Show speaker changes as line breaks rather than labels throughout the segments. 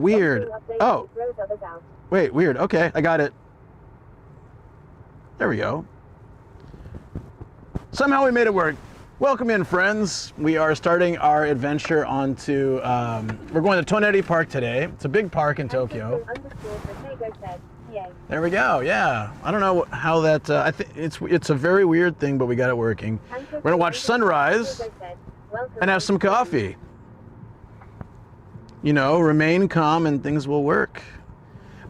Weird. Oh. Wait, weird. Okay, I got it. There we go. Somehow we made it work. Welcome in, friends. We are starting our adventure onto, we're going to Toneri Park today. It's a big park in Tokyo. There we go, yeah. I don't know how that, I think it's a very weird thing, but we got it working. We're gonna watch sunrise and have some coffee. You know, remain calm and things will work.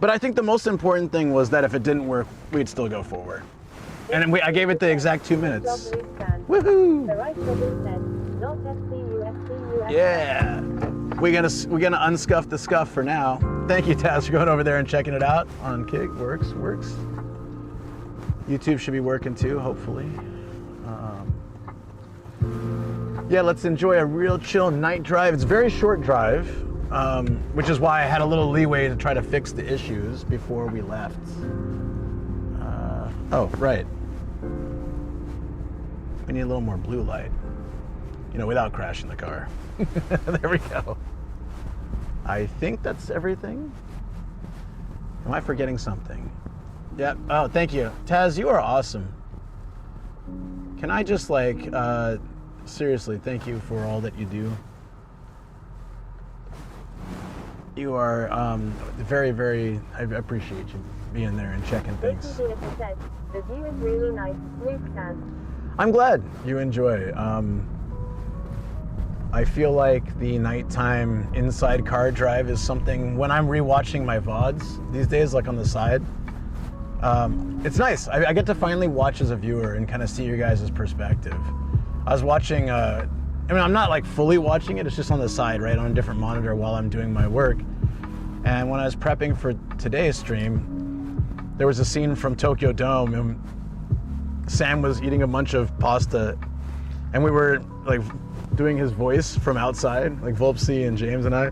But I think the most important thing was that if it didn't work, we'd still go forward. And I gave it the exact 2 minutes. Woohoo! Yeah. We're gonna unscuff the scuff for now. Thank you, Taz, for going over there and checking it out on Kick. Works. YouTube should be working too, hopefully. Yeah, let's enjoy a real chill night drive. It's a very short drive, which is why I had a little leeway to try to fix the issues before we left. Oh, right. We need a little more blue light, you know, without crashing the car. There we go. I think that's everything. Am I forgetting something? Yep. Oh, thank you. Taz, you are awesome. Can I just seriously, thank you for all that you do. You are very, very, I appreciate you being there and checking things.
The view is really nice.
I'm glad you enjoy. I feel like the nighttime inside car drive is something, when I'm rewatching my VODs these days, like on the side, it's nice. I get to finally watch as a viewer and kind of see your guys' perspective. I was watching, I mean, I'm not like fully watching it, it's just on the side, right, on a different monitor while I'm doing my work. And when I was prepping for today's stream, there was a scene from Tokyo Dome, and Sam was eating a bunch of pasta, and we were like doing his voice from outside, like Volpsy and James and I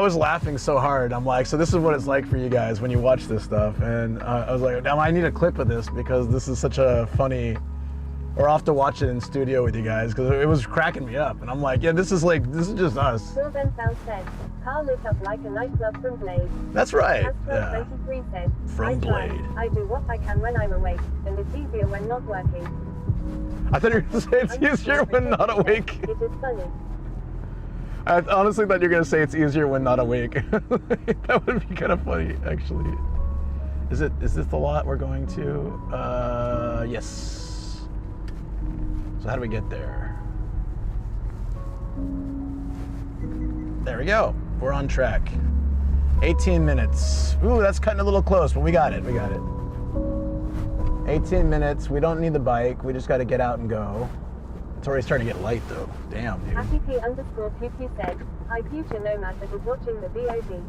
was laughing so hard. I'm like, so this is what it's like for you guys when you watch this stuff. And I was like, now I need a clip of this because this is such a funny, or I'll have to watch it in studio with you guys because it was cracking me up. And I'm like, yeah, this is just us.
Sylvan Sound said, car lit up like a nightclub from Blade.
That's right.
Astro 23 said,
from Blade.
I do what I can when I'm awake, and it's easier when not working.
I thought you were going to say it's easier when not awake.
It is funny.
I honestly thought you were going to say it's easier when not awake. That would be kind of funny, actually. Is this the lot we're going to? Yes. So how do we get there? There we go. We're on track. 18 minutes. Ooh, that's cutting a little close, but we got it. 18 minutes. We don't need the bike. We just got to get out and go. It's already starting to get light, though. Damn, dude.
HappyP_PP said, hi, future Nomad that is watching the VOD.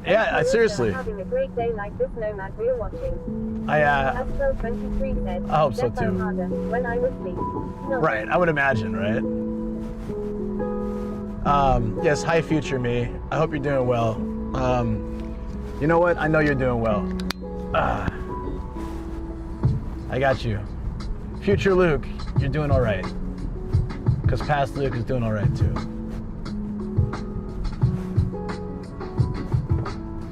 Yeah, seriously.
Having a great day like this Nomad we're watching.
Astro
23 said,
I hope so, too.
Harder when I was asleep. No.
Right, I would imagine, right? Yes, hi, future me. I hope you're doing well. You know what? I know you're doing well. I got you. Future Luke, you're doing all right. Because past Luke is doing all right too.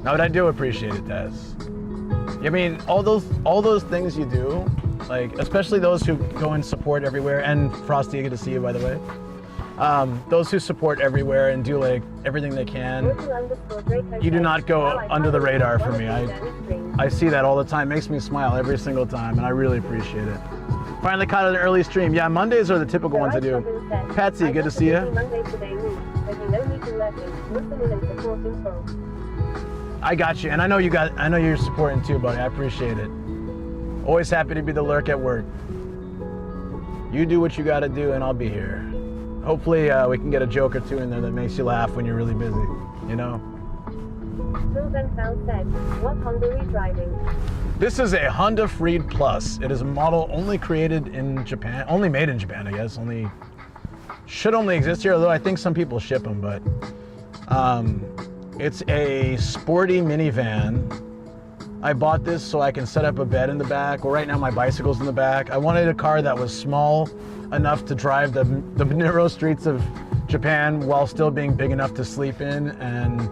Now, but I do appreciate it, Taz. I mean, all those things you do, like especially those who go and support everywhere, and Frosty, good to see you, by the way. Those who support everywhere and do like everything they can. You do not go under the radar for me. I see that all the time. It makes me smile every single time, and I really appreciate it. Finally caught an early stream. Yeah, Mondays are the typical ones to do. Patsy, good to see you. I got you, and I know you're supporting too, buddy. I appreciate it. Always happy to be the lurk at work. You do what you got to do, and I'll be here. Hopefully, we can get a joke or two in there that makes you laugh when you're really busy. You know.
Said, what Honda are we driving?
This is a Honda Freed Plus. It is a model only created in Japan, only made in Japan, I guess. Should only exist here, although I think some people ship them, but it's a sporty minivan. I bought this so I can set up a bed in the back. Well, right now my bicycle's in the back. I wanted a car that was small enough to drive the narrow streets of Japan while still being big enough to sleep in, and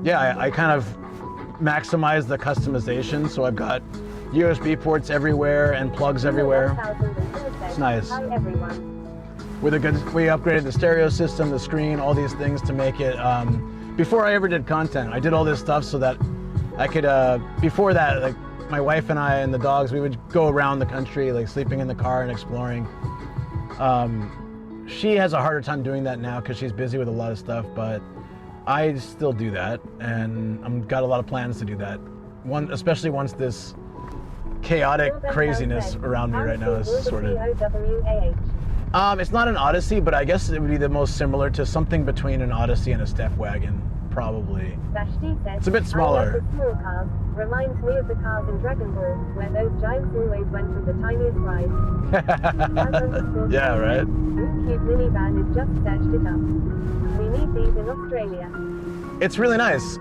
yeah, I kind of maximize the customization, so I've got USB ports everywhere and plugs everywhere. It's nice.
Hi everyone.
We upgraded the stereo system, the screen, all these things to make it. Before I ever did content, I did all this stuff so that I could. Before that, like my wife and I and the dogs, we would go around the country, like sleeping in the car and exploring. She has a harder time doing that now because she's busy with a lot of stuff, but I still do that, and I've got a lot of plans to do that. Especially once this chaotic craziness around me right now is sorted. It's not an Odyssey, but I guess it would be the most similar to something between an Odyssey and a step wagon, probably. It's a bit smaller.
Small cars. Reminds me of the cars in Dragon Ball, where those giants always went with the tiniest rides.
Yeah, right?
Cute minivan is just searched it up. We need these in Australia.
It's really nice.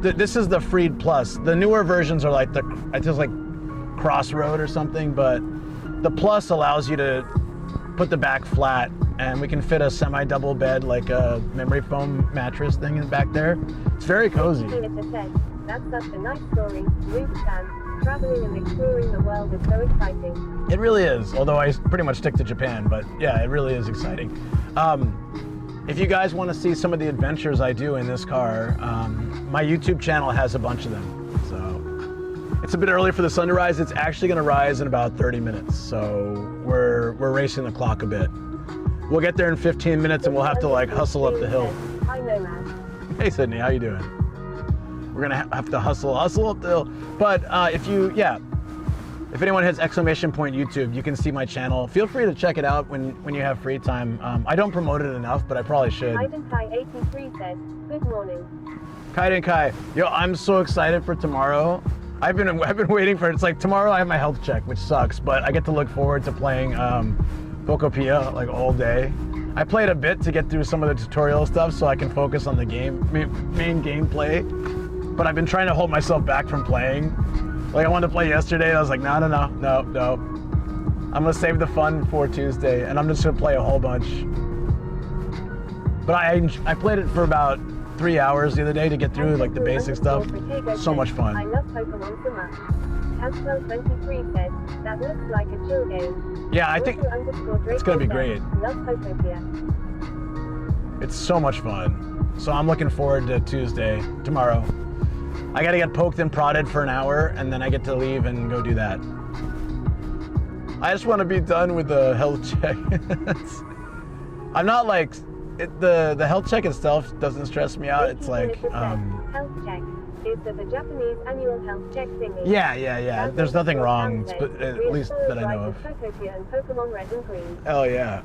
This is the Freed Plus. The newer versions are like it's just like Crossroad or something, but the Plus allows you to put the back flat, and we can fit a semi-double bed, like a memory foam mattress thing in back there. It's very cozy.
That's such a nice story. Luke San, traveling and exploring the world is so exciting.
It really is, although I pretty much stick to Japan, but yeah, it really is exciting. If you guys want to see some of the adventures I do in this car, my YouTube channel has a bunch of them. So it's a bit early for the sun to rise. It's actually going to rise in about 30 minutes, so we're racing the clock a bit. We'll get there in 15 minutes, and we'll have to like hustle up the hill.
Hi, Nomad.
Hey, Sydney, how you doing? We're gonna have to hustle up the hill. But if anyone has exclamation point YouTube, you can see my channel. Feel free to check it out when you have free time. I don't promote it enough, but I probably should.
Kaiden Kai 83 says, good morning.
Kaiden Kai, yo, I'm so excited for tomorrow. I've been waiting for it. It's like tomorrow I have my health check, which sucks, but I get to look forward to playing Pokopia like all day. I played a bit to get through some of the tutorial stuff so I can focus on the main gameplay. But I've been trying to hold myself back from playing. Like I wanted to play yesterday, and I was like, no. I'm gonna save the fun for Tuesday, and I'm just gonna play a whole bunch. But I played it for about 3 hours the other day to get through like the basic stuff. So much fun.
I love Pokemon so much. Haswell23 said, that looks like a chill game.
Yeah, I think it's gonna be great.
Love Pokopia.
It's so much fun. So I'm looking forward to tomorrow. I gotta get poked and prodded for an hour, and then I get to leave and go do that. I just want to be done with the health check. I'm not like the health check itself doesn't stress me out. It's like
health check is the Japanese annual health check thingy.
Yeah. There's nothing wrong, at least that I know of.
Pokopia and Pokemon Red and Green.
Oh yeah.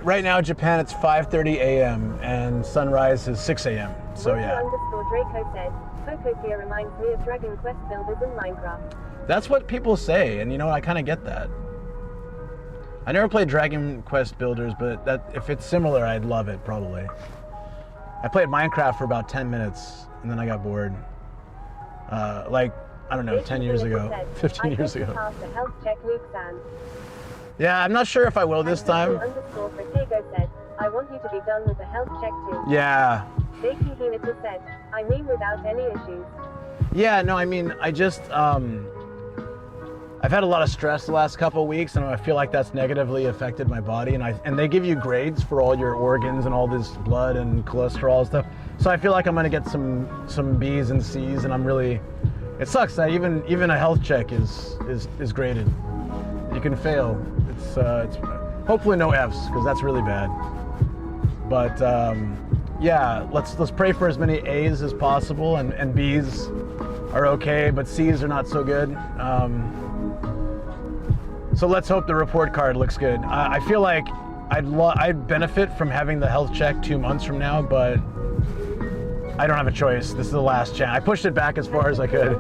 Right now, Japan, it's 5:30 a.m. and sunrise is 6 a.m. So yeah.
Draco said, Pokopia reminds me of Dragon Quest builders in Minecraft.
That's what people say, and you know, I kind of get that. I never played Dragon Quest Builders, but if it's similar, I'd love it, probably. I played Minecraft for about 10 minutes, and then I got bored. Like, I don't know, 10 years ago, 15 years ago. Yeah, I'm not sure if I will this time.
I want you to be done with the health check too.
Yeah.
Jakey Hinata said, I mean without any issues.
Yeah, no, I mean, I just, I've had a lot of stress the last couple of weeks, and I feel like that's negatively affected my body. And they give you grades for all your organs and all this blood and cholesterol and stuff. So I feel like I'm gonna get some B's and C's, and I'm really. It sucks that even a health check is graded. You can fail. It's hopefully no F's, because that's really bad. But yeah, let's pray for as many A's as possible, and B's are okay, but C's are not so good. So let's hope the report card looks good. I feel like I'd benefit from having the health check 2 months from now, but I don't have a choice. This is the last chance. I pushed it back as far as I could.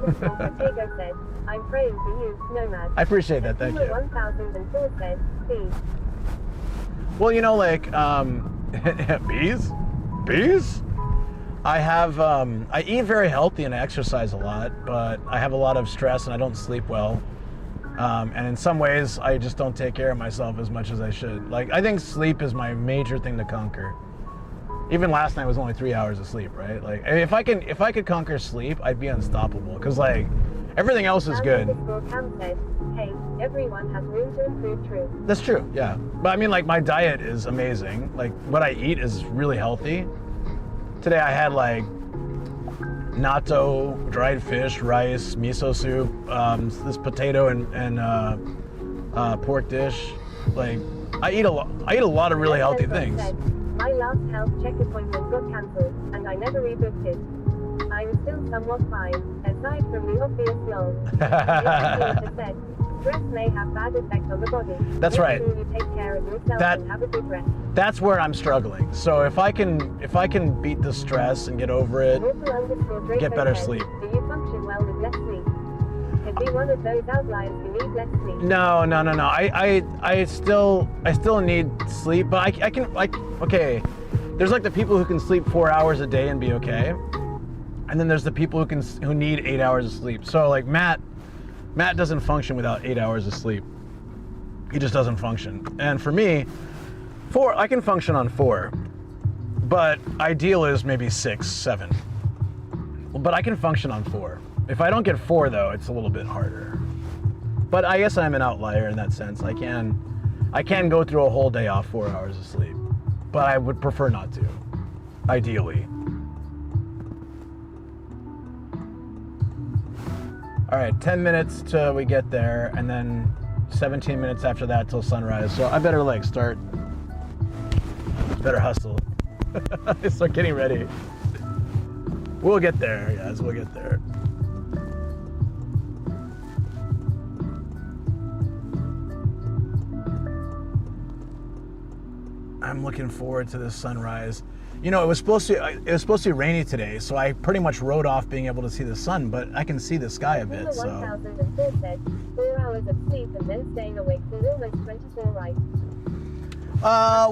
I'm praying for you, Nomad.
I appreciate that, thank you.
1004 said, bees.
Well, you know, like, bees? Bees? I have, I eat very healthy and I exercise a lot, but I have a lot of stress and I don't sleep well. And in some ways, I just don't take care of myself as much as I should. Like, I think sleep is my major thing to conquer. Even last night was only 3 hours of sleep, right? Like, if I could conquer sleep, I'd be unstoppable. Because like, everything else is good.
Cam said, hey, everyone has room to improve, true.
That's true, yeah. But I mean, like, my diet is amazing. Like, what I eat is really healthy. Today I had like natto, dried fish, rice, miso soup, this potato and pork dish. Like, I eat a lot of really healthy things.
My last health check appointment got cancelled, and I never rebooked it. I'm still somewhat fine, aside from the obvious lol. said, stress may have bad effects on the body.
That's
Make
right.
sure you take care of yourself and have a good rest.
That's where I'm struggling. So if I can beat the stress and get over it, get better sleep.
Do you function well with less sleep? Could be one of those outliers who need less sleep.
No. I still need sleep, but I can okay. There's like the people who can sleep 4 hours a day and be okay, and then there's the people who need 8 hours of sleep. So like Matt doesn't function without 8 hours of sleep. He just doesn't function. And for me, I can function on 4, but ideal is maybe 6, 7. But I can function on 4. If I don't get 4 though, it's a little bit harder. But I guess I'm an outlier in that sense. I can go through a whole day off 4 hours of sleep, but I would prefer not to, ideally. All right, 10 minutes till we get there, and then 17 minutes after that till sunrise. So I better like better hustle. Start getting ready. We'll get there, guys, we'll get there. I'm looking forward to this sunrise. You know, it was supposed to be rainy today, so I pretty much wrote off being able to see the sun, but I can see the sky a bit, so.
1004 said, 4 hours of sleep and then staying awake for almost 24, right?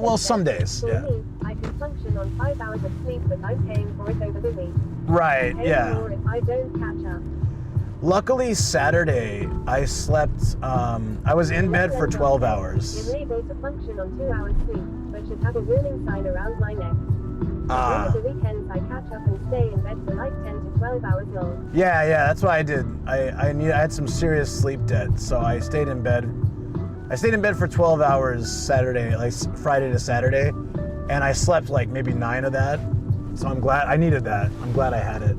Well, some days,
For
yeah.
me, I can function on 5 hours of sleep, but I'm paying for it over the week.
Right,
Paying
yeah.
more if I don't catch up.
Luckily, Saturday, I slept, I was in bed for 12 hours.
I'm able to function on 2 hours sleep, but should have a warning sign around my neck. Over the weekends, I catch up and stay in bed for like 10 to 12 hours long.
Yeah, that's what I did. I had some serious sleep debt, so I stayed in bed. I stayed in bed for 12 hours Saturday, like Friday to Saturday, and I slept like maybe 9 of that. So I'm glad I needed that. I'm glad I had it.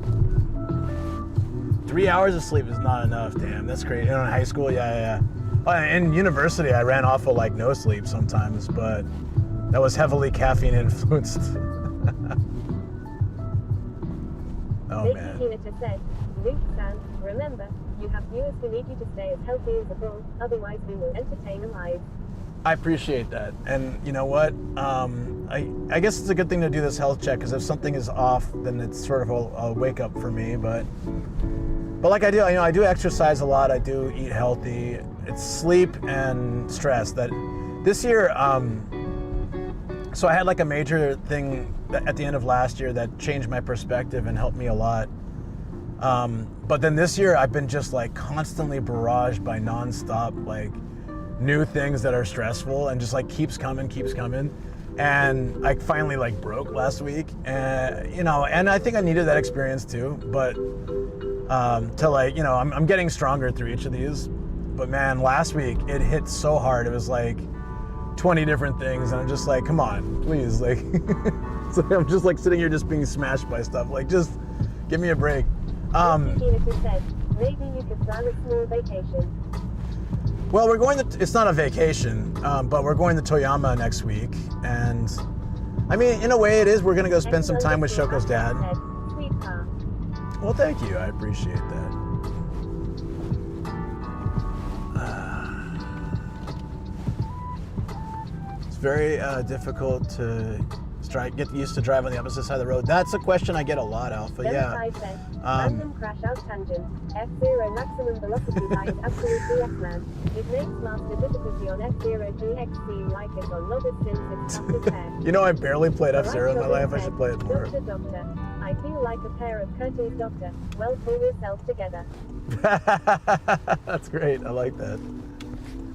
3 hours of sleep is not enough. Damn, that's great. You know, in high school, yeah. In university, I ran off of like no sleep sometimes, but that was heavily caffeine influenced. Oh man.
Said, Luke-san, remember, you have viewers who need you to stay as healthy as a bull, otherwise we will entertain alive.
I appreciate that. And you know what? I guess it's a good thing to do this health check, because if something is off, then it's sort of a wake up for me. But like I do, you know, I do exercise a lot. I do eat healthy. It's sleep and stress that this year, so I had like a major thing at the end of last year that changed my perspective and helped me a lot. But then this year I've been just like constantly barraged by nonstop like new things that are stressful, and just like keeps coming. And I finally like broke last week, and you know, and I think I needed that experience too, but to like, you know, I'm getting stronger through each of these. But man, last week it hit so hard. It was like 20 different things, and I'm just like, come on, please, like, it's like I'm just like sitting here just being smashed by stuff. Like, just give me a break.
Said, maybe you could plan a small vacation.
Well, we're going to, it's not a vacation, but we're going to Toyama next week. And I mean, in a way it is. We're going to go spend some time with Shoko's dad.
Sweet car.
Well, thank you. I appreciate that. It's very difficult to get used to drive on the opposite side of the road. That's a question I get a lot, Alpha. Yeah.
Said, random crash out tangent. F0 maximum velocity line absolutely F-man. It makes master difficulty on F0 GX seem like it's on novice since it's tough to pair.
You know, I barely played F0 in my life. I should play it more.
Doctor, I feel like a pair of curtains, doctor. Well, pull yourself together.
That's great. I like that.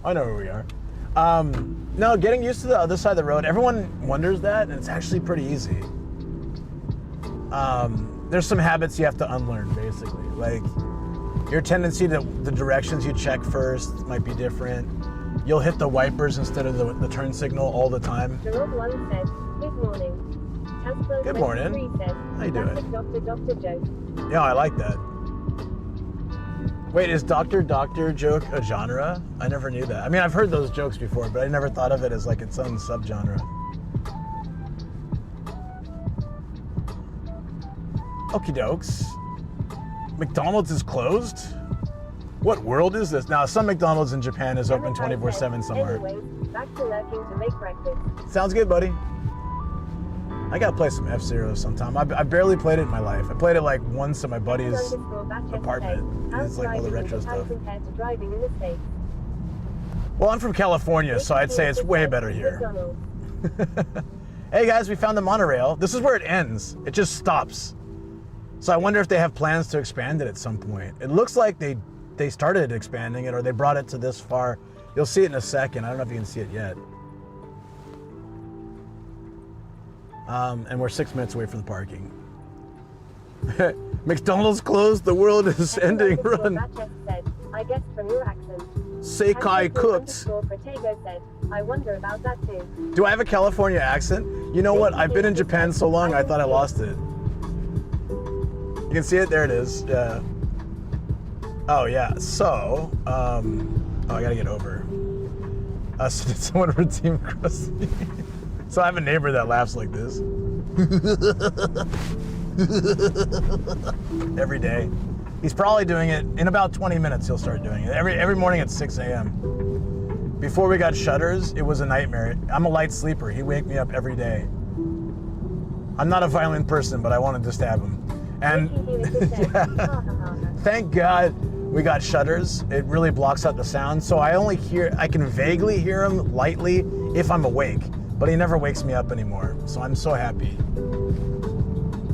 I know where we are. No, getting used to the other side of the road. Everyone wonders that, and it's actually pretty easy. there's some habits you have to unlearn, basically. Like, your tendency to the directions you check first might be different. You'll hit the wipers instead of the turn signal all the time.
Gerald 1 said, good morning. Casper
Good morning.
23 said,
How you doing?
Dr. joke.
Yeah, I like that. Wait, is Doctor joke a genre? I never knew that. I mean, I've heard those jokes before, but I never thought of it as like its own subgenre. Okie dokes. McDonald's is closed? What world is this? Now, some McDonald's in Japan is open 24/7 somewhere.
Anyways, back to lurking to make breakfast.
Sounds good, buddy. I gotta play some F-Zero sometime. I barely played it in my life. I played it like once at my buddy's apartment. It's like all the retro stuff.
Compared to driving in the States?
Well, I'm from California, so I'd say it's way better here. Hey guys, we found the monorail. This is where it ends. It just stops. So I wonder if they have plans to expand it at some point. It looks like they started expanding it, or they brought it to this far. You'll see it in a second. I don't know if you can see it yet. And we're 6 minutes away from the parking. McDonald's closed, the world is ending, run.
I guess from your accent.
Sekai cooked.
Said, I wonder about that too.
Do I have a California accent? You know what? I've been in Japan so long, I thought I lost it. You can see it? There it is. Yeah. Oh, yeah. So, oh, I gotta get over. So did someone redeem Krusty? So I have a neighbor that laughs like this. Every day. He's probably doing it in about 20 minutes. He'll start doing it every morning at 6 a.m. Before we got shutters, it was a nightmare. I'm a light sleeper. He'd wake me up every day. I'm not a violent person, but I wanted to stab him. And yeah, thank God we got shutters. It really blocks out the sound, so I can vaguely hear him lightly if I'm awake, but he never wakes me up anymore. So I'm so happy.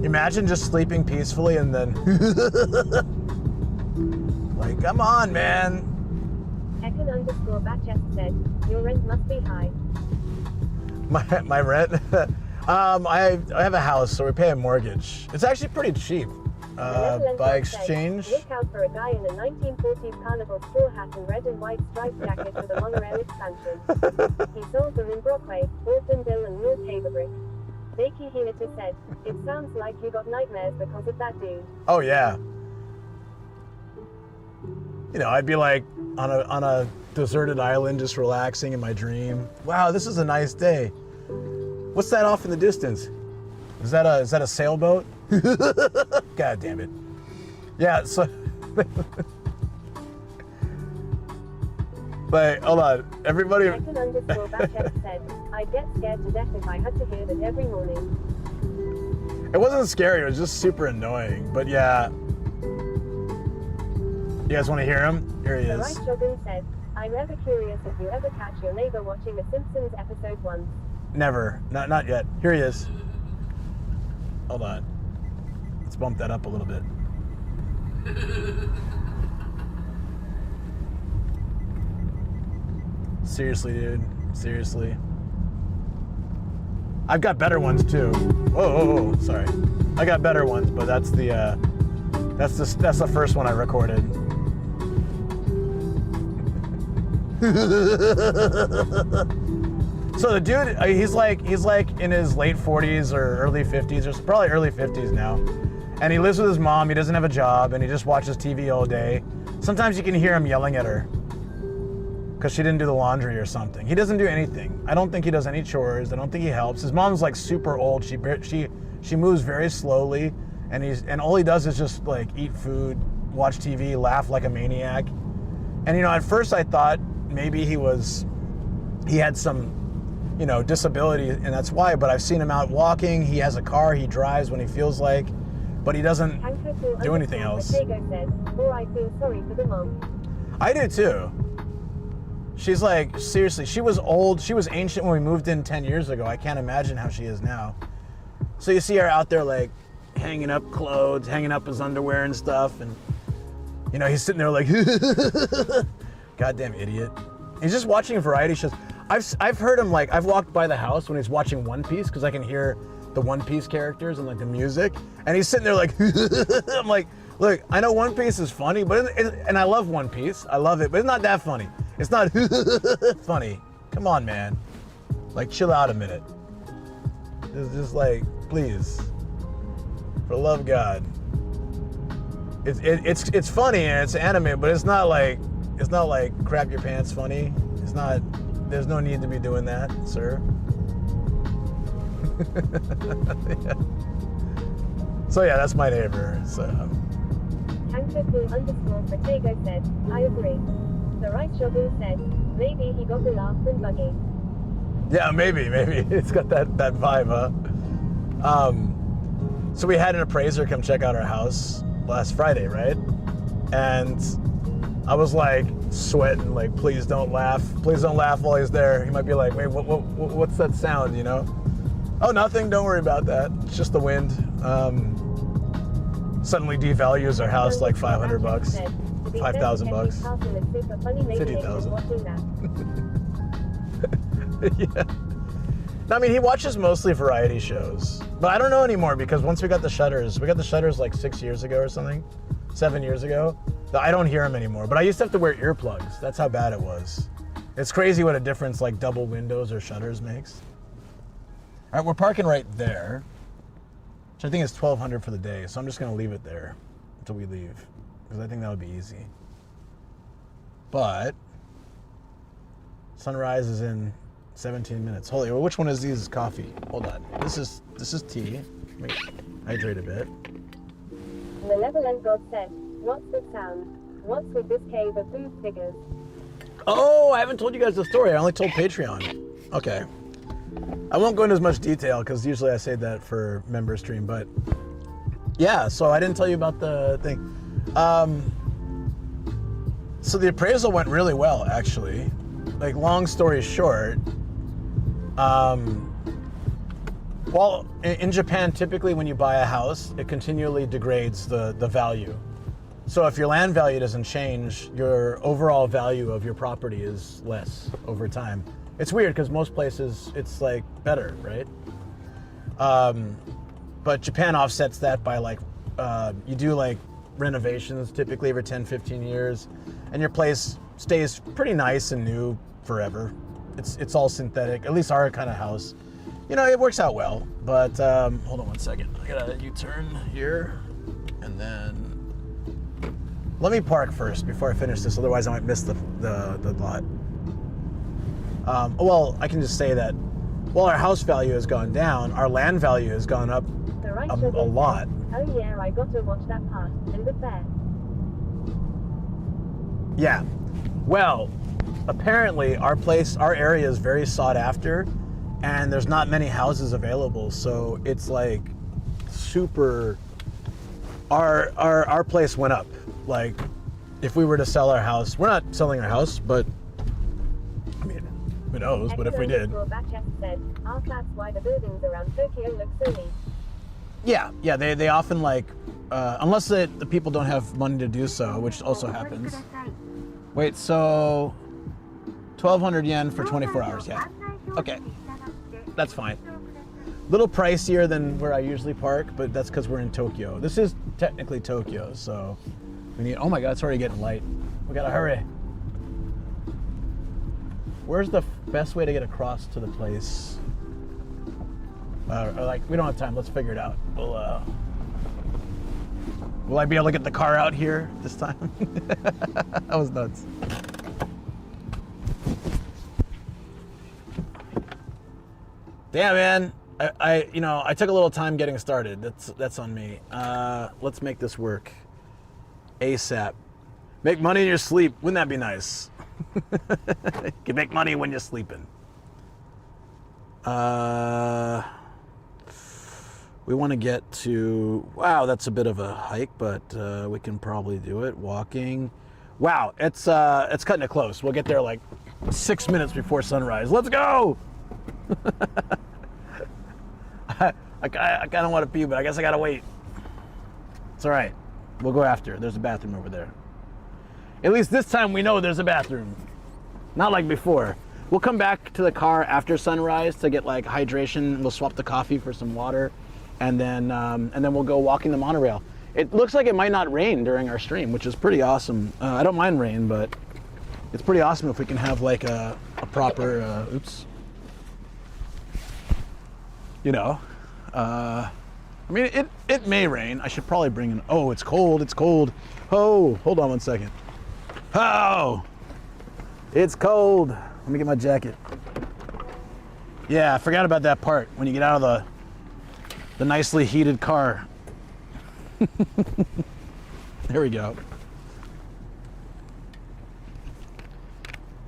Imagine just sleeping peacefully and then like, come on, man.
Ekin_Batchest said, your rent must be high.
My rent? I have a house, so we pay a mortgage. It's actually pretty cheap by exchange.
Said, look out for a guy in a 1940s carnival straw hat and red and white striped jacket with a monorail expansion. He sold them in Broadway, Ortonville, and North Haverbrick. Becky Heliter said, it sounds like you got nightmares because of that dude.
Oh yeah. You know, I'd be like on a deserted island just relaxing in my dream. Wow, this is a nice day. What's that off in the distance? Is that a sailboat? God damn it. Yeah, so but hold on. Everybody
Ekin_Batchest said, I'd get scared to death if I had to hear that every morning.
It wasn't scary, it was just super annoying. But yeah. You guys want to hear him? Here he is.
Right Joggin said, I'm ever curious if you ever catch your neighbor watching a Simpsons episode once.
Never. Not yet. Here he is. Hold on. Let's bump that up a little bit. Seriously, dude. Seriously. I've got better ones too. Whoa, sorry. I got better ones, but that's the first one I recorded. So the dude, he's like in his late 40s or early 50s, or probably early 50s now. And he lives with his mom, he doesn't have a job, and he just watches TV all day. Sometimes you can hear him yelling at her because she didn't do the laundry or something. He doesn't do anything. I don't think he does any chores. I don't think he helps. His mom's like super old. She moves very slowly, and all he does is just like eat food, watch TV, laugh like a maniac. And you know, at first I thought maybe he had some, you know, disability, and that's why, but I've seen him out walking. He has a car, he drives when he feels like, but he doesn't do anything else.
Said, oh, I feel sorry for the mom.
I do too. She's like, seriously, she was old, she was ancient when we moved in 10 years ago. I can't imagine how she is now. So you see her out there like hanging up clothes, hanging up his underwear and stuff, and you know, he's sitting there like, goddamn idiot. He's just watching variety shows. I've heard him, like, I've walked by the house when he's watching One Piece because I can hear the One Piece characters and like the music, and he's sitting there like, I'm like, look, I know One Piece is funny, but and I love One Piece, I love it, but it's not that funny. It's not funny. Come on, man. Like, chill out a minute. It's just like, please, for the love of God. It's funny and it's anime, but it's not like crap your pants funny. It's not. There's no need to be doing that, sir. Yeah. So yeah, that's my neighbor. So.
Tanker_Protego said, I agree. The right Shogun said, maybe he got the laugh and buggy.
Yeah, maybe. It's got that vibe, huh? So we had an appraiser come check out our house last Friday, right? And I was like sweating, like, please don't laugh while he's there. He might be like, wait, what's that sound, you know? Oh, nothing, don't worry about that. It's just the wind. Suddenly devalues our house like $500, $5,000, 50,000. Yeah. I mean, he watches mostly variety shows, but I don't know anymore because once we got the shutters like 6 years ago or something, 7 years ago. I don't hear him anymore, but I used to have to wear earplugs. That's how bad it was. It's crazy what a difference like double windows or shutters makes. All right, we're parking right there, which I think is $1,200 for the day. So I'm just gonna leave it there until we leave because I think that would be easy. But sunrise is in 17 minutes. Holy, well, which one is these coffee? Hold on. This is tea. Let me hydrate a bit.
Malevolent God said, what's the sound? What's with this cave of food figures?
Oh, I haven't told you guys the story. I only told Patreon. Okay. I won't go into as much detail because usually I say that for member stream, but yeah, so I didn't tell you about the thing. So the appraisal went really well, actually. Like, long story short, well, in Japan, typically when you buy a house, it continually degrades the value. So if your land value doesn't change, your overall value of your property is less over time. It's weird because most places it's like better, right? But Japan offsets that by like, you do like renovations typically every 10, 15 years, and your place stays pretty nice and new forever. It's all synthetic, at least our kind of house. You know, it works out well, but hold on one second. I got a U-turn here, and then let me park first before I finish this, otherwise I might miss the lot. Well, I can just say that while our house value has gone down, our land value has gone up a lot.
Oh yeah, I got to watch that part in the fair.
Yeah. Well, apparently our area is very sought after, and there's not many houses available, so it's like super. Our place went up. Like, if we were to sell our house, we're not selling our house, but I mean, who knows? But if we did.
Said, that's why the buildings around Tokyo look so neat.
Yeah, they often like, unless the people don't have money to do so, which also happens. Wait, so 1,200 yen for 24 hours, yeah. Okay, that's fine. Little pricier than where I usually park, but that's because we're in Tokyo. This is technically Tokyo, so we need, oh my God, it's already getting light. We gotta hurry. Where's the best way to get across to the place? Like, we don't have time, let's figure it out. Will I be able to get the car out here this time? That was nuts. Damn, man. I took a little time getting started. That's on me. Let's make this work. ASAP. Make money in your sleep. Wouldn't that be nice? You can make money when you're sleeping. We want to get to, wow, that's a bit of a hike, but we can probably do it. Walking. Wow, it's cutting it close. We'll get there like 6 minutes before sunrise. Let's go! I kind of want to pee, but I guess I gotta wait. It's all right. We'll go after. There's a bathroom over there. At least this time we know there's a bathroom. Not like before. We'll come back to the car after sunrise to get like hydration. We'll swap the coffee for some water, and then we'll go walking the monorail. It looks like it might not rain during our stream, which is pretty awesome. I don't mind rain, but it's pretty awesome if we can have like a proper, oops. You know, I mean, it may rain. I should probably bring in, oh, it's cold, it's cold. Oh, hold on one second. Oh, it's cold. Let me get my jacket. Yeah, I forgot about that part when you get out of the nicely heated car. There we go.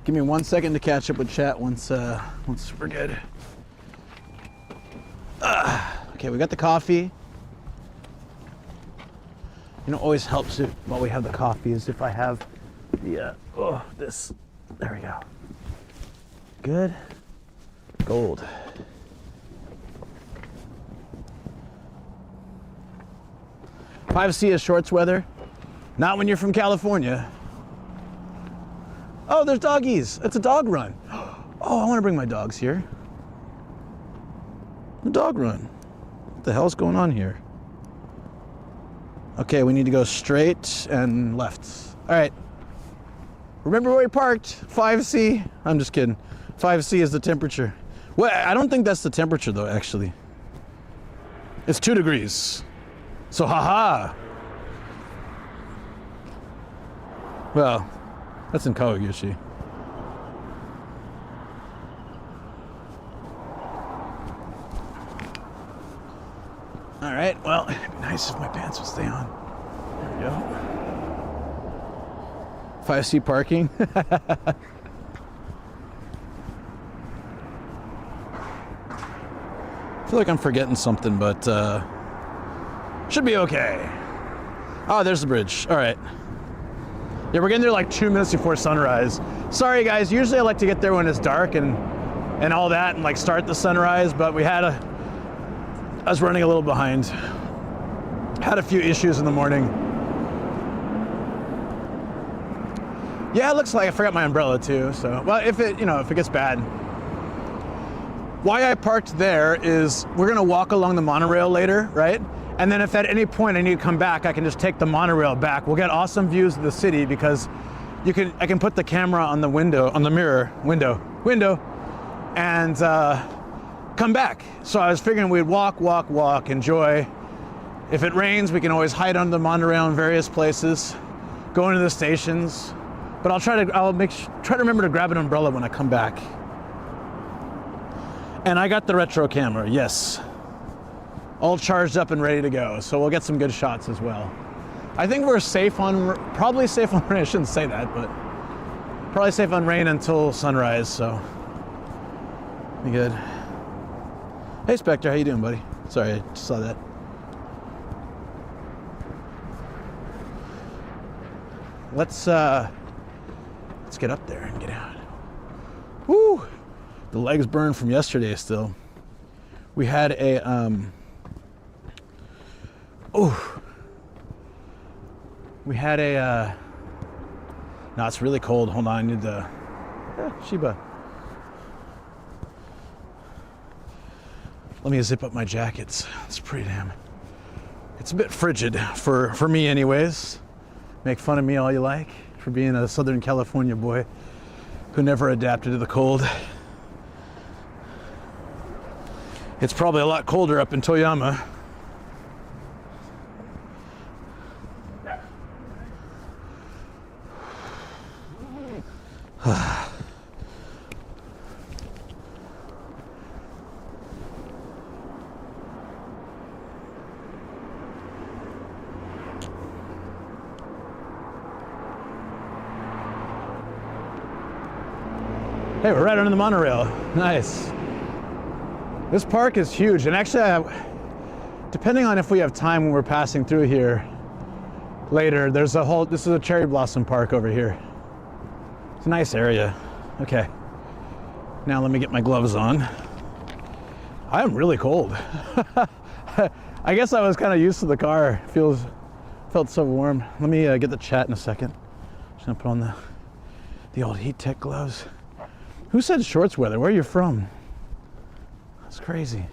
Give me 1 second to catch up with chat once we're good. Okay, we got the coffee. You know, always helps it while we have the coffee is if I have the this. There we go. Good. Gold. $5C is shorts weather. Not when you're from California. Oh, there's doggies. It's a dog run. Oh, I want to bring my dogs here. The dog run. What the hell's going on here? Okay, we need to go straight and left. All right. Remember where we parked? 5C. I'm just kidding. 5C is the temperature. Well, I don't think that's the temperature though, actually. It's 2 degrees. So, haha. Well, that's in Kawaguchi. All right, well, it'd be nice if my pants would stay on. There we go. 5C parking. I feel like I'm forgetting something, but should be okay. Oh, there's the bridge. All right. Yeah, we're getting there like 2 minutes before sunrise. Sorry guys, usually I like to get there when it's dark and all that and like start the sunrise, but I was running a little behind. Had a few issues in the morning. Yeah, it looks like I forgot my umbrella too, so, well, if it gets bad. Why I parked there is we're gonna walk along the monorail later, right? And then if at any point I need to come back, I can just take the monorail back. We'll get awesome views of the city because I can put the camera on the window, on the mirror, window, and come back. So I was figuring we'd walk, enjoy. If it rains, we can always hide under the monorail in various places, go into the stations. But I'll try to remember to grab an umbrella when I come back. And I got the retro camera, yes. All charged up and ready to go. So we'll get some good shots as well. I think we're probably safe on rain. I shouldn't say that, but probably safe on rain until sunrise, so be good. Hey Spectre, how you doing, buddy? Sorry, I just saw that. Let's get up there and get out. Woo! The legs burned from yesterday still. We had a no, it's really cold. Hold on, I need the Shiba. Let me zip up my jackets. It's pretty damn. It's a bit frigid for me anyways. Make fun of me all you like for being a Southern California boy who never adapted to the cold. It's probably a lot colder up in Toyama. Hey, we're right under the monorail. Nice. This park is huge, and actually, depending on if we have time when we're passing through here later, this is a cherry blossom park over here. It's a nice area. Okay. Now let me get my gloves on. I am really cold. I guess I was kind of used to the car. Felt so warm. Let me get the chat in a second. Just gonna put on the old heat tech gloves. Who said shorts weather? Where are you from? That's crazy.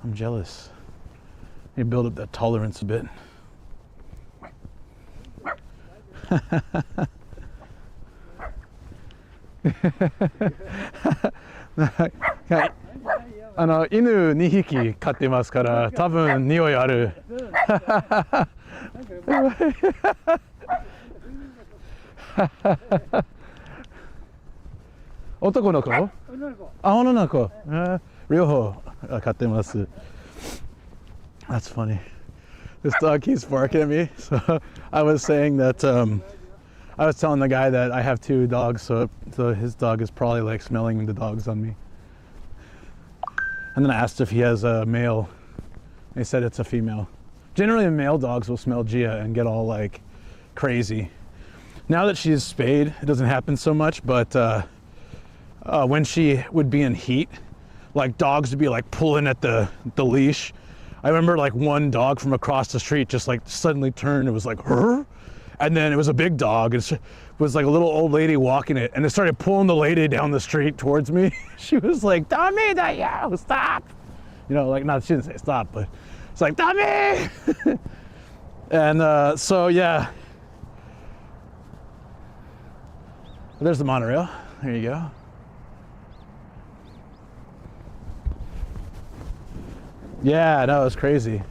I'm jealous. You build up that tolerance a bit. 犬2匹飼ってますから多分匂いある。男の子？あ、女の子。両方飼ってます。That's funny. This dog keeps barking at me. So I was saying that I was telling the guy that I have 2 dogs, so his dog is probably like smelling the dogs on me. And then I asked if he has a male. They said it's a female. Generally, male dogs will smell Gia and get all like crazy. Now that she's spayed, it doesn't happen so much, but when she would be in heat, like dogs would be like pulling at the leash. I remember like one dog from across the street just like suddenly turned. It was like, "Huh?" And then it was a big dog. It was like a little old lady walking it, and it started pulling the lady down the street towards me. She was like, "Tommy, stop!" You know, like, not, she didn't say stop, but it's like, "Tommy!" And so yeah, there's the monorail. There you go. Yeah, no, it's crazy.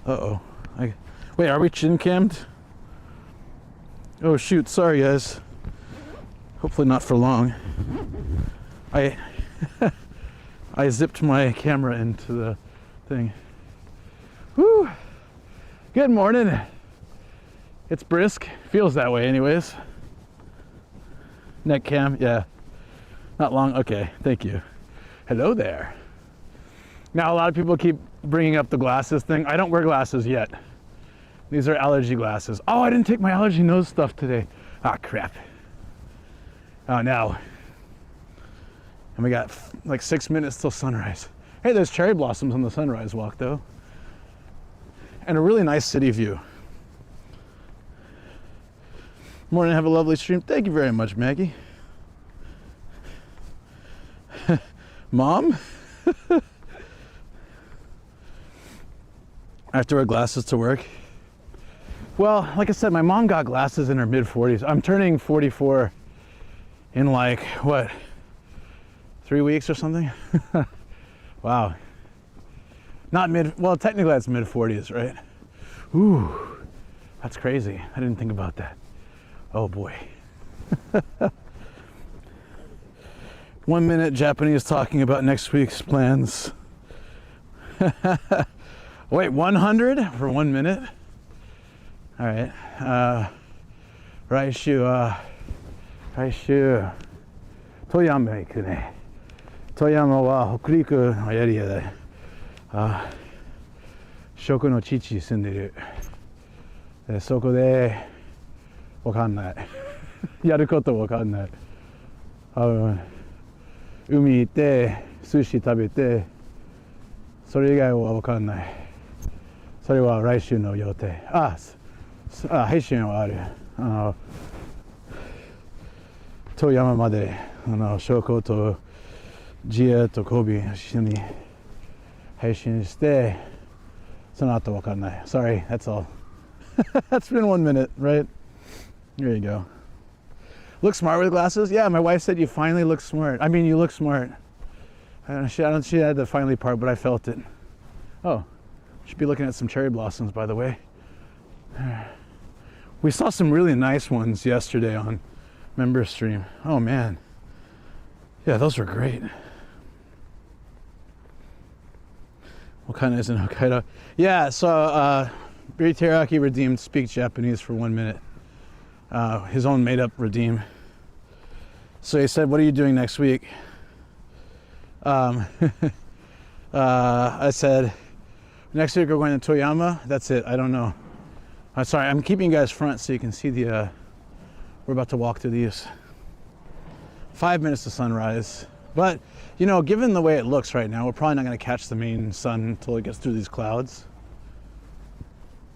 Uh-oh. Wait, are we chin cammed? Oh shoot, sorry guys. Hopefully not for long. I zipped my camera into the thing. Woo! Good morning. It's brisk. Feels that way anyways. Neck cam, yeah. Not long, okay, thank you. Hello there. Now a lot of people keep bringing up the glasses thing. I don't wear glasses yet. These are allergy glasses. Oh, I didn't take my allergy nose stuff today. Ah, crap. Oh, now. And we got like 6 minutes till sunrise. Hey, there's cherry blossoms on the sunrise walk though. And a really nice city view. Morning, have a lovely stream. Thank you very much, Maggie. Mom? I have to wear glasses to work. Well, like I said, my mom got glasses in her mid-40s. I'm turning 44 in like, what, 3 weeks or something? Wow. Not well, technically that's mid-40s, right? Ooh, that's crazy. I didn't think about that. Oh boy. 1 minute Japanese talking about next week's plans. Wait, 100 for 1 minute? All right. 来週富山行くね。富山は北陸のエリアで、食の父住んでる。そこでわかんない。やることわかんない。海行って寿司食べて、それ以外はわかんない。それは来週の予定。配信はある。富山まで翔子とジアとコビ一緒に配信して、その後わかんない。Sorry, that's all. That's been 1 minute, right? There you go. Look smart with glasses? Yeah, my wife said you finally look smart. I mean, you look smart. She had the finally part, but I felt it. Oh, should be looking at some cherry blossoms, by the way. We saw some really nice ones yesterday on member stream. Oh man. Yeah, those were great. What kind is in Hokkaido? Yeah, so Biri Teraki redeemed speak Japanese for 1 minute. His own made up redeem. So he said, what are you doing next week? I said, next week we're going to Toyama. That's it. I don't know. I'm sorry. I'm keeping you guys front so you can see the, we're about to walk through these. 5 minutes to sunrise. But, you know, given the way it looks right now, we're probably not going to catch the main sun until it gets through these clouds.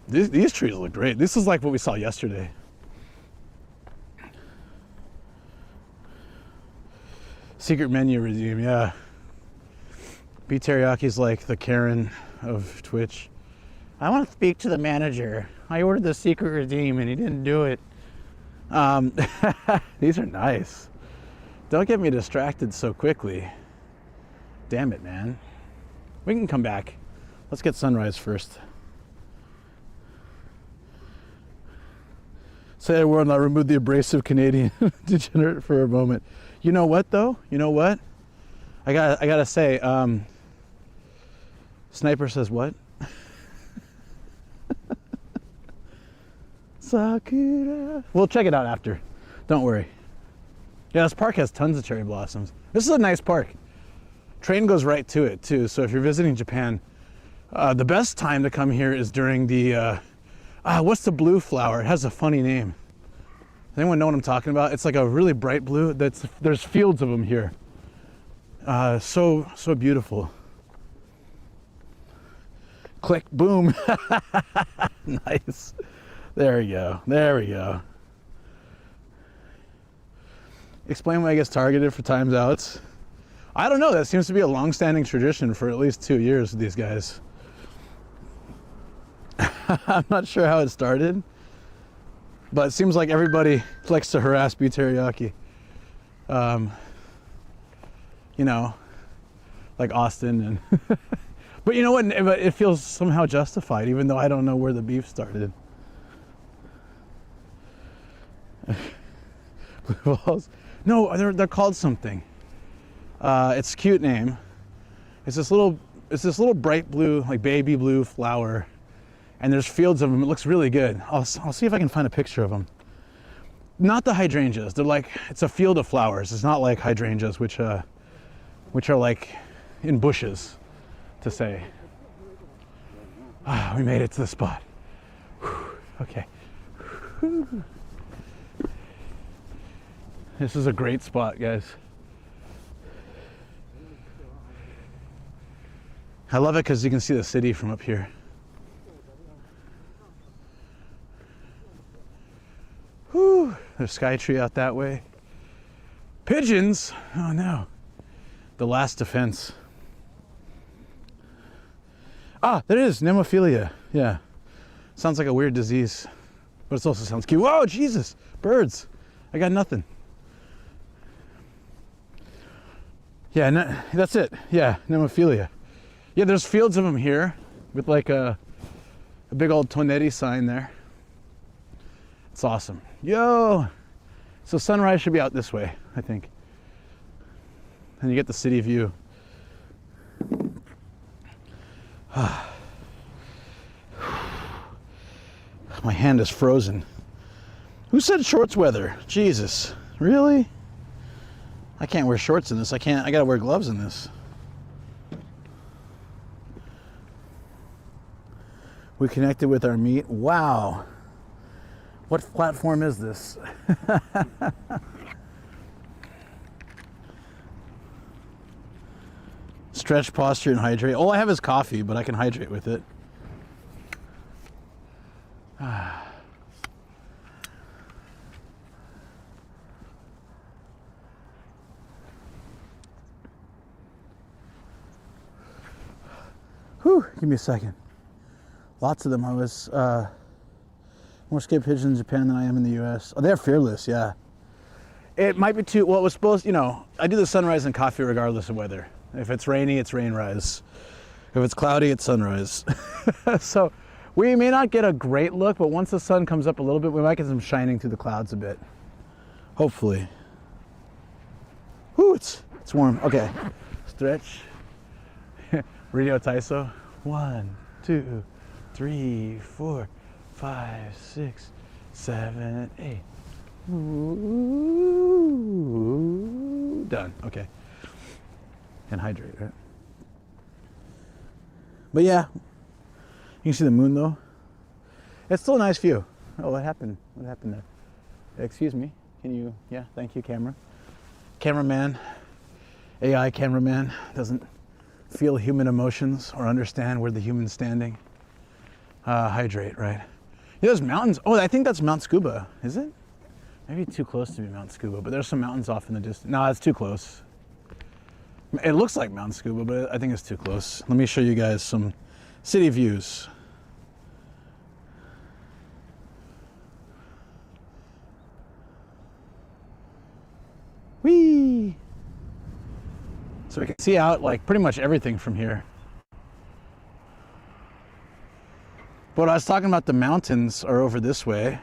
These trees look great. This is like what we saw yesterday. Secret menu redeem, yeah. B Teriyaki's like the Karen of Twitch. I want to speak to the manager. I ordered the secret redeem and he didn't do it. These are nice. Don't get me distracted so quickly. Damn it, man. We can come back. Let's get sunrise first. Say a word and I'll remove the abrasive Canadian degenerate for a moment. You know what though? You know what? I gotta say, Sniper says what? Sakura. We'll check it out after. Don't worry. Yeah, this park has tons of cherry blossoms. This is a nice park. Train goes right to it too. So if you're visiting Japan, the best time to come here is during the, what's the blue flower? It has a funny name. Does anyone know what I'm talking about? It's like a really bright blue. There's fields of them here. So beautiful. Click, boom. Nice. There we go. There we go. Explain why I gets targeted for times outs. I don't know. That seems to be a long-standing tradition for at least 2 years with these guys. I'm not sure how it started, but it seems like everybody likes to harass B Teriyaki. You know, like Austin and but you know what? But it feels somehow justified, even though I don't know where the beef started. Blue balls? No, they're called something. It's a cute name. It's this little bright blue, like baby blue flower, and there's fields of them. It looks really good. I'll see if I can find a picture of them. Not the hydrangeas. They're like, it's a field of flowers. It's not like hydrangeas, which are like in bushes, to say. Ah, we made it to the spot. Whew, okay. Whew. This is a great spot, guys. I love it because you can see the city from up here. Whew, there's Sky Tree out that way. Pigeons! Oh no. The last defense. Ah, there it is, Nemophilia. Yeah. Sounds like a weird disease, but it also sounds cute. Whoa, Jesus! Birds! I got nothing. Yeah, that's it. Yeah, Nemophilia. Yeah, there's fields of them here with like a big old Toneri sign there. It's awesome. Yo! So sunrise should be out this way, I think. And you get the city view. My hand is frozen. Who said shorts weather? Jesus, really? I can't wear shorts in this. I gotta wear gloves in this. We connected with our meet. Wow. What platform is this? Stretch, posture, and hydrate. All I have is coffee, but I can hydrate with it. Whew, give me a second. Lots of them. I was more scared pigeons in Japan than I am in the US. Oh, they're fearless, yeah. It might be too, well, it was supposed, you know, I do the sunrise and coffee regardless of weather. If it's rainy, it's rainrise. If it's cloudy, it's sunrise. So we may not get a great look, but once the sun comes up a little bit, we might get some shining through the clouds a bit. Hopefully. Whew, it's warm. Okay, stretch. Radio Taiso. 1, 2, 3, 4, 5, 6, 7, 8. Ooh, done. Okay. And hydrate, right? But yeah, you can see the moon though. It's still a nice view. Oh, what happened? What happened there? Excuse me. Can you? Yeah, thank you, camera. Cameraman, AI cameraman doesn't feel human emotions or understand where the human's standing. Hydrate, right. Yeah, those mountains. Oh, I think that's Mount Scuba. Is it? Maybe too close to be Mount Scuba, but there's some mountains off in the distance. No, it's too close. It looks like Mount Scuba, but I think it's too close. Let me show you guys some city views. Whee! So we can see out like pretty much everything from here. But I was talking about, the mountains are over this way.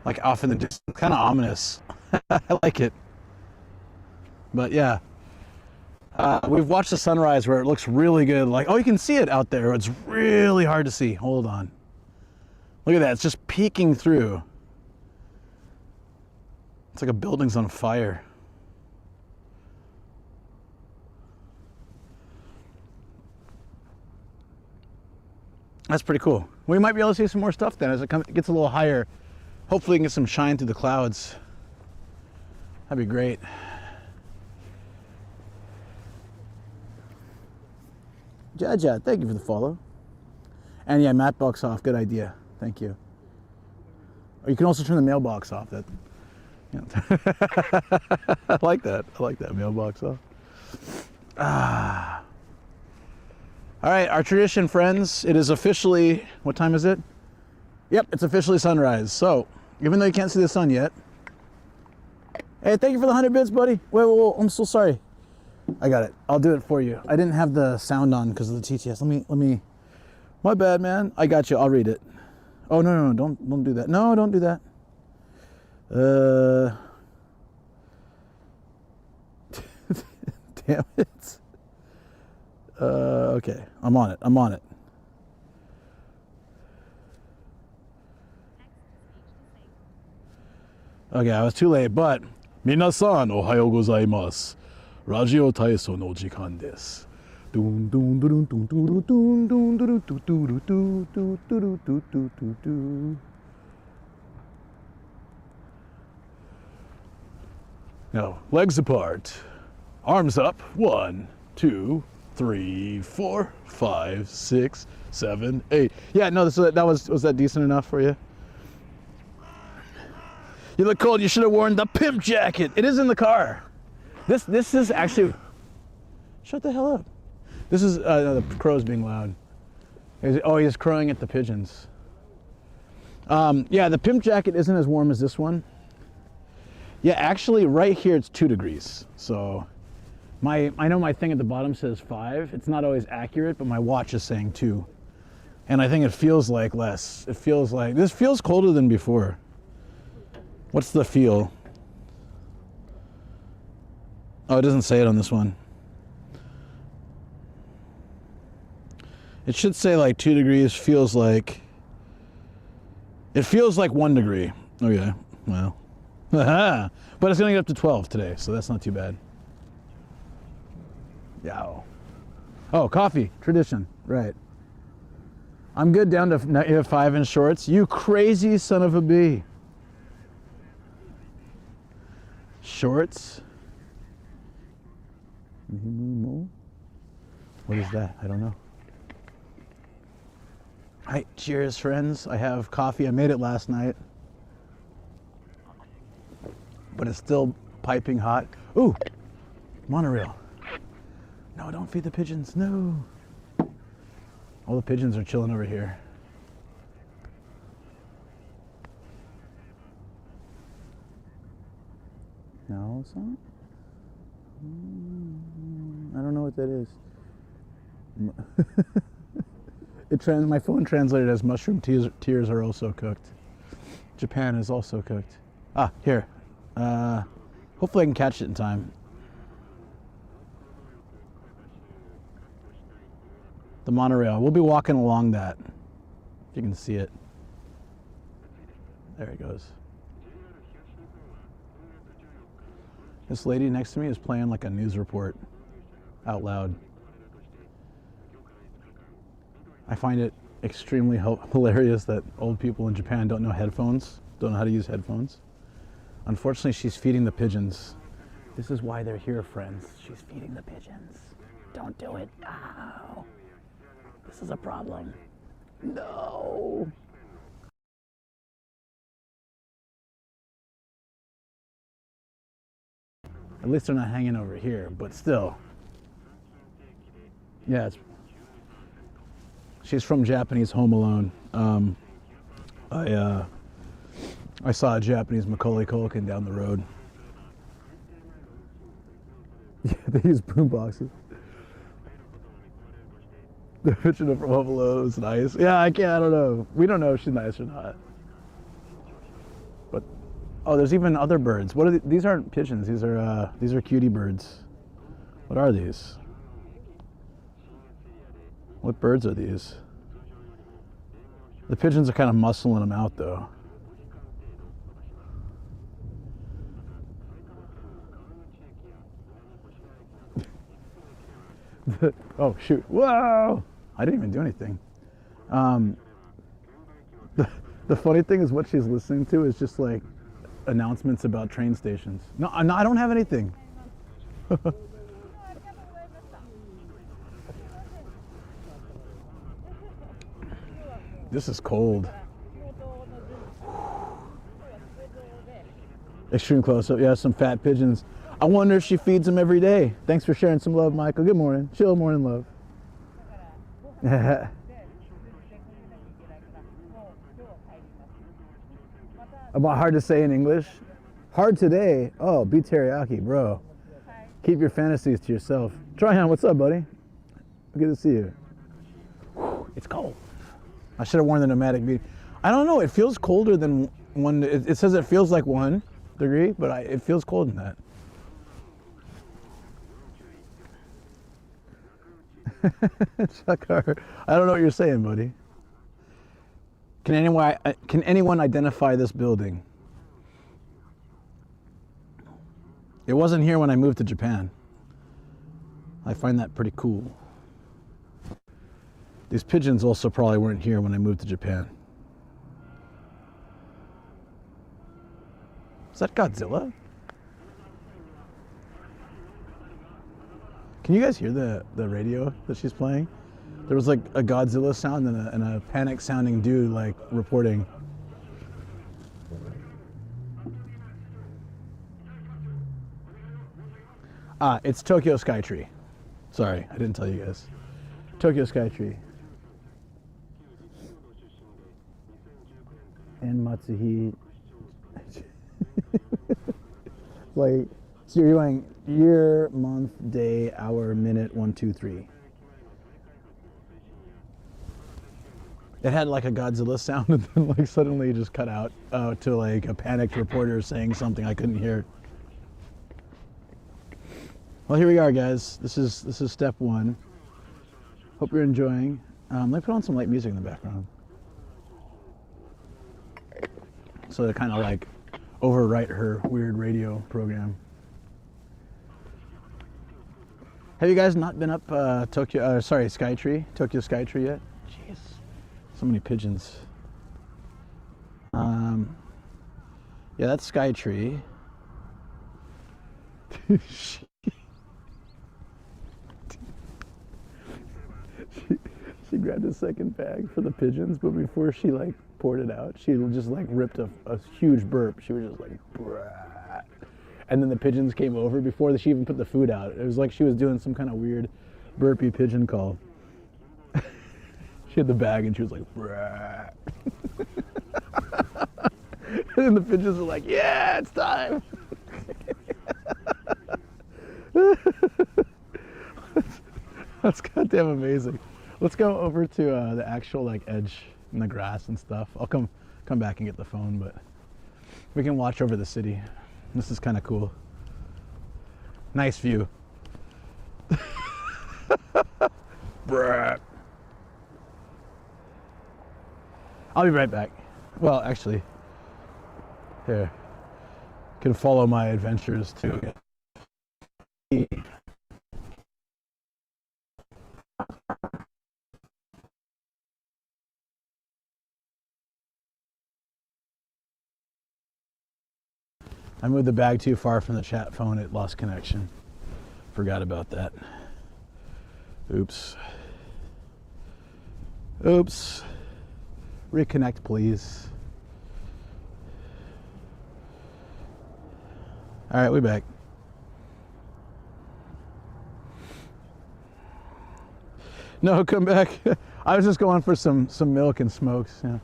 Like off in the distance, kind of ominous. I like it. But yeah, we've watched the sunrise where it looks really good. Like, oh, you can see it out there. It's really hard to see. Hold on. Look at that. It's just peeking through. It's like a building's on fire. That's pretty cool. We might be able to see some more stuff then as it gets a little higher. Hopefully we can get some shine through the clouds. That'd be great. Jaja, thank you for the follow. And yeah, Mattbox off, good idea. Thank you. Or you can also turn the mailbox off. That, yeah. I like that. I like that mailbox off. All right, our tradition, friends. It is officially, what time is it? Yep, it's officially sunrise. So, even though you can't see the sun yet. Hey, thank you for the 100 bits, buddy. Wait, I'm so sorry. I got it. I'll do it for you. I didn't have the sound on because of the TTS. Let me. My bad, man. I got you. I'll read it. Oh no, don't do that. No, don't do that. Damn it. Okay, I'm on it. Okay, I was too late, but 皆さんおはようございます。ラジオ体操の時間です。ドゥンドゥンドゥルンドゥンドゥルドゥンドゥンドゥルドゥドゥルドゥドゥドゥルドゥドゥドゥドゥ。Now, legs apart, arms up. 1, 2, 3, 4, 5, 6, 7, 8. Yeah, no, was that decent enough for you? You look cold. You should have worn the pimp jacket. It is in the car. This is actually. Shut the hell up. This is the crow's being loud. He's crowing at the pigeons. Yeah, the pimp jacket isn't as warm as this one. Yeah, actually, right here it's 2 degrees. So, I know my thing at the bottom says 5. It's not always accurate, but my watch is saying 2. And I think it feels like less. It feels like this feels colder than before. What's the feel? Oh, it doesn't say it on this one. It should say like 2 degrees. Feels like. It feels like 1 degree. Okay, well. But it's gonna get up to 12 today, so that's not too bad. Yow. Oh, coffee. Tradition. Right. I'm good down to -5 in shorts. You crazy son of a bee. Shorts. What is that? I don't know. All right, cheers, friends. I have coffee. I made it last night, but it's still piping hot. Ooh, monorail. No, don't feed the pigeons. No. All the pigeons are chilling over here. No, son? I don't know what that is. My phone translated as mushroom tears are also cooked. Japan is also cooked. Ah, here. Hopefully I can catch it in time. The monorail. We'll be walking along that. If you can see it. There it goes. This lady next to me is playing like a news report out loud. I find it extremely hilarious that old people in Japan don't know how to use headphones. Unfortunately, she's feeding the pigeons. This is why they're here, friends. She's feeding the pigeons. Don't do it. Ow. This is a problem. No. At least they're not hanging over here, but still. Yeah, she's from Japanese Home Alone. I saw a Japanese Macaulay Culkin down the road. Yeah, they use boom boxes. The picture from Home Alone is nice. Yeah, I don't know. We don't know if she's nice or not. But oh, there's even other birds. What are these? Aren't pigeons. These are cutie birds. What are these? What birds are these? The pigeons are kind of muscling them out though. Oh shoot! Whoa! I didn't even do anything. The funny thing is what she's listening to is just like announcements about train stations. No, I don't have anything. This is cold. Extreme close-up. Yeah, some fat pigeons. I wonder if she feeds them every day. Thanks for sharing some love, Michael. Good morning. Chill morning love. About hard to say in English? Hard today? Oh, be teriyaki, bro. Keep your fantasies to yourself. Tryon, what's up, buddy? Good to see you. It's cold. I should have worn the Nomadic beanie. I don't know. It feels colder than one. It says it feels like 1 degree, but it feels cold in that. Chakar, I don't know what you're saying, buddy. Can anyone identify this building? It wasn't here when I moved to Japan. I find that pretty cool. These pigeons also probably weren't here when I moved to Japan. Is that Godzilla? Can you guys hear the radio that she's playing? There was like a Godzilla sound and a panic sounding dude like reporting. It's Tokyo Skytree. Sorry, I didn't tell you guys. Tokyo Skytree. And Matsuhi. Like, so you're going year, month, day, hour, minute, 1, 2, 3. It had like a Godzilla sound and then like suddenly it just cut out to like a panicked reporter saying something I couldn't hear. Well, here we are, guys. This is step 1. Hope you're enjoying. Let me put on some light music in the background. So to kind of like overwrite her weird radio program. Have you guys not been up Skytree, Tokyo Skytree yet? Jeez, so many pigeons. Yeah, that's Skytree. She grabbed a second bag for the pigeons, but before she like poured it out, she just like ripped a huge burp. She was just like, brah. And then the pigeons came over before she even put the food out. It was like she was doing some kind of weird burpy pigeon call. She had the bag and she was like, brah. And then the pigeons were like, yeah, it's time. That's goddamn amazing. Let's go over to the actual like edge in the grass and stuff. I'll come back and get the phone, but we can watch over the city. This is kind of cool. Nice view. Bruh. I'll be right back. Well, actually, here. You can follow my adventures too. I moved the bag too far from the chat phone. It lost connection. Forgot about that. Oops. Oops. Reconnect, please. All right, we back. No, come back. I was just going for some milk and smokes. Yeah.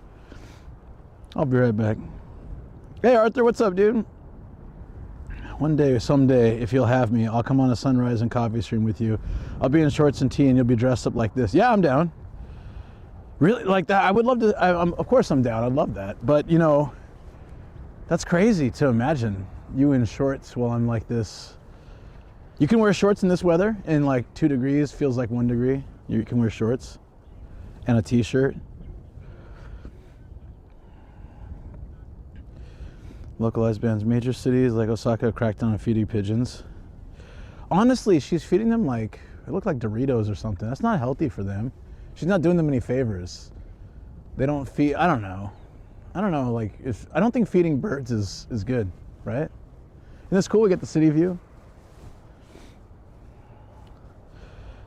I'll be right back. Hey, Arthur, what's up, dude? One day, someday, if you'll have me, I'll come on a sunrise and coffee stream with you. I'll be in shorts and tee, and you'll be dressed up like this. Yeah, I'm down. Really, like that? I would love to. Of course, I'm down. I'd love that. But you know, that's crazy to imagine you in shorts while I'm like this. You can wear shorts in this weather, and like 2 degrees feels like 1 degree. You can wear shorts and a t-shirt. Localized bans. Major cities like Osaka cracked down on feeding pigeons. Honestly, she's feeding them like, it looked like Doritos or something. That's not healthy for them. She's not doing them any favors. They don't feed, I don't know, like, I don't think feeding birds is good, right? Isn't this cool? We get the city view.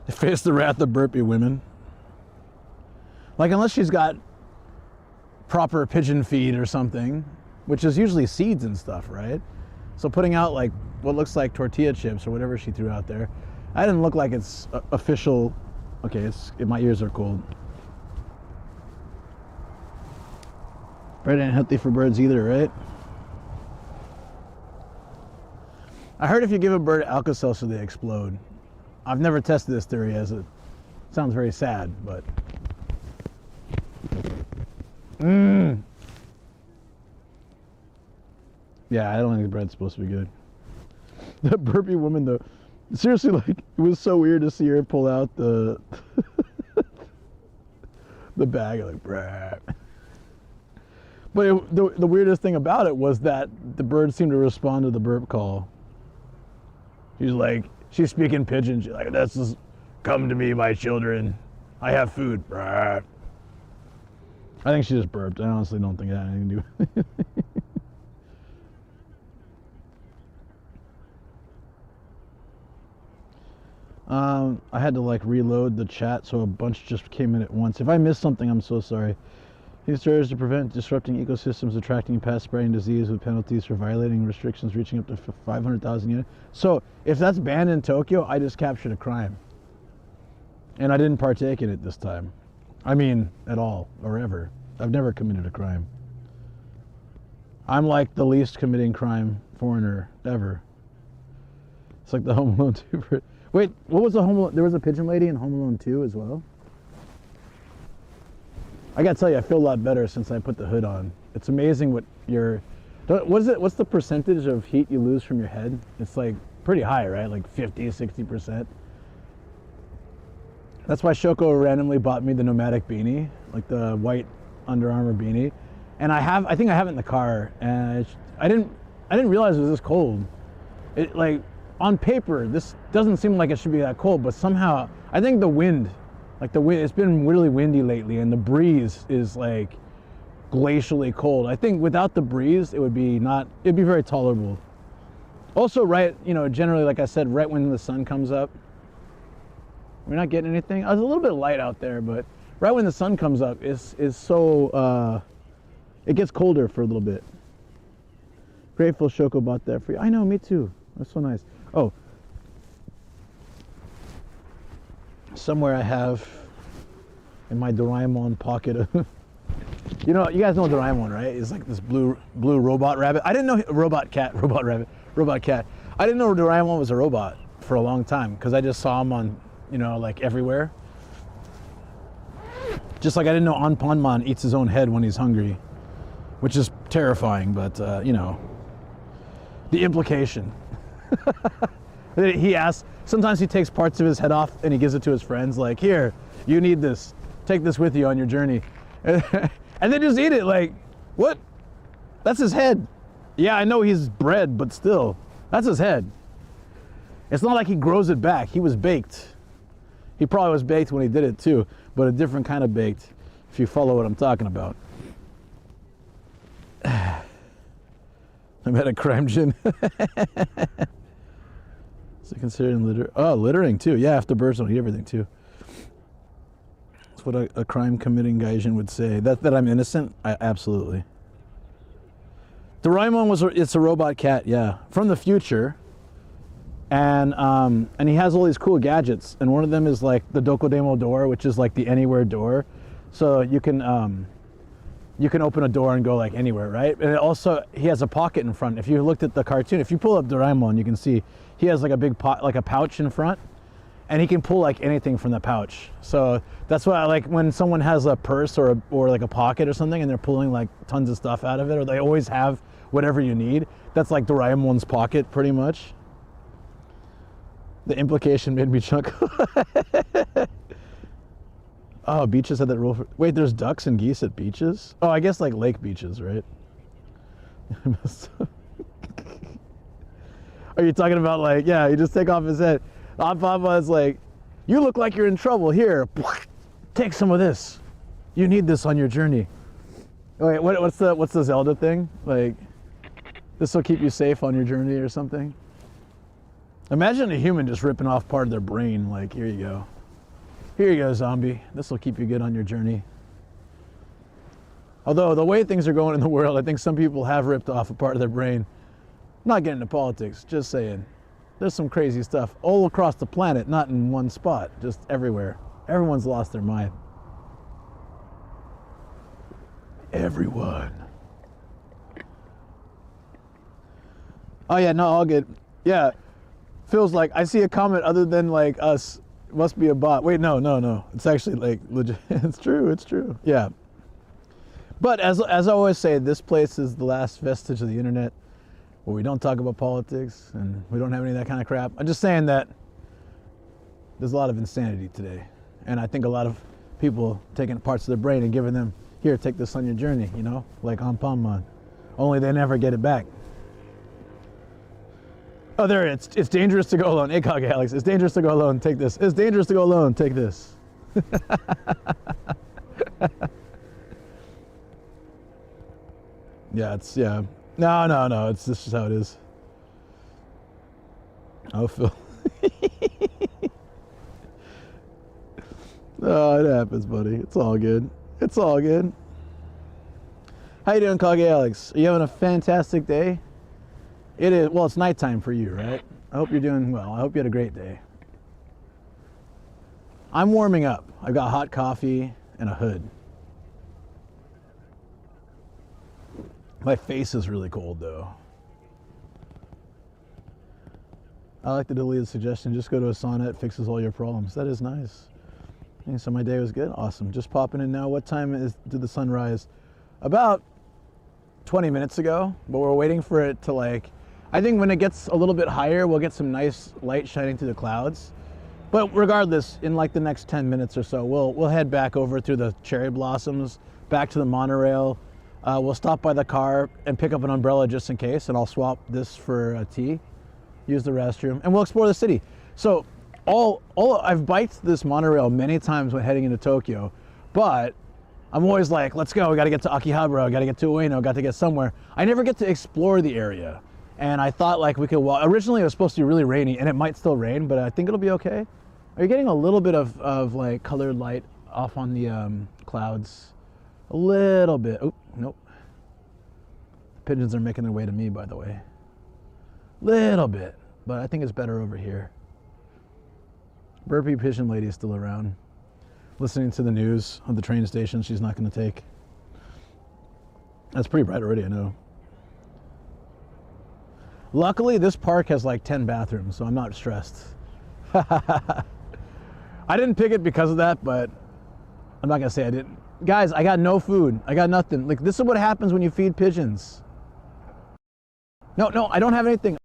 They face the wrath of burpee women. Like, unless she's got proper pigeon feed or something, which is usually seeds and stuff, right? So putting out like what looks like tortilla chips or whatever she threw out there, that didn't look like it's official. Okay, my ears are cold. Bread ain't healthy for birds either, right? I heard if you give a bird Alka-Seltzer, they explode. I've never tested this theory, as it sounds very sad, but. Yeah, I don't think the bread's supposed to be good. That burpee woman, though, seriously, like, it was so weird to see her pull out the the bag, like, brah. But the weirdest thing about it was that the bird seemed to respond to the burp call. She's speaking pigeon. She's like, "This is, come to me, my children. I have food." Brah. I think she just burped. I honestly don't think it had anything to do with it. I had to like reload the chat, so a bunch just came in at once. If I missed something, I'm so sorry. These strategies to prevent disrupting ecosystems, attracting and pest spreading disease with penalties for violating restrictions reaching up to 500,000 yen. So if that's banned in Tokyo, I just captured a crime. And I didn't partake in it this time. I mean, at all, or ever. I've never committed a crime. I'm like the least committing crime foreigner ever. It's like the Home Alone 2. Wait, what was the Home Alone? There was a pigeon lady in Home Alone 2 as well? I gotta tell you, I feel a lot better since I put the hood on. It's amazing what what's the percentage of heat you lose from your head? It's like pretty high, right? Like 50, 60%. That's why Shoko randomly bought me the Nomadic beanie, like the white Under Armour beanie. And I think I have it in the car, and I didn't realize it was this cold. It, like, on paper, this doesn't seem like it should be that cold, but somehow, I think the wind, it's been really windy lately, and the breeze is like glacially cold. I think without the breeze, it'd be very tolerable. Also, generally, like I said, right when the sun comes up, we're not getting anything. I was a little bit light out there, but right when the sun comes up is so, it gets colder for a little bit. Grateful Shoko bought that for you. I know, me too. That's so nice. Oh, somewhere I have in my Doraemon pocket. You guys know Doraemon, right? It's like this blue robot rabbit. I didn't know robot cat. I didn't know Doraemon was a robot for a long time because I just saw him on, like everywhere. Just like I didn't know Anpanman eats his own head when he's hungry, which is terrifying, but the implication. He asks, sometimes he takes parts of his head off and he gives it to his friends, like, "Here, you need this. Take this with you on your journey." And they just eat it, like, what? That's his head. Yeah, I know he's bread, but still, that's his head. It's not like he grows it back. He was baked. He probably was baked when he did it too, but a different kind of baked, if you follow what I'm talking about. I'm at a crime gym. So considering littering too. Yeah, after birds don't eat everything too. That's what a crime committing Gaijin would say. That I'm innocent? Absolutely. Doraemon it's a robot cat, yeah, from the future, and he has all these cool gadgets, and one of them is like the Dokodemo door, which is like the anywhere door, so you can open a door and go like anywhere, right? And also he has a pocket in front. If you looked at the cartoon, if you pull up Doraemon, you can see he has like a big like a pouch in front, and he can pull like anything from the pouch. So that's why I like when someone has a purse or like a pocket or something, and they're pulling like tons of stuff out of it, or they always have whatever you need. That's like Doraemon's pocket, pretty much. The implication made me chuckle. Oh, beaches had that rule for... Wait, there's ducks and geese at beaches? Oh, I guess like lake beaches, right? Are you talking about like, yeah, you just take off his head. Papa is like, you look like you're in trouble. Here, take some of this. You need this on your journey. Wait, what's the Zelda thing? Like, this will keep you safe on your journey or something? Imagine a human just ripping off part of their brain. Like, here you go. Here you go, zombie. This will keep you good on your journey. Although, the way things are going in the world, I think some people have ripped off a part of their brain. Not getting into politics, just saying. There's some crazy stuff all across the planet, not in one spot, just everywhere. Everyone's lost their mind. Everyone. Oh yeah, no, all good. Yeah, feels like I see a comment other than like us. Must be a bot. Wait, no. It's actually like legit. It's true. Yeah. But as I always say, this place is the last vestige of the internet where we don't talk about politics and we don't have any of that kind of crap. I'm just saying that there's a lot of insanity today, and I think a lot of people taking parts of their brain and giving them, here, take this on your journey, you know, like Anpanman. Only they never get it back. Oh, there, it's dangerous to go alone. ACOG, Alex, it's dangerous to go alone, take this. It's dangerous to go alone, take this. Yeah, yeah. No, it's this is how it is. Oh, Phil. Oh, it happens, buddy. It's all good. It's all good. How you doing, Kage Alex? Are you having a fantastic day? It is. Well, it's nighttime for you, right? I hope you're doing well. I hope you had a great day. I'm warming up. I've got hot coffee and a hood. My face is really cold, though. I like the deleted suggestion. Just go to a sauna. It fixes all your problems. That is nice. Okay, so my day was good. Awesome. Just popping in now. What time did the sun rise? About 20 minutes ago, but we're waiting for it to like, I think when it gets a little bit higher, we'll get some nice light shining through the clouds. But regardless, in like the next 10 minutes or so, we'll head back over through the cherry blossoms, back to the monorail. We'll stop by the car and pick up an umbrella just in case, and I'll swap this for a tea, use the restroom, and we'll explore the city. So I've biked this monorail many times when heading into Tokyo, but I'm always like, let's go, we gotta get to Akihabara, we gotta get to Ueno, got to get somewhere. I never get to explore the area. And I thought like we could walk. Originally it was supposed to be really rainy, and it might still rain, but I think it'll be okay. Are you getting a little bit of like colored light off on the clouds? A little bit. Oh, nope. The pigeons are making their way to me, by the way. Little bit, but I think it's better over here. Burpee pigeon lady is still around, listening to the news on the train station she's not going to take. That's pretty bright already, I know. Luckily, this park has like 10 bathrooms, so I'm not stressed. I didn't pick it because of that, but I'm not going to say I didn't. Guys, I got no food. I got nothing. Like, this is what happens when you feed pigeons. No, I don't have anything.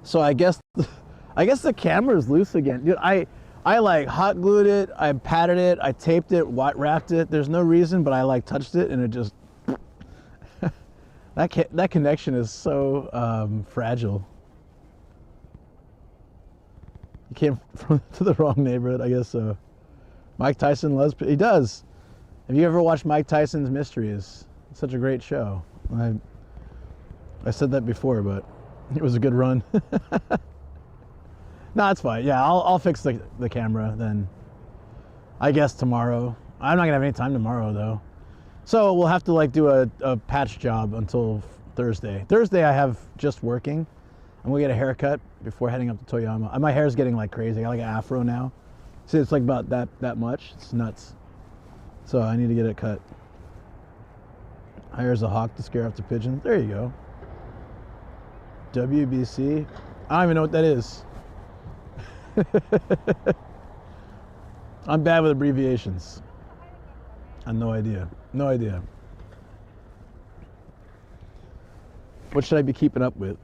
So I guess the camera's loose again. Dude, I like hot glued it, I patted it, I taped it, wrapped it. There's no reason, but I like touched it and it just That connection is so fragile. You came to the wrong neighborhood, I guess so. Mike Tyson loves, he does. Have you ever watched Mike Tyson's Mysteries? It's such a great show. I said that before, but it was a good run. No, it's fine. Yeah, I'll fix the camera then. I guess tomorrow. I'm not gonna have any time tomorrow though. So we'll have to like do a patch job until Thursday. Thursday I have just working. I'm gonna get a haircut before heading up to Toyama. My hair's getting like crazy. I got like an afro now. See, it's like about that much. It's nuts. So I need to get it cut. Hires a hawk to scare off the pigeon. There you go. WBC. I don't even know what that is. I'm bad with abbreviations. I have no idea. No idea. What should I be keeping up with?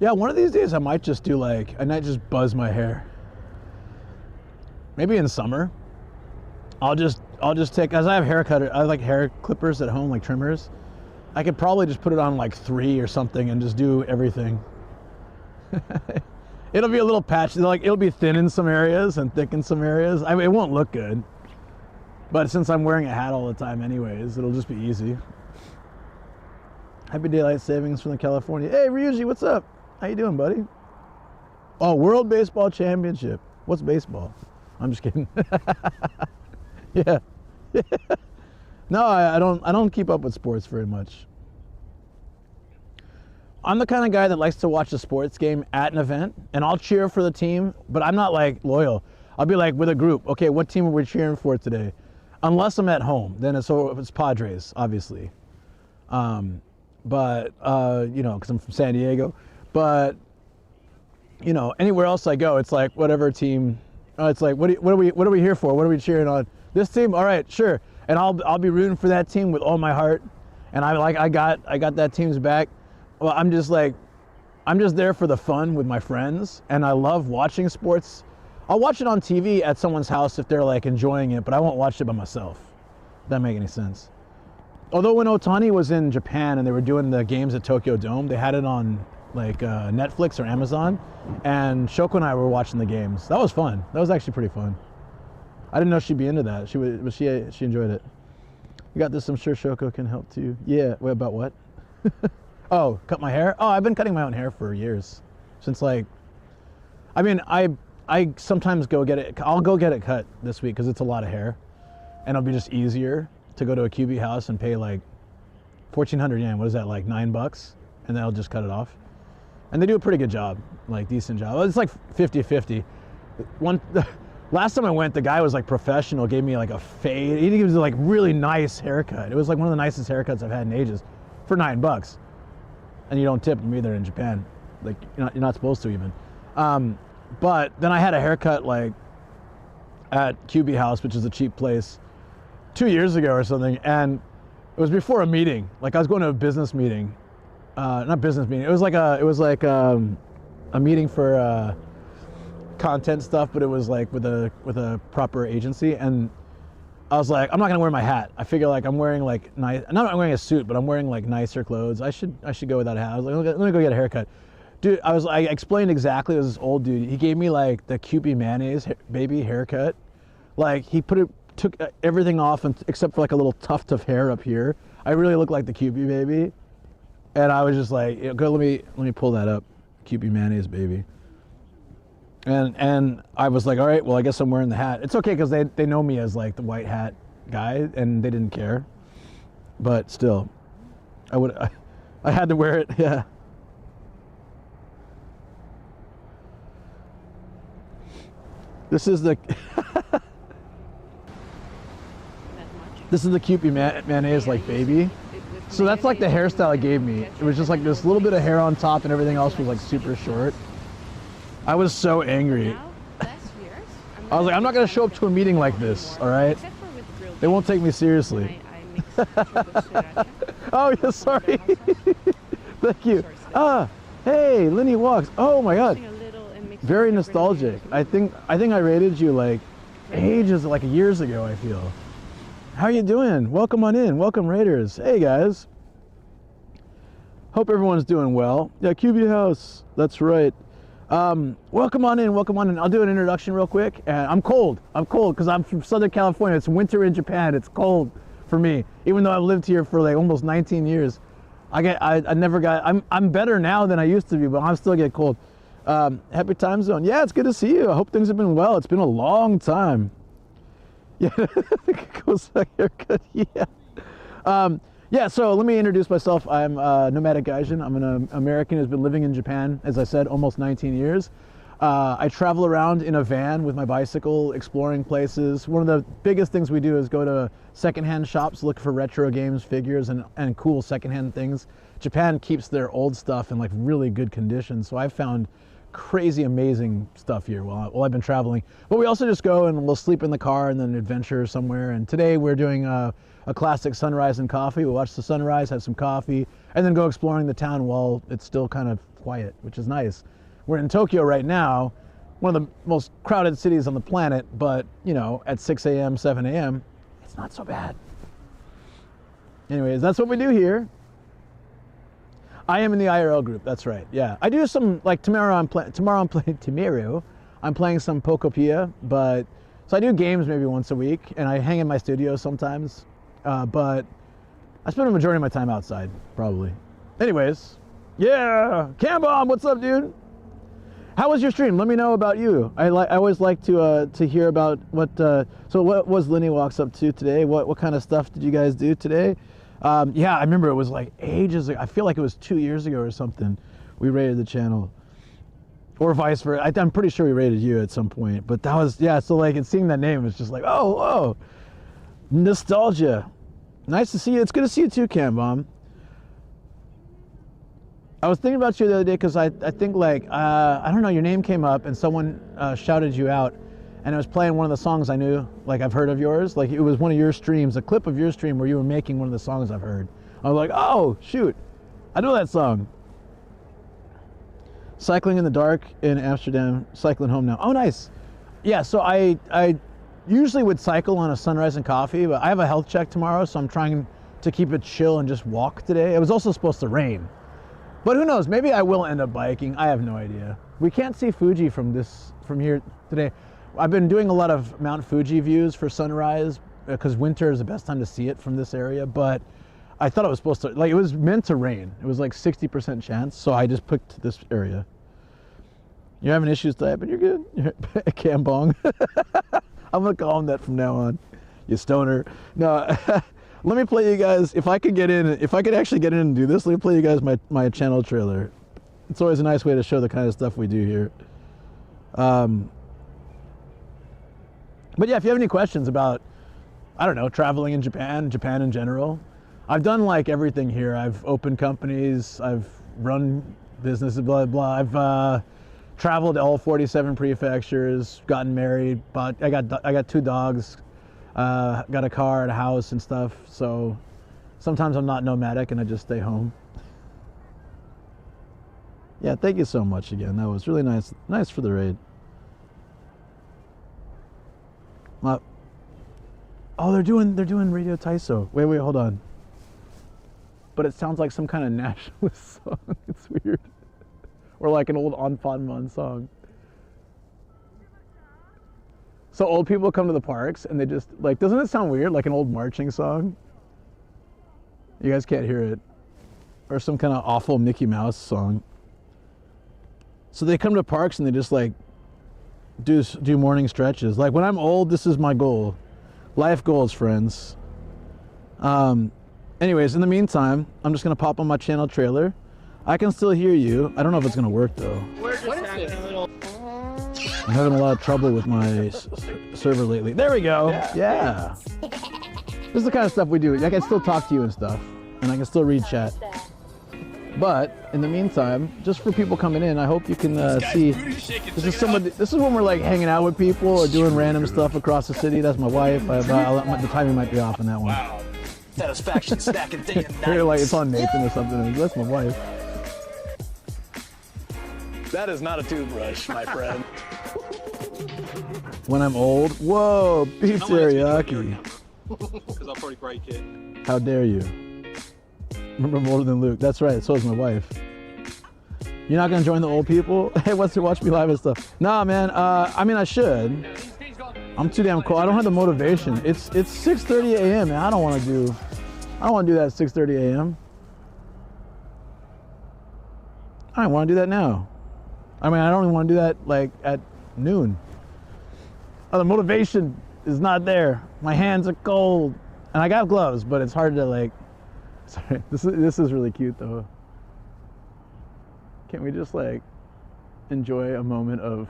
Yeah, one of these days I might just do I might just buzz my hair. Maybe in summer. I'll just take, as I have I have like hair clippers at home, like trimmers. I could probably just put it on like 3 or something and just do everything. It'll be a little patch, like it'll be thin in some areas and thick in some areas. I mean, it won't look good. But since I'm wearing a hat all the time anyways, it'll just be easy. Happy daylight savings from the California. Hey Ryuji, what's up? How you doing, buddy? Oh, World Baseball Championship. What's baseball? I'm just kidding. Yeah. No, I don't keep up with sports very much. I'm the kind of guy that likes to watch a sports game at an event, and I'll cheer for the team, but I'm not like loyal. I'll be like with a group, okay, what team are we cheering for today? Unless I'm at home, then it's Padres, obviously. But you know, because I'm from San Diego. But you know, anywhere else I go, it's like whatever team. It's like what are we here for? What are we cheering on? This team, all right, sure. And I'll be rooting for that team with all my heart. And I got that team's back. Well, I'm just there for the fun with my friends, and I love watching sports. I'll watch it on TV at someone's house if they're like enjoying it, but I won't watch it by myself. If that make any sense? Although when Otani was in Japan and they were doing the games at Tokyo Dome, they had it on like Netflix or Amazon, and Shoko and I were watching the games. That was fun. That was actually pretty fun. I didn't know she'd be into that. She enjoyed it. You got this. I'm sure Shoko can help too. Yeah. Wait, about what? Oh, cut my hair? Oh, I've been cutting my own hair for years. Since like, I mean, I sometimes go get it. I'll go get it cut this week because it's a lot of hair, and it'll be just easier to go to a QB house and pay like 1,400 yen. What is that, like $9? And then I'll just cut it off. And they do a pretty good job, like decent job. It's like 50-50. Last time I went, the guy was like professional, gave me like a fade. He gave me like really nice haircut. It was like one of the nicest haircuts I've had in ages for $9. And you don't tip them either in Japan. Like you're not supposed to even. But then I had a haircut like at QB House, which is a cheap place, 2 years ago or something. And it was before a meeting. Like I was going to a business meeting. Not business meeting. It was like a meeting for content stuff, but it was like with a proper agency. And I was like, I'm not gonna wear my hat. I figure like I'm wearing like nice. I'm not wearing a suit, but I'm wearing like nicer clothes. I should go without a hat. I was like, let me go get a haircut, dude. I explained exactly. It was this old dude. He gave me like the Kewpie mayonnaise baby haircut. Like he took everything off except for like a little tuft of hair up here. I really look like the Kewpie baby. And I was just like, go, let me pull that up, Kewpie mayonnaise baby. And I was like, all right, well, I guess I'm wearing the hat. It's okay because they know me as like the white hat guy, and they didn't care. But still, I had to wear it. Yeah. This is the this is the Kewpie mayonnaise like baby. So that's like the hairstyle it gave me. It was just like this little bit of hair on top and everything else was like super short. I was so angry. I was like, I'm not gonna show up to a meeting like this, all right? They won't take me seriously. Oh, yeah, sorry. Thank you. Hey, Linny Walks. Oh my God.
A little and mix
Very
it with
nostalgic. I think I rated you like ages, like years ago, I feel. How you doing? Welcome on in. Welcome, Raiders. Hey, guys. Hope everyone's doing well. Yeah, QB House. That's right. Welcome on in. Welcome on in. I'll do an introduction real quick. I'm cold. I'm cold because I'm from Southern California. It's winter in Japan. It's cold for me, even though I've lived here for like almost 19 years. I'm better now than I used to be, but I still get cold. Happy time zone. Yeah, it's good to see you. I hope things have been well. It's been a long time. Yeah, it goes like haircut. Yeah. Yeah, so let me introduce myself. I'm Nomadic Gaijin. I'm an American who's been living in Japan, as I said, almost 19 years. I travel around in a van with my bicycle, exploring places. One of the biggest things we do is go to secondhand shops, look for retro games, figures, and cool secondhand things. Japan keeps their old stuff in like really good condition, so I've found crazy amazing stuff here while I've been traveling. But we also just go and we'll sleep in the car and then adventure somewhere. And today we're doing a classic sunrise and coffee. We'll watch the sunrise, have some coffee, and then go exploring the town while it's still kind of quiet, which is nice. We're in Tokyo right now, one of the most crowded cities on the planet, but you know, at 6 a.m., 7 a.m., it's not so bad. Anyways, that's what we do here. I am in the IRL group, that's right, yeah. I do some, like tomorrow I'm playing some Pokopia, but, so I do games maybe once a week, and I hang in my studio sometimes, but I spend the majority of my time outside, probably. Anyways, yeah, Cambomb, what's up, dude? How was your stream? Let me know about you. I always like to hear about what, so what was Linny Walks up to today? What kind of stuff did you guys do today? Yeah, I remember it was like ages ago. I feel like it was 2 years ago or something. We rated the channel, or vice versa. I'm pretty sure we rated you at some point. But that was, yeah. So like, and seeing that name was just like, oh, whoa, nostalgia. Nice to see you. It's good to see you too, Cambomb. I was thinking about you the other day because I think like I don't know, your name came up and someone shouted you out. And I was playing one of the songs I knew, like I've heard of yours. Like it was one of your streams, a clip of your stream where you were making one of the songs I've heard. I was like, oh, shoot, I know that song. Cycling in the dark in Amsterdam, cycling home now. Oh, nice. Yeah, so I usually would cycle on a sunrise and coffee, but I have a health check tomorrow, so I'm trying to keep it chill and just walk today. It was also supposed to rain. But who knows, maybe I will end up biking. I have no idea. We can't see Fuji from here today. I've been doing a lot of Mount Fuji views for sunrise because winter is the best time to see it from this area, but I thought it was supposed to, like it was meant to rain. It was like 60% chance, so I just picked this area. You're having issues typing, you're good? Cambong. I'm gonna call him that from now on. You stoner. No, let me play you guys, if I could actually get in and do this, let me play you guys my channel trailer. It's always a nice way to show the kind of stuff we do here. But yeah, if you have any questions about, I don't know, traveling in Japan in general, I've done like everything here. I've opened companies, I've run businesses, blah, blah. I've traveled to all 47 prefectures, gotten married, but I got 2 dogs, got a car and a house and stuff. So sometimes I'm not nomadic and I just stay home. Yeah, thank you so much again. That was really nice for the raid. Oh, they're doing Radio Taiso. Wait, hold on. But it sounds like some kind of nationalist song. It's weird. Or like an old Anpanman song. So old people come to the parks and they just, like, doesn't it sound weird? Like an old marching song? You guys can't hear it. Or some kind of awful Mickey Mouse song. So they come to parks and they just like do morning stretches. Like when I'm old, this is my goal. Life goals, friends. Anyways, in the meantime, I'm just gonna pop on my channel trailer. I can still hear you. I don't know if it's gonna work though. I'm having a lot of trouble with my server lately. There we go. Yeah. This is the kind of stuff we do. I can still talk to you and stuff, and I can still read chat. But in the meantime, just for people coming in, I hope you can see. This is when we're like hanging out with people or doing random stuff across the city. That's my wife. The timing might be off on that one.
Wow. Satisfaction stacking thing.
Like it's on Nathan or something. That's my wife. That is not a toothbrush, my friend. When I'm old, whoa, beef teriyaki.
Because I'll probably break it.
How dare you? Remember, I'm older than Luke. That's right, so is my wife. You're not gonna join the old people? Hey, what's to watch me live and stuff? Nah, man, I mean, I should. I'm too damn cool. I don't have the motivation. It's 6:30 a.m. man. I don't wanna do that at 6:30 a.m. I don't wanna do that now. I mean, I don't even wanna do that like at noon. Oh, the motivation is not there. My hands are cold. And I got gloves, but it's hard to like, sorry, this is really cute though. Can't we just like enjoy a moment of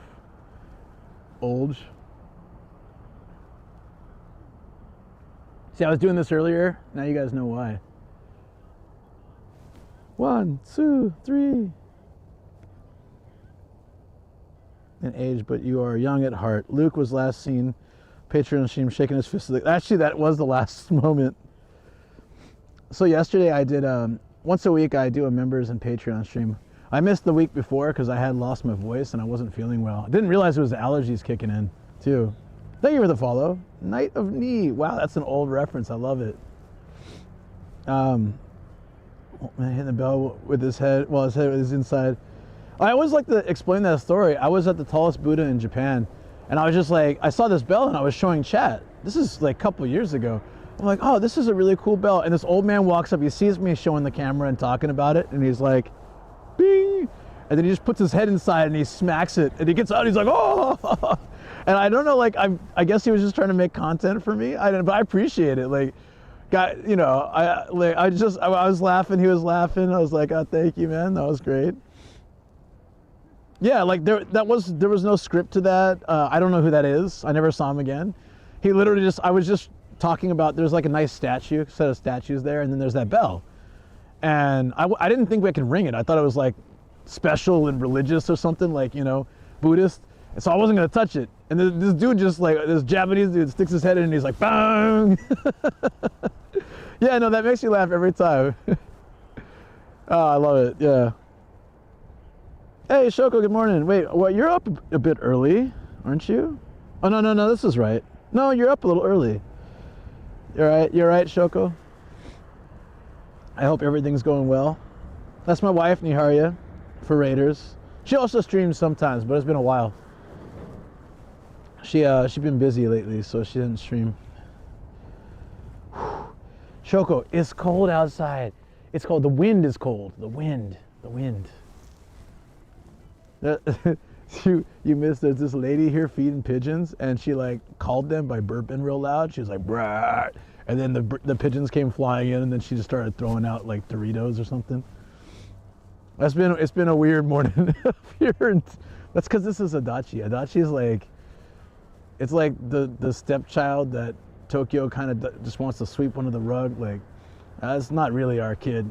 old? See, I was doing this earlier. Now you guys know why. 1, 2, 3. In age, but you are young at heart. Luke was last seen Patreon stream shaking his fist. Actually, that was the last moment. So yesterday I did, once a week I do a members and Patreon stream. I missed the week before because I had lost my voice and I wasn't feeling well. I didn't realize it was the allergies kicking in too. Thank you for the follow. Night of Knee. Wow, that's an old reference. I love it. Man, hitting the bell with his head, well, his head is inside. I always like to explain that story. I was at the tallest Buddha in Japan, and I was just like, I saw this bell and I was showing chat. This is like a couple years ago. I'm like, oh, this is a really cool bell. And this old man walks up, he sees me showing the camera and talking about it, and he's like, bing. And then he just puts his head inside and he smacks it, and he gets out and he's like, oh. And I don't know, like, I guess he was just trying to make content for me. But I appreciate it. Like, you know, I was laughing, he was laughing. I was like, oh, thank you, man. That was great. Yeah, like there was no script to that. I don't know who that is. I never saw him again. He literally I was just talking about, there's like a nice statue, set of statues there, and then there's that bell. And I didn't think we could ring it. I thought it was like special and religious or something, like, you know, Buddhist. And so I wasn't gonna touch it. And this dude just like, this Japanese dude sticks his head in and he's like, bang! Yeah, no, that makes me laugh every time. Oh, I love it, yeah. Hey, Shoko, good morning. Wait, well, you're up a bit early, aren't you? Oh, no, this is right. No, you're up a little early. You're right, Shoko? I hope everything's going well. That's my wife, Niharya, for Raiders. She also streams sometimes, but it's been a while. She's been busy lately, so she didn't stream. Shoko, it's cold outside. It's cold. The wind is cold. The wind. You missed, there's this lady here feeding pigeons, and she like called them by burping real loud. She was like, brah, and then the pigeons came flying in, and then she just started throwing out like Doritos or something. It's been a weird morning up here, and that's because this is Adachi. Adachi's like, it's like the stepchild that Tokyo kind of just wants to sweep under the rug. Like, that's not really our kid.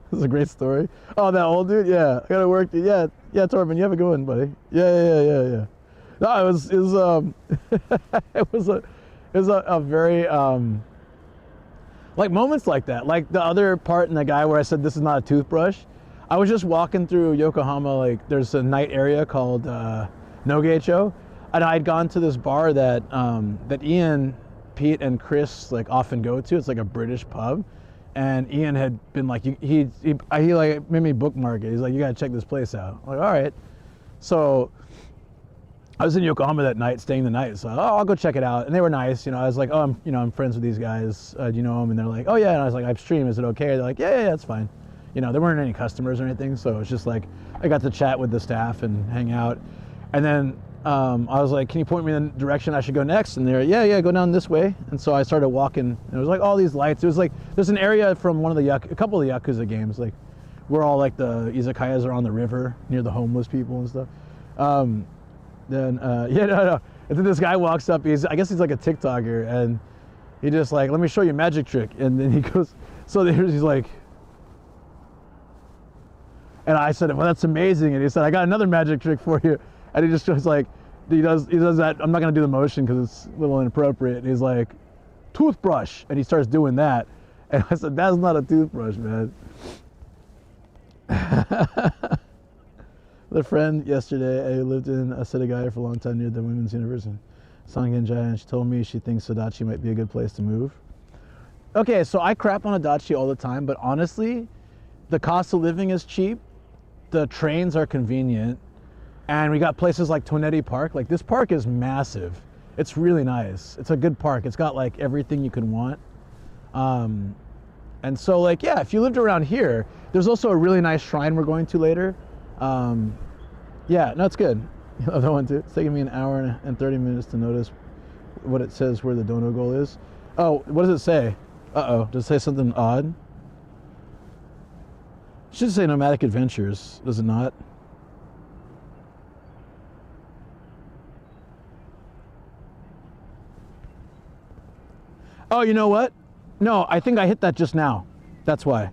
This is a great story. Oh, that old dude? Yeah, I gotta work. Yeah, Torben, you have a good one, buddy. Yeah. No, it was it was a very like moments like that. Like the other part in the guy where I said this is not a toothbrush. I was just walking through Yokohama. Like there's a night area called Nogeicho, and I'd gone to this bar that that Ian, Pete, and Chris like often go to. It's like a British pub. And Ian had been like, he like made me bookmark it. He's like, you gotta check this place out. I'm like, all right. So I was in Yokohama that night, staying the night. So I'll go check it out. And they were nice. You know, I was like, oh, I'm friends with these guys. Do you know them? And they're like, oh yeah. And I was like, I stream. Is it okay? They're like, yeah, that's fine. You know, there weren't any customers or anything. So it's just like, I got to chat with the staff and hang out. And then I was like, can you point me in the direction I should go next? And they're, yeah, go down this way. And so I started walking, and it was like all these lights. It was like, there's an area from one of a couple of the Yakuza games, like where all like the izakayas are on the river near the homeless people and stuff. And then this guy walks up, I guess he's like a TikToker, and he just like, let me show you a magic trick. And then he goes, he's like, and I said, well, that's amazing. And he said, I got another magic trick for you. And he just goes like, he does that. I'm not gonna do the motion because it's a little inappropriate. And he's like, toothbrush, and he starts doing that. And I said, that's not a toothbrush, man. The friend yesterday, I lived in Setagaya for a long time near the Women's University, Sangenjaya, and she told me she thinks Adachi might be a good place to move. Okay, so I crap on Adachi all the time, but honestly, the cost of living is cheap, the trains are convenient, and we got places like Toneri Park. Like, this park is massive. It's really nice. It's a good park. It's got like everything you can want. And so, like, yeah, if you lived around here, there's also a really nice shrine we're going to later. Yeah, no, it's good. You love that one too? It's taking me an hour and 30 minutes to notice what it says where the dono goal is. Oh, what does it say? Uh-oh, does it say something odd? It should say Nomadic Adventures, does it not? Oh, you know what? No, I think I hit that just now. That's why.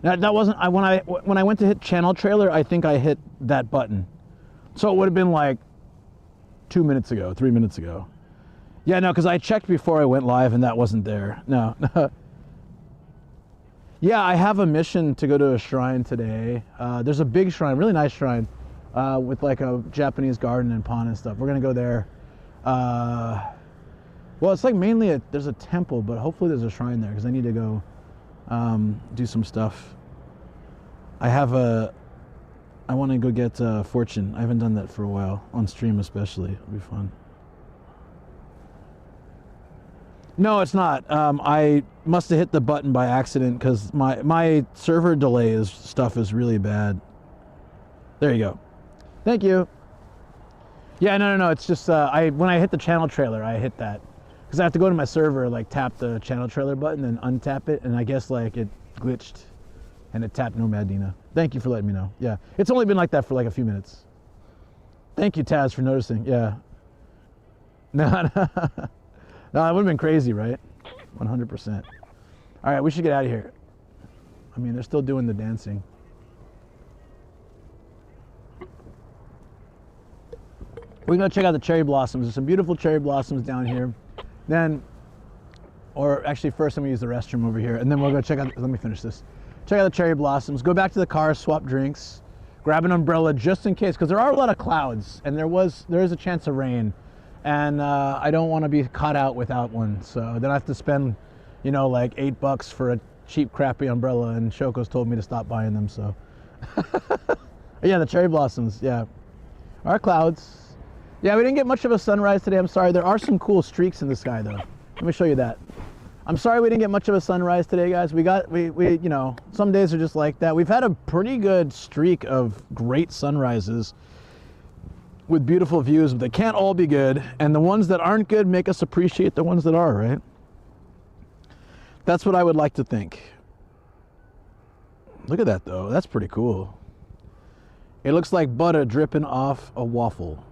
That wasn't, when I went to hit channel trailer, I think I hit that button. So it would have been like 2 minutes ago, 3 minutes ago. Yeah, no, because I checked before I went live and that wasn't there. No. Yeah, I have a mission to go to a shrine today. There's a big shrine, really nice shrine, with like a Japanese garden and pond and stuff. We're gonna go there. Well, it's like mainly there's a temple, but hopefully there's a shrine there because I need to go do some stuff. I want to go get Fortune. I haven't done that for a while, on stream especially. It'll be fun. No, it's not. I must have hit the button by accident because my server delay stuff is really bad. There you go. Thank you. Yeah, no. It's just when I hit the channel trailer, I hit that because I have to go to my server, like tap the channel trailer button and untap it, and I guess like it glitched and it tapped Nomadina. Thank you for letting me know. Yeah, it's only been like that for like a few minutes. Thank you, Taz, for noticing. Yeah. No. No, that would have been crazy, right? 100%. All right, we should get out of here. I mean, they're still doing the dancing. We're gonna check out the cherry blossoms. There's some beautiful cherry blossoms down here. Then, or actually first I'm gonna use the restroom over here, and then we'll go check out, let me finish this. Check out the cherry blossoms, go back to the car, swap drinks, grab an umbrella just in case, because there are a lot of clouds, and there is a chance of rain. And I don't want to be caught out without one, so then I have to spend, you know, like $8 for a cheap, crappy umbrella, and Shoko's told me to stop buying them, so. Yeah, the cherry blossoms, yeah. Our clouds. Yeah, we didn't get much of a sunrise today, I'm sorry. There are some cool streaks in the sky, though. Let me show you that. I'm sorry we didn't get much of a sunrise today, guys. We you know, some days are just like that. We've had a pretty good streak of great sunrises with beautiful views, but they can't all be good, and the ones that aren't good make us appreciate the ones that are, right? That's what I would like to think. Look at that, though. That's pretty cool. It looks like butter dripping off a waffle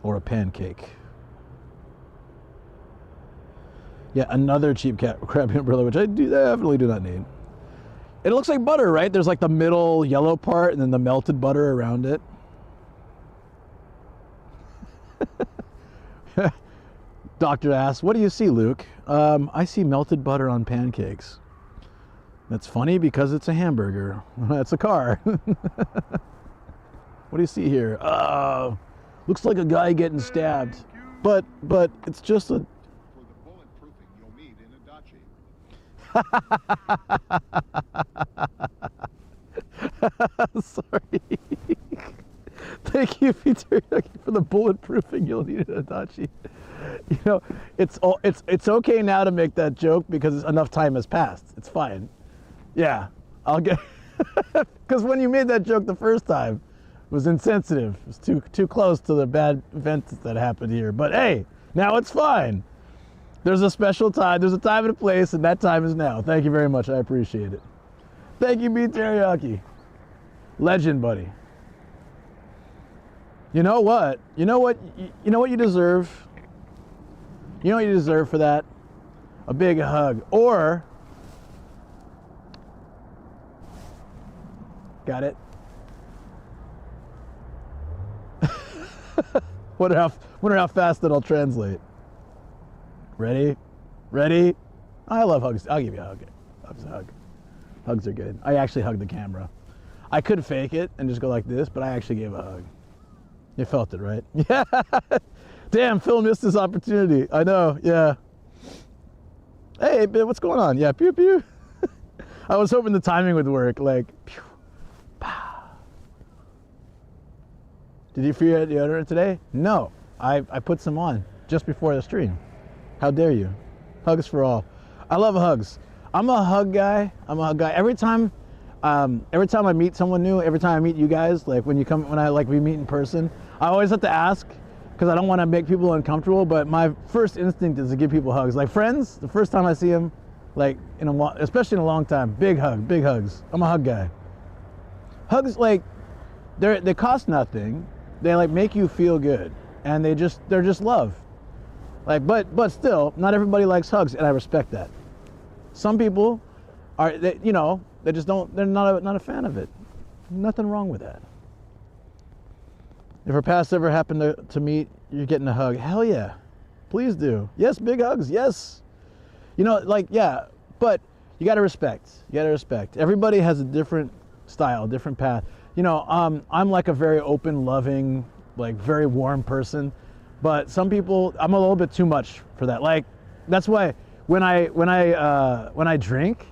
or a pancake. Yeah, another cheap crappy umbrella, which I definitely do not need. It looks like butter, right? There's like the middle yellow part and then the melted butter around it. Doctor asks, what do you see, Luke? I see melted butter on pancakes. That's funny because it's a hamburger. That's a car. What do you see here? Looks like a guy getting stabbed. But it's just a...
For the bulletproofing you'll need in Adachi.
Sorry. Thank you, Peter, for the bulletproofing you'll need at Adachi. You know, it's okay now to make that joke because enough time has passed. It's fine. Yeah, I'll get because when you made that joke the first time, it was insensitive. It was too close to the bad events that happened here. But hey, now it's fine. There's a special time. There's a time and a place, and that time is now. Thank you very much. I appreciate it. Thank you, Beat Teriyaki. Legend, buddy. You know what? You know what you deserve? You know what you deserve for that? A big hug. Or, got it? Wonder how fast that'll translate. Ready? Ready? I love hugs. I'll give you a hug. Hugs a hug. Hugs are good. I actually hug the camera. I could fake it and just go like this, but I actually gave a hug. You felt it, right? Yeah. Damn, Phil missed his opportunity. I know, yeah. Hey, what's going on? Yeah, pew pew. I was hoping the timing would work, like, pew, pow. Did you feel deodorant today? No, I put some on just before the stream. How dare you? Hugs for all. I love hugs. I'm a hug guy. Every time I meet someone new, every time I meet you guys, like when we meet in person, I always have to ask, because I don't want to make people uncomfortable, but my first instinct is to give people hugs. Like friends, the first time I see them, like especially in a long time, big hugs. I'm a hug guy. Hugs, like, they cost nothing. They like make you feel good, and they're just love. Like, but still, not everybody likes hugs, and I respect that. Some people they just don't. They're not a fan of it. Nothing wrong with that. If our past ever happened to meet, you're getting a hug. Hell yeah, please do. Yes, big hugs. Yes. Yeah, but you got to respect. Everybody has a different style, different path. I'm like a very open, loving, like very warm person, but some people, I'm a little bit too much for that. Like, that's why when I drink,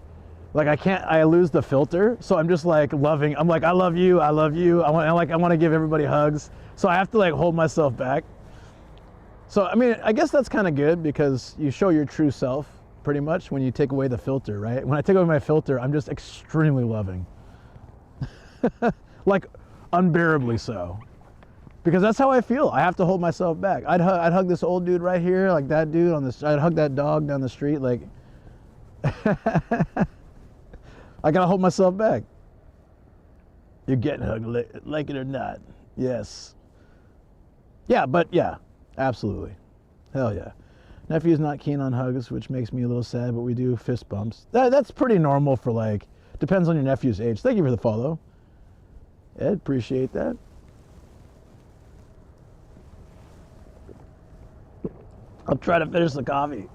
like I lose the filter. So I'm just like loving. I'm like, I love you. I want to give everybody hugs. So I have to like hold myself back. So, I mean, I guess that's kind of good because you show your true self pretty much when you take away the filter, right? When I take away my filter, I'm just extremely loving. Like unbearably so. Because that's how I feel. I have to hold myself back. I'd hug this old dude right here, like that dude I'd hug that dog down the street, like I gotta hold myself back. You're getting hugged, like it or not. Yes. Yeah, but yeah, absolutely. Hell yeah. Nephew's not keen on hugs, which makes me a little sad, but we do fist bumps. That's pretty normal for like, depends on your nephew's age. Thank you for the follow. Ed, appreciate that. I'll try to finish the coffee.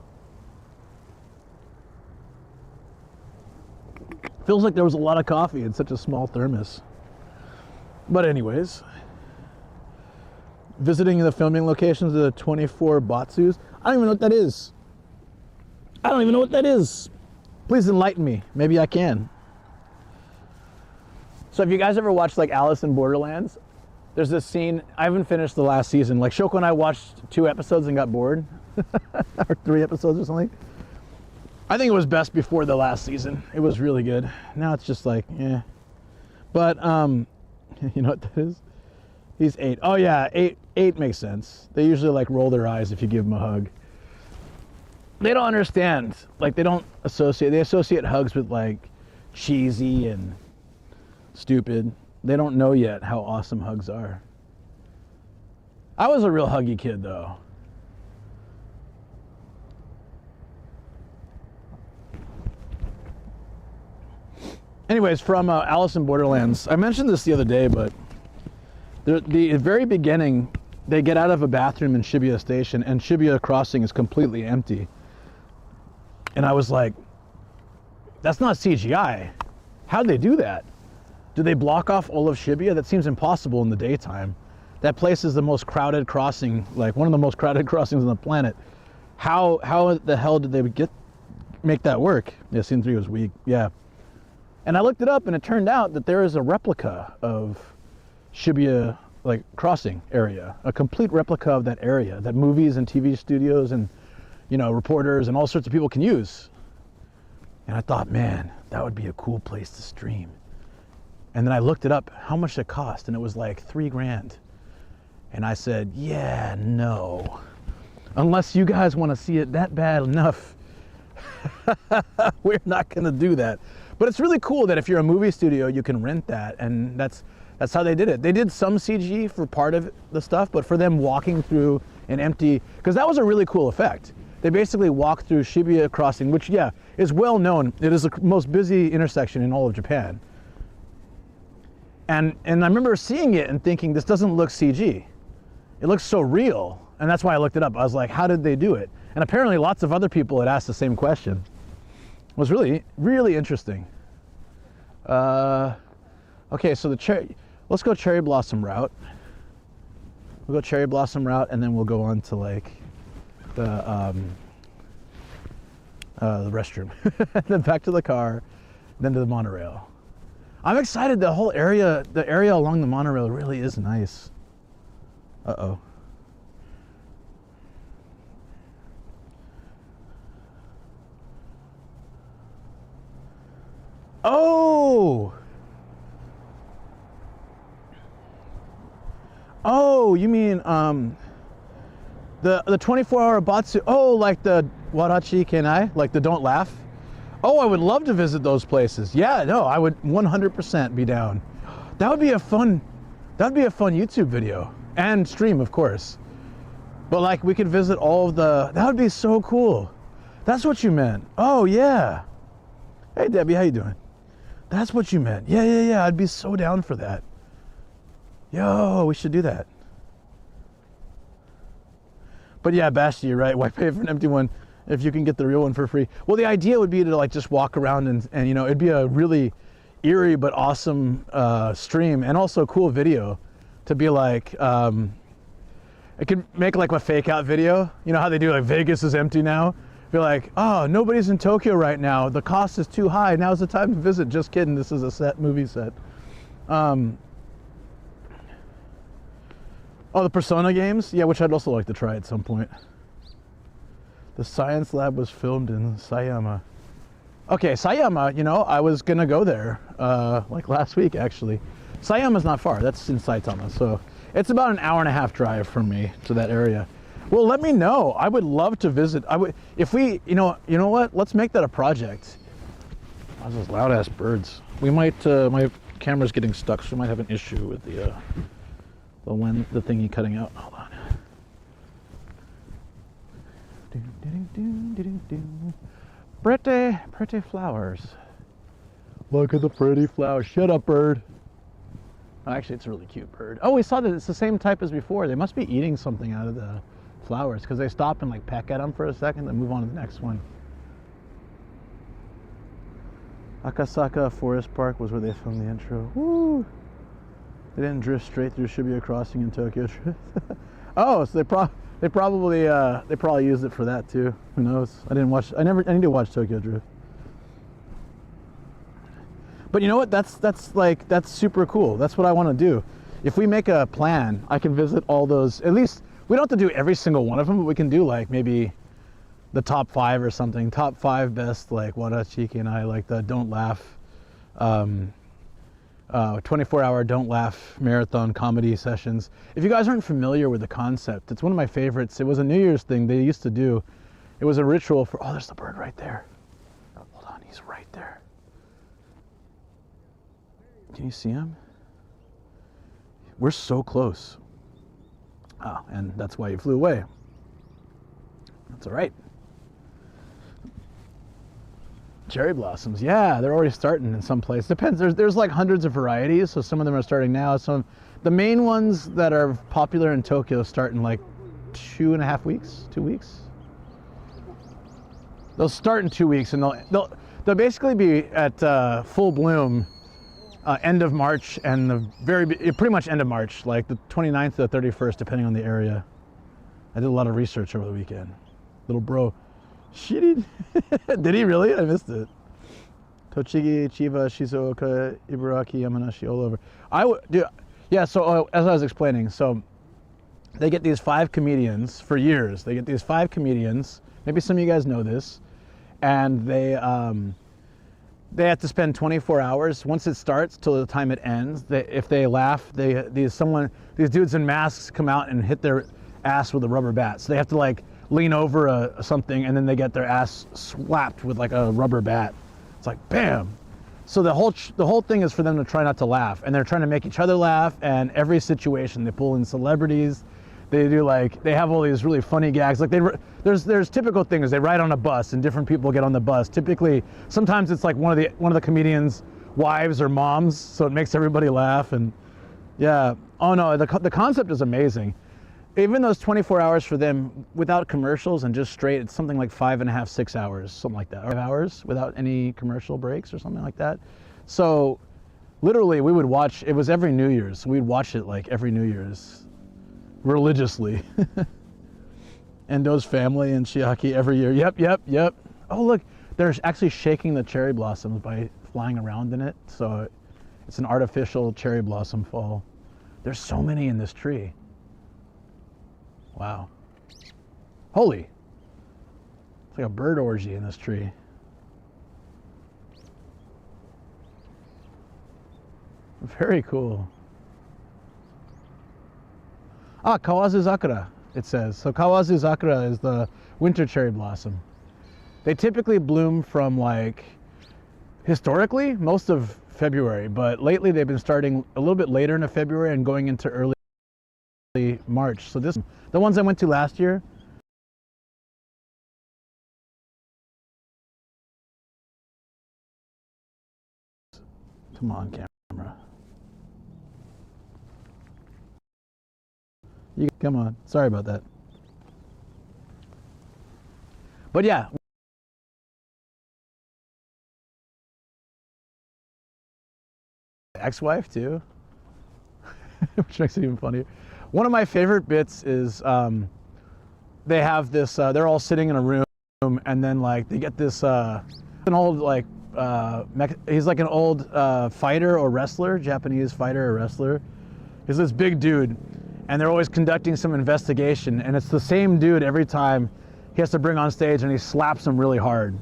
Feels like there was a lot of coffee in such a small thermos. But anyways, visiting the filming locations of the 24 Batsus. I don't even know what that is. Please enlighten me. Maybe I can. So have you guys ever watched like Alice in Borderlands? There's this scene, I haven't finished the last season. Like Shoko and I watched 2 episodes and got bored. Or 3 episodes or something. I think it was best before the last season. It was really good. Now it's just like, yeah. But, you know what that is? He's 8. Oh yeah, 8 makes sense. They usually like roll their eyes if you give them a hug. They don't understand. Like they associate hugs with like cheesy and stupid. They don't know yet how awesome hugs are. I was a real huggy kid though. Anyways, from Alice in Borderlands, I mentioned this the other day, but the very beginning, they get out of a bathroom in Shibuya Station, and Shibuya Crossing is completely empty. And I was like, that's not CGI. How'd they do that? Do they block off all of Shibuya? That seems impossible in the daytime. That place is the most crowded crossing, like one of the most crowded crossings on the planet. How the hell did they make that work? Yeah, scene 3 was weak, yeah. And I looked it up, and it turned out that there is a replica of Shibuya like crossing area, a complete replica of that area that movies and TV studios and reporters and all sorts of people can use. And I thought, man, that would be a cool place to stream. And then I looked it up, how much it cost, and it was like $3,000. And I said, yeah, no, unless you guys want to see it that bad enough, we're not gonna do that. But it's really cool that if you're a movie studio, you can rent that, and that's how they did it. They did some CG for part of the stuff, but for them walking through an empty, because that was a really cool effect. They basically walked through Shibuya Crossing, which, yeah, is well known. It is the most busy intersection in all of Japan. And I remember seeing it and thinking, this doesn't look CG. It looks so real. And that's why I looked it up. I was like, how did they do it? And apparently lots of other people had asked the same question. It was really, really interesting. Okay, so let's go cherry blossom route. We'll go cherry blossom route, and then we'll go on to like the restroom, then back to the car, then to the monorail. I'm excited. The whole area, the area along the monorail, really is nice. Uh-oh. Oh! Oh, you mean the 24-hour Batsu? Oh, like the Warachi Kenai, like the Don't Laugh. Oh, I would love to visit those places. Yeah, no, I would 100% be down. That would be a fun YouTube video and stream, of course. But like we could visit all of the. That would be so cool. That's what you meant. Oh yeah. Hey Debbie, how you doing? That's what you meant. Yeah. I'd be so down for that. Yo, we should do that. But yeah, Basti, you're right. Why pay for an empty one if you can get the real one for free? Well, the idea would be to like just walk around and you know, it'd be a really eerie but awesome stream and also cool video to be like, it could make like a fake out video. You know how they do like Vegas is empty now? Be like, oh, nobody's in Tokyo right now. The cost is too high. Now's the time to visit. Just kidding. This is a movie set. Oh, the Persona games? Yeah, which I'd also like to try at some point. The science lab was filmed in Sayama. Okay, Sayama, you know, I was gonna go there like last week actually. Sayama's not far, that's in Saitama, so it's about an hour-and-a-half drive from me to that area. Well, let me know. I would love to visit. I would, if we, you know what? Let's make that a project. Oh, those loud-ass birds. We might, my camera's getting stuck, so we might have an issue with the thingy cutting out. Hold on. Pretty flowers. Look at the pretty flowers. Shut up, bird. Oh, actually, it's a really cute bird. Oh, we saw that it's the same type as before. They must be eating something out of the flowers because they stop and like peck at them for a second, then move on to the next one. Akasaka Forest Park was where they filmed the intro. Woo! They didn't drift straight through Shibuya Crossing in Tokyo Drift. Oh, so they probably used it for that too. Who knows? I need to watch Tokyo Drift. But you know what? That's super cool. That's what I want to do. If we make a plan, I can visit all those. At least we don't have to do every single one of them, but we can do like maybe the top 5 or something. Top 5 best like Warachiki and I like the Don't Laugh, 24-hour Don't Laugh marathon comedy sessions. If you guys aren't familiar with the concept, it's one of my favorites. It was a New Year's thing they used to do. It was a ritual for. Oh, there's the bird right there. Hold on, he's right there. Can you see him? We're so close. Oh, and that's why he flew away. That's all right. Cherry blossoms, yeah, they're already starting in some place. Depends. There's like hundreds of varieties, so some of them are starting now. Some, the main ones that are popular in Tokyo start in like 2.5 weeks, 2 weeks. They'll start in 2 weeks, and they'll basically be at full bloom. End of March and pretty much end of March, like the 29th to the 31st, depending on the area. I did a lot of research over the weekend. Little bro, shitty. Did he really? I missed it. Tochigi, Chiba, Shizuoka, Ibaraki, Yamanashi, all over. Yeah. So as I was explaining, so they get these 5 comedians for years. They get these 5 comedians. Maybe some of you guys know this, and they have to spend 24 hours once it starts till the time it ends. If they laugh, these dudes in masks come out and hit their ass with a rubber bat. So they have to like lean over something, and then they get their ass slapped with like a rubber bat. It's like bam. So the whole thing is for them to try not to laugh, and they're trying to make each other laugh. And every situation they pull in celebrities. They do they have all these really funny gags. Like there's typical things. They ride on a bus and different people get on the bus. Typically, sometimes it's like one of the comedians' wives or moms, so it makes everybody laugh. And yeah, oh no, the concept is amazing. Even those 24 hours for them without commercials and just straight, it's something like 5.5, 6 hours, something like that. 5 hours without any commercial breaks or something like that. So Literally, we would watch, it was every New Year's, so we'd watch it like every New Year's, religiously. Endo's family and Chiaki every year. Yep. Oh, look, they're actually shaking the cherry blossoms by flying around in it, so it's an artificial cherry blossom fall. There's so many in this tree. Wow. Holy. It's like a bird orgy in this tree. Very cool. Ah, Kawazuzakura, it says. So Kawazuzakura is the winter cherry blossom. They typically bloom from like, historically, most of February, but lately they've been starting a little bit later into February and going into early March. So the ones I went to last year, come on, camera. Come on. Sorry about that. But yeah. Ex-wife too, which makes it even funnier. One of my favorite bits is they have this, they're all sitting in a room, and then like they get this, an old like, he's like an old fighter or wrestler, Japanese fighter or wrestler. He's this big dude, and they're always conducting some investigation, and it's the same dude every time he has to bring on stage, and he slaps him really hard.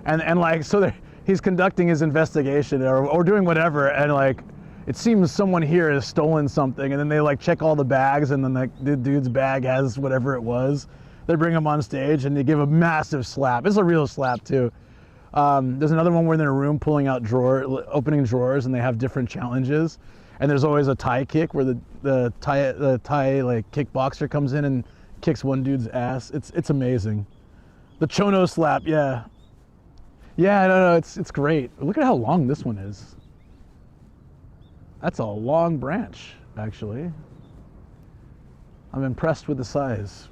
And like, so he's conducting his investigation or doing whatever, and like, it seems someone here has stolen something, and then they like check all the bags, and then like the dude's bag has whatever it was. They bring him on stage and they give a massive slap. It's a real slap too. There's another one where they're in a room pulling out opening drawers, and they have different challenges. And there's always a Thai kick where the Thai like kickboxer comes in and kicks one dude's ass. It's amazing. The Chono slap, yeah. Yeah, no, it's great. Look at how long this one is. That's a long branch, actually. I'm impressed with the size.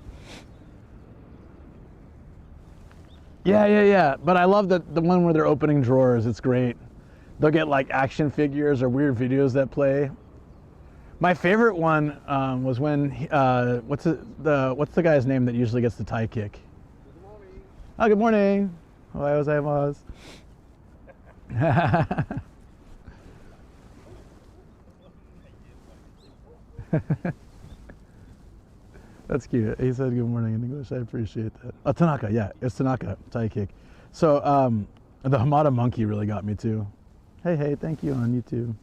Yeah. But I love the one where they're opening drawers. It's great. They'll get like action figures or weird videos that play. My favorite one was when what's the guy's name that usually gets the Thai kick?
Good morning.
Oh, good morning. Ohayou gozaimasu. That's cute. He said good morning in English. I appreciate that. Oh, Tanaka, yeah, it's Tanaka, Thai kick. So the Hamada monkey really got me too. Hey, thank you on YouTube.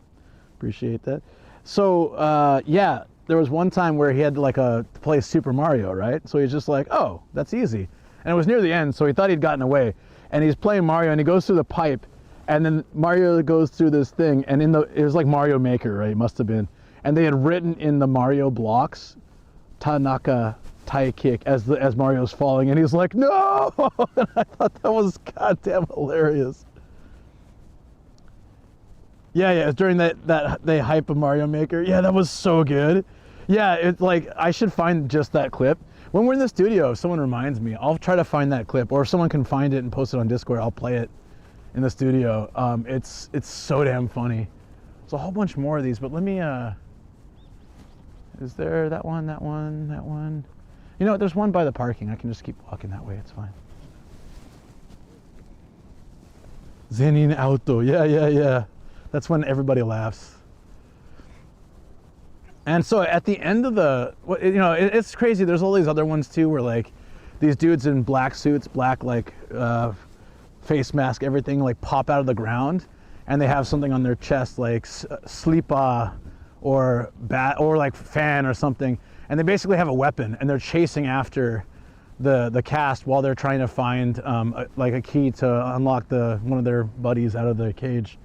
Appreciate that. So yeah, there was one time where he had like to play Super Mario, right? So he's just like, oh, that's easy. And it was near the end, so he thought he'd gotten away. And he's playing Mario, and he goes through the pipe, and then Mario goes through this thing, and it was like Mario Maker, right? It must have been. And they had written in the Mario blocks, Tanaka Thai kick as Mario's falling, and he's like, no! And I thought that was goddamn hilarious. Yeah, it's during that they hype a Mario Maker. Yeah, that was so good. Yeah, it's like, I should find just that clip. When we're in the studio, if someone reminds me, I'll try to find that clip, or if someone can find it and post it on Discord, I'll play it in the studio. It's so damn funny. There's a whole bunch more of these, but let me, is there that one? You know what, there's one by the parking. I can just keep walking that way, it's fine. Zenin Auto, yeah. That's when everybody laughs. And so at the end of it's crazy. There's all these other ones too, where like these dudes in black suits, black like face mask, everything, like pop out of the ground, and they have something on their chest like slipa or bat or like fan or something, and they basically have a weapon, and they're chasing after the cast while they're trying to find like a key to unlock one of their buddies out of the cage.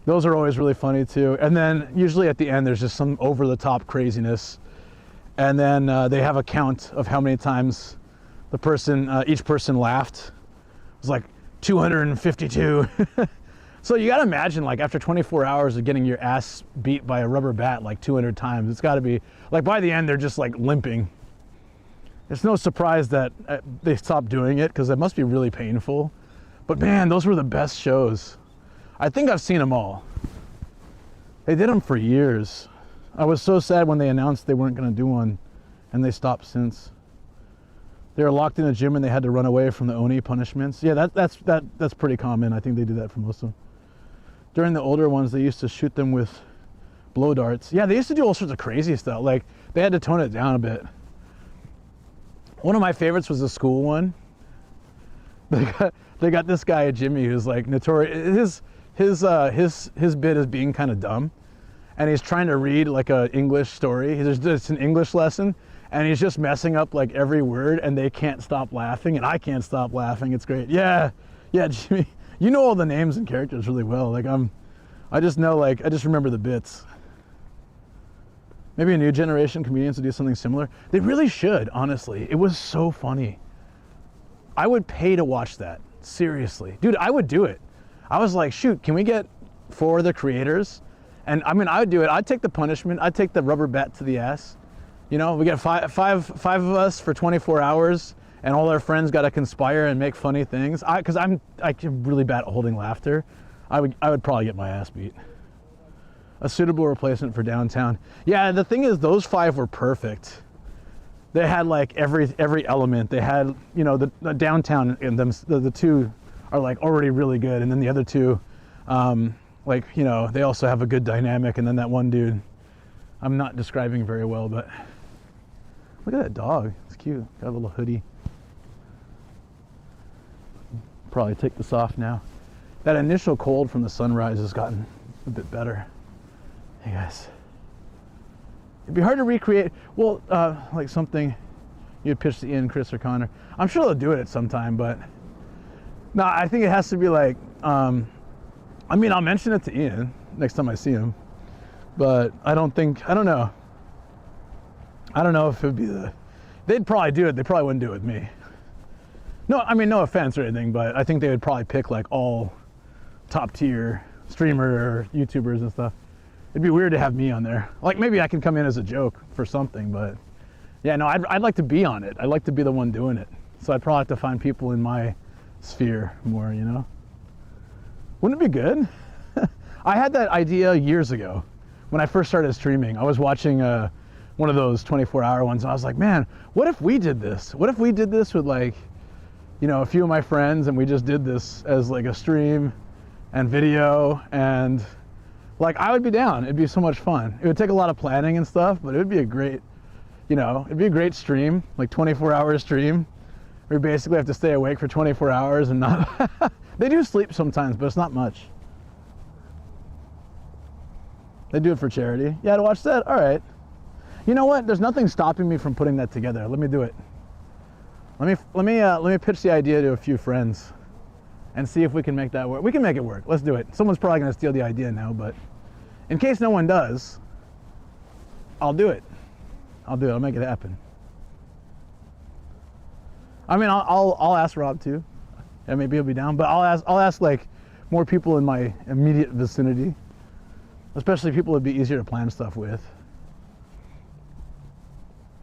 Those are always really funny too. And then usually at the end, there's just some over-the-top craziness. And then they have a count of how many times each person laughed. It was like 252. So you gotta imagine, like after 24 hours of getting your ass beat by a rubber bat like 200 times, it's gotta be, like by the end, they're just like limping. It's no surprise that they stopped doing it, because it must be really painful. But man, those were the best shows. I think I've seen them all. They did them for years. I was so sad when they announced they weren't going to do one, and they stopped since. They were locked in a gym and they had to run away from the Oni punishments. Yeah, that's pretty common. I think they do that for most of them. During the older ones, they used to shoot them with blow darts. Yeah, they used to do all sorts of crazy stuff. Like, they had to tone it down a bit. One of my favorites was the school one. They got this guy, Jimmy, who's like notorious. His bit is being kind of dumb, and he's trying to read like a English story. It's an English lesson, and he's just messing up like every word, and they can't stop laughing, and I can't stop laughing. It's great. Yeah, Jimmy, you know all the names and characters really well. Like I just remember the bits. Maybe a new generation comedians will do something similar. They really should, honestly. It was so funny. I would pay to watch that. Seriously. Dude, I would do it. I was like, shoot, can we get 4 of the creators? And I mean, I would do it. I'd take the punishment. I'd take the rubber bat to the ass. You know, we get five of us for 24 hours, and all our friends got to conspire and make funny things. Because I'm really bad at holding laughter. I would probably get my ass beat. A suitable replacement for downtown. Yeah, the thing is, those 5 were perfect. They had like every element. They had, you know, the downtown and them. The 2 are like already really good, and then the other 2, like, you know, they also have a good dynamic. And then that one dude, I'm not describing very well, but look at that dog. It's cute. Got a little hoodie. Probably take this off now. That initial cold from the sunrise has gotten a bit better. Hey guys. It'd be hard to recreate. Well, like something you'd pitch to Ian, Chris, or Connor. I'm sure they'll do it at some time, but no, I think it has to be like, I mean, I'll mention it to Ian next time I see him, but I don't know if it'd be they'd probably do it. They probably wouldn't do it with me. No, I mean, no offense or anything, but I think they would probably pick like all top tier streamer or YouTubers and stuff. It'd be weird to have me on there. Like, maybe I can come in as a joke for something, but yeah, no, I'd like to be on it. I'd like to be the one doing it. So I'd probably have to find people in my sphere more, you know? Wouldn't it be good? I had that idea years ago when I first started streaming. I was watching one of those 24-hour ones, and I was like, man, what if we did this? What if we did this with, like, you know, a few of my friends, and we just did this as like a stream and video, and like, I would be down. It'd be so much fun. It would take a lot of planning and stuff, but it would be a great, you know, it'd be a great stream, like 24-hour stream. We basically have to stay awake for 24 hours and not, they do sleep sometimes, but it's not much. They do it for charity. Yeah, to watch that, all right. You know what? There's nothing stopping me from putting that together. Let me do it. Let me pitch the idea to a few friends and see if we can make that work. We can make it work. Let's do it. Someone's probably going to steal the idea now, but in case no one does, I'll do it. I'll do it. I'll make it happen. I mean, I'll ask Rob too. Yeah, maybe he'll be down, but I'll ask like more people in my immediate vicinity, especially people it'd be easier to plan stuff with.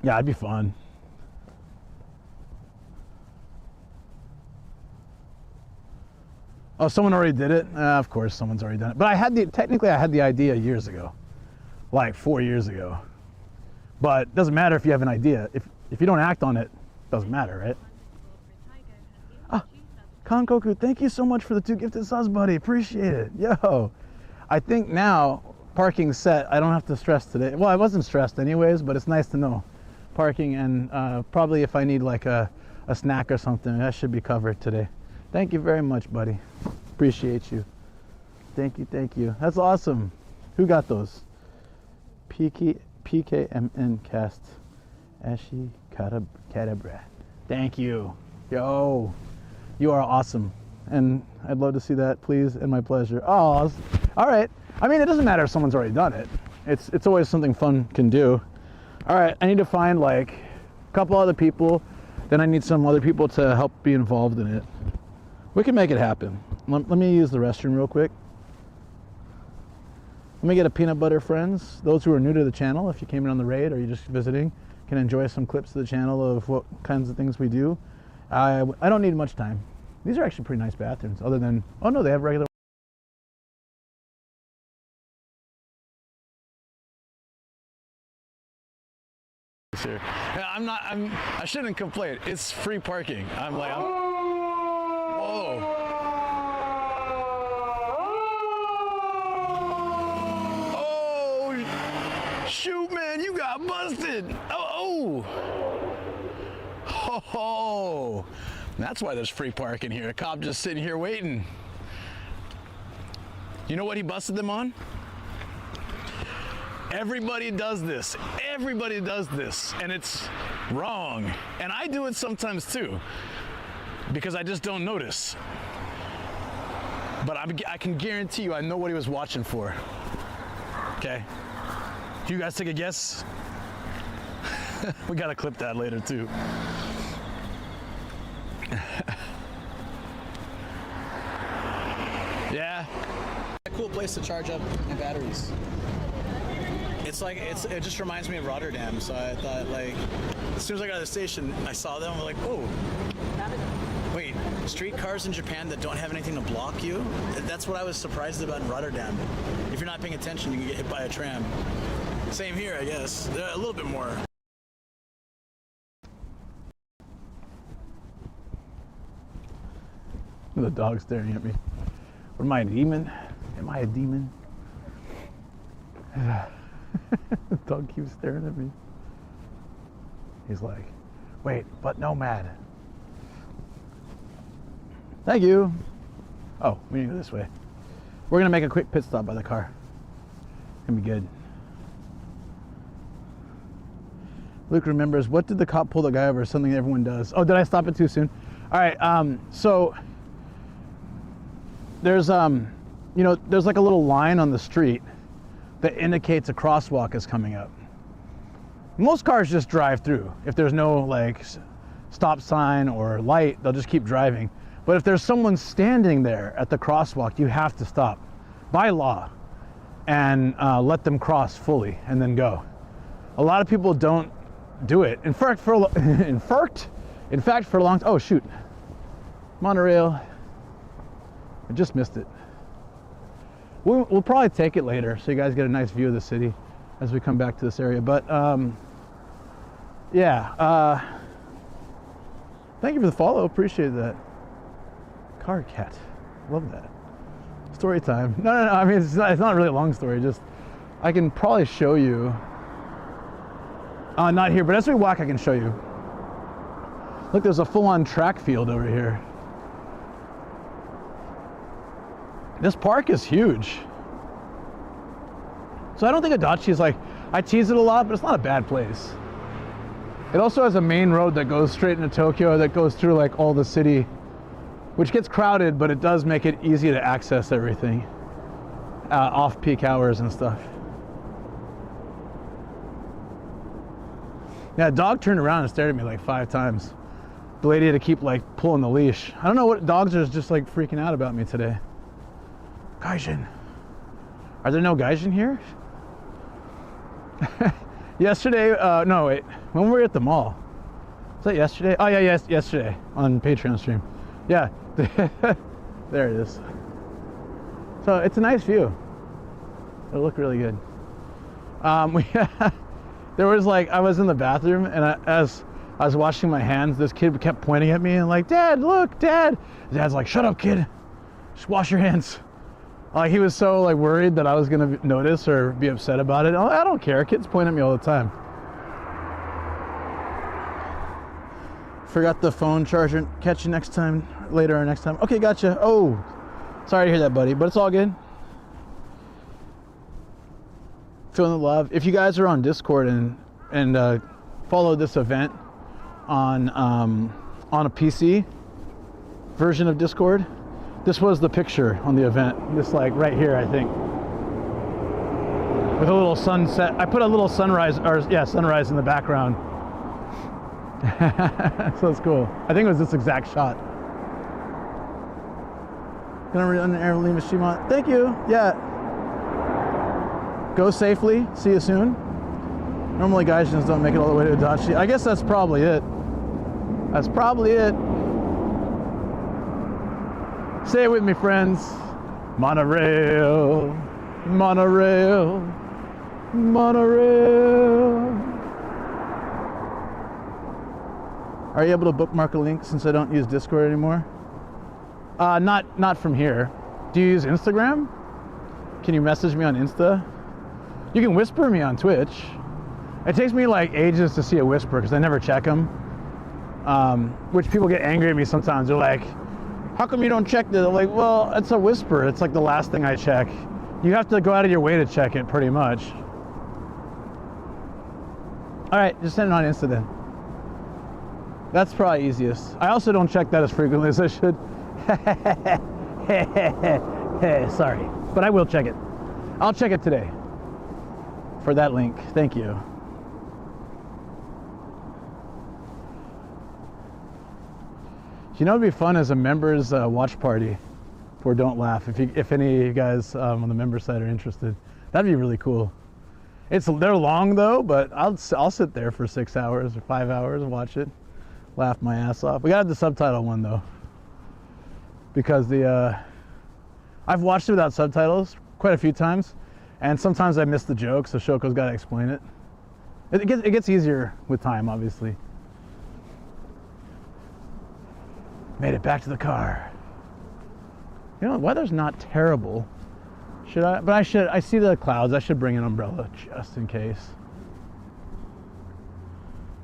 Yeah, it'd be fun. Oh, someone already did it? Of course, someone's already done it. But technically I had the idea years ago, like 4 years ago. But it doesn't matter if you have an idea. If you don't act on it, it doesn't matter, right? Ah, Kankoku, thank you so much for the 2 gifted subs, buddy. Appreciate it. Yo, I think now parking's set. I don't have to stress today. Well, I wasn't stressed anyways, but it's nice to know. Parking and probably if I need like a snack or something, that should be covered today. Thank you very much, buddy. Appreciate you. Thank you. That's awesome. Who got those? PKMN cast. Ashi Kadabra. Thank you. Yo, you are awesome. And I'd love to see that, please, and my pleasure. Oh, all right. I mean, it doesn't matter if someone's already done it. It's always something fun can do. All right, I need to find like a couple other people. Then I need some other people to help be involved in it. We can make it happen. Let me use the restroom real quick. Let me get a peanut butter friends. Those who are new to the channel, if you came in on the raid or you're just visiting, can enjoy some clips of the channel of what kinds of things we do. I don't need much time. These are actually pretty nice bathrooms, other than, oh no, they have regular this here. I shouldn't complain. It's free parking. Whoa. Oh, shoot, man, you got busted. Oh. That's why there's free parking here. A cop just sitting here waiting. You know what he busted them on? Everybody does this. Everybody does this, and it's wrong. And I do it sometimes too, because I just don't notice. But I can guarantee you I know what he was watching for. Okay? You guys take a guess? We gotta clip that later too. Yeah.
A cool place to charge up my batteries. It just reminds me of Rotterdam, so I thought, like, as soon as I got to the station, I saw them, I'm like, oh, wait, streetcars in Japan that don't have anything to block you? That's what I was surprised about in Rotterdam. If you're not paying attention, you can get hit by a tram. Same here, I guess. A little bit more.
The dog staring at me. What am I, a demon? Am I a demon? The dog keeps staring at me. He's like, wait, but Nomad. Thank you. Oh, we need to go this way. We're gonna make a quick pit stop by the car. Gonna be good. Luke remembers, what did the cop pull the guy over? Something everyone does. Oh, did I stop it too soon? All right, so there's, there's like a little line on the street that indicates a crosswalk is coming up. Most cars just drive through. If there's no like stop sign or light, they'll just keep driving. But if there's someone standing there at the crosswalk, you have to stop by law and let them cross fully and then go. A lot of people don't do it. In fact, for a long time, oh shoot, Monorail, I just missed it. We'll probably take it later so you guys get a nice view of the city as we come back to this area. But yeah, thank you for the follow. Appreciate that. Car cat, love that. Story time. No. I mean, it's not really a long story. Just I can probably show you. Not here, but as we walk, I can show you. Look, there's a full-on track field over here. This park is huge. So I don't think Adachi is like, I tease it a lot, but it's not a bad place. It also has a main road that goes straight into Tokyo that goes through like all the city, which gets crowded, but it does make it easy to access everything off peak hours and stuff. Yeah, a dog turned around and stared at me like 5 times. The lady had to keep like pulling the leash. I don't know what dogs are just like freaking out about me today. Gaijin. Are there no Gaijin here? Yesterday, no wait, when were we at the mall? Was that yesterday? Oh yeah, yes, yesterday on Patreon stream. Yeah, there it is. So it's a nice view. It'll look really good. There was like, I was in the bathroom and as I was washing my hands, this kid kept pointing at me and like, Dad, look, Dad. Dad's like, shut up, kid. Just wash your hands. Like he was so like worried that I was gonna notice or be upset about it. I don't care. Kids point at me all the time. Forgot the phone charger. Catch you next time, later or next time. Okay, gotcha. Oh, sorry to hear that, buddy, but it's all good. Feeling the love. If you guys are on Discord and follow this event on a PC version of Discord, this was the picture on the event. This like right here, I think, with a little sunset. I put a little sunrise, or yeah, sunrise in the background. So it's cool. I think it was this exact shot. Gonna run the air Lima Shima. Thank you. Yeah. Go safely. See you soon. Normally Gaijins don't make it all the way to Adachi. I guess that's probably it. That's probably it. Say it with me, friends. Monorail, monorail, monorail. Are you able to bookmark a link since I don't use Discord anymore? Not from here. Do you use Instagram? Can you message me on Insta? You can whisper me on Twitch. It takes me like ages to see a whisper because I never check them. Which people get angry at me sometimes. They're like, how come you don't check it? I'm like, well, it's a whisper. It's like the last thing I check. You have to go out of your way to check it pretty much. All right, just send it on Insta then. That's probably easiest. I also don't check that as frequently as I should. Sorry, but I will check it. I'll check it today for that link. Thank you. You know, it'd be fun as a members watch party for Don't Laugh. If any of you guys on the member side are interested, that'd be really cool. They're long though, but I'll sit there for 6 hours or 5 hours and watch it, laugh my ass off. We gotta have the subtitle one though, because I've watched it without subtitles quite a few times, and sometimes I miss the jokes, so Shoko's got to explain it. It gets easier with time, obviously. Made it back to the car. You know, the weather's not terrible. Should I? But I see the clouds. I should bring an umbrella just in case.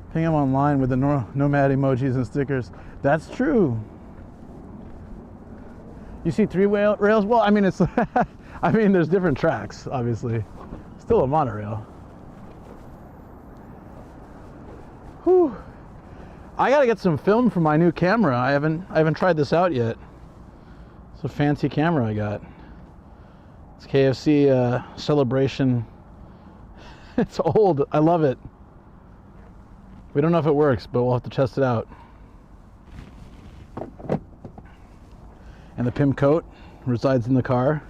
I think I'm online with the nomad emojis and stickers. That's true. You see 3 rails? Well, I mean, it's. I mean, there's different tracks, obviously. Still a monorail. Whew. I gotta get some film for my new camera. I haven't tried this out yet. It's a fancy camera I got. It's KFC Celebration. It's old. I love it. We don't know if it works, but we'll have to test it out. And the PIM coat resides in the car,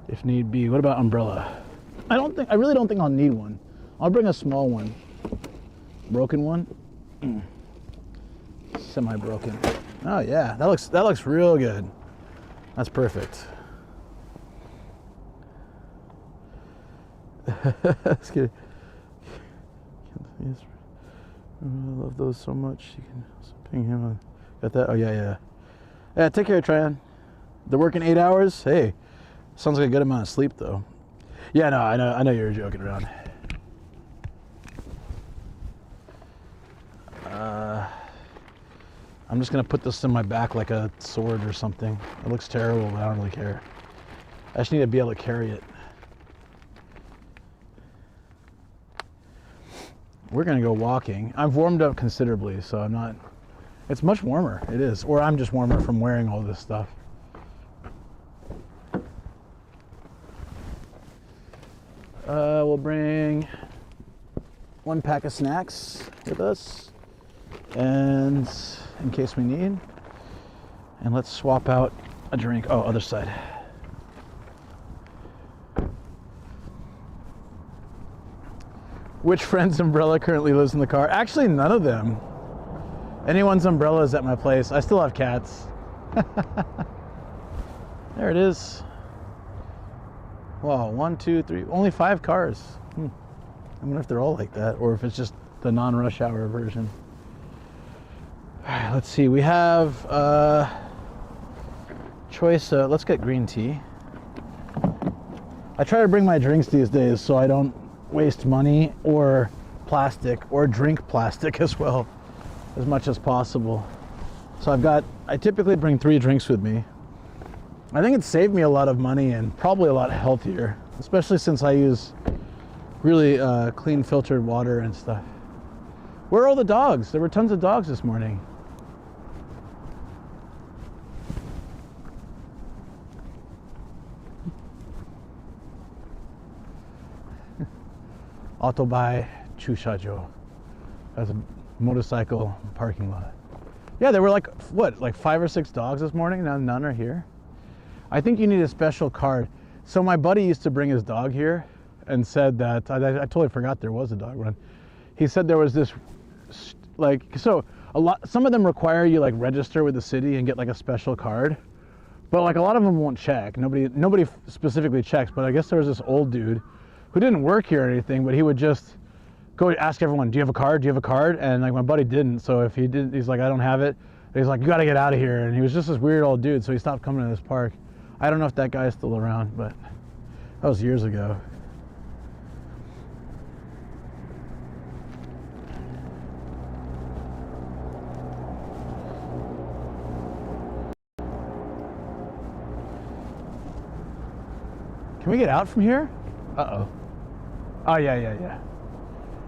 if need be. What about umbrella? I really don't think I'll need one. I'll bring a small one. Broken one? Semi-broken. Oh yeah, that looks real good. That's perfect. That's good. I love those so much. You can also ping him on. Got that? Oh yeah. Yeah, take care, Tryon. They're working 8 hours. Hey, sounds like a good amount of sleep though. Yeah, no, I know you're joking around. I'm just gonna put this in my back like a sword or something. It looks terrible, but I don't really care. I just need to be able to carry it. We're gonna go walking. I've warmed up considerably, so I'm not. It's much warmer. It is, or I'm just warmer from wearing all this stuff. We'll bring 1 pack of snacks with us, and in case we need. And let's swap out a drink. Oh, other side. Which friend's umbrella currently lives in the car? Actually, none of them. Anyone's umbrella is at my place. I still have cats. There it is. Wow, 1, 2, 3, only 5 cars. I wonder if they're all like that, or if it's just the non-rush hour version. All right, let's see. We have choice. Let's get green tea. I try to bring my drinks these days so I don't waste money or plastic, or drink plastic as well, as much as possible. So I typically bring 3 drinks with me. I think it's saved me a lot of money and probably a lot healthier, especially since I use really clean filtered water and stuff. Where are all the dogs? There were tons of dogs this morning. Autobai Chushajo. That's a motorcycle parking lot. Yeah, there were like 5 or 6 dogs this morning. Now none are here. I think you need a special card. So my buddy used to bring his dog here and said that, I totally forgot there was a dog run. He said there was this, some of them require you register with the city and get a special card. But a lot of them won't check. Nobody specifically checks, but I guess there was this old dude who didn't work here or anything, but he would just go ask everyone, do you have a card? Do you have a card? And like my buddy didn't, so if he did, he's like, I don't have it. He's like, you got to get out of here. And he was just this weird old dude, so he stopped coming to this park. I don't know if that guy's still around, but that was years ago. Can we get out from here? Uh-oh. Oh, yeah.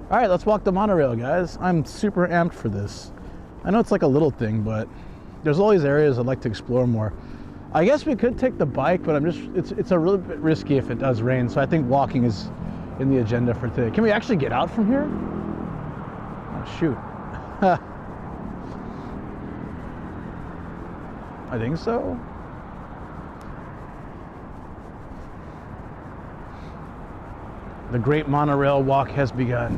All right, let's walk the monorail, guys. I'm super amped for this. I know it's like a little thing, but there's all these areas I'd like to explore more. I guess we could take the bike, but it's a little bit risky if it does rain, so I think walking is in the agenda for today. Can we actually get out from here? Oh, shoot. I think so. The great monorail walk has begun.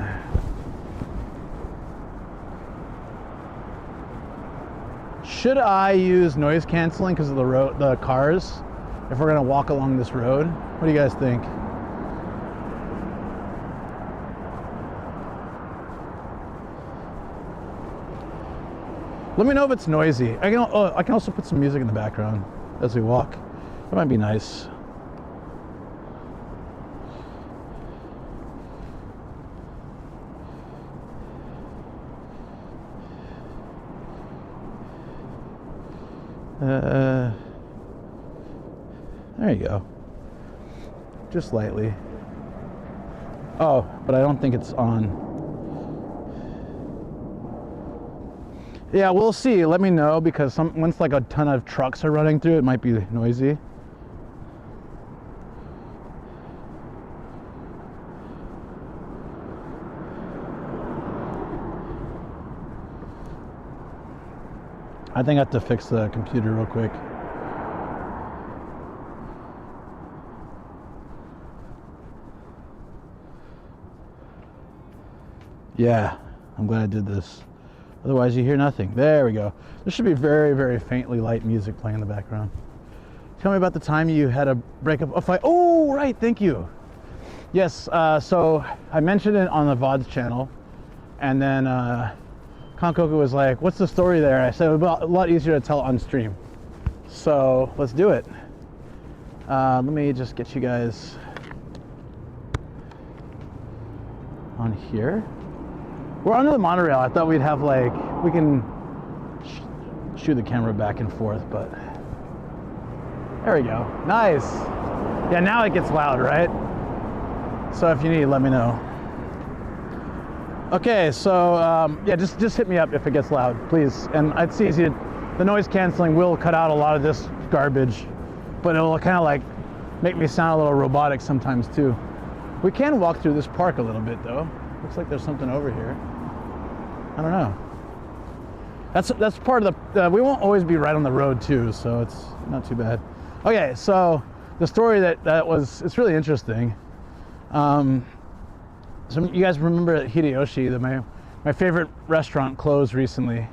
Should I use noise canceling because of the cars if we're gonna walk along this road? What do you guys think? Let me know if it's noisy. I can also put some music in the background as we walk. That might be nice. There you go. Just slightly. Oh, but I don't think it's on. Yeah, we'll see. Let me know, because once like a ton of trucks are running through, it might be noisy. I think I have to fix the computer real quick. Yeah, I'm glad I did this. Otherwise you hear nothing. There we go. There should be very, very faintly light music playing in the background. Tell me about the time you had a breakup. Oh, right, thank you. Yes, so I mentioned it on the VODs channel, and then Kankoku was like, what's the story there? I said, well, a lot easier to tell on stream. So let's do it. Let me just get you guys on here. We're under the monorail. I thought we'd have like, we can shoot the camera back and forth, but there we go. Nice. Yeah, now it gets loud, right? So if you need, let me know. Okay, so yeah, just hit me up if it gets loud, please. And it's easy. The noise canceling will cut out a lot of this garbage, but it'll kind of like make me sound a little robotic sometimes too. We can walk through this park a little bit though. Looks like there's something over here. I don't know. That's part of the, we won't always be right on the road too, so it's not too bad. Okay, so the story it's really interesting. So you guys remember that Hideyoshi, my favorite restaurant, closed recently,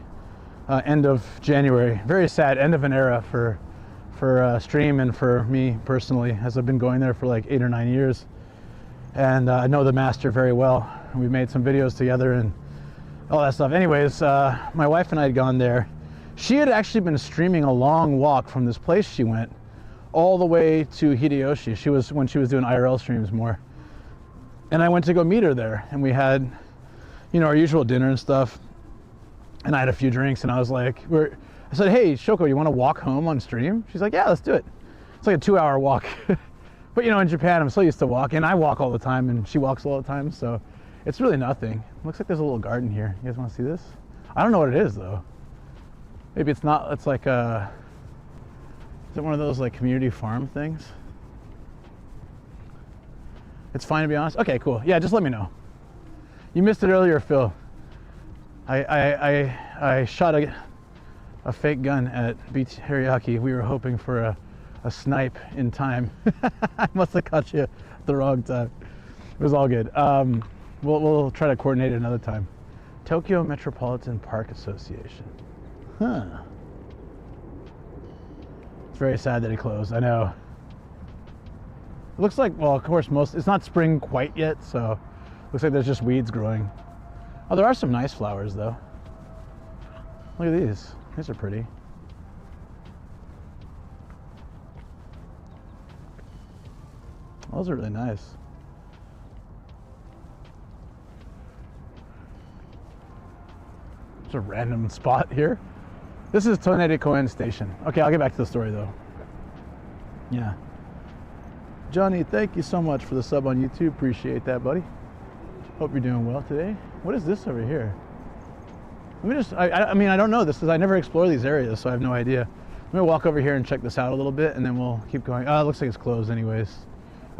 end of January. Very sad end of an era for Stream and for me personally, as I've been going there for like 8 or 9 years. And I know the master very well. We made some videos together and all that stuff. Anyways, my wife and I had gone there. She had actually been streaming a long walk from this place she went all the way to Hideyoshi. When she was doing IRL streams more. And I went to go meet her there, and we had, you know, our usual dinner and stuff. And I had a few drinks, and I was like, I said, hey, Shoko, you want to walk home on stream? She's like, yeah, let's do it. It's like a 2-hour walk. But you know, in Japan, I'm so used to walking. I walk all the time, and she walks all the time, so it's really nothing. Looks like there's a little garden here. You guys want to see this? I don't know what it is though. Maybe it's not. It's like is it one of those like community farm things? It's fine to be honest. Okay, cool. Yeah, just let me know. You missed it earlier, Phil. I shot a fake gun at Beach Teriyaki. We were hoping for a snipe in time. I must have caught you at the wrong time. It was all good. We'll try to coordinate it another time. Tokyo Metropolitan Park Association. Huh. It's very sad that it closed. I know. It looks like, well, of course, it's not spring quite yet, so Looks like there's just weeds growing. Oh, there are some nice flowers though. Look at these. These are pretty. Those are really nice. It's a random spot here. This is Toneri Station. Okay, I'll get back to the story though. Yeah. Johnny, thank you so much for the sub on YouTube. Appreciate that, buddy. Hope you're doing well today. What is this over here? Let me just, I mean, I don't know this because I never explore these areas, so I have no idea. I'm gonna walk over here and check this out a little bit and then we'll keep going. Oh, it looks like it's closed anyways.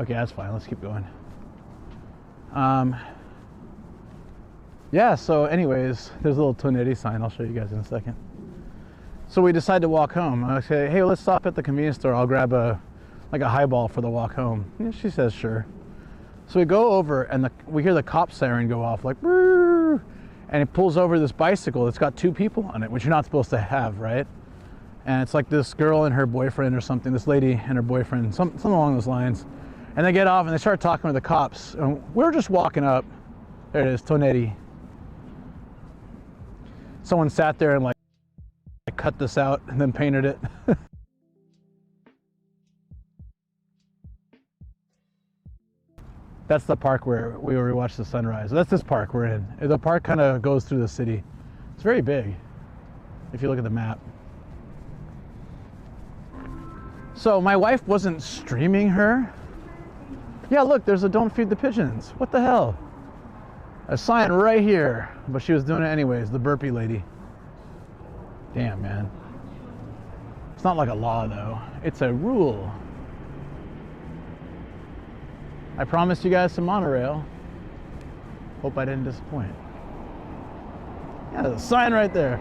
Okay, that's fine. Let's keep going. Yeah, so anyways, there's a little Toneri sign. I'll show you guys in a second. So we decided to walk home. I say, hey, let's stop at the convenience store. I'll grab a highball for the walk home. Yeah, she says, sure. So we go over and we hear the cop siren go off like, brrr, and it pulls over this bicycle that's got two people on it, which you're not supposed to have, right? And it's like this girl and her boyfriend or something, this lady and her boyfriend, something along those lines. And they get off and they start talking to the cops. And we're just walking up. There it is, Toneri. Someone sat there and like cut this out and then painted it. That's the park where we watched the sunrise. That's this park we're in. The park kind of goes through the city. It's very big, if you look at the map. So my wife wasn't streaming her. Yeah, look, there's a don't feed the pigeons. What the hell? A sign right here, but she was doing it anyways, the burpee lady. Damn, man. It's not like a law though. It's a rule. I promised you guys some monorail. Hope I didn't disappoint. Yeah, there's a sign right there.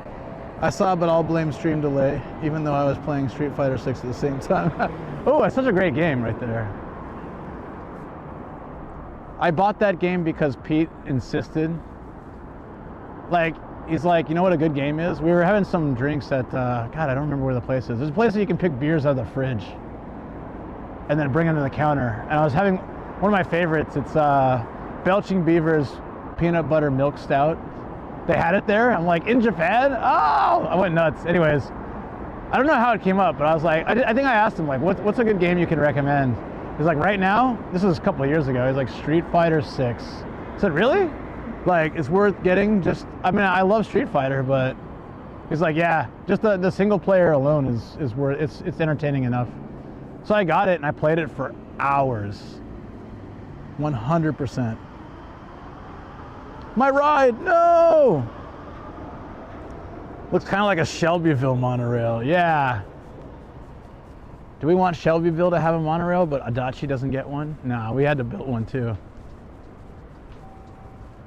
I saw, but I'll blame stream delay, even though I was playing Street Fighter 6 at the same time. Oh, it's such a great game right there. I bought that game because Pete insisted. Like, he's like, you know what a good game is? We were having some drinks at, God, I don't remember where the place is. There's a place that you can pick beers out of the fridge and then bring them to the counter. And I was having one of my favorites. It's Belching Beaver's Peanut Butter Milk Stout. They had it there. I'm like, in Japan? Oh, I went nuts. Anyways, I don't know how it came up, but I was like, I think I asked him, like, what's a good game you can recommend? He's like, right now, this was a couple of years ago, he's like, Street Fighter 6. I said, really? Like, it's worth getting? Just, I mean, I love Street Fighter, but he's like, yeah, just the single player alone is worth, it's entertaining enough. So I got it and I played it for hours. 100%. My ride, no! Looks kind of like a Shelbyville monorail, yeah. Do we want Shelbyville to have a monorail, but Adachi doesn't get one? No, we had to build one too.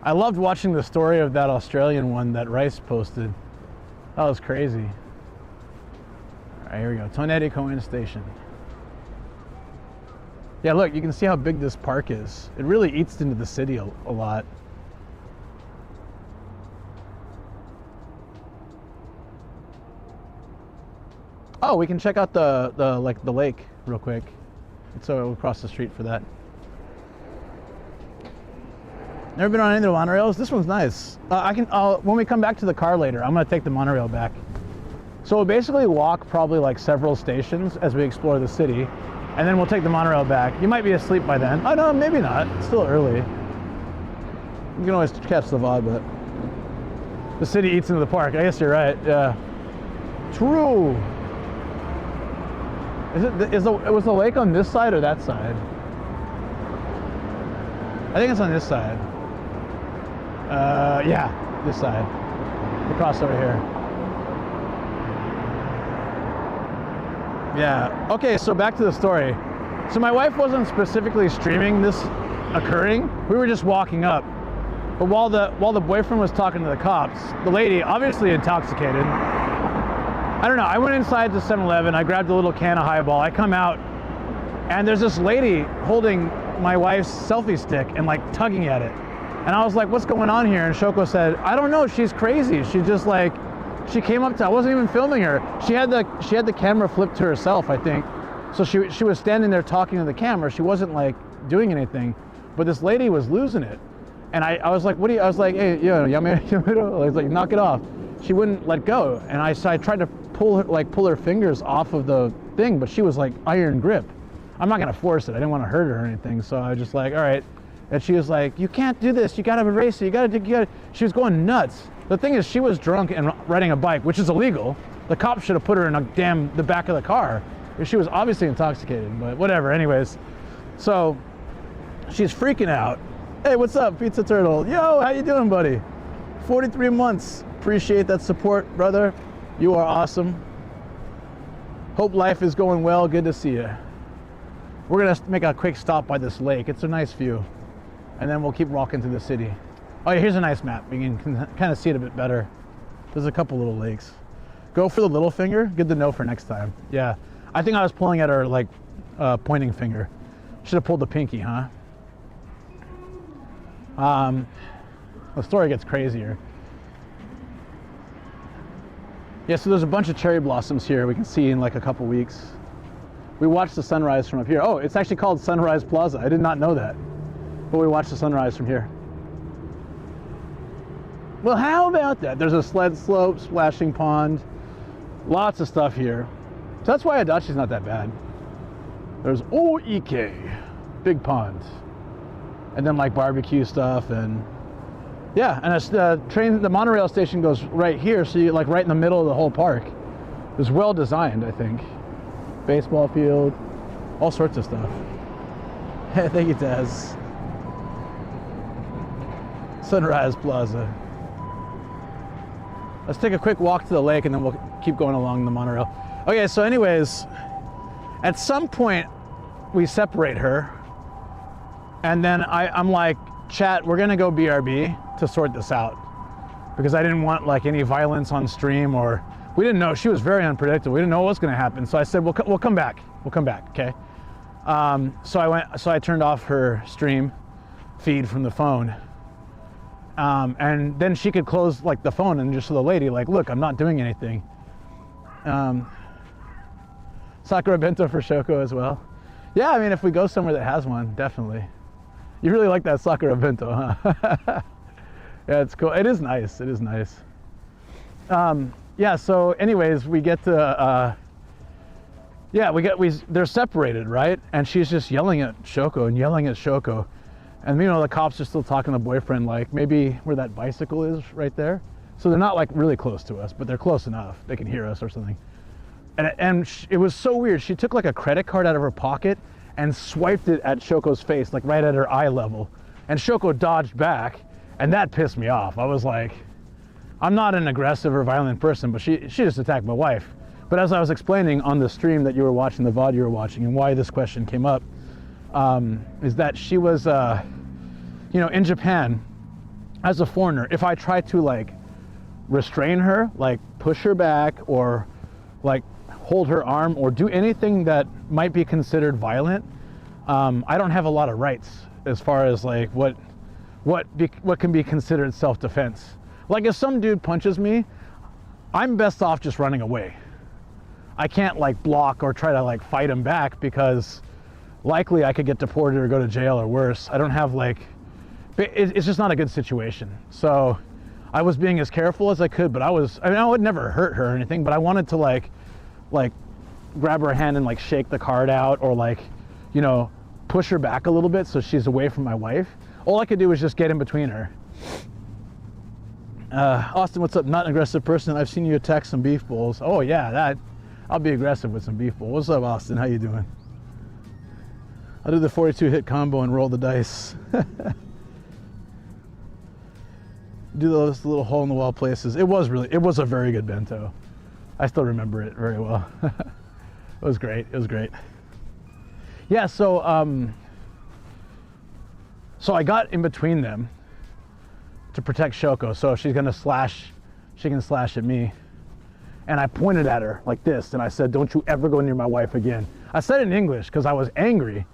I loved watching the story of that Australian one that Rice posted. That was crazy. All right, here we go. Toneri Station. Yeah, look, you can see how big this park is. It really eats into the city a lot. Oh, we can check out the lake real quick. So we'll cross the street for that. Never been on any of the monorails. This one's nice. When we come back to the car later, I'm gonna take the monorail back. So we'll basically walk probably like several stations as we explore the city, and then we'll take the monorail back. You might be asleep by then. Oh no, maybe not. It's still early. You can always catch the VOD, but the city eats into the park. I guess you're right. Yeah. True. Was the lake on this side or that side? I think it's on this side. Yeah, this side. We'll cross over here. Yeah, okay, so back to the story. So my wife wasn't specifically streaming this occurring. We were just walking up. But while the boyfriend was talking to the cops, the lady, obviously intoxicated, I don't know, I went inside to 7-Eleven, I grabbed a little can of highball, I come out, and there's this lady holding my wife's selfie stick and like tugging at it. And I was like, what's going on here? And Shoko said, I don't know, she's crazy. She just like, she came up to, I wasn't even filming her. She had the camera flipped to herself, I think. So she was standing there talking to the camera. She wasn't like doing anything, but this lady was losing it. And I was like, what do you, I was like, hey, yamero. I was like, knock it off. She wouldn't let go. And I tried to pull her fingers off of the thing, but she was like iron grip. I'm not gonna force it. I didn't want to hurt her or anything. So I was just like, all right. And she was like, you can't do this. You gotta erase it. You gotta. She was going nuts. The thing is, she was drunk and riding a bike, which is illegal. The cops should have put her in the back of the car. She was obviously intoxicated, but whatever. Anyways, so she's freaking out. Hey, what's up, Pizza Turtle? Yo, how you doing, buddy? 43 months. Appreciate that support, brother. You are awesome. Hope life is going well. Good to see you. We're gonna make a quick stop by this lake. It's a nice view. And then we'll keep walking through the city. Oh yeah, here's a nice map. You can kind of see it a bit better. There's a couple little lakes. Go for the little finger. Good to know for next time. Yeah, I think I was pulling at her like pointing finger. Should have pulled the pinky, huh? The story gets crazier. Yeah, so there's a bunch of cherry blossoms here we can see in like a couple weeks. We watched the sunrise from up here. Oh, it's actually called Sunrise Plaza. I did not know that. But we watched the sunrise from here. Well, how about that? There's a sled slope, splashing pond, lots of stuff here. So that's why Adachi's not that bad. There's Oike, big pond. And then like barbecue stuff and yeah, and it's the monorail station goes right here, so you're like right in the middle of the whole park. It's well designed, I think. Baseball field, all sorts of stuff. Thank you, Taz. Sunrise Plaza. Let's take a quick walk to the lake and then we'll keep going along the monorail. Okay, so anyways, at some point we separate her and then I'm like, chat, we're gonna go BRB to sort this out because I didn't want like any violence on stream or we didn't know. She was very unpredictable. We didn't know what was gonna happen. So I said, we'll come back. We'll come back, okay? So I turned off her stream feed from the phone. And then she could close like the phone and just to the lady, like, look, I'm not doing anything. Sakura bento for Shoko as well. Yeah, I mean, if we go somewhere that has one, definitely. You really like that Sakura bento, huh? Yeah, it's cool. It is nice. It is nice. Yeah, so anyways, we get to, they're separated, right? And she's just yelling at Shoko and yelling at Shoko. And you know, the cops are still talking to the boyfriend, like maybe where that bicycle is right there. So they're not like really close to us, but they're close enough. They can hear us or something. And it was so weird. She took like a credit card out of her pocket and swiped it at Shoko's face, like right at her eye level. And Shoko dodged back, and that pissed me off. I was like, I'm not an aggressive or violent person, but she just attacked my wife. But as I was explaining on the stream that you were watching, the VOD you were watching, and why this question came up, is that she was, you know, in Japan, as a foreigner, if I try to like restrain her, like push her back or like hold her arm or do anything that might be considered violent, I don't have a lot of rights as far as like what can be considered self-defense. Like if some dude punches me, I'm best off just running away. I can't like block or try to like fight him back because likely I could get deported or go to jail or worse. I don't have like, it's just not a good situation. So I was being as careful as I could, but I would never hurt her or anything, but I wanted to like grab her hand and like shake the card out or like, you know, push her back a little bit so she's away from my wife. All I could do was just get in between her. Austin, what's up? Not an aggressive person. I've seen you attack some beef bowls. Oh yeah, I'll be aggressive with some beef bowls. What's up, Austin? How you doing? I'll do the 42 hit combo and roll the dice. Do those little hole in the wall places. It was a very good bento. I still remember it very well. It was great. It was great. Yeah, so I got in between them to protect Shoko. So if she's gonna slash, she can slash at me. And I pointed at her like this and I said, don't you ever go near my wife again. I said it in English because I was angry.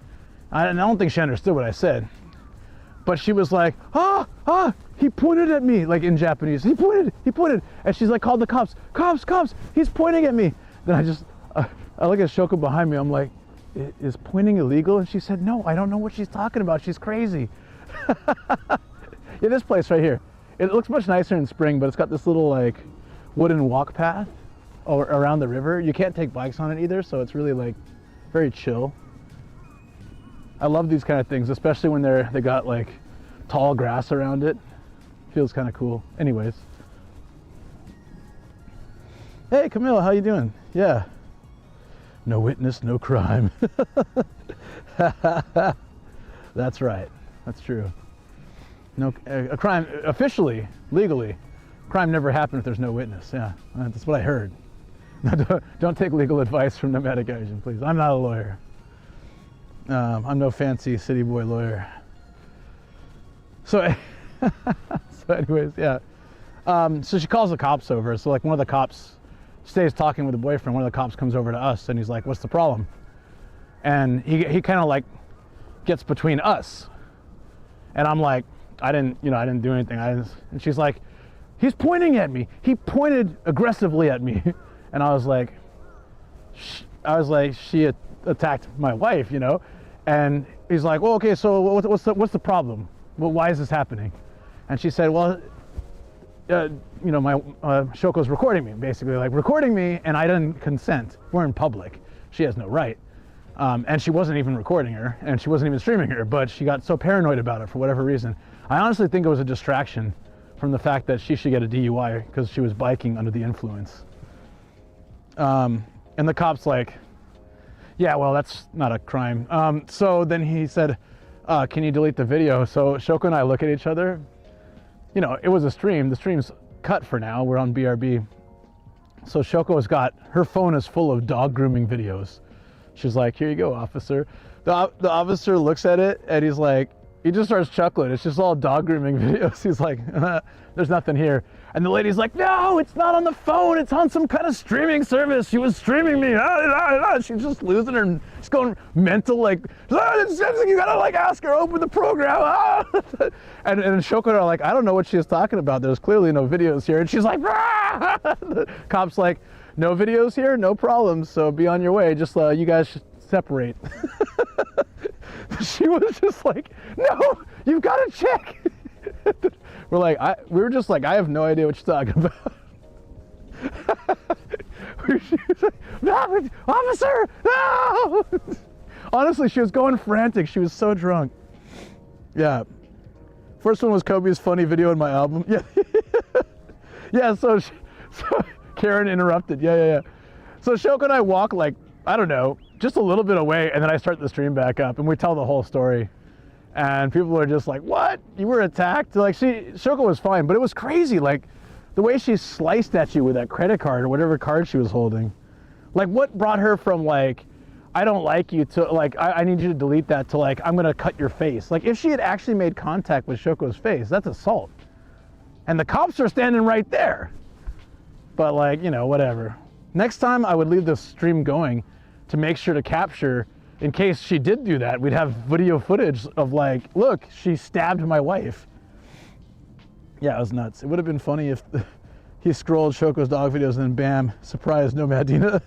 And I don't think she understood what I said. But she was like, he pointed at me, like in Japanese. He pointed. And she's like, called the cops, cops, he's pointing at me. Then I look at Shoko behind me, I'm like, is pointing illegal? And she said, no, I don't know what she's talking about. She's crazy. Yeah, this place right here. It looks much nicer in spring, but it's got this little like wooden walk path around the river. You can't take bikes on it either, so it's really like very chill. I love these kind of things, especially when they got like tall grass around it. Feels kind of cool. Anyways. Hey Camilla, how you doing? Yeah. No witness, no crime. That's right. That's true. No, a crime, officially, legally, crime never happened if there's no witness. Yeah, that's what I heard. Don't take legal advice from Nomadic Gaijin, please. I'm not a lawyer. I'm no fancy city boy lawyer. So, so anyways, yeah. So she calls the cops over. So like one of the cops stays talking with the boyfriend. One of the cops comes over to us and he's like, "What's the problem?" And he kind of like gets between us. And I'm like, I didn't do anything. And she's like, "He's pointing at me. He pointed aggressively at me." And I was like, she attacked my wife, you know? And he's like, "Well, okay, so what's the problem? Well, why is this happening?" And she said, "Well, my Shoko's recording me, basically, like recording me, and I didn't consent. We're in public. She has no right." And she wasn't even recording her, and she wasn't even streaming her, but she got so paranoid about it for whatever reason. I honestly think it was a distraction from the fact that she should get a DUI because she was biking under the influence. And the cop's like, "Yeah, well, that's not a crime." So then he said, "Can you delete the video?" So Shoko and I look at each other. You know, it was a stream. The stream's cut for now. We're on BRB. So Shoko's got, her phone is full of dog grooming videos. She's like, "Here you go, officer." The officer looks at it and he's like, he just starts chuckling. It's just all dog grooming videos. He's like, "There's nothing here." And the lady's like, "No, it's not on the phone. It's on some kind of streaming service. She was streaming me." She's just losing her. She's going mental, like, "You gotta like ask her, open the program." And Shoko and I are like, "I don't know what she is talking about. There's clearly no videos here." And she's like, "Rah!" The cop's like, "No videos here, no problem. So be on your way. Just you guys should separate." She was just like, "No, you've got to check." We were just like, "I have no idea what you're talking about." She was like, "No, officer, no!" Honestly, she was going frantic. She was so drunk. Yeah. First one was Kobe's funny video in my album. Yeah. Yeah, so Karen interrupted. Yeah. So Shoko and I walk like, I don't know, just a little bit away, and then I start the stream back up and we tell the whole story. And people are just like, "What? You were attacked?" Like Shoko was fine, but it was crazy. Like the way she sliced at you with that credit card or whatever card she was holding. Like what brought her from like, "I don't like you," to like, I need you to delete that," to like, "I'm gonna cut your face." Like if she had actually made contact with Shoko's face, that's assault. And the cops are standing right there. But like, whatever. Next time I would leave the stream going to make sure to capture, in case she did do that, we'd have video footage of like, "Look, she stabbed my wife." Yeah, it was nuts. It would have been funny if he scrolled Shoko's dog videos and then bam, surprise, Nomadina.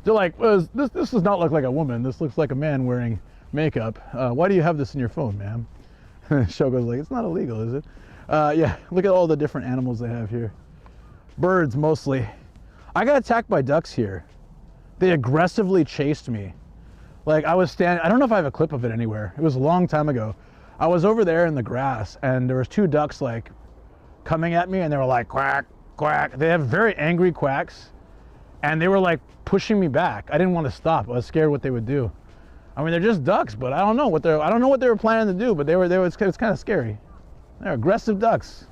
They're like, "Well, this does not look like a woman. This looks like a man wearing makeup. Why do you have this in your phone, ma'am?" Shoko's like, "It's not illegal, is it?" Yeah, look at all the different animals they have here. Birds, mostly. I got attacked by ducks here. They aggressively chased me. Like I was standing, I don't know if I have a clip of it anywhere. It was a long time ago. I was over there in the grass and there was two ducks like coming at me and they were like, "Quack, quack." They have very angry quacks and they were like pushing me back. I didn't want to stop. I was scared what they would do. I mean, they're just ducks, but I don't know what they were planning to do, but it's kind of scary. They're aggressive ducks.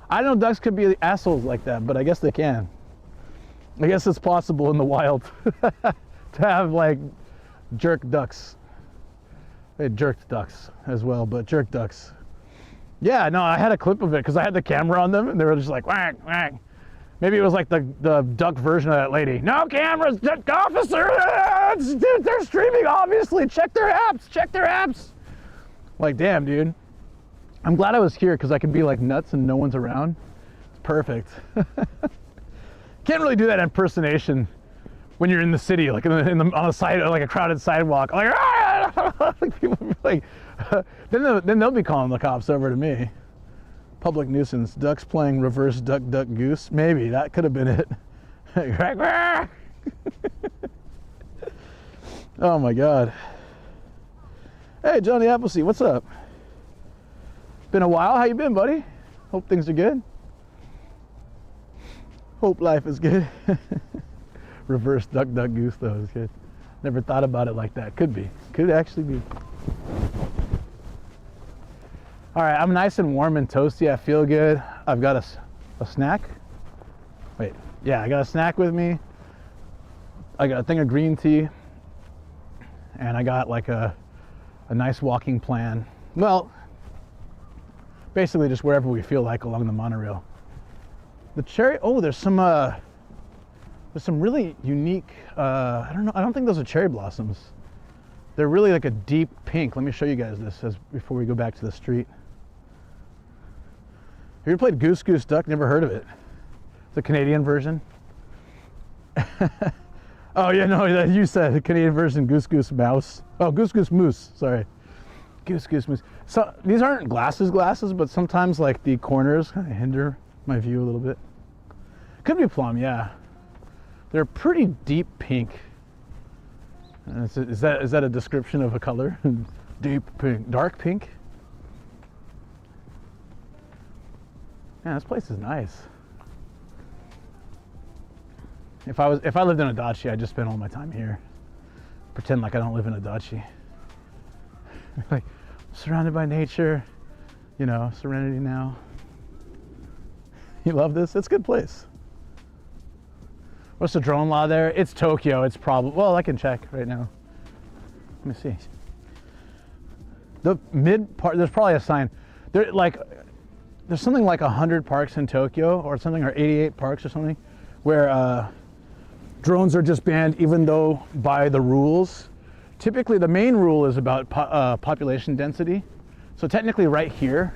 I know ducks could be assholes like that, but I guess they can. I guess it's possible in the wild to have like jerk ducks. They jerked ducks as well, but jerk ducks. Yeah, no, I had a clip of it because I had the camera on them and they were just like, "Whack, whack." Maybe it was like the duck version of that lady. "No cameras, officer! They're streaming, obviously. Check their apps. Like, damn, dude. I'm glad I was here because I could be like nuts and no one's around. It's perfect. Can't really do that impersonation when you're in the city, like on a side, like a crowded sidewalk. Like, like people be like, then they'll be calling the cops over to me. Public nuisance. Ducks playing reverse duck, duck, goose. Maybe that could have been it. Oh my God. Hey, Johnny Appleseed, what's up? Been a while. How you been, buddy? Hope things are good. Hope life is good. Reverse duck, duck, goose, though, is good. Never thought about it like that. Could be. Could actually be. All right, I'm nice and warm and toasty. I feel good. I've got a snack. Wait, yeah, I got a snack with me. I got a thing of green tea. And I got like a nice walking plan. Well, basically just wherever we feel like along the monorail. The cherry, oh, there's some really unique, I don't know, I don't think those are cherry blossoms. They're really like a deep pink. Let me show you guys this before we go back to the street. Have you ever played Goose Goose Duck? Never heard of it. The Canadian version. Oh yeah, no, you said the Canadian version, Goose Goose Mouse. Oh, Goose Goose Moose, sorry. Goose Goose Moose. So these aren't glasses, but sometimes like the corners kind of hinder my view a little bit. Could be plum, yeah. They're pretty deep pink. Is that a description of a color? Deep pink, dark pink? Man, this place is nice. If I lived in a dachi, I'd just spend all my time here. Pretend like I don't live in a dachi. Like, surrounded by nature, you know, serenity now. You love this? It's a good place. What's the drone law there? It's Tokyo. It's probably, well, I can check right now. Let me see. The mid part, there's probably a sign. There's something like 100 parks in Tokyo or something, or 88 parks or something, where drones are just banned even though by the rules. Typically the main rule is about population density. So technically right here,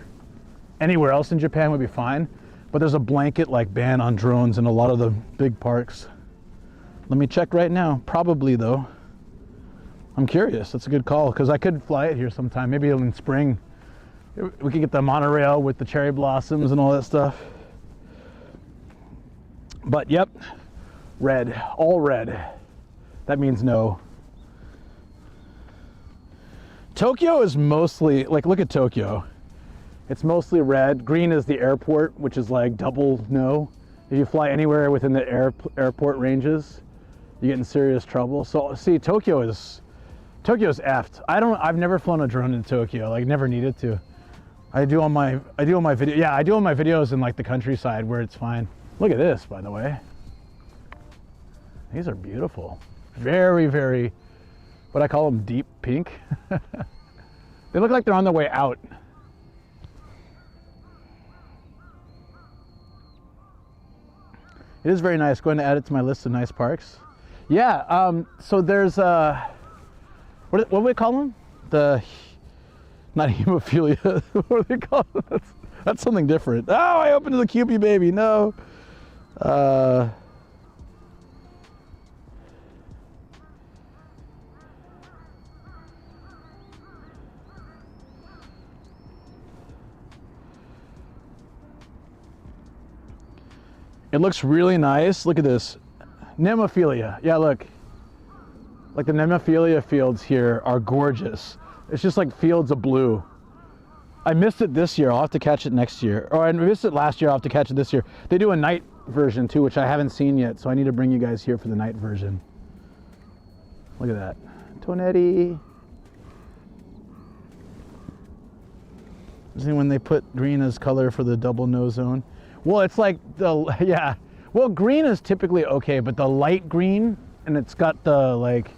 anywhere else in Japan would be fine, but there's a blanket like ban on drones in a lot of the big parks. Let me check right now. Probably though. I'm curious. That's a good call because I could fly it here sometime. Maybe in spring. We could get the monorail with the cherry blossoms and all that stuff. But yep, red, all red. That means no. Tokyo is mostly, like, look at Tokyo. It's mostly red. Green is the airport, which is like double no. If you fly anywhere within the airport ranges, you get in serious trouble. So see, Tokyo's effed. I've never flown a drone in Tokyo, like never needed to. I do all my videos in like the countryside where it's fine. Look at this, by the way. These are beautiful. Very, very, what I call them deep pink. They look like they're on their way out. It is very nice. Going to add it to my list of nice parks. Yeah, so there's, what do we call them? Not hemophilia. What do they call it? That's something different. Oh, I opened the Cupid baby. No. It looks really nice. Look at this. Nemophilia. Yeah, look. Like the Nemophilia fields here are gorgeous. It's just like fields of blue. I missed it this year. I'll have to catch it next year. Or I missed it last year. I'll have to catch it this year. They do a night version too, which I haven't seen yet. So I need to bring you guys here for the night version. Look at that. Toneri. See when they put green as color for the double no zone? Well, it's like yeah. Well, green is typically okay, but the light green, and it's got the like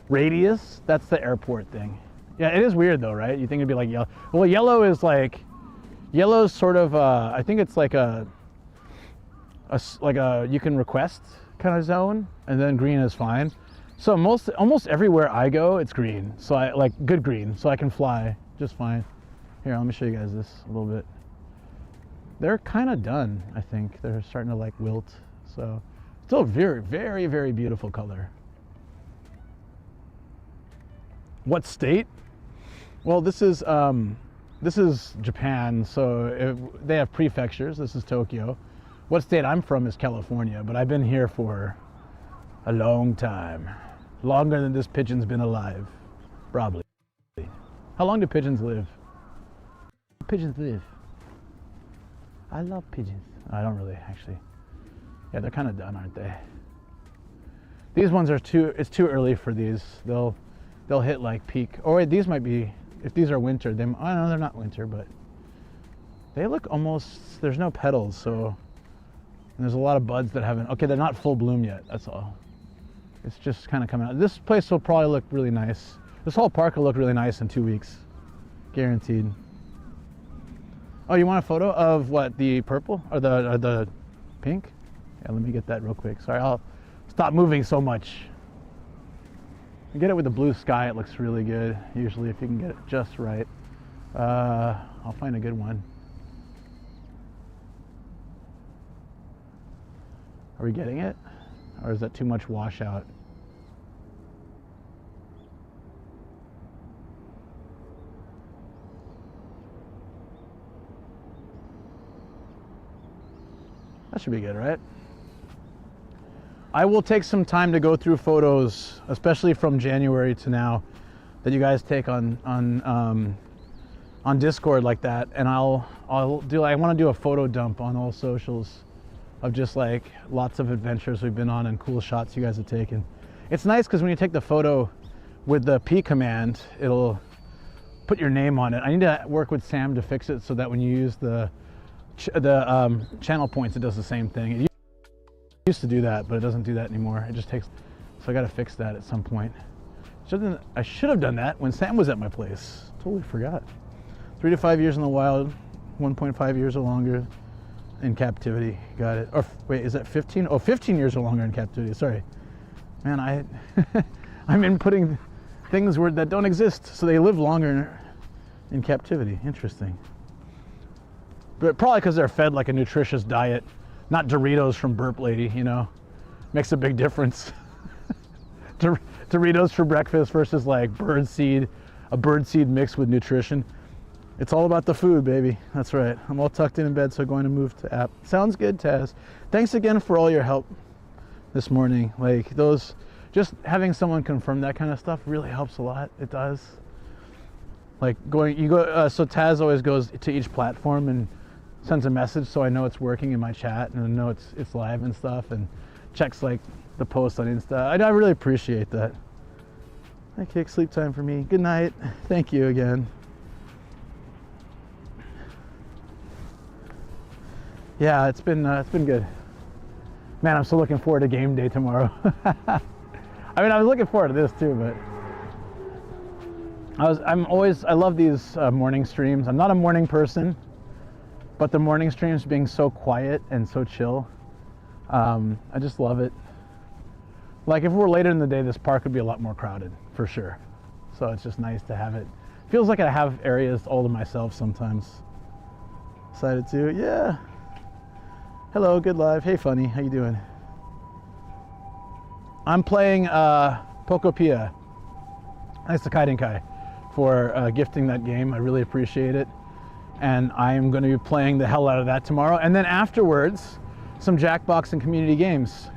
radius, that's the airport thing. Yeah, it is weird though, right? You think it'd be like yellow. Well, yellow's sort of, I think it's like a you can request kind of zone, and then green is fine. So almost everywhere I go, it's green. So I like good green, so I can fly just fine. Here, let me show you guys this a little bit. They're kind of done, I think. They're starting to like wilt. So still very, very, very beautiful color. What state? Well, this is this is Japan, so they have prefectures. This is Tokyo. What state I'm from is California, but I've been here for a long time. Longer than this pigeon's been alive, probably. How long do pigeons live? Pigeons live. I love pigeons. I don't really, actually. Yeah, they're kind of done, aren't they? These ones are it's too early for these. They'll hit like peak. Or wait, these might be, if these are winter, I don't know, they're not winter, but they look almost, there's no petals, so, and there's a lot of buds that haven't, okay, they're not full bloom yet, that's all. It's just kind of coming out. This place will probably look really nice. This whole park will look really nice in 2 weeks. Guaranteed. Oh, you want a photo of what, the purple or the pink? Yeah, let me get that real quick. Sorry, I'll stop moving so much. You get it with the blue sky, it looks really good. Usually if you can get it just right. I'll find a good one. Are we getting it? Or is that too much washout? That should be good, right? I will take some time to go through photos, especially from January to now, that you guys take on Discord like that, and I want to do a photo dump on all socials of just like lots of adventures we've been on and cool shots you guys have taken. It's nice because when you take the photo with the P command, it'll put your name on it. I need to work with Sam to fix it so that when you use the channel points, it does the same thing. It used to do that, but it doesn't do that anymore. It just takes, so I got to fix that at some point. I should have done that when Sam was at my place. Totally forgot. 3 to 5 years in the wild, 1.5 years or longer in captivity. Got it. Or wait, is that 15? Oh, 15 years or longer in captivity. Sorry. Man, I'm inputting things that don't exist, so they live longer in captivity. Interesting. But probably because they're fed like a nutritious diet, not Doritos from Burp Lady, you know. Makes a big difference. Doritos for breakfast versus like a bird seed mixed with nutrition. It's all about the food, baby. That's right. I'm all tucked in bed, so going to move to app. Sounds good, Taz. Thanks again for all your help this morning. Like those, just having someone confirm that kind of stuff really helps a lot. It does. Like so Taz always goes to each platform and sends a message so I know it's working in my chat and I know it's live and stuff, and checks like the post on Insta. I really appreciate that. Okay, sleep time for me. Good night. Thank you again. Yeah, it's been good. Man, I'm so looking forward to game day tomorrow. I mean, I was looking forward to this too, but I love these morning streams. I'm not a morning person, but the morning streams being so quiet and so chill, I just love it. Like if it were later in the day, this park would be a lot more crowded for sure. So it's just nice to have it. Feels like I have areas all to myself sometimes. Excited to, yeah. Hello, good live. Hey, funny, how you doing? I'm playing Pokopia. Thanks to Kaidenkai for gifting that game. I really appreciate it. And I'm going to be playing the hell out of that tomorrow. And then afterwards, some Jackbox and community games.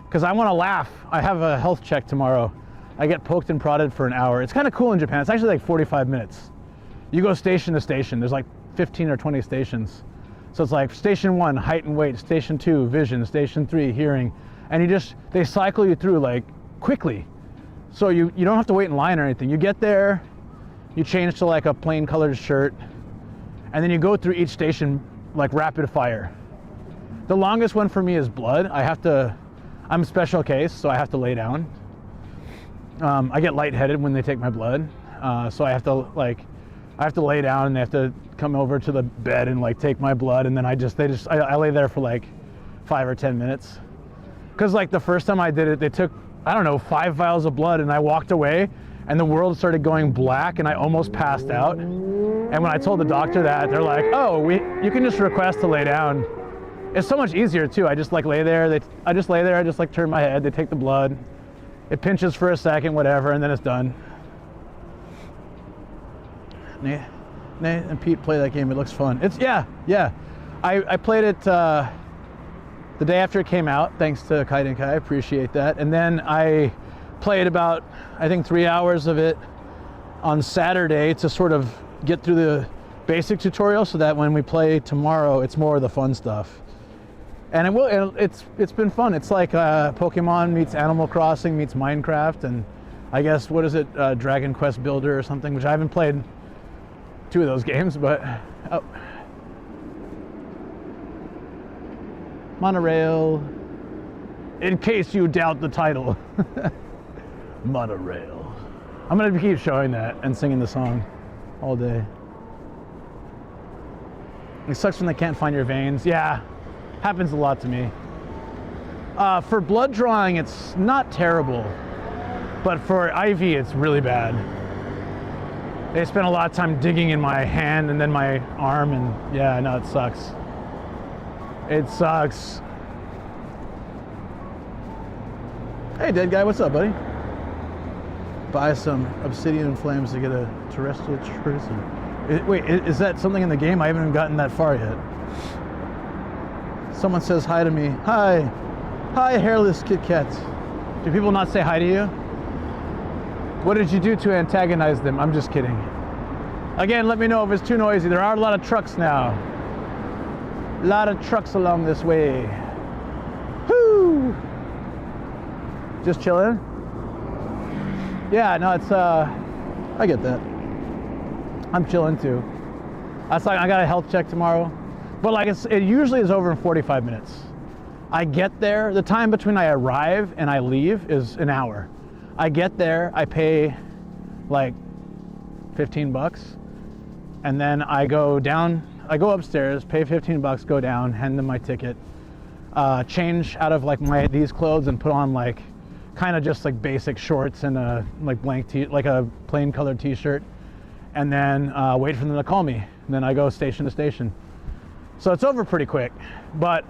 Because I want to laugh. I have a health check tomorrow. I get poked and prodded for an hour. It's kind of cool in Japan. It's actually like 45 minutes. You go station to station. There's like 15 or 20 stations. So it's like station 1, height and weight, station 2, vision, station 3, hearing. And they cycle you through like quickly. So you don't have to wait in line or anything. You get there, you change to like a plain colored shirt, and then you go through each station like rapid fire. The longest one for me is blood. I'm a special case, so I have to lay down. I get lightheaded when they take my blood. So I have to lay down, and they have to come over to the bed and like take my blood, and then I lay there for like 5 or 10 minutes. Cause like the first time I did it, they took, I don't know, 5 vials of blood, and I walked away and the world started going black and I almost passed out. And when I told the doctor that, they're like, oh, you can just request to lay down. It's so much easier too. I just like lay there, I just like turn my head, they take the blood, it pinches for a second, whatever, and then it's done. Nate and Pete play that game. It looks fun. It's yeah. I played it the day after it came out, thanks to Gaijin. I appreciate that. And then I played about, I think, 3 hours of it on Saturday to sort of get through the basic tutorial, so that when we play tomorrow, it's more of the fun stuff. And it's been fun. It's like Pokemon meets Animal Crossing meets Minecraft, and I guess, what is it, Dragon Quest Builder or something, which I haven't played 2 of those games, but oh. Monorail, in case you doubt the title. Monorail. I'm gonna keep showing that and singing the song all day. It sucks when they can't find your veins. Yeah, happens a lot to me. For blood drawing, it's not terrible, but for IV, it's really bad. They spent a lot of time digging in my hand and then my arm, and yeah, no, it sucks. It sucks. Hey, dead guy, what's up, buddy? Buy some obsidian flames to get a terrestrial tracer. Wait, is that something in the game? I haven't even gotten that far yet. Someone says hi to me. Hi. Hi, hairless Kit Kat. Do people not say hi to you? What did you do to antagonize them? I'm just kidding. Again, let me know if it's too noisy. There are a lot of trucks now. A lot of trucks along this way. Whoo! Just chilling? Yeah, no, it's, I get that. I'm chilling too. That's like, I got a health check tomorrow. But like, it usually is over in 45 minutes. I get there, the time between I arrive and I leave is an hour. I get there, I pay like 15 bucks, and then I go down, I go upstairs, pay 15 bucks, go down, hand them my ticket, change out of like these clothes and put on like kind of just like basic shorts and a like like a plain colored t-shirt, and then wait for them to call me. And then I go station to station. So it's over pretty quick. But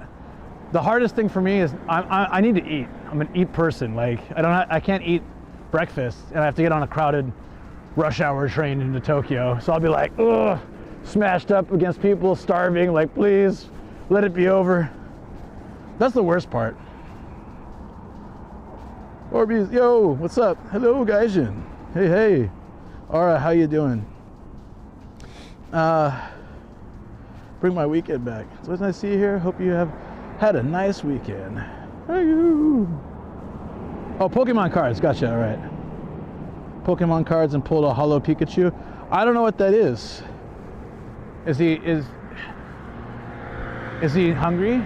the hardest thing for me is I need to eat. I'm an eat person. Like I can't eat breakfast, and I have to get on a crowded rush hour train into Tokyo. So I'll be like, ugh, smashed up against people, starving, like, please let it be over. That's the worst part. Orbeez, yo, what's up? Hello, Gaijin. Hey, hey. Alright, how you doing? Bring my weekend back. It's always nice to see you here. Hope you have had a nice weekend. Hey, you. Oh, Pokemon cards. Gotcha, alright. Pokemon cards and pulled a Holo Pikachu. I don't know what that is. Is he hungry?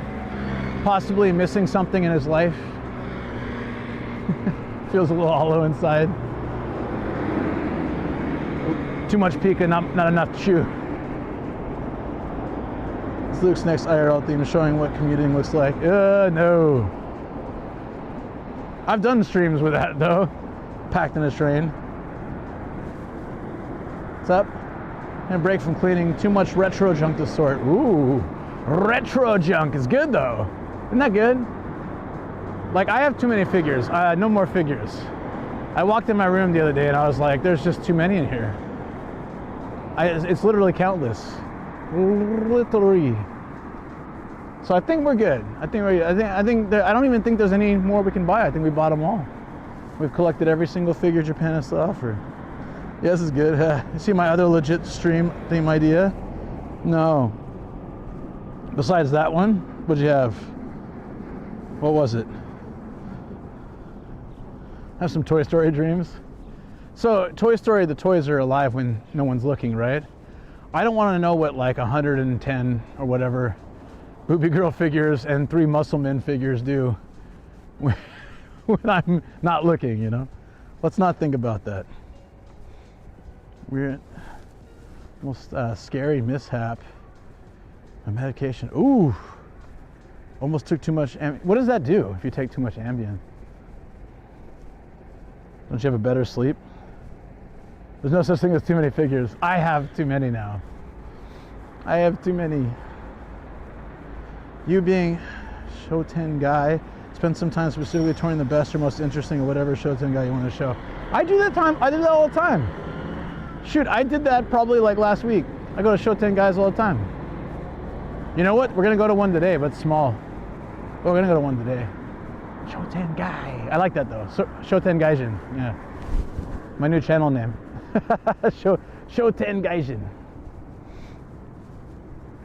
Possibly missing something in his life? Feels a little hollow inside. Too much Pika, not enough to chew. It's Luke's next IRL theme, showing what commuting looks like. No. I've done streams with that though. Packed in a train. What's up? And break from cleaning too much retro junk to sort. Ooh, retro junk is good though. Isn't that good? Like, I have too many figures. No more figures. I walked in my room the other day and I was like, there's just too many in here. It's literally countless. Literally. So I think we're good. I don't even think there's any more we can buy. I think we bought them all. We've collected every single figure Japan has to offer. Yeah, this is good. You see my other legit stream theme idea? No. Besides that one, what'd you have? What was it? Have some Toy Story dreams. So Toy Story, the toys are alive when no one's looking, right? I don't want to know what like 110 or whatever Booby Girl figures and 3 Muscleman figures do when I'm not looking, you know? Let's not think about that. Weird, most scary mishap. A medication. Ooh, almost took too much. What does that do if you take too much Ambien? Don't you have a better sleep? There's no such thing as too many figures. I have too many now. I have too many. You being Shoten guy, spend some time specifically touring the best or most interesting or whatever Shoten guy you want to show. I do that all the time. Shoot, I did that probably like last week. I go to Shoten Guys all the time. You know what? We're gonna go to one today, but small. We're gonna go to one today. Shoten Gai. I like that though. Shoten Gaijin. Yeah. My new channel name. Shoten Gaijin.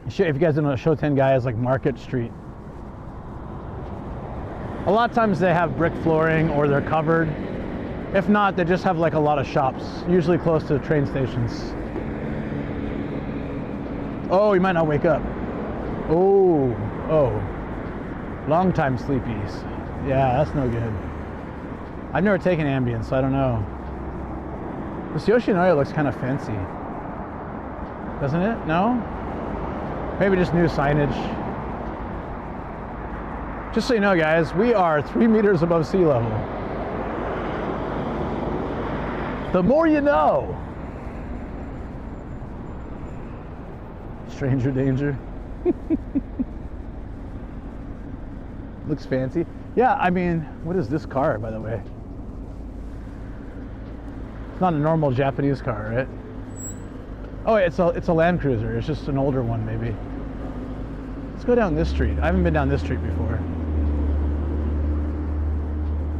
If you guys don't know, Shoten Gai is like Market Street. A lot of times they have brick flooring or they're covered. If not, they just have like a lot of shops, usually close to train stations. Oh, you might not wake up. Oh. Long time sleepies. Yeah, that's no good. I've never taken Ambien, so I don't know. This Yoshinoya looks kind of fancy. Doesn't it? No? Maybe just new signage. Just so you know, guys, we are 3 meters above sea level. The more you know. Stranger danger. Looks fancy. Yeah, I mean, what is this car, by the way? It's not a normal Japanese car, right? Oh, it's a Land Cruiser. It's just an older one, maybe. Let's go down this street. I haven't been down this street before.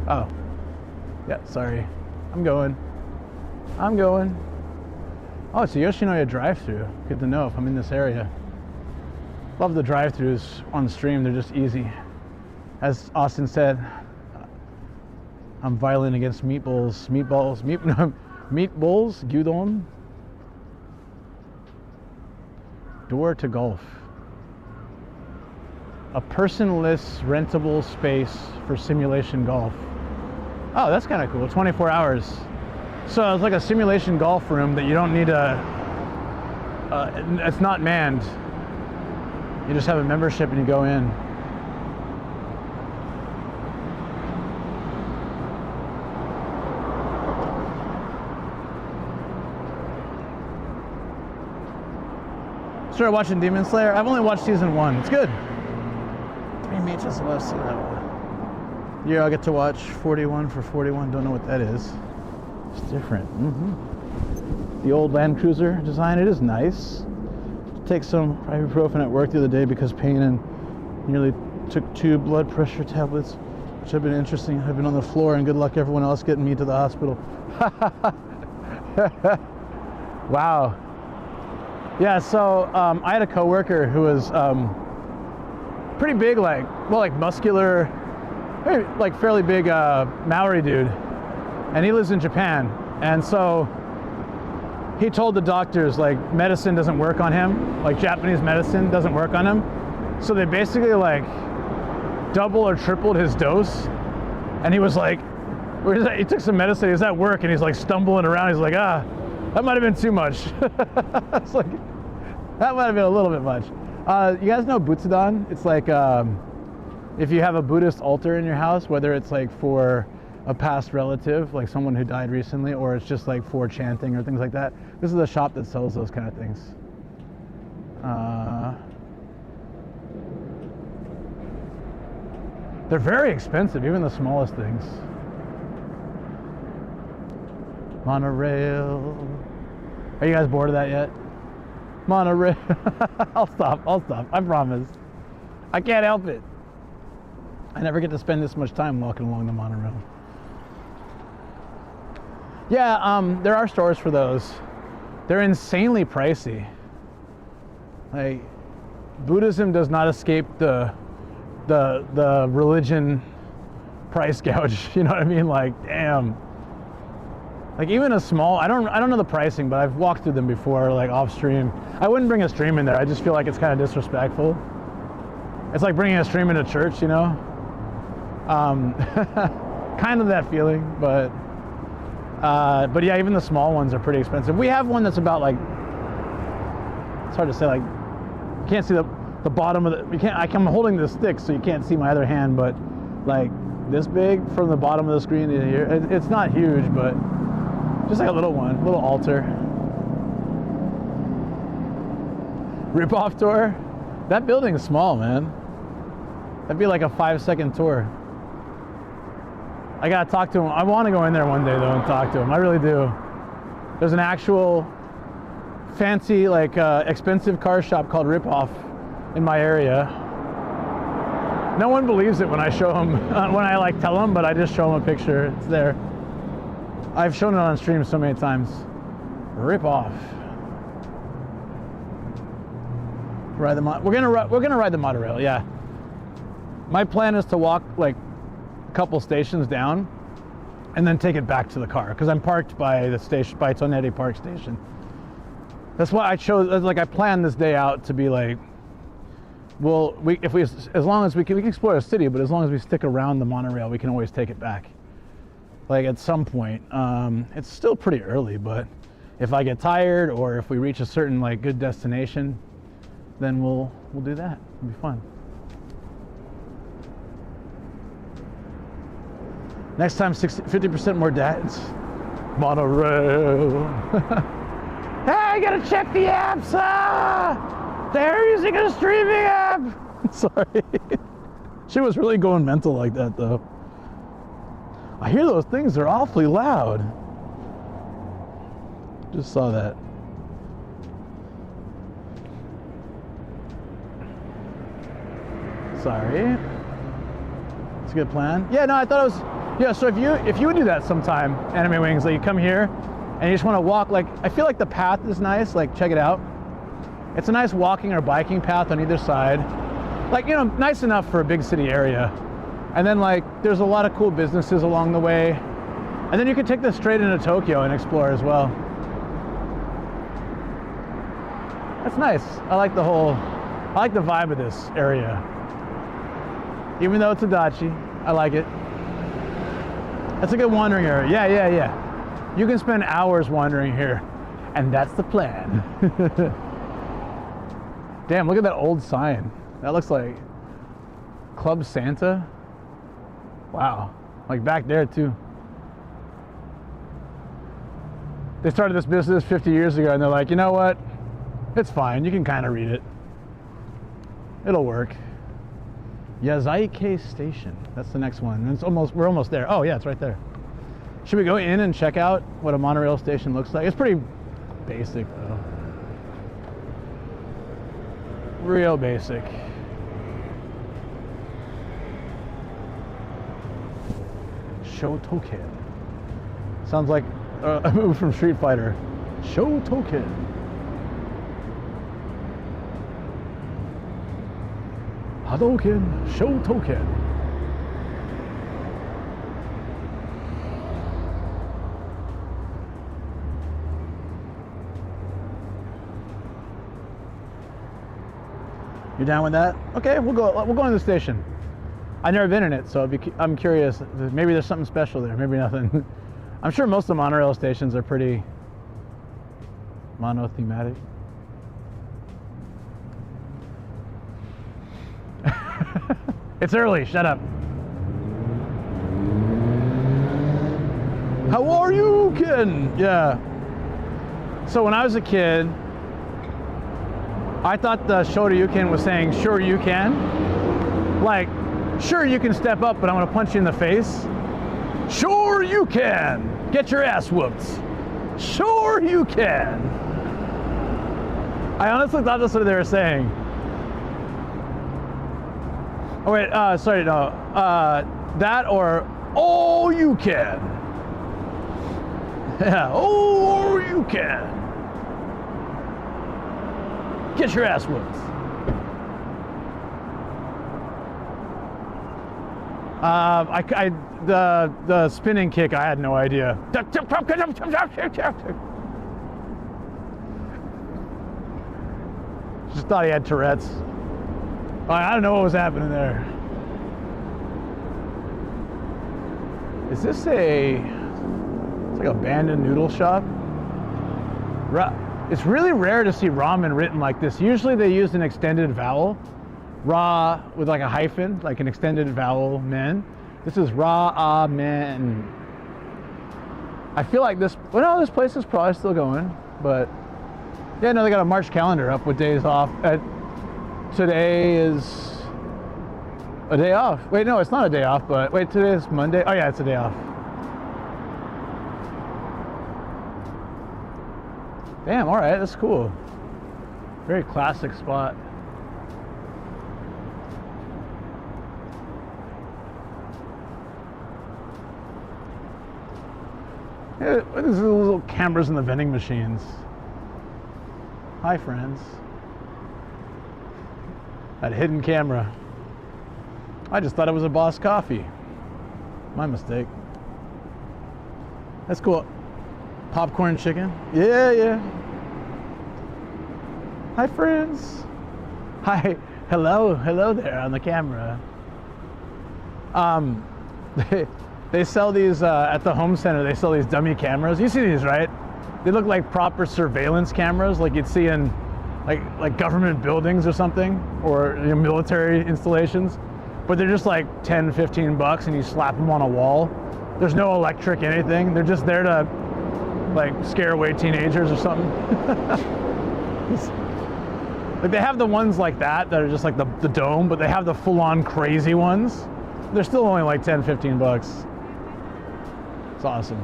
Oh. Yeah, sorry. I'm going. Oh, it's a Yoshinoya drive-thru. Good to know if I'm in this area. Love the drive-thrus on stream. They're just easy. As Austin said, I'm violent against meatballs, gyudon. Door to golf. A personless rentable space for simulation golf. Oh, that's kind of cool. 24 hours. So it's like a simulation golf room that you don't need it's not manned. You just have a membership and you go in. Started watching Demon Slayer. I've only watched season 1. It's good. 3 matches left. See that one. Yeah, I get to watch 41 for 41. Don't know what that is. It's different. The old Land Cruiser design. It is nice. Take some ibuprofen at work the other day because pain and nearly took 2 blood pressure tablets, which have been interesting. I've been on the floor, and good luck everyone else getting me to the hospital. Wow. Yeah, so I had a coworker who was pretty big, like muscular, like fairly big Maori dude, and he lives in Japan. And so he told the doctors like medicine doesn't work on him, like Japanese medicine doesn't work on him. So they basically like double or tripled his dose. And he was like, where's that? He took some medicine, he was at work and he's like stumbling around. He's like, that might have been too much. It's like, that might have been a little bit much. You guys know Butsudan? It's like if you have a Buddhist altar in your house, whether it's like for a past relative, like someone who died recently, or it's just like for chanting or things like that. This is a shop that sells those kind of things. They're very expensive, even the smallest things. Monorail. Are you guys bored of that yet? Monorail. I'll stop. I promise. I can't help it. I never get to spend this much time walking along the monorail. Yeah, there are stores for those. They're insanely pricey. Like, Buddhism does not escape the religion price gouge. You know what I mean? Like, damn. Like even a small, I don't know the pricing, but I've walked through them before, like off stream. I wouldn't bring a stream in there. I just feel like it's kind of disrespectful. It's like bringing a stream into church, you know? Kind of that feeling, but yeah, even the small ones are pretty expensive. We have one that's about like, it's hard to say, like, you can't see the bottom of the, you can't, I'm holding the stick so you can't see my other hand, but like this big from the bottom of the screen to here. It's not huge, but just like a little one, little altar. Rip-off tour? That building's small, man. That'd be like a 5-second tour. I gotta talk to him. I want to go in there one day though and talk to him. I really do. There's an actual fancy, like expensive car shop called Rip Off in my area. No one believes it when I show them, when I like tell them, but I just show them a picture. It's there. I've shown it on stream so many times. Rip Off. Ride the we're gonna ride the monorail. Yeah. My plan is to walk like a couple stations down, and then take it back to the car because I'm parked by the station, by Toneri Park station. That's why I chose. Like I planned this day out to be like, well, as long as we can explore the city, but as long as we stick around the monorail, we can always take it back. Like at some point, it's still pretty early, but if I get tired or if we reach a certain like good destination, then we'll do that. It'll be fun. Next time, 50% more dads. Monorail. Hey, I gotta check the apps. They're using a streaming app. Sorry. She was really going mental like that though. I hear those things, they're awfully loud. Just saw that. Sorry. It's a good plan. Yeah, no, I thought it was, yeah, so if you would do that sometime, Anime Wings, like you come here and you just want to walk, like, I feel like the path is nice, like check it out. It's a nice walking or biking path on either side. Like, you know, nice enough for a big city area. And then like, there's a lot of cool businesses along the way. And then you could take this straight into Tokyo and explore as well. That's nice. I like the vibe of this area. Even though it's a dachi, I like it. That's a good wandering area. Yeah. You can spend hours wandering here. And that's the plan. Damn, look at that old sign. That looks like Club Santa. Wow, like back there too. They started this business 50 years ago and they're like, you know what? It's fine, you can kind of read it. It'll work. Yazaike Station, that's the next one. And we're almost there. Oh yeah, it's right there. Should we go in and check out what a monorail station looks like? It's pretty basic though. Real basic. Shotoken. Sounds like a move from Street Fighter. Shotoken. Hadouken. Shotoken. You down with that? Okay, we'll go into the station. I've never been in it, so I'm curious. Maybe there's something special there, maybe nothing. I'm sure most of the monorail stations are pretty monothematic. It's early, shut up. How are you, Ken? Yeah. So when I was a kid, I thought the Shoryuken was saying, sure you can. Like, sure you can step up, but I'm gonna punch you in the face. Sure you can. Get your ass whooped. Sure you can. I honestly thought that's what they were saying. Oh wait, sorry, no. That or, oh you can. Yeah, oh you can. Get your ass whooped. The spinning kick, I had no idea. Just thought he had Tourette's. I don't know what was happening there. Is this it's like abandoned noodle shop? It's really rare to see ramen written like this. Usually they use an extended vowel. Ra with like a hyphen, like an extended vowel men. This is ra-men. I feel like this place is probably still going, but yeah, no, they got a March calendar up with days off. Today is a day off. Wait, no, it's not a day off, but wait, today is Monday. Oh yeah, it's a day off. Damn, all right, that's cool. Very classic spot. Yeah, there's little cameras in the vending machines. Hi, friends. That hidden camera. I just thought it was a Boss Coffee. My mistake. That's cool. Popcorn chicken. Yeah, yeah. Hi, friends. Hi. Hello there on the camera. They sell these at the home center. They sell these dummy cameras. You see these, right? They look like proper surveillance cameras, like you'd see in like government buildings or something, or military installations. But they're just like 10, 15 bucks, and you slap them on a wall. There's no electric anything. They're just there to like scare away teenagers or something. Like they have the ones like that are just like the dome, but they have the full-on crazy ones. They're still only like 10, 15 bucks. It's awesome.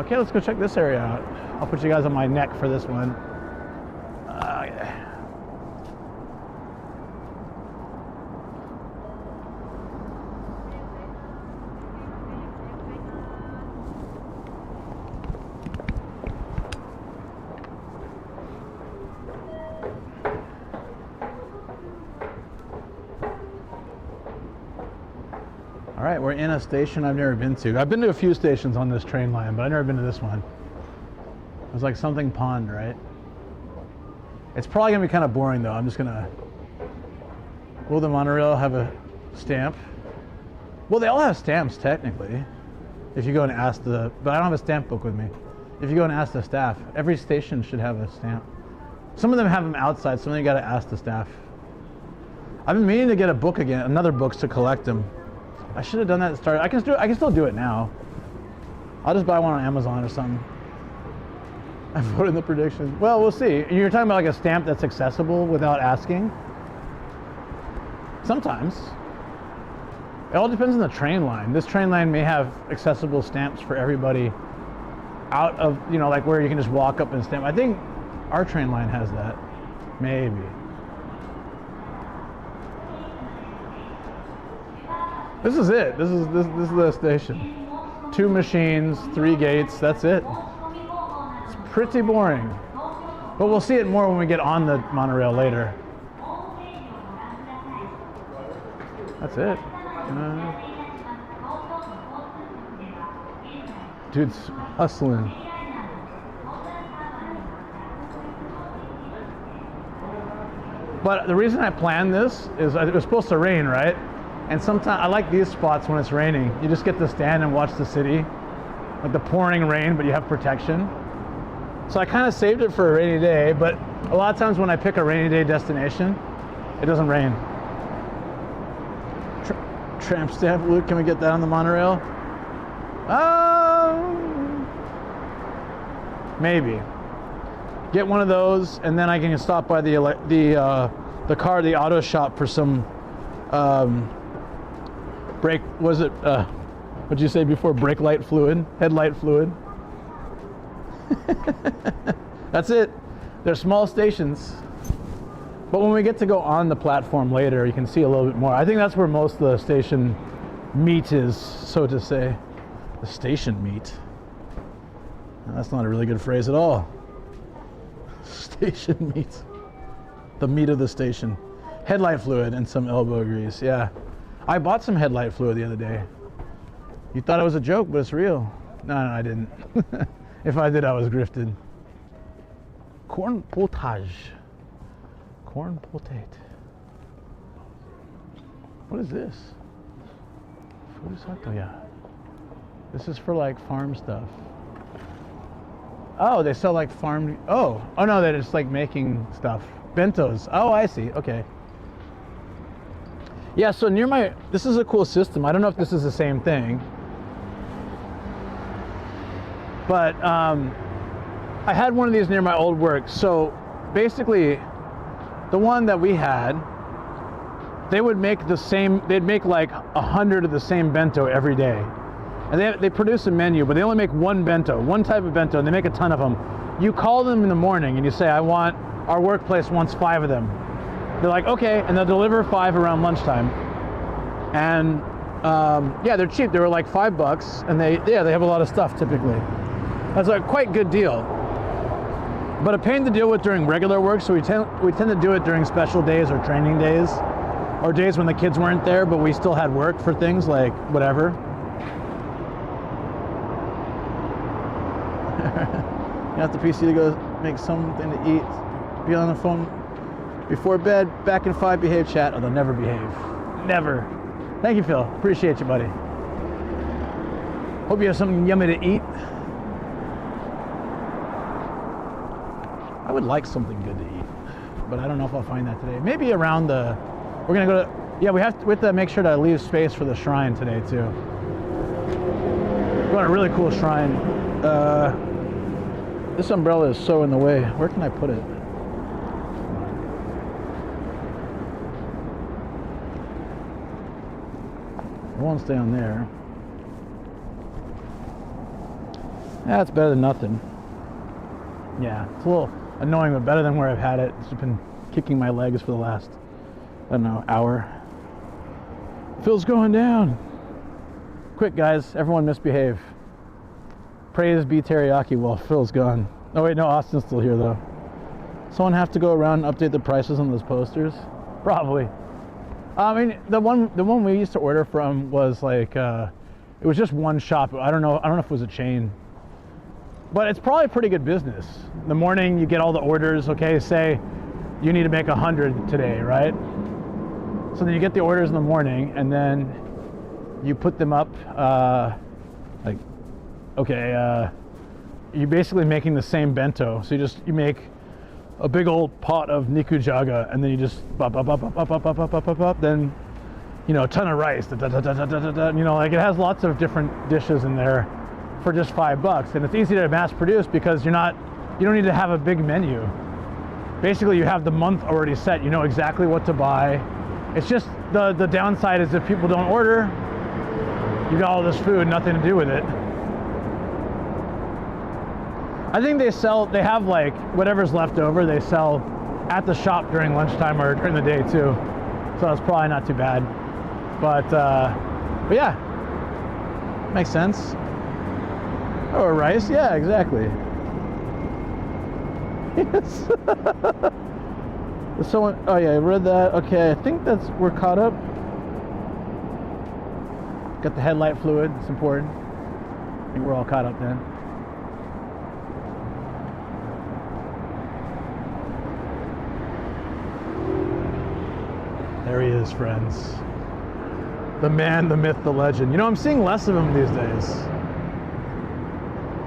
Okay, let's go check this area out. I'll put you guys on my neck for this one. All right, we're in a station I've never been to. I've been to a few stations on this train line, but I've never been to this one. It was like something pond, right? It's probably gonna be kind of boring though. I'm just gonna, will the monorail have a stamp? Well, they all have stamps technically. If you go and ask but I don't have a stamp book with me. If you go and ask the staff, every station should have a stamp. Some of them have them outside, some of them you gotta ask the staff. I've been meaning to get a book again, another books to collect them. I should have done that at the start. I can still do it now. I'll just buy one on Amazon or something. I voted in the prediction. Well, we'll see. You're talking about like a stamp that's accessible without asking? Sometimes. It all depends on the train line. This train line may have accessible stamps for everybody out of, like where you can just walk up and stamp. I think our train line has that. Maybe. This is it. This is the station. 2 machines, 3 gates. That's it. It's pretty boring, but we'll see it more when we get on the monorail later. That's it. Dude's hustling. But the reason I planned this is it was supposed to rain, right? And sometimes I like these spots when it's raining. You just get to stand and watch the city, like the pouring rain, but you have protection. So I kind of saved it for a rainy day, but a lot of times when I pick a rainy day destination, it doesn't rain. Tramp stamp, Luke, can we get that on the monorail? Maybe. Get one of those, and then I can stop by the auto shop for some brake, was it, what'd you say before? Brake light fluid? Headlight fluid? That's it. They're small stations. But when we get to go on the platform later, you can see a little bit more. I think that's where most of the station meat is, so to say. The station meat. Now, that's not a really good phrase at all. Station meat. The meat of the station. Headlight fluid and some elbow grease, yeah. I bought some headlight fluid the other day. You thought it was a joke, but it's real. No, I didn't. If I did, I was grifted. Corn potage. Corn potate. What is this? Furusato, this is for like farm stuff. Oh, they sell like farm. Oh no, they're just like making stuff. Bentos. Oh, I see. Okay. Yeah, so near this is a cool system. I don't know if this is the same thing. But I had one of these near my old work. So basically, the one that we had, they would make they'd make like 100 of the same bento every day. And they produce a menu, but they only make one bento, one type of bento, and they make a ton of them. You call them in the morning and you say, our workplace wants 5 of them. They're like, okay, and they'll deliver 5 around lunchtime. And yeah, they're cheap. They were like $5, and they have a lot of stuff typically. That's a quite good deal. But a pain to deal with during regular work, so we tend to do it during special days or training days, or days when the kids weren't there, but we still had work for things like whatever. You have the PC to go make something to eat, be on the phone before bed, back in 5, behave, chat. Oh, they'll never behave. Never. Thank you, Phil. Appreciate you, buddy. Hope you have something yummy to eat. I would like something good to eat, but I don't know if I'll find that today. Maybe around we're gonna go to, yeah, we have to make sure to leave space for the shrine today too. We're on a really cool shrine. This umbrella is so in the way. Where can I put it? It won't stay on there. That's better than nothing. Yeah, it's a little annoying, but better than where I've had it. It's been kicking my legs for the last, I don't know, hour. Phil's going down. Quick, guys, everyone misbehave. Praise be teriyaki while Phil's gone. Oh wait, no, Austin's still here though. Someone have to go around and update the prices on those posters? Probably. I mean, the one we used to order from was like, it was just one shop. I don't know if it was a chain. But it's probably pretty good business. In the morning, you get all the orders. Okay, say you need to make 100 today, right? So then you get the orders in the morning, and then you put them up. Like, okay, you're basically making the same bento. So you make a big old pot of nikujaga, and then you just then, you know, a ton of rice. You know, like it has lots of different dishes in there for just $5, and it's easy to mass produce because you don't need to have a big menu. Basically, you have the month already set. You know exactly what to buy. It's just the downside is if people don't order, you got all this food, nothing to do with it. I think they have like whatever's left over, they sell at the shop during lunchtime or during the day too. So it's probably not too bad. But yeah, makes sense. Or rice, yeah, exactly. Yes. Someone, oh yeah, I read that. Okay, I think we're caught up. Got the headlight fluid, it's important. I think we're all caught up then. There he is, friends. The man, the myth, the legend. You know, I'm seeing less of him these days.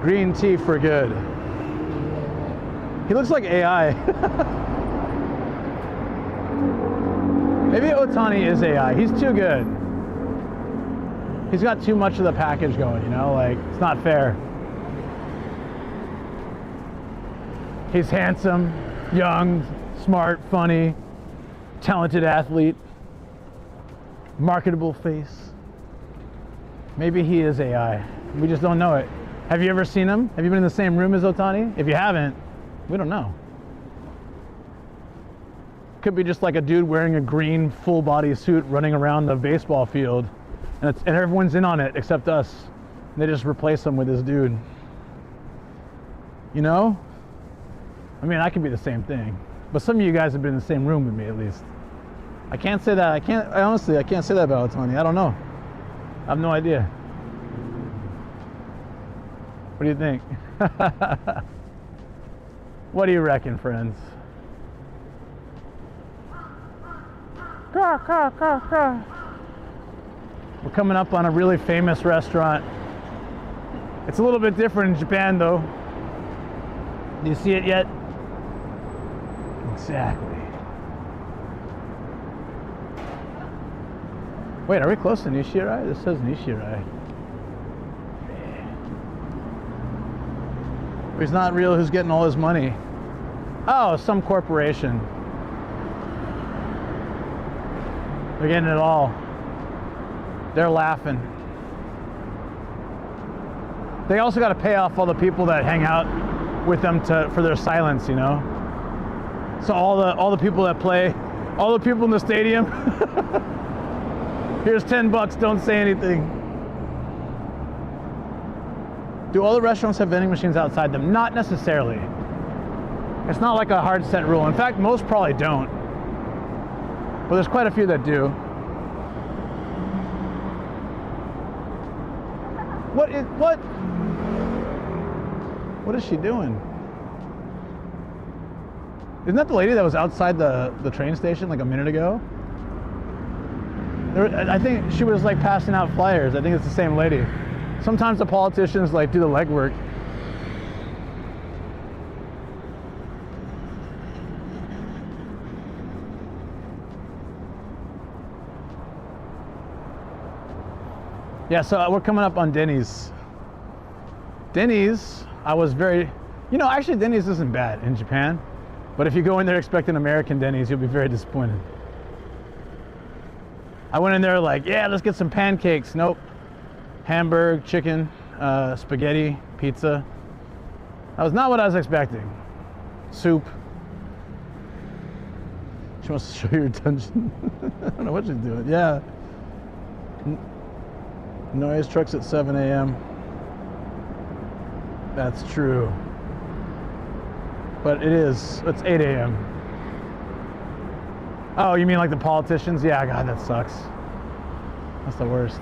Green tea for good. He looks like AI. Maybe Otani is AI. He's too good. He's got too much of the package going, you know? Like, it's not fair. He's handsome, young, smart, funny, talented athlete, marketable face. Maybe he is AI. We just don't know it. Have you ever seen him? Have you been in the same room as Otani? If you haven't, we don't know. Could be just like a dude wearing a green full body suit running around the baseball field, and everyone's in on it except us. And they just replace him with this dude. You know? I mean, I could be the same thing. But some of you guys have been in the same room with me at least. I can't say that. Honestly, I can't say that about Otani. I don't know. I have no idea. What do you think? What do you reckon, friends? We're coming up on a really famous restaurant. It's a little bit different in Japan, though. Do you see it yet? Exactly. Wait, are we close to Nishirai? This says Nishirai. If he's not real, who's getting all his money? Oh, some corporation. They're getting it all. They're laughing. They also got to pay off all the people that hang out with them for their silence, you know. So all the people that play, all the people in the stadium. Here's $10, don't say anything. Do all the restaurants have vending machines outside them? Not necessarily. It's not like a hard set rule. In fact, most probably don't. But there's quite a few that do. What is she doing? Isn't that the lady that was outside the train station like a minute ago? I think she was like passing out flyers. I think it's the same lady. Sometimes the politicians like do the legwork. Yeah, so we're coming up on Denny's. Denny's, I was very, actually Denny's isn't bad in Japan, but if you go in there expecting American Denny's, you'll be very disappointed. I went in there like, yeah, let's get some pancakes. Nope. Hamburger, chicken, spaghetti, pizza. That was not what I was expecting. Soup. She wants to show your dungeon. I don't know what she's doing. Yeah. Noise trucks at 7 a.m. That's true. But it's 8 a.m. Oh, you mean like the politicians? Yeah, God, that sucks. That's the worst.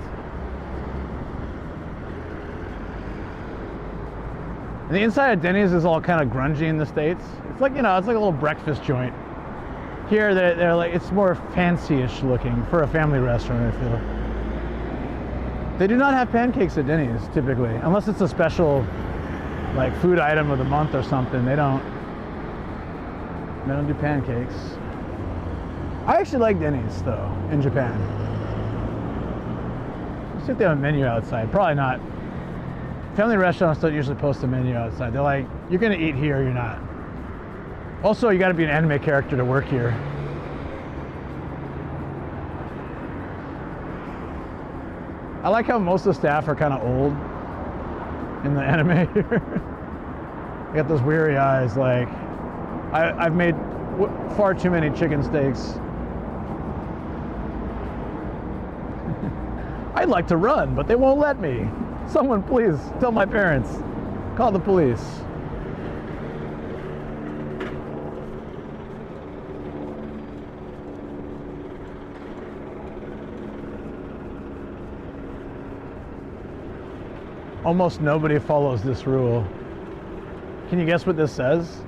And the inside of Denny's is all kind of grungy in the States. It's like, it's like a little breakfast joint. Here, they're like, it's more fancy-ish looking for a family restaurant, I feel. They do not have pancakes at Denny's, typically. Unless it's a special, like, food item of the month or something. They don't do pancakes. I actually like Denny's, though, in Japan. Let's see if they have a menu outside. Probably not. Family restaurants don't usually post a menu outside. They're like, you're gonna eat here or you're not. Also, you gotta be an anime character to work here. I like how most of the staff are kind of old in the anime here. They got those weary eyes, like, I've made far too many chicken steaks. I'd like to run, but they won't let me. Someone please tell my parents. Call the police. Almost nobody follows this rule. Can you guess what this says?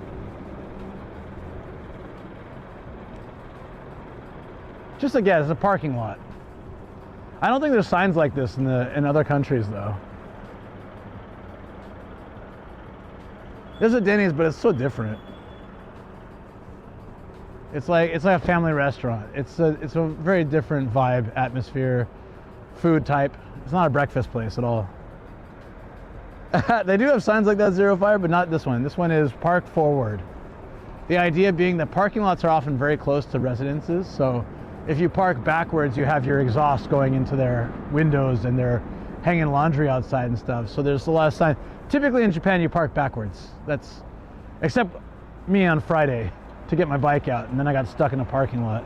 Just a guess, it's a parking lot. I don't think there's signs like this in other countries though. There's a Denny's, but it's so different. It's like a family restaurant. It's a very different vibe, atmosphere, food type. It's not a breakfast place at all. They do have signs like that, Zero Fire, but not this one. This one is park forward. The idea being that parking lots are often very close to residences, so if you park backwards, you have your exhaust going into their windows and they're hanging laundry outside and stuff. So there's a lot of signs. Typically in Japan, you park backwards. Except me on Friday to get my bike out, and then I got stuck in a parking lot.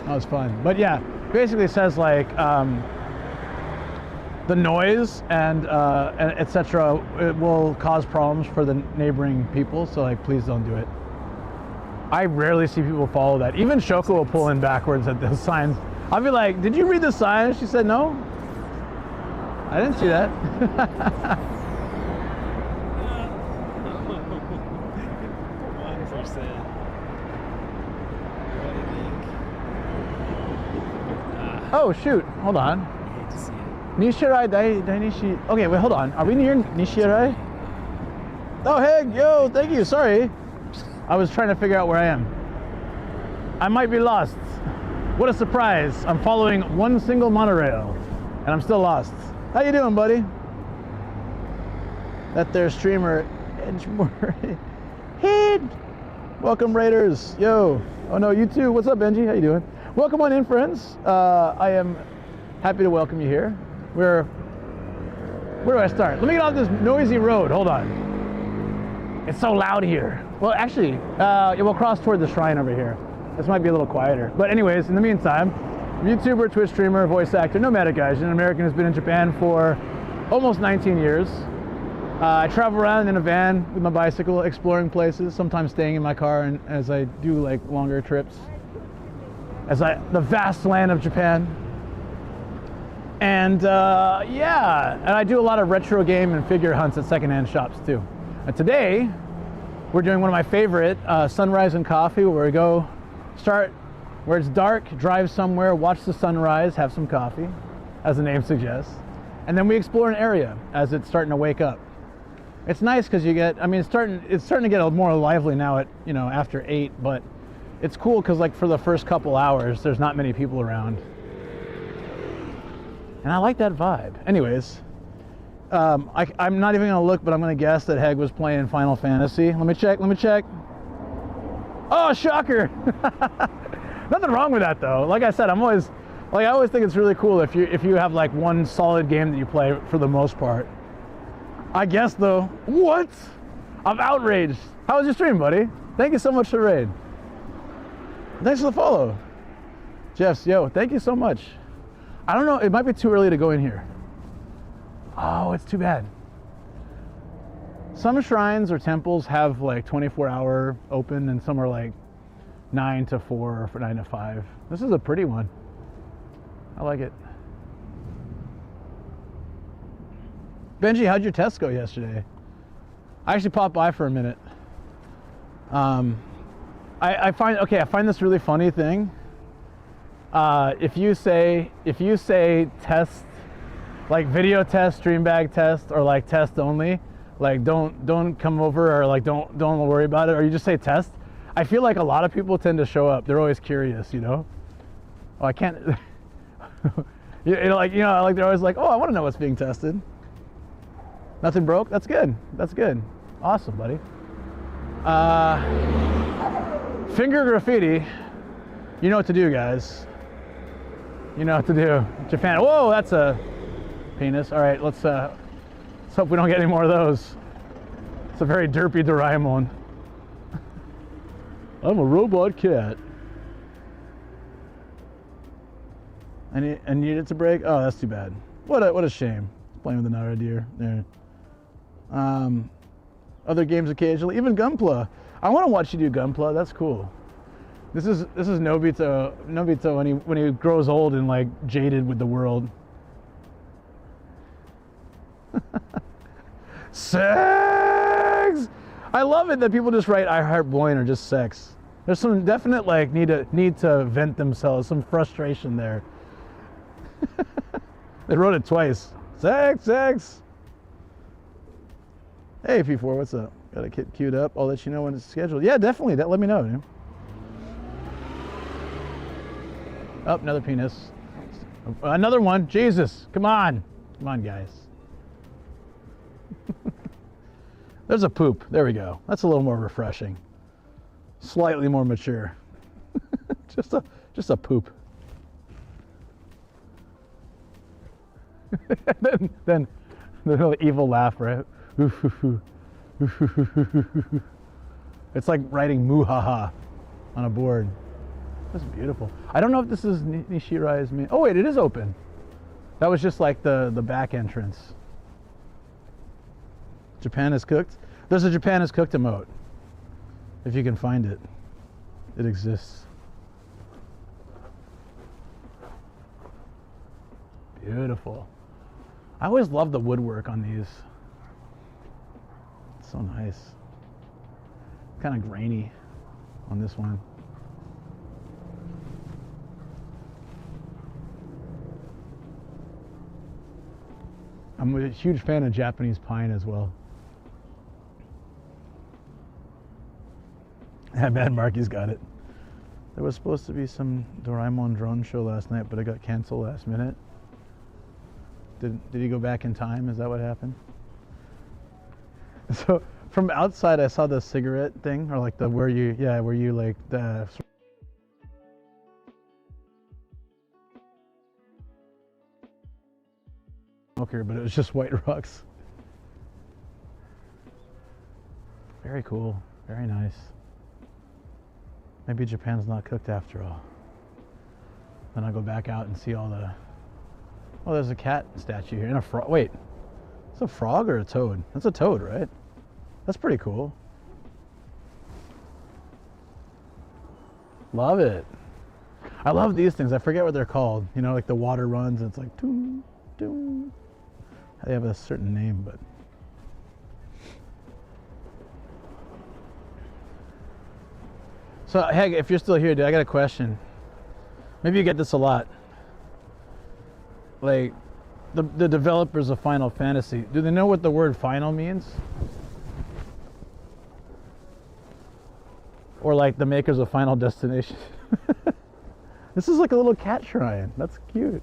That was fun. But yeah, basically it says like, the noise and etc. it will cause problems for the neighboring people, so like please don't do it. I rarely see people follow that. Even Shoko will pull in backwards at those signs. I'll be like, did you read the sign? She said, no. I didn't see that.
100%.
Oh shoot, hold on.
I hate to see it.
Nishirai Dainishi. Okay, wait, hold on. Are we near Nishirai? Oh, hey, yo, thank you. Sorry. I was trying to figure out where I am. I might be lost. What a surprise. I'm following one single monorail, and I'm still lost. How you doing, buddy? That there streamer, Edgemore. Hey! Welcome, Raiders. Yo. Oh, no, you too. What's up, Benji? How you doing? Welcome on in, friends. I am happy to welcome you here. Where do I start? Let me get off this noisy road. Hold on. It's so loud here. Well, actually, we'll cross toward the shrine over here. This might be a little quieter. But anyways, in the meantime, YouTuber, Twitch streamer, voice actor, Nomadic Gaijin, an American who's been in Japan for almost 19 years. I travel around in a van with my bicycle, exploring places, sometimes staying in my car and as I do like longer trips. The vast land of Japan. And yeah, and I do a lot of retro game and figure hunts at secondhand shops too. And today, we're doing one of my favorite, sunrise and coffee, where we go start where it's dark, drive somewhere, watch the sunrise, have some coffee, as the name suggests. And then we explore an area as it's starting to wake up. It's nice because you get, I mean, it's starting to get more lively now at, after 8, but it's cool because like for the first couple hours, there's not many people around. And I like that vibe. Anyways, I'm not even gonna look, but I'm gonna guess that Heg was playing Final Fantasy. Let me check. Oh, shocker! Nothing wrong with that though. Like I said, I always think it's really cool if you have like one solid game that you play for the most part. I guess though, what? I'm outraged. How was your stream, buddy? Thank you so much for the raid. Thanks for the follow. Jeffs, yo, thank you so much. I don't know, it might be too early to go in here. Oh, it's too bad. Some shrines or temples have like 24-hour open and some are like 9 to 4 or 9 to 5. This is a pretty one. I like it. Benji, how'd your test go yesterday? I actually popped by for a minute. I find this really funny thing. If you say test, like video test, stream bag test, or like test only, like don't come over or like don't worry about it, or you just say test, I feel like a lot of people tend to show up. They're always curious, Oh, I can't. They're always like, oh, I want to know what's being tested. Nothing broke? That's good. Awesome, buddy. Finger graffiti. You know what to do, guys. You know what to do. Japan. Whoa, that's a penis. All right, let's hope we don't get any more of those. It's a very derpy Doraemon. I'm a robot cat. I need it to break. Oh, that's too bad. What a shame. Playing with another deer there. Other games occasionally, even Gunpla. I want to watch you do Gunpla. That's cool. This is Nobito when he grows old and like jaded with the world. Sex. I love it that people just write "I heart Boyne" or just sex. There's some definite like need to vent themselves, some frustration there. They wrote it twice. Sex. Hey P4, what's up? Got a kit queued up. I'll let you know when it's scheduled. Yeah, definitely. Let me know, dude. Oh, another penis. Another one. Jesus. Come on, guys. There's a poop. There we go. That's a little more refreshing. Slightly more mature. just a poop. then the evil laugh, right? It's like writing "muhaha" on a board. That's beautiful. I don't know if this is Nishirai's main. Oh wait, it is open. That was just like the back entrance. Japan is cooked. There's a Japan is cooked emote. If you can find it, it exists. Beautiful. I always love the woodwork on these. It's so nice. Kind of grainy on this one. I'm a huge fan of Japanese pine as well. Yeah, Mad Marky's got it. There was supposed to be some Doraemon drone show last night, but it got canceled last minute. Did he go back in time? Is that what happened? So from outside, I saw the cigarette thing, or like where you like the. Smoker, but it was just white rocks. Very cool. Very nice. Maybe Japan's not cooked after all. Then I'll go back out and see all the... Oh, there's a cat statue here and a frog. Wait, it's a frog or a toad? That's a toad, right? That's pretty cool. Love it. I love these things. I forget what they're called. You know, like the water runs and it's like toom, toom. They have a certain name, but... So, hey, if you're still here, dude, I got a question. Maybe you get this a lot. Like, the developers of Final Fantasy, do they know what the word final means? Or like the makers of Final Destination? This is like a little cat shrine. That's cute.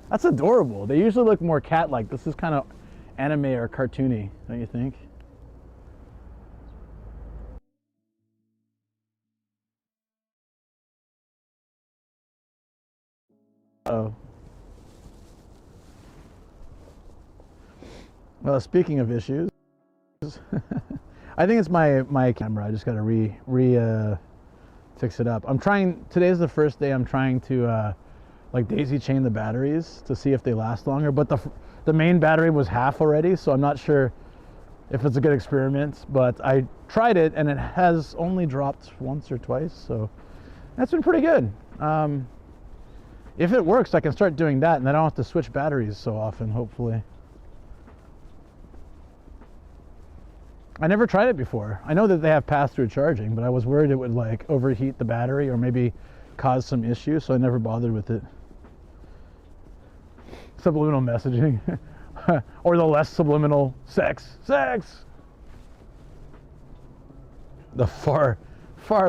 That's adorable. They usually look more cat-like. This is kind of anime or cartoony, don't you think? Oh. Well, speaking of issues, I think it's my camera. I just got to fix it up. I'm trying. Today's the first day I'm trying to like daisy chain the batteries to see if they last longer. But the main battery was half already, so I'm not sure if it's a good experiment. But I tried it and it has only dropped once or twice, so that's been pretty good. If it works, I can start doing that, and then I don't have to switch batteries so often, hopefully. I never tried it before. I know that they have pass-through charging, but I was worried it would like overheat the battery or maybe cause some issue, so I never bothered with it. Subliminal messaging. Or the less subliminal sex. Sex! The far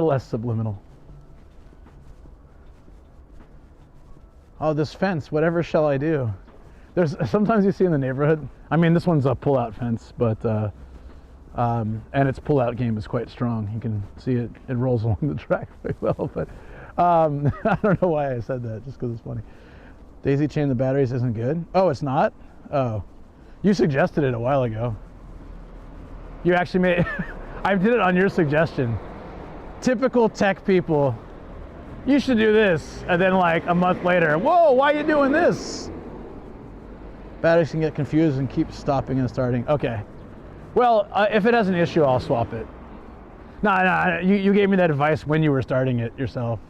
less subliminal. Oh, this fence, whatever shall I do? There's sometimes you see in the neighborhood, I mean, this one's a pull-out fence, but and its pull-out game is quite strong. You can see it rolls along the track very well, but I don't know why I said that, just because it's funny. Daisy chain the batteries isn't good. Oh, it's not? Oh, you suggested it a while ago. You actually made, I did it on your suggestion. Typical tech people. You should do this, and then like a month later, whoa, why are you doing this? Batteries can get confused and keep stopping and starting. Okay, well, if it has an issue, I'll swap it. No, you gave me that advice when you were starting it yourself.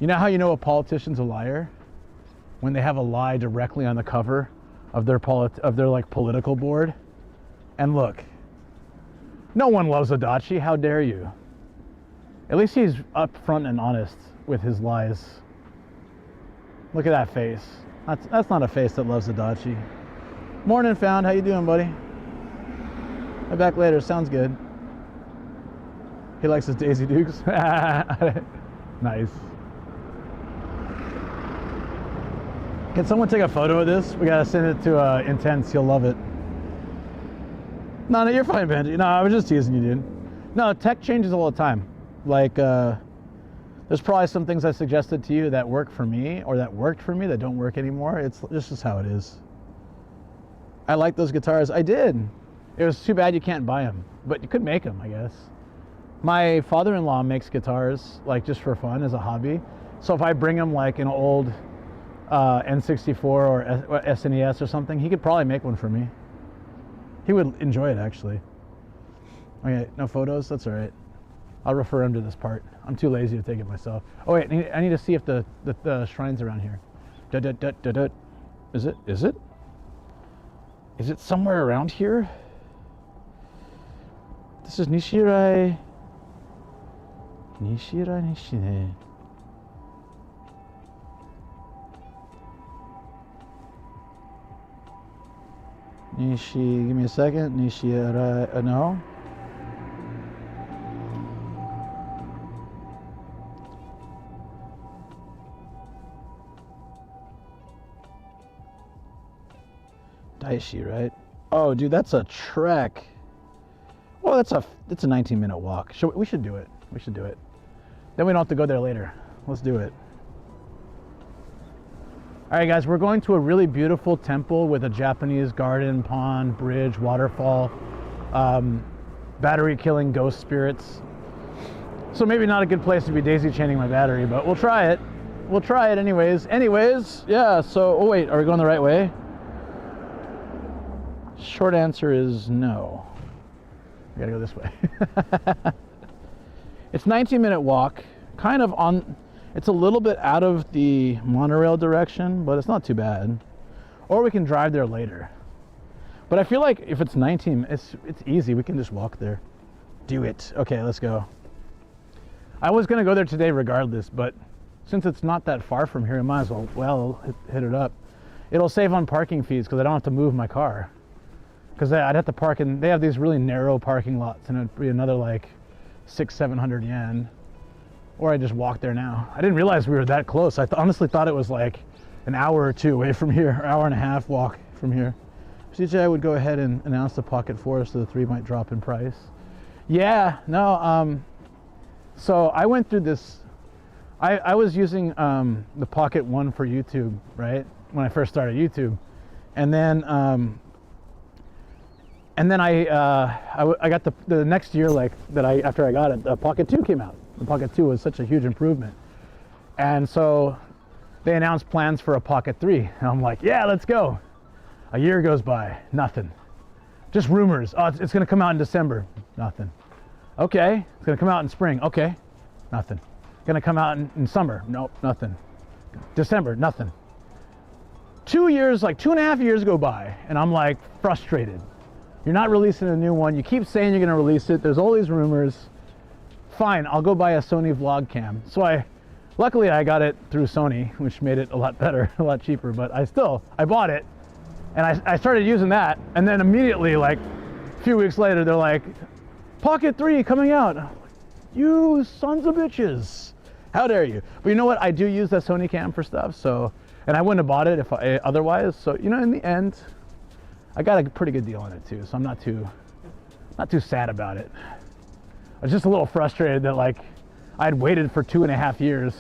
You know how you know a politician's a liar? When they have a lie directly on the cover of their like political board. And look, no one loves Adachi, how dare you? At least he's upfront and honest with his lies. Look at that face. That's not a face that loves Adachi. Morning, Found. How you doing, buddy? I'll be back later. Sounds good. He likes his Daisy Dukes. Nice. Can someone take a photo of this? We gotta send it to Intense. He'll love it. No, you're fine, Benji. No, I was just teasing you, dude. No, tech changes all the time. Like, there's probably some things I suggested to you that work for me, or that worked for me that don't work anymore. It's just how it is. I like those guitars. I did. It was too bad you can't buy them, but you could make them, I guess. My father-in-law makes guitars, like just for fun as a hobby. So if I bring him like an old N64 or SNES or something, he could probably make one for me. He would enjoy it, actually. Okay, no photos? That's all right. I'll refer him to this part. I'm too lazy to take it myself. Oh wait, I need to see if the shrine's around here. Is it? Is it? Is it somewhere around here? This is Nishirai. Nishine. Give me a second. Nishirai, no. Daishi, right? Oh, dude, that's a trek. Well, it's a 19-minute walk. We should do it. We should do it. Then we don't have to go there later. Let's do it. All right, guys, we're going to a really beautiful temple with a Japanese garden, pond, bridge, waterfall. battery killing ghost spirits. So maybe not a good place to be daisy chaining my battery, but we'll try it. We'll try it anyways. Yeah, so, oh wait, are we going the right way? Short answer is no. We gotta go this way. It's a 19-minute walk, kind of on, it's a little bit out of the monorail direction, but it's not too bad. Or we can drive there later. But I feel like if it's 19, it's easy. We can just walk there. Do it. Okay, let's go. I was gonna go there today regardless, but since it's not that far from here, I might as well hit it up. It'll save on parking fees because I don't have to move my car. Because I'd have to park in, they have these really narrow parking lots, and it'd be another like 600-700 yen. Or I just walk there now. I didn't realize we were that close. I honestly thought it was like an hour or two away from here, or hour and a half walk from here. CJ would go ahead and announce the Pocket 4 so the 3 might drop in price. Yeah, no, so I went through this, I was using the Pocket 1 for YouTube, right? When I first started YouTube. And then I got the next year, like after I got it, the Pocket 2 came out. The Pocket 2 was such a huge improvement. And so they announced plans for a Pocket 3. And I'm like, yeah, let's go. A year goes by, nothing. Just rumors. Oh, it's gonna come out in December. Nothing. Okay, it's gonna come out in spring. Okay, nothing. Gonna come out in summer. Nope, nothing. December, nothing. 2 years, like 2.5 years go by, and I'm like frustrated. You're not releasing a new one. You keep saying you're gonna release it. There's all these rumors. Fine, I'll go buy a Sony vlog cam. So luckily I got it through Sony, which made it a lot better, a lot cheaper, but I bought it, and I started using that, and then immediately, like a few weeks later, they're like, Pocket 3 coming out. You sons of bitches. How dare you? But you know what? I do use that Sony cam for stuff, so, and I wouldn't have bought it if otherwise. So, you know, in the end, I got a pretty good deal on it too, so I'm not too sad about it. I was just a little frustrated that like I had waited for 2.5 years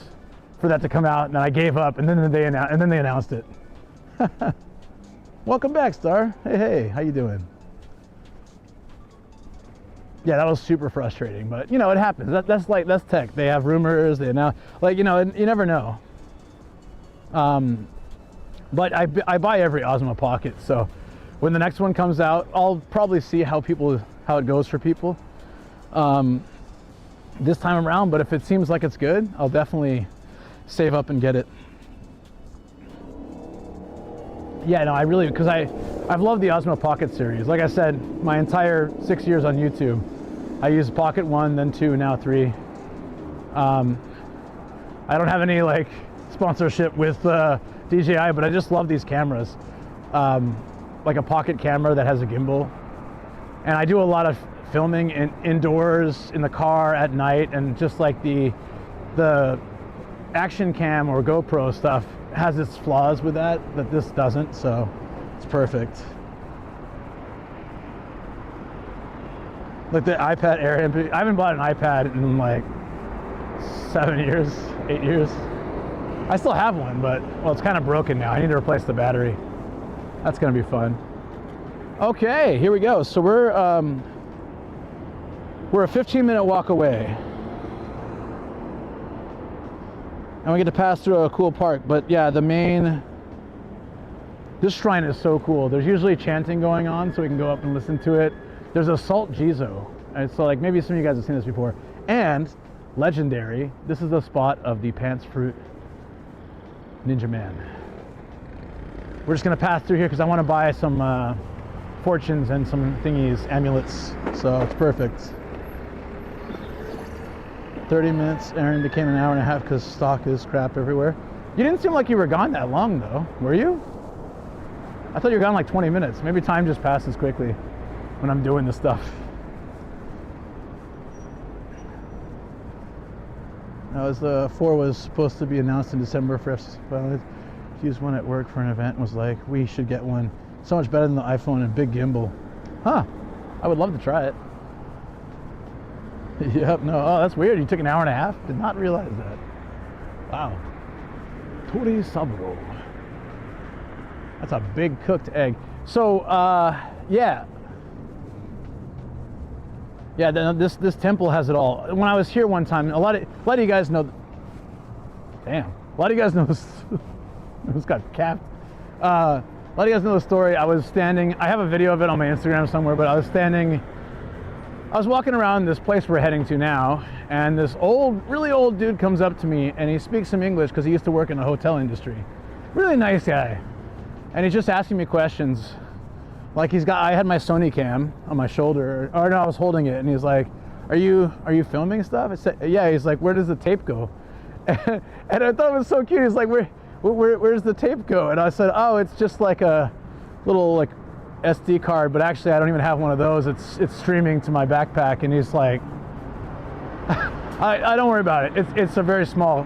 for that to come out, and then I gave up, and then they announced it. Welcome back, Star. Hey, how you doing? Yeah, that was super frustrating, but you know, it happens. That's tech. They have rumors, they announce, like, you know, you never know. But I buy every Osmo Pocket, so when the next one comes out, I'll probably see how it goes for people this time around. But if it seems like it's good, I'll definitely save up and get it. Yeah, no, I really, because I've loved the Osmo Pocket series. Like I said, my entire 6 years on YouTube, I used Pocket 1, then 2, now 3. I don't have any like sponsorship with DJI, but I just love these cameras. Like a pocket camera that has a gimbal. And I do a lot of filming indoors, in the car, at night, and just like the action cam or GoPro stuff has its flaws with that this doesn't, so it's perfect. Like the iPad Air, I haven't bought an iPad in like 7 years, 8 years. I still have one, but well, it's kind of broken now. I need to replace the battery. That's gonna be fun. Okay, here we go. So we're a 15-minute walk away. And we get to pass through a cool park, but yeah, this shrine is so cool. There's usually chanting going on, so we can go up and listen to it. There's a Salt Jizo, and so like maybe some of you guys have seen this before. And legendary, this is the spot of the Pants Fruit Ninja Man. We're just gonna pass through here because I want to buy some fortunes and some thingies, amulets, so it's perfect. 30 minutes, Aaron became an hour and a half because stock is crap everywhere. You didn't seem like you were gone that long though, were you? I thought you were gone like 20 minutes. Maybe time just passes quickly when I'm doing this stuff. Now, as the 4 was supposed to be announced in December for FCC, used one at work for an event and was like, we should get one. So much better than the iPhone and big gimbal. Huh, I would love to try it. Yep, no, oh, that's weird. You took an hour and a half? Did not realize that. Wow. Tori Saburo. That's a big cooked egg. So, yeah. Yeah, this temple has it all. When I was here one time, a lot of you guys know. Damn, a lot of you guys know this. This got capped. A lot of you guys know the story. I was standing. I have a video of it on my Instagram somewhere, but I was walking around this place we're heading to now, and this really old dude comes up to me, and he speaks some English because he used to work in the hotel industry. Really nice guy, and he's just asking me questions. Like I had my Sony cam on my shoulder, or no, I was holding it, and he's like, "Are you filming stuff?" I said, "Yeah." He's like, "Where does the tape go?" And I thought it was so cute. He's like, "Where's the tape go?" And I said, "Oh, it's just like a little like SD card, but actually I don't even have one of those. It's streaming to my backpack." And he's like, "I don't worry about it. It's a very small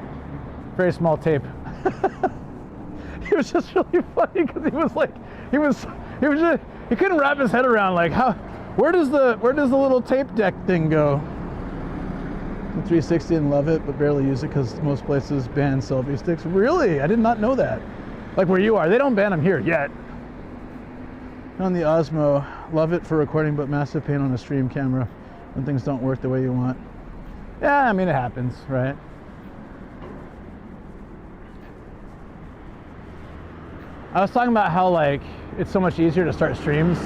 tape." He was just really funny because he was like, he couldn't wrap his head around like where does the little tape deck thing go? The 360 and love it, but barely use it because most places ban selfie sticks. Really? I did not know that. Like where you are, they don't ban them here yet. On the Osmo, love it for recording, but massive pain on a stream camera when things don't work the way you want. Yeah, I mean it happens, right? I was talking about how like it's so much easier to start streams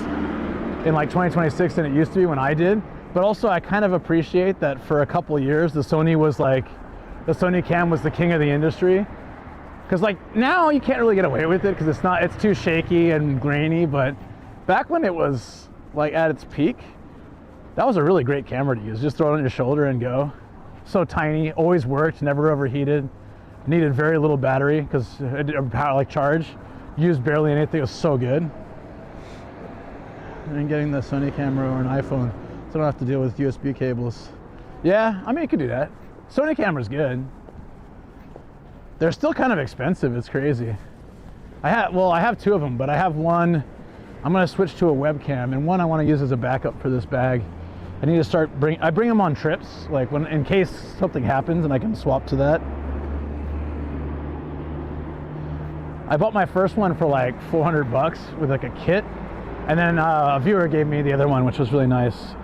in like 2026 than it used to be when I did. But also I kind of appreciate that for a couple years the Sony cam was the king of the industry. Because like now you can't really get away with it because it's too shaky and grainy, but back when it was like at its peak, that was a really great camera to use. Just throw it on your shoulder and go. So tiny, always worked, never overheated. Needed very little battery because power like charge. Used barely anything, it was so good. And getting the Sony camera or an iPhone, so I don't have to deal with USB cables. Yeah, I mean you could do that. Sony camera's good. They're still kind of expensive, it's crazy. I have two of them, but I have one, I'm gonna switch to a webcam, and one I wanna use as a backup for this bag. I need to I bring them on trips, like in case something happens and I can swap to that. I bought my first one for like $400 with like a kit, and then a viewer gave me the other one, which was really nice.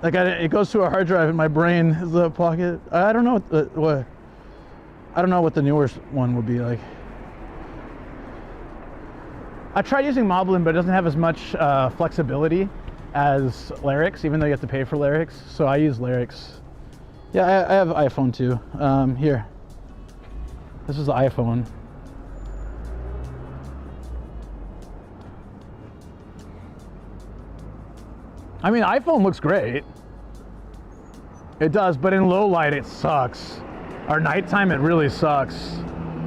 Like it goes to a hard drive in my brain is the pocket. I don't know what the newer one will be like. I tried using Moblin, but it doesn't have as much flexibility as Larix, even though you have to pay for Larix. So I use Larix. Yeah, I have iPhone too. Here, this is the iPhone. I mean, iPhone looks great. It does, but in low light it sucks. Or nighttime it really sucks.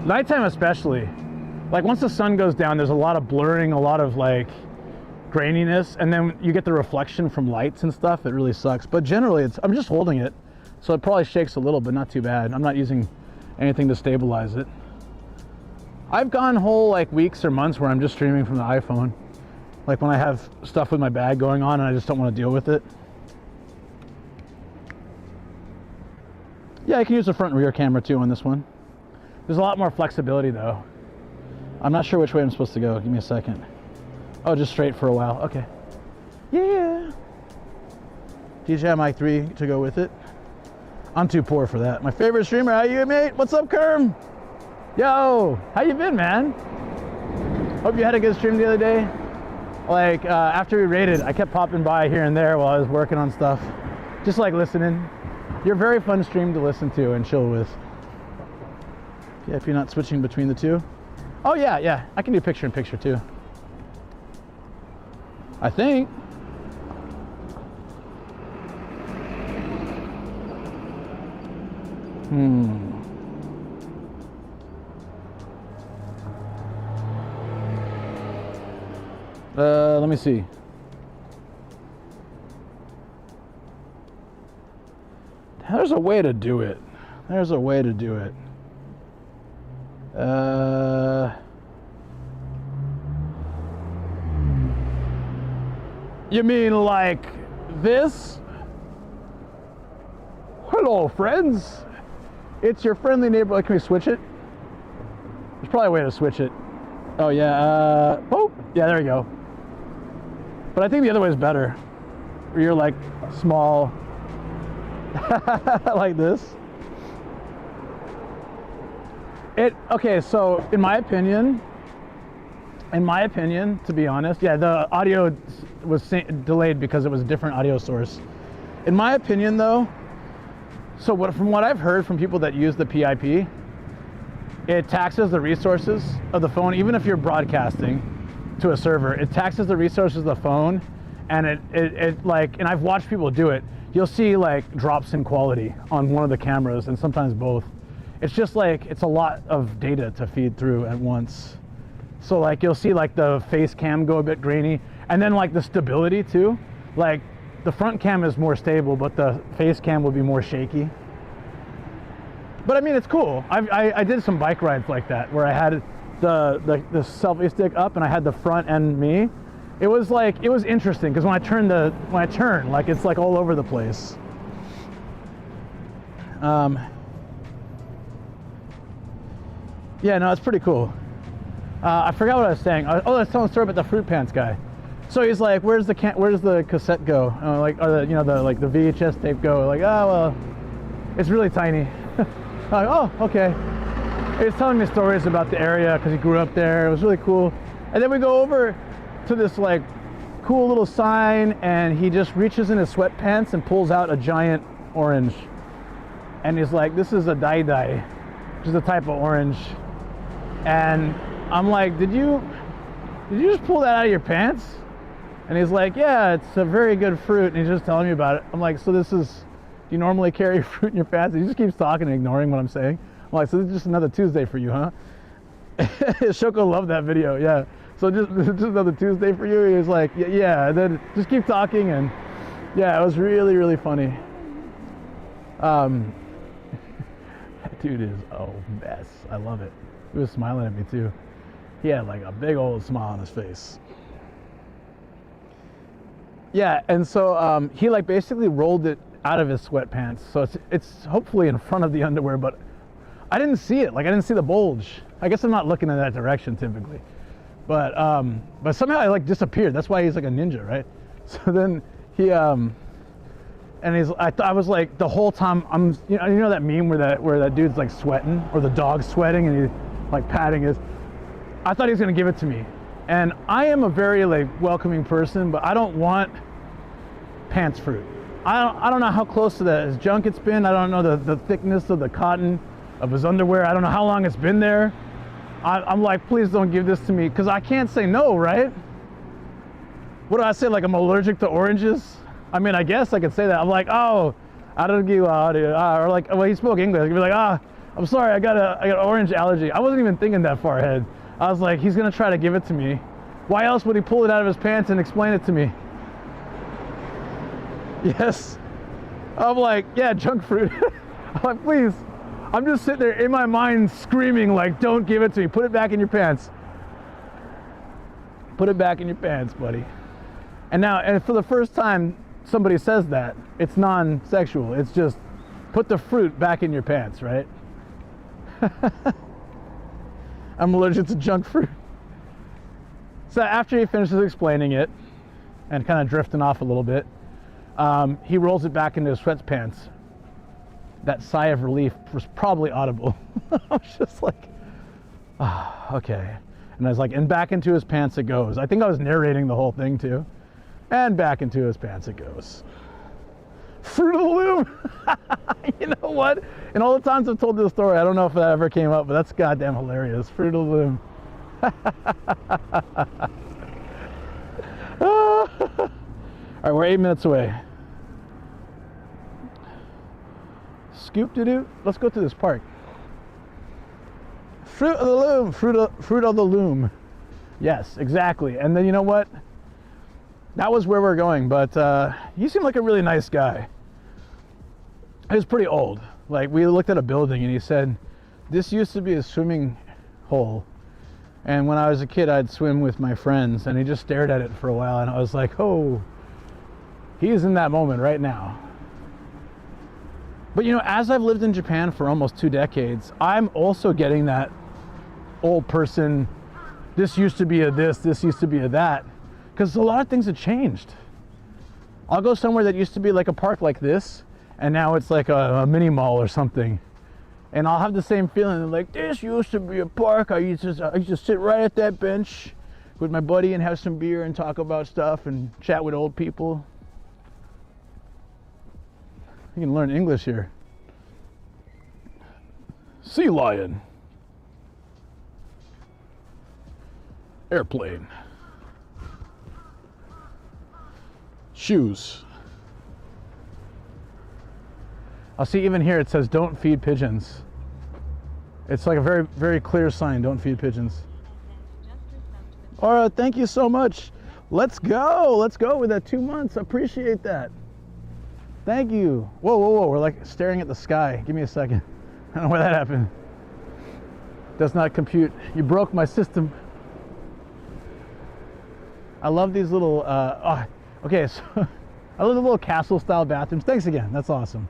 Nighttime especially. Like once the sun goes down, there's a lot of blurring, a lot of like graininess, and then you get the reflection from lights and stuff. It really sucks. But generally, I'm just holding it, so it probably shakes a little, but not too bad. I'm not using anything to stabilize it. I've gone whole like weeks or months where I'm just streaming from the iPhone. Like when I have stuff with my bag going on and I just don't want to deal with it. Yeah, I can use the front and rear camera too on this one. There's a lot more flexibility though. I'm not sure which way I'm supposed to go. Give me a second. Oh, just straight for a while. Okay. Yeah. DJI Mic 3 to go with it. I'm too poor for that. My favorite streamer, how you, mate? What's up, Kerm? Yo, how you been, man? Hope you had a good stream the other day. Like, after we raided, I kept popping by here and there while I was working on stuff. Just like listening. You're a very fun stream to listen to and chill with. Yeah, if you're not switching between the two. Oh yeah, I can do picture in picture too. I think. Let me see. There's a way to do it. There's a way to do it. You mean like this? Hello, friends. It's your friendly neighbor. Can we switch it? There's probably a way to switch it. Oh yeah, oh, yeah, there you go. But I think the other way is better. Where you're like small, like this. Okay, so in my opinion, to be honest, yeah, the audio was delayed because it was a different audio source. In my opinion though, from what I've heard from people that use the PIP, it taxes the resources of the phone. Even if you're broadcasting to a server, it taxes the resources of the phone, and it like, and I've watched people do it. You'll see like drops in quality on one of the cameras, and sometimes both. It's just like, it's a lot of data to feed through at once. So like, you'll see like the face cam go a bit grainy, and then like the stability too. Like the front cam is more stable, but the face cam will be more shaky. But I mean, it's cool. I did some bike rides like that where I had the selfie stick up and I had the front and me. It was like, it was interesting because when I turn, like it's like all over the place. Yeah, no, it's pretty cool. I forgot what I was saying. I was telling a story about the fruit pants guy. So he's like, "Where's the cassette go?" Like, or the the VHS tape go? Like, oh well, it's really tiny. I'm like, oh, okay. He was telling me stories about the area because he grew up there. It was really cool. And then we go over to this like cool little sign, and he just reaches in his sweatpants and pulls out a giant orange. And he's like, "This is a dai, which is a type of orange." And I'm like, did you just pull that out of your pants? And he's like, "Yeah, it's a very good fruit." And he's just telling me about it. I'm like, "So this is, do you normally carry fruit in your pants?" And he just keeps talking and ignoring what I'm saying. I'm like, "So this is just another Tuesday for you, huh?" Shoko loved that video, yeah. "So just another Tuesday for you?" He was like, yeah. And then just keep talking, and yeah, it was really, really funny. That dude is a mess. I love it. He was smiling at me too. He had like a big old smile on his face. Yeah, and so he like basically rolled it out of his sweatpants. So it's hopefully in front of the underwear, but I didn't see it. Like I didn't see the bulge. I guess I'm not looking in that direction typically. But somehow it like disappeared. That's why he's like a ninja, right? So then he and I was like, the whole time you know that meme where that dude's like sweating, or the dog's sweating and he's like patting his. I thought he was gonna give it to me. And I am a very like welcoming person, but I don't want pants fruit. I don't know how close to his junk it's been. I don't know the thickness of the cotton of his underwear. I don't know how long it's been there. I'm like, please don't give this to me, because I can't say no, right? What do I say? Like I'm allergic to oranges? I mean, I guess I could say that. I'm like, "Oh, I don't give out," or like, well, he spoke English. He'd be like, "I'm sorry, I got an orange allergy." I wasn't even thinking that far ahead. I was like, he's gonna try to give it to me. Why else would he pull it out of his pants and explain it to me? Yes. I'm like, yeah, junk fruit. I'm like, please. I'm just sitting there in my mind screaming like, "Don't give it to me. Put it back in your pants. Put it back in your pants, buddy." And for the first time somebody says that, it's non-sexual. It's just, put the fruit back in your pants, right? I'm allergic to junk fruit. So after he finishes explaining it and kind of drifting off a little bit, he rolls it back into his sweatpants. That sigh of relief was probably audible. I was just like, okay. And I was like, and back into his pants it goes. I think I was narrating the whole thing too. And back into his pants it goes. Fruit of the Loom. You know what? And all the times I've told this story, I don't know if that ever came up, but that's goddamn hilarious. Fruit of the Loom. All right, we're 8 minutes away. Scoop-de-doo. Let's go to this park. Fruit of the Loom. Fruit of the Loom. Yes, exactly. And then you know what? That was where we're going, but he seemed like a really nice guy. He was pretty old. Like, we looked at a building and he said, "This used to be a swimming hole. And when I was a kid, I'd swim with my friends." And he just stared at it for a while, and I was like, oh, he's in that moment right now. But you know, as I've lived in Japan for almost 2 decades, I'm also getting that old person this used to be a this used to be a that. Because a lot of things have changed. I'll go somewhere that used to be like a park like this, and now it's like a mini mall or something. And I'll have the same feeling, like, this used to be a park. I used to sit right at that bench with my buddy and have some beer and talk about stuff and chat with old people. You can learn English here. Sea lion. Airplane. Shoes. I'll see even here it says don't feed pigeons. It's like a very, very clear sign, don't feed pigeons. All right, thank you so much. Let's go with that 2 months. Appreciate that. Thank you. Whoa, whoa, whoa, we're like staring at the sky. Give me a second. I don't know where that happened. Does not compute. You broke my system. I love these little, okay, so I love the little castle style bathrooms. Thanks again, that's awesome.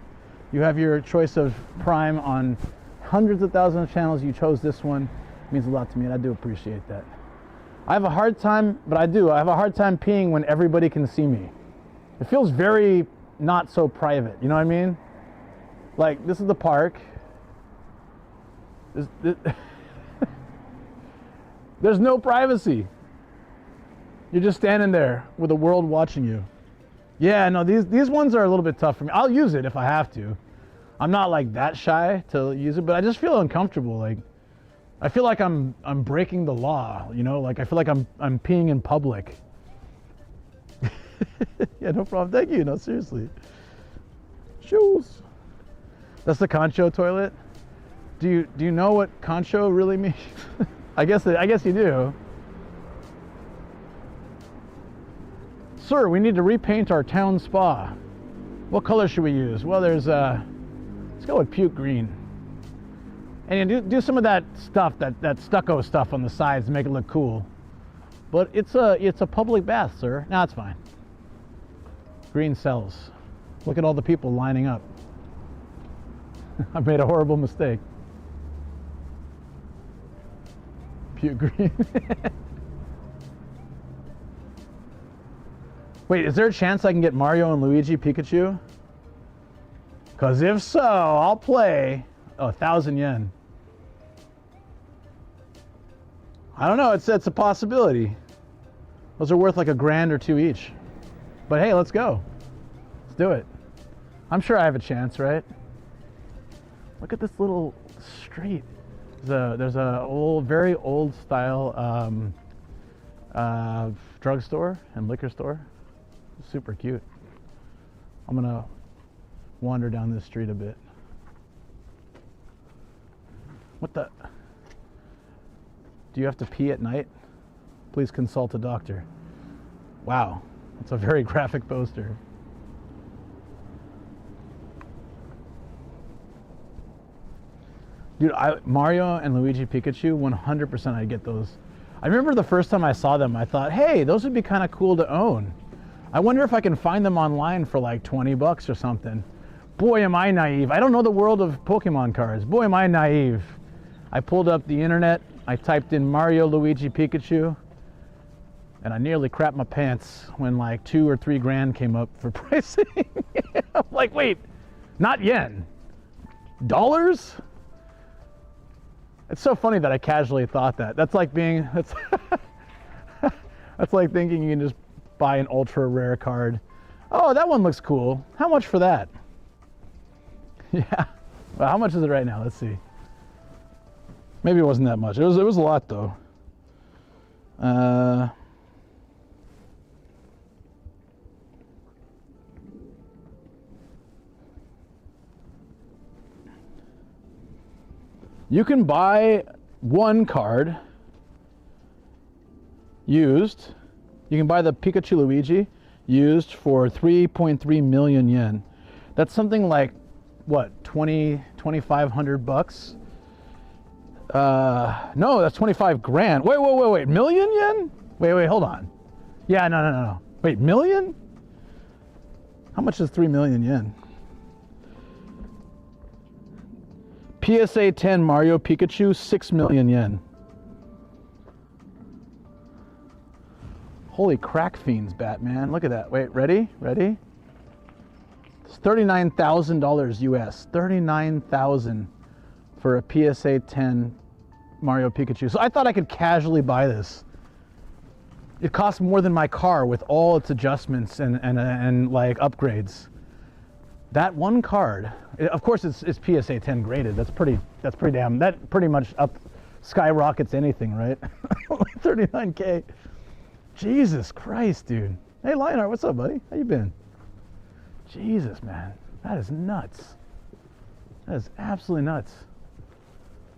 You have your choice of Prime on hundreds of thousands of channels. You chose this one. It means a lot to me, and I do appreciate that. I have a hard time, but I have a hard time peeing when everybody can see me. It feels very not so private, you know what I mean? Like, this is the park. There's no privacy. You're just standing there with the world watching you. Yeah, no, these ones are a little bit tough for me. I'll use it if I have to. I'm not like that shy to use it, but I just feel uncomfortable. Like, I feel like I'm breaking the law, you know? Like, I feel like I'm peeing in public. Yeah, no problem. Thank you. No, seriously. Shoes. That's the concho toilet. Do you know what concho really means? I guess you do. Sir, we need to repaint our town spa. What color should we use? Well, there's let's go with puke green. And you do some of that stuff, that stucco stuff on the sides to make it look cool. But it's a public bath, sir. No, it's fine. Green sells. Look at all the people lining up. I've made a horrible mistake. Puke green. Wait, is there a chance I can get Mario and Luigi Pikachu? Because if so, I'll play. Oh, 1,000 yen. I don't know, it's a possibility. Those are worth like $1,000 or $2 each. But hey, let's go. Let's do it. I'm sure I have a chance, right? Look at this little street. There's a very old style drugstore and liquor store. Super cute. I'm gonna wander down this street a bit. What the? Do you have to pee at night? Please consult a doctor. Wow, that's a very graphic poster. Dude, Mario and Luigi Pikachu, 100% I'd get those. I remember the first time I saw them, I thought, hey, those would be kind of cool to own. I wonder if I can find them online for like 20 bucks or something. Boy, am I naive. I don't know the world of Pokemon cards. Boy, am I naive. I pulled up the internet, I typed in Mario, Luigi, Pikachu, and I nearly crapped my pants when like 2 or 3 grand came up for pricing. I'm like, wait, not yen, dollars? It's so funny that I casually thought that. That's like being, that's like thinking you can just buy an ultra rare card. Oh, that one looks cool. How much for that? Yeah. Well, how much is it right now? Let's see. Maybe it wasn't that much. It was a lot though. You can buy one card used. You can buy the Pikachu Luigi used for 3.3 million yen. That's something like, what, 2,500 bucks? No, that's 25 grand. Wait, million yen? Wait, hold on. Yeah, no. Wait, million? How much is 3 million yen? PSA 10 Mario Pikachu, 6 million yen. Holy crack fiends, Batman. Look at that. Wait, ready? Ready? It's $39,000 US. $39,000 for a PSA 10 Mario Pikachu. So I thought I could casually buy this. It costs more than my car with all its adjustments and like upgrades. That one card, of course it's PSA 10 graded. That's pretty damn, that pretty much skyrockets anything, right? 39K. Jesus Christ, dude. Hey Lionheart, what's up, buddy? How you been? Jesus, man. That is nuts. That is absolutely nuts.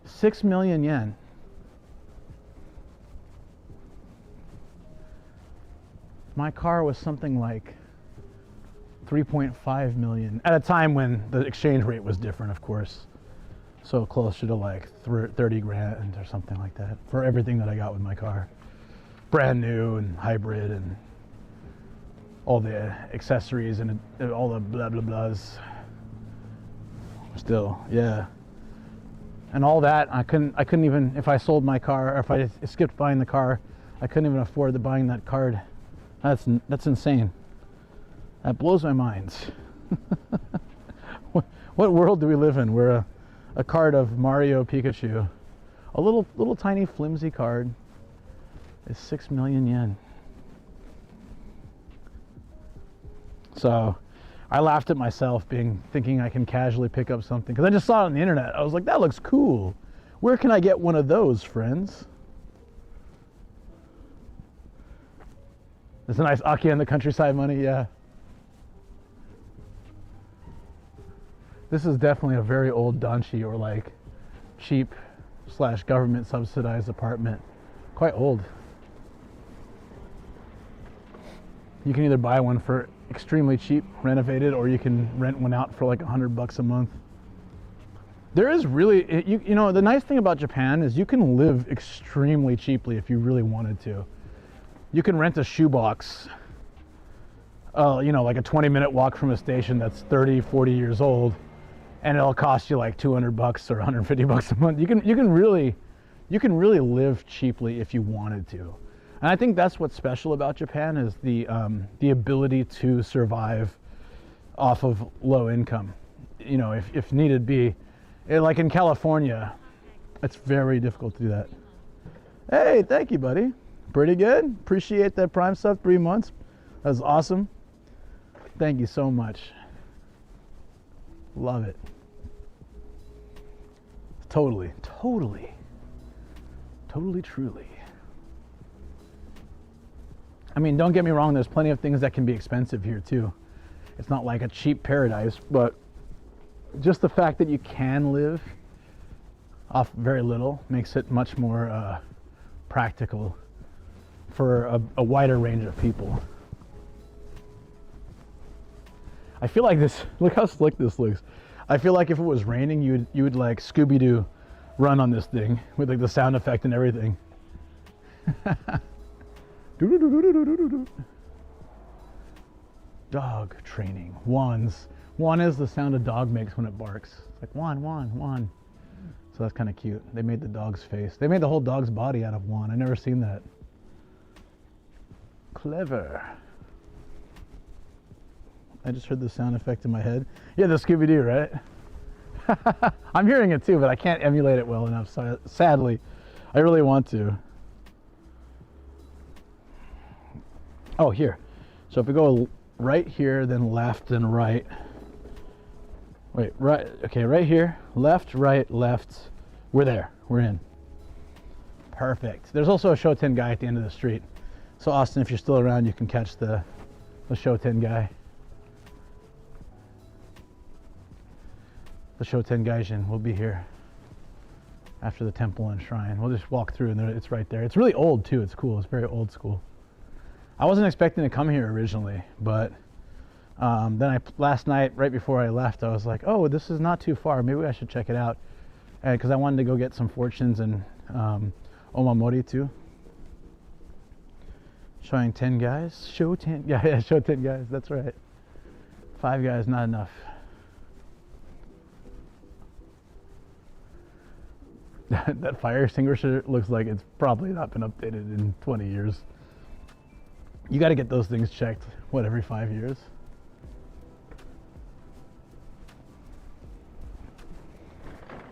6 million yen. My car was something like 3.5 million at a time when the exchange rate was different, of course. So closer to like 30 grand or something like that for everything that I got with my car. Brand new and hybrid and all the accessories and all the blah blah blahs. Still, yeah. And all that, I couldn't even, if I sold my car, or if I skipped buying the car, I couldn't even afford buying that card. That's insane. That blows my mind. What world do we live in where a card of Mario Pikachu, a little tiny flimsy card, is 6 million yen. So I laughed at myself thinking I can casually pick up something because I just saw it on the internet. I was like, that looks cool. Where can I get one of those, friends? It's a nice Aki in the countryside money, yeah. This is definitely a very old Danchi or like cheap / government subsidized apartment. Quite old. You can either buy one for extremely cheap, renovated, or you can rent one out for like $100 a month. There is really, you know, the nice thing about Japan is you can live extremely cheaply if you really wanted to. You can rent a shoebox, you know, like a 20-minute walk from a station that's 30, 40 years old, and it'll cost you like $200 or $150 a month. You can really live cheaply if you wanted to. And I think that's what's special about Japan is the ability to survive off of low income. You know, if needed be. Like in California, it's very difficult to do that. Hey, thank you, buddy. Pretty good. Appreciate that Prime stuff. 3 months. That was awesome. Thank you so much. Love it. Totally, truly. I mean, don't get me wrong, there's plenty of things that can be expensive here too. It's not like a cheap paradise, but just the fact that you can live off very little makes it much more practical for a wider range of people. I feel like this, look how slick this looks. I feel like if it was raining, you would like Scooby-Doo run on this thing with like the sound effect and everything. Dog training. Wands. Wan is the sound a dog makes when it barks. It's like wan, wan, wan. So that's kind of cute. They made the dog's face. They made the whole dog's body out of wan. I never seen that. Clever. I just heard the sound effect in my head. Yeah, the Scooby-Doo, right? I'm hearing it too, but I can't emulate it well enough. So sadly, I really want to. Oh, here. So if we go right here, then left, then right. Wait, right. Okay, right here. Left, right, left. We're there. We're in. Perfect. There's also a Shoten guy at the end of the street. So Austin, if you're still around, you can catch the Shoten guy. The Shoten Gaijin will be here after the temple and shrine. We'll just walk through and it's right there. It's really old too. It's cool. It's very old school. I wasn't expecting to come here originally, but then last night, right before I left, I was like, oh, this is not too far. Maybe I should check it out. Because I wanted to go get some fortunes and omamori too. Showing 10 guys. Show 10. Yeah, show 10 guys. That's right. 5 guys, not enough. That fire extinguisher looks like it's probably not been updated in 20 years. You got to get those things checked, what, every 5 years?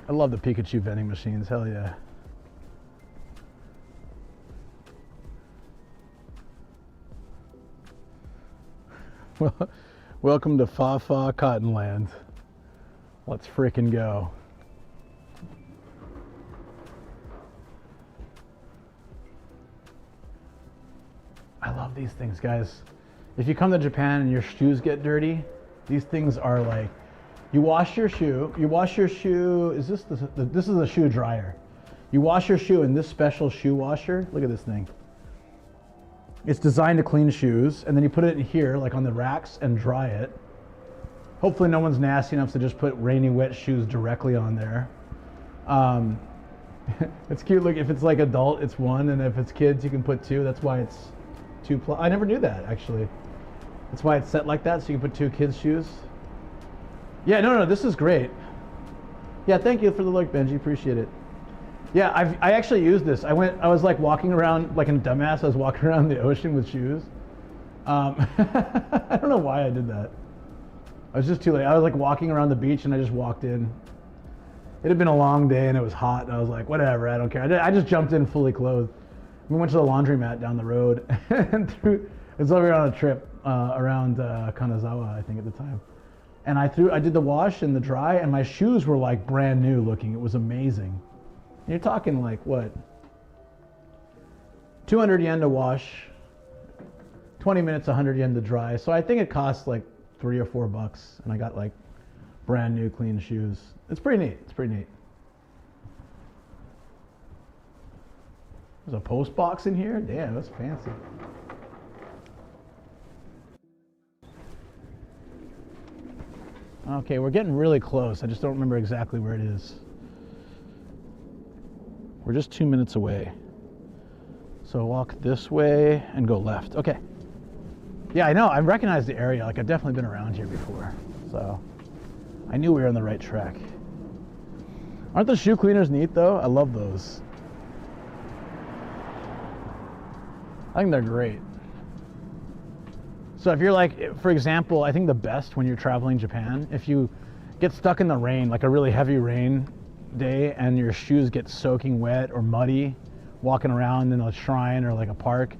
I love the Pikachu vending machines, hell yeah. Well, welcome to Fa Fa Cottonland. Let's frickin' go. I love these things, guys. If you come to Japan and your shoes get dirty, these things are like, you wash your shoe, is this this is a shoe dryer. You wash your shoe in this special shoe washer. Look at this thing. It's designed to clean shoes, and then you put it in here, like on the racks, and dry it. Hopefully no one's nasty enough to just put rainy, wet shoes directly on there. It's cute. Look, if it's like adult, it's 1, and if it's kids, you can put 2. That's why it's 2 plus. I never knew that, actually. That's why it's set like that, so you can put 2 kids' shoes. Yeah, no, this is great. Yeah, thank you for the look, Benji. Appreciate it. Yeah, I actually used this. I was like walking around like a dumbass. I was walking around the ocean with shoes. I don't know why I did that. I was just too late. I was like walking around the beach and I just walked in. It had been a long day and it was hot, and I was like, whatever, I don't care. I just jumped in fully clothed. We went to the laundromat down the road and it's over on a trip around Kanazawa, I think at the time. And I did the wash and the dry, and my shoes were like brand new looking. It was amazing. And you're talking like what? 200 yen to wash, 20 minutes, 100 yen to dry. So I think it cost like $3 or $4, and I got like brand new clean shoes. It's pretty neat. It's pretty neat. There's a post box in here. Damn, that's fancy. Okay, we're getting really close. I just don't remember exactly where it is. We're just 2 minutes away. So walk this way and go left. Okay. Yeah, I know. I recognize the area. Like, I've definitely been around here before. So I knew we were on the right track. Aren't the shoe cleaners neat, though? I love those. I think they're great. So if you're like, for example, I think the best when you're traveling Japan, if you get stuck in the rain, like a really heavy rain day, and your shoes get soaking wet or muddy, walking around in a shrine or like a park,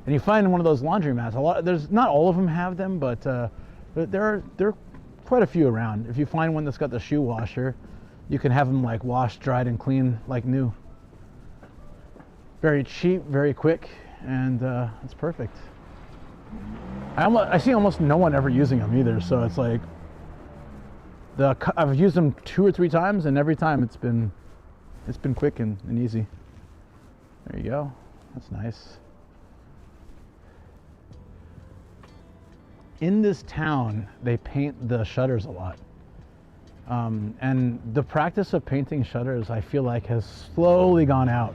and you find one of those laundromats, there's not all of them have them, but there are quite a few around. If you find one that's got the shoe washer, you can have them like washed, dried, and clean like new. Very cheap, very quick, and it's perfect. I see almost no one ever using them either, so it's like I've used them 2 or 3 times, and every time it's been quick and easy. There you go. That's nice. In this town, they paint the shutters a lot, and the practice of painting shutters, I feel like, has slowly gone out,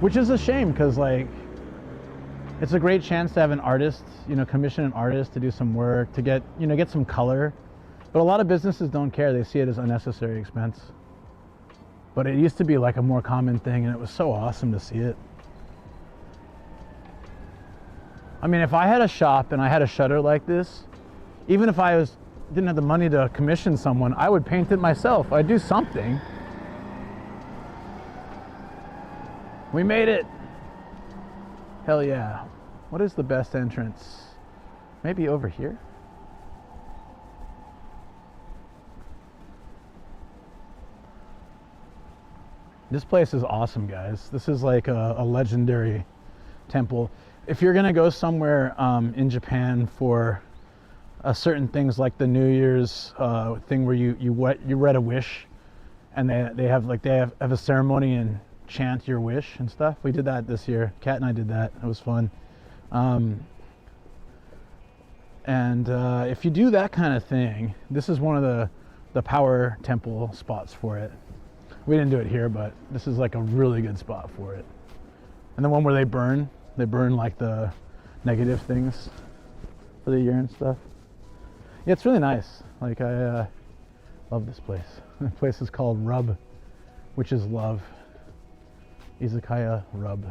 which is a shame, because like, it's a great chance to have an artist, commission an artist to do some work, to get some color. But a lot of businesses don't care. They see it as unnecessary expense. But it used to be like a more common thing, and it was so awesome to see it. I mean, if I had a shop and I had a shutter like this, even if I didn't have the money to commission someone, I would paint it myself. I'd do something. We made it. Hell yeah. What is the best entrance? Maybe over here? This place is awesome, guys. This is like a legendary temple. If you're gonna go somewhere in Japan for certain things, like the New Year's thing where you read a wish, and they have a ceremony and chant your wish and stuff. We did that this year. Kat and I did that. It was fun. If you do that kind of thing, this is one of the power temple spots for it. We didn't do it here, but this is like a really good spot for it. And the one where they burn like the negative things for the year and stuff. Yeah, it's really nice. Like, I love this place. The place is called Rub, which is love. Izakaya Rub.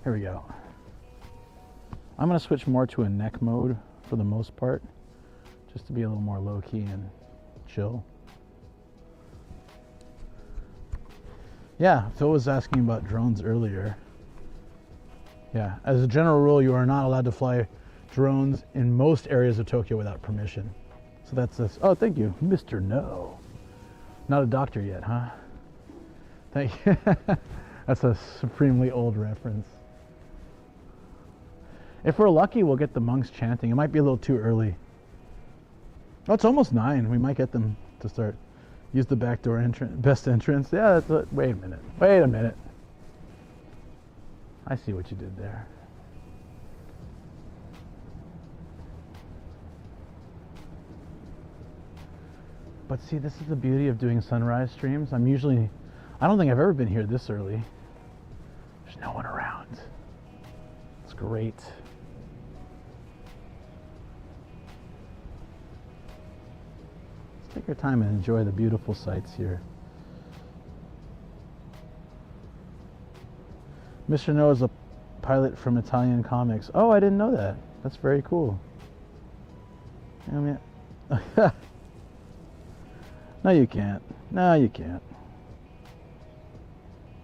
Here we go. I'm gonna switch more to a neck mode for the most part, just to be a little more low-key and chill. Yeah, Phil was asking about drones earlier. Yeah, as a general rule, you are not allowed to fly drones in most areas of Tokyo without permission. So that's this. Oh, thank you, Mr. No. Not a doctor yet, huh? Thank you. That's a supremely old reference. If we're lucky, we'll get the monks chanting. It might be a little too early. Oh, it's almost 9. We might get them to start. Use the back door entrance. Best entrance. Yeah, that's a, wait a minute. Wait a minute. I see what you did there. But see, this is the beauty of doing sunrise streams. I don't think I've ever been here this early. There's no one around. It's great. Let's take our time and enjoy the beautiful sights here. Mr. No is a pilot from Italian comics. Oh, I didn't know that. That's very cool. I mean, no, you can't. No, you can't.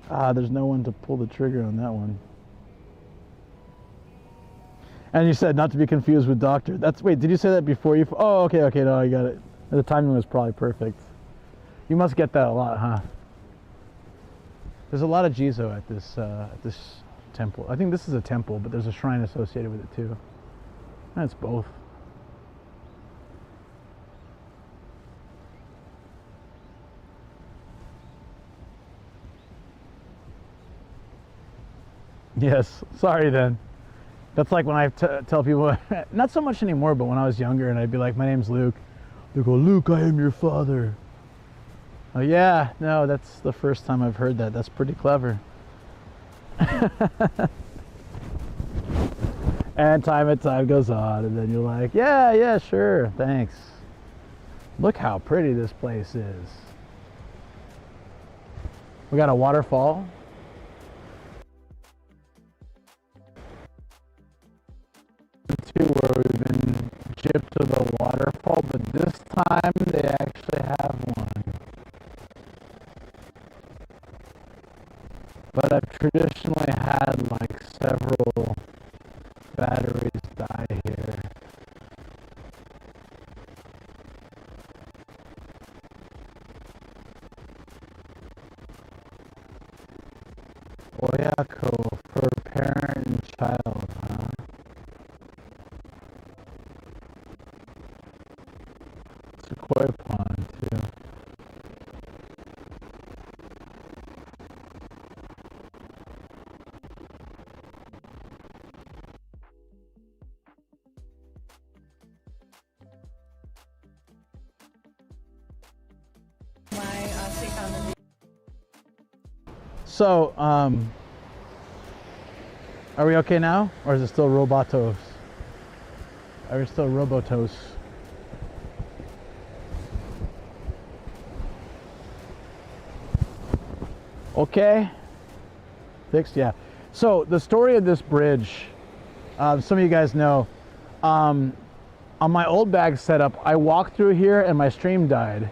Ah, there's no one to pull the trigger on that one. And you said not to be confused with doctor. That's, wait, did you say that before you? Oh, okay, no, I got it. The timing was probably perfect. You must get that a lot, huh? There's a lot of Jizo at this temple. I think this is a temple, but there's a shrine associated with it too. And it's both. Yes, sorry then. That's like when I tell people, not so much anymore, but when I was younger and I'd be like, my name's Luke. They go, Luke, I am your father. Oh yeah, no, that's the first time I've heard that. That's pretty clever. And time goes on, and then you're like, yeah, sure, thanks. Look how pretty this place is. We got a waterfall. Where we've been gypped to the waterfall, but this time they actually have one. But I've traditionally had like several batteries die here. Oyako for parent and child, huh? Koi pond too. So, are we okay now? Or is it still Robotos? Are we still Robotos? Okay, fixed, yeah. So the story of this bridge, some of you guys know, on my old bag setup, I walked through here and my stream died.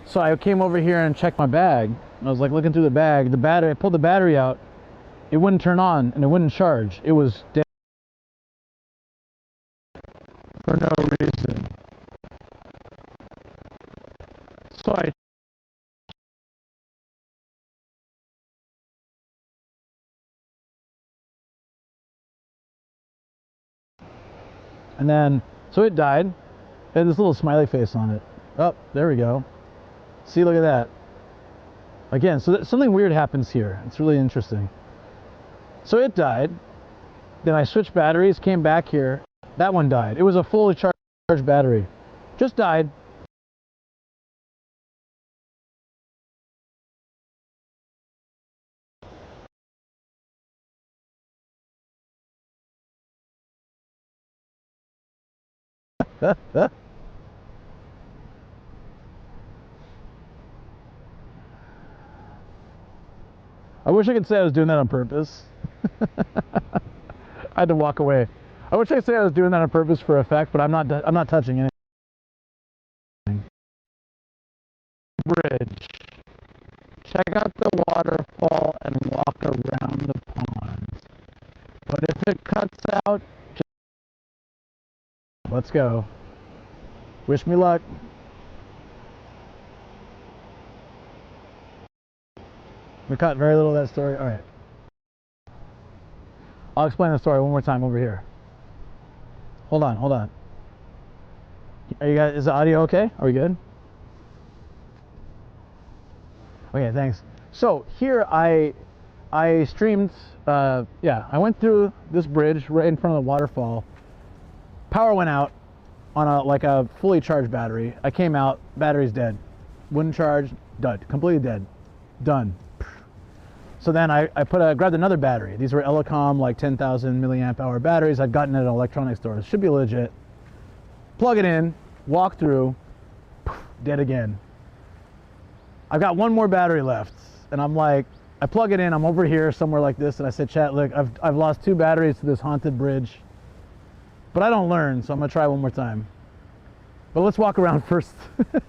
So I came over here and checked my bag. I was like looking through the bag, I pulled the battery out, it wouldn't turn on and it wouldn't charge. It was dead for no reason. So I and then, so it died. It had this little smiley face on it. Oh, there we go. See, look at that. Again, so something weird happens here. It's really interesting. So it died. Then I switched batteries, came back here. That one died. It was a fully charged battery. Just died. I wish I could say I was doing that on purpose. I had to walk away. I wish I say I was doing that on purpose for effect, but I'm not. I'm not touching anything. Bridge. Check out the waterfall and walk around the pond. But if it cuts out, let's go. Wish me luck. We cut very little of that story. All right. I'll explain the story one more time over here. Hold on, hold on. Are you guys? Is the audio okay? Are we good? Okay, thanks. So here I streamed. Yeah, I went through this bridge right in front of the waterfall. Power went out on a fully charged battery. I came out, battery's dead. Wouldn't charge, dead, completely dead, done. So then I grabbed another battery. These were Elecom, like 10,000 milliamp hour batteries. I'd gotten at an electronics store. Should be legit. Plug it in, walk through, dead again. I've got one more battery left, and I'm like, I plug it in. I'm over here somewhere like this, and I said, "Chat, look, I've lost 2 batteries to this haunted bridge, but I don't learn, so I'm gonna try one more time. But let's walk around first."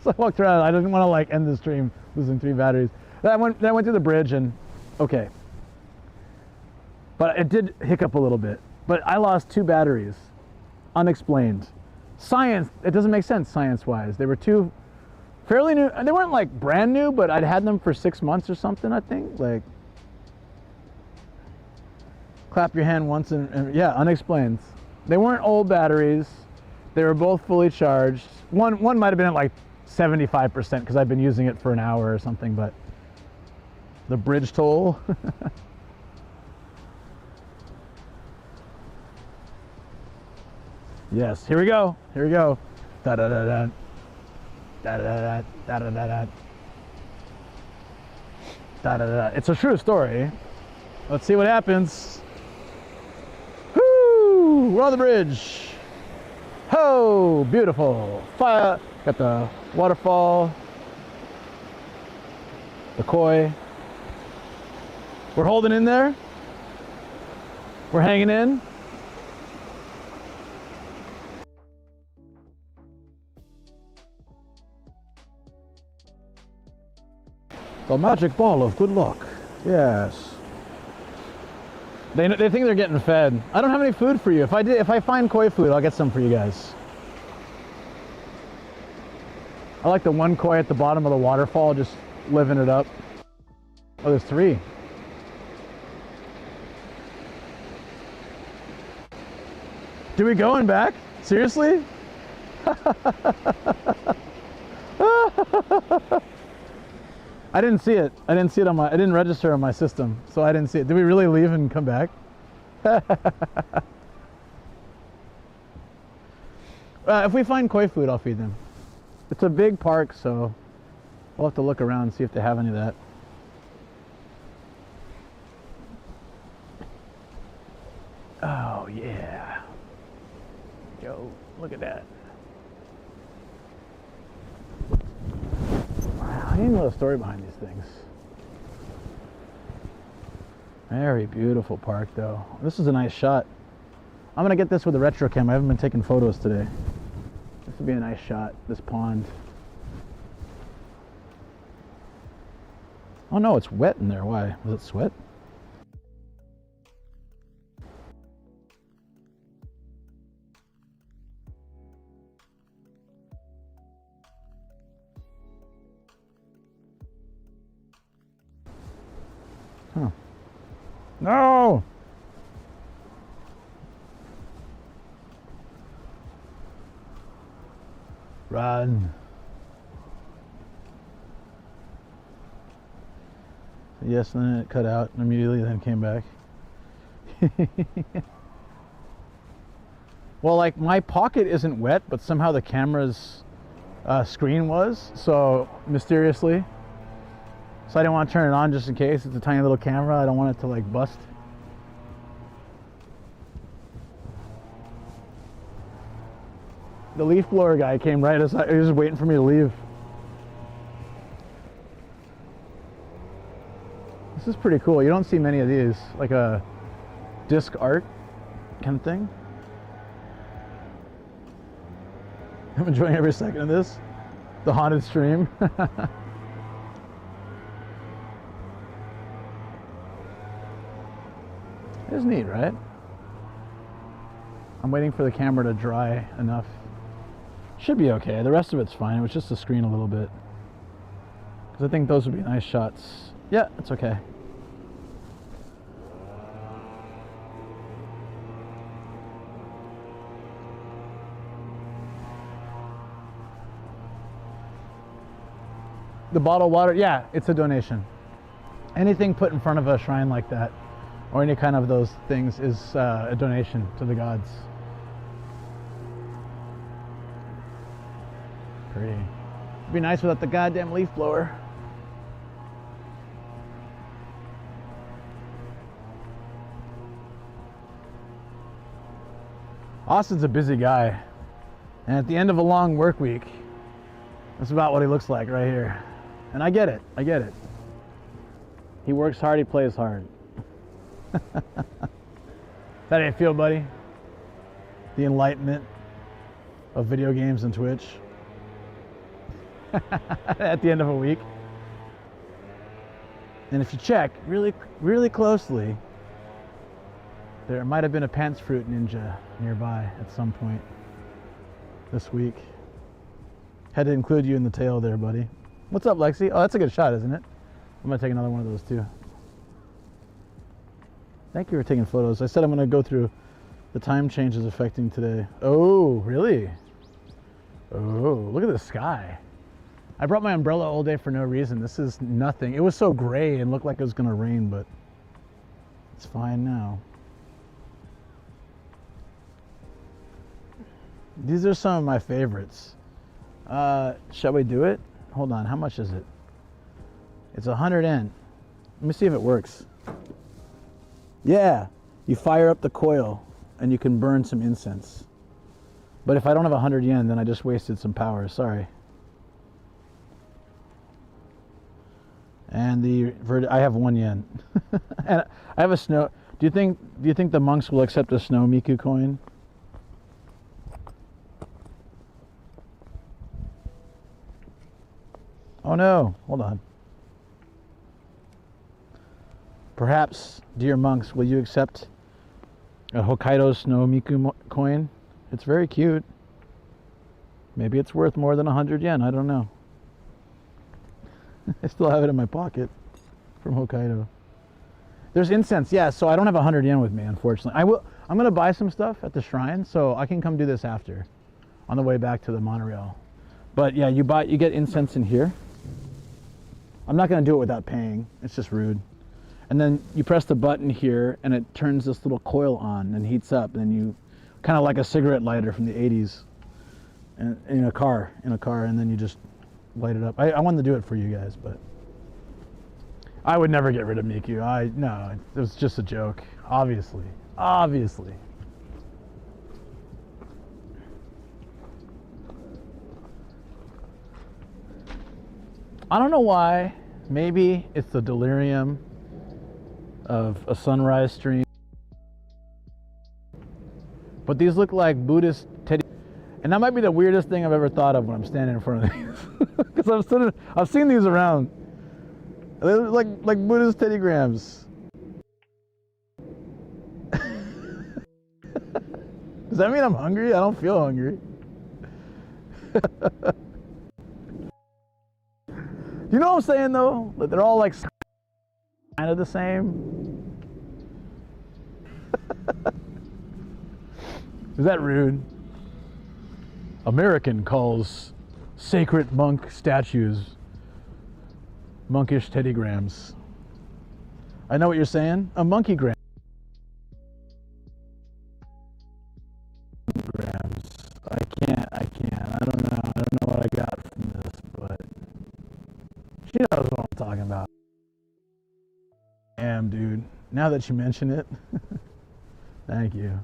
So I walked around. I didn't want to like end the stream losing 3 batteries. Then I went through the bridge, and okay. But it did hiccup a little bit. But I lost 2 batteries, unexplained. Science, it doesn't make sense science-wise. They were 2 fairly new. They weren't like brand new, but I'd had them for 6 months or something, I think. Like, clap your hand once and yeah, unexplained. They weren't old batteries. They were both fully charged. One might have been at like 75% because I've been using it for an hour or something, but the bridge toll. Yes, here we go. Here we go. Da da da da. Da da da da da da da. Da da da. It's a true story. Let's see what happens. Woo! We're on the bridge. Ho! Beautiful. Fire. Got the waterfall. The koi. We're holding in there. We're hanging in. The magic ball of good luck. Yes. They think they're getting fed. I don't have any food for you. If I find koi food, I'll get some for you guys. I like the one koi at the bottom of the waterfall, just living it up. Oh, there's 3. Do we go and back? Seriously? I didn't see it. I didn't see it I didn't register on my system, so I didn't see it. Did we really leave and come back? If we find koi food, I'll feed them. It's a big park, so we'll have to look around and see if they have any of that. Oh, yeah. Yo, look at that. Wow, I didn't know the story behind these things. Very beautiful park, though. This is a nice shot. I'm gonna get this with a retro cam. I haven't been taking photos today. This would be a nice shot, this pond. Oh no, it's wet in there. Why? Was it sweat? Huh. No! Run. Yes, and then it cut out and immediately then came back. Well, like my pocket isn't wet, but somehow the camera's screen was, so mysteriously. So I didn't want to turn it on just in case. It's a tiny little camera. I don't want it to like bust. The leaf blower guy came right as he was just waiting for me to leave. This is pretty cool. You don't see many of these, like a disc art kind of thing. I'm enjoying every second of this. The haunted stream. It's neat, right? I'm waiting for the camera to dry enough. Should be okay. The rest of it's fine. It was just the screen a little bit. Because I think those would be nice shots. Yeah, it's okay. The bottled water, yeah, it's a donation. Anything put in front of a shrine like that, or any kind of those things, is a donation to the gods. Pretty. It'd be nice without the goddamn leaf blower. Austin's a busy guy, and at the end of a long work week, that's about what he looks like right here. And I get it, I get it. He works hard, he plays hard. That how you feel, buddy? The enlightenment of video games and Twitch at the end of a week. And if you check really closely, there might have been a pants fruit ninja nearby at some point this week. Had to include you in the tale there, buddy. What's up, Lexi? Oh, that's a good shot, isn't it? I'm gonna take another one of those too. Thank you for taking photos. I said I'm gonna go through the time changes affecting today. Oh, really? Oh, look at the sky. I brought my umbrella all day for no reason. This is nothing. It was so gray and looked like it was gonna rain, but it's fine now. These are some of my favorites. Shall we do it? Hold on, how much is it? It's 100 yen. Let me see if it works. Yeah, you fire up the coil and you can burn some incense. But if I don't have 100 yen, then I just wasted some power, sorry. And I have 1 yen. And I have a snow. Do you think the monks will accept a snow Miku coin? Oh no, hold on. Perhaps, dear monks, will you accept a Hokkaido Snow Miku coin? It's very cute. Maybe it's worth more than 100 yen, I don't know. I still have it in my pocket from Hokkaido. There's incense, yeah, so I don't have 100 yen with me, unfortunately. I'm gonna buy some stuff at the shrine, so I can come do this after, on the way back to the monorail. But yeah, you get incense in here. I'm not gonna do it without paying, it's just rude. And then you press the button here and it turns this little coil on and heats up, and then you, kind of like a cigarette lighter from the 80s, and in a car, and then you just light it up. I wanted to do it for you guys, but I would never get rid of Miku. No, it was just a joke, obviously. Obviously. I don't know why. Maybe it's the delirium of a sunrise stream. But these look like Buddhist teddy, and that might be the weirdest thing I've ever thought of when I'm standing in front of these. Because I've seen these around. They look like Buddhist teddygrams. Does that mean I'm hungry? I don't feel hungry. You know what I'm saying though? Like they're all like kind of the same. Is that rude? American calls sacred monk statues monkish teddygrams. I know what you're saying. A monkeygram. I can't. I don't know what I got from this, but she knows what I'm talking about. Damn, dude. Now that you mention it, thank you.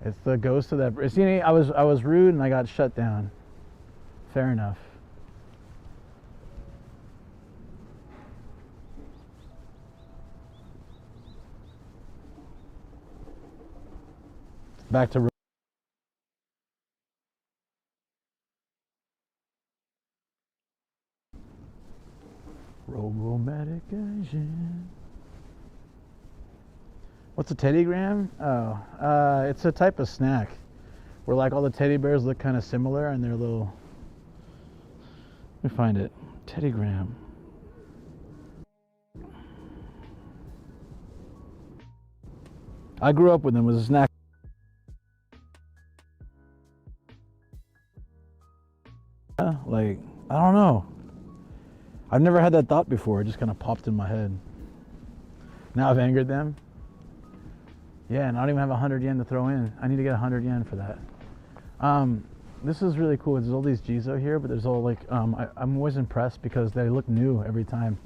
It's the ghost of that. See, I was rude and I got shut down. Fair enough. Back to Nomadic Gaijin. What's a teddygram? Oh, it's a type of snack where like all the teddy bears look kind of similar and they're little. Let me find it. Teddygram. I grew up with them. It was a snack. Like, I don't know. I've never had that thought before. It just kind of popped in my head. Now I've angered them. Yeah, and I don't even have 100 yen to throw in. I need to get 100 yen for that. This is really cool. There's all these Jizo here, but there's all like, I'm always impressed because they look new every time.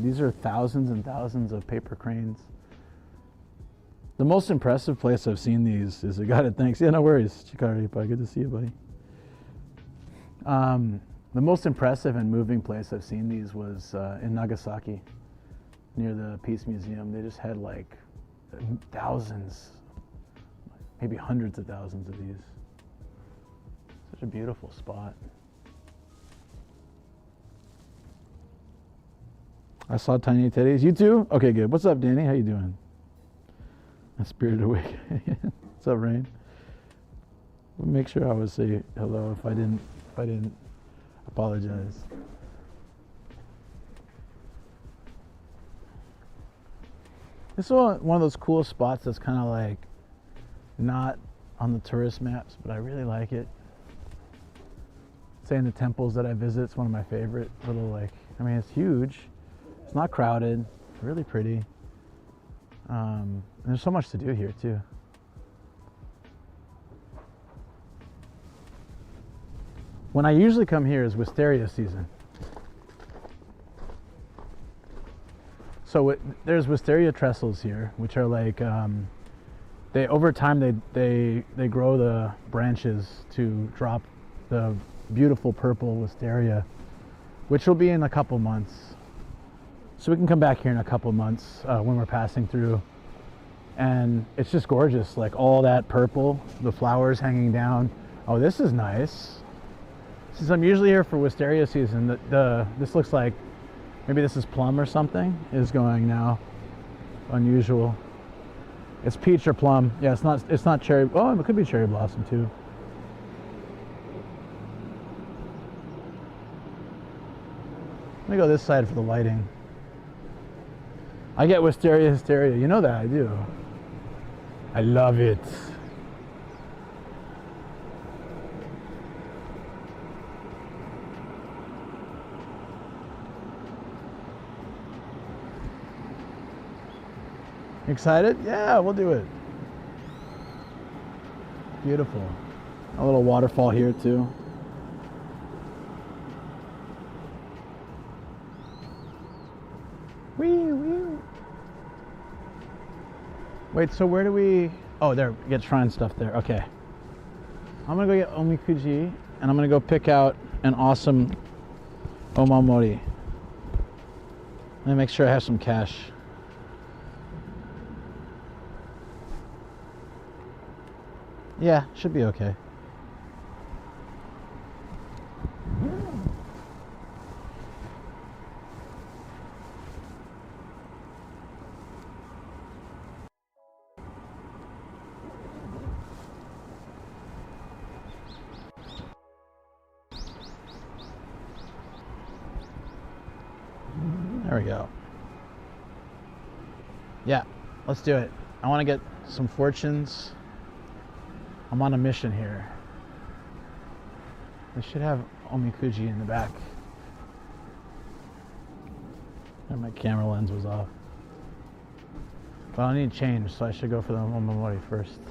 These are thousands and thousands of paper cranes. The most impressive place I've seen these is, I got it, thanks. Yeah, no worries. Chikari, good to see you, buddy. The most impressive and moving place I've seen these was in Nagasaki, near the Peace Museum. They just had like thousands, maybe hundreds of thousands of these. Such a beautiful spot. I saw Tiny Teddies. You too? Okay, good. What's up, Danny? How you doing? Spirited Awake. What's up, Rain? We'll make sure I would say hello if I didn't apologize. This is one of those cool spots that's kind of like not on the tourist maps, but I really like it. Say in the temples that I visit, it's one of my favorite little, like, I mean, it's huge. It's not crowded, really pretty. And there's so much to do here too. When I usually come here is wisteria season. So there's wisteria trestles here, which are like, they over time they grow the branches to drop the beautiful purple wisteria, which will be in a couple months. So we can come back here in a couple months when we're passing through, and it's just gorgeous. Like all that purple, the flowers hanging down. Oh, this is nice. Since I'm usually here for wisteria season, this looks like maybe this is plum or something is going now. Unusual. It's peach or plum. Yeah, it's not cherry. Oh, it could be cherry blossom too. Let me go this side for the lighting. I get wisteria hysteria. You know that I do. I love it. Excited? Yeah, we'll do it. Beautiful. A little waterfall here too. Wee, wee. Wait, so where do we... Oh, there, get shrine stuff there. Okay. I'm gonna go get omikuji, and I'm gonna go pick out an awesome omamori. Let me make sure I have some cash. Yeah, should be okay. There we go. Yeah, let's do it. I want to get some fortunes. I'm on a mission here. They should have omikuji in the back. And my camera lens was off. But I need change, so I should go for the omamori first.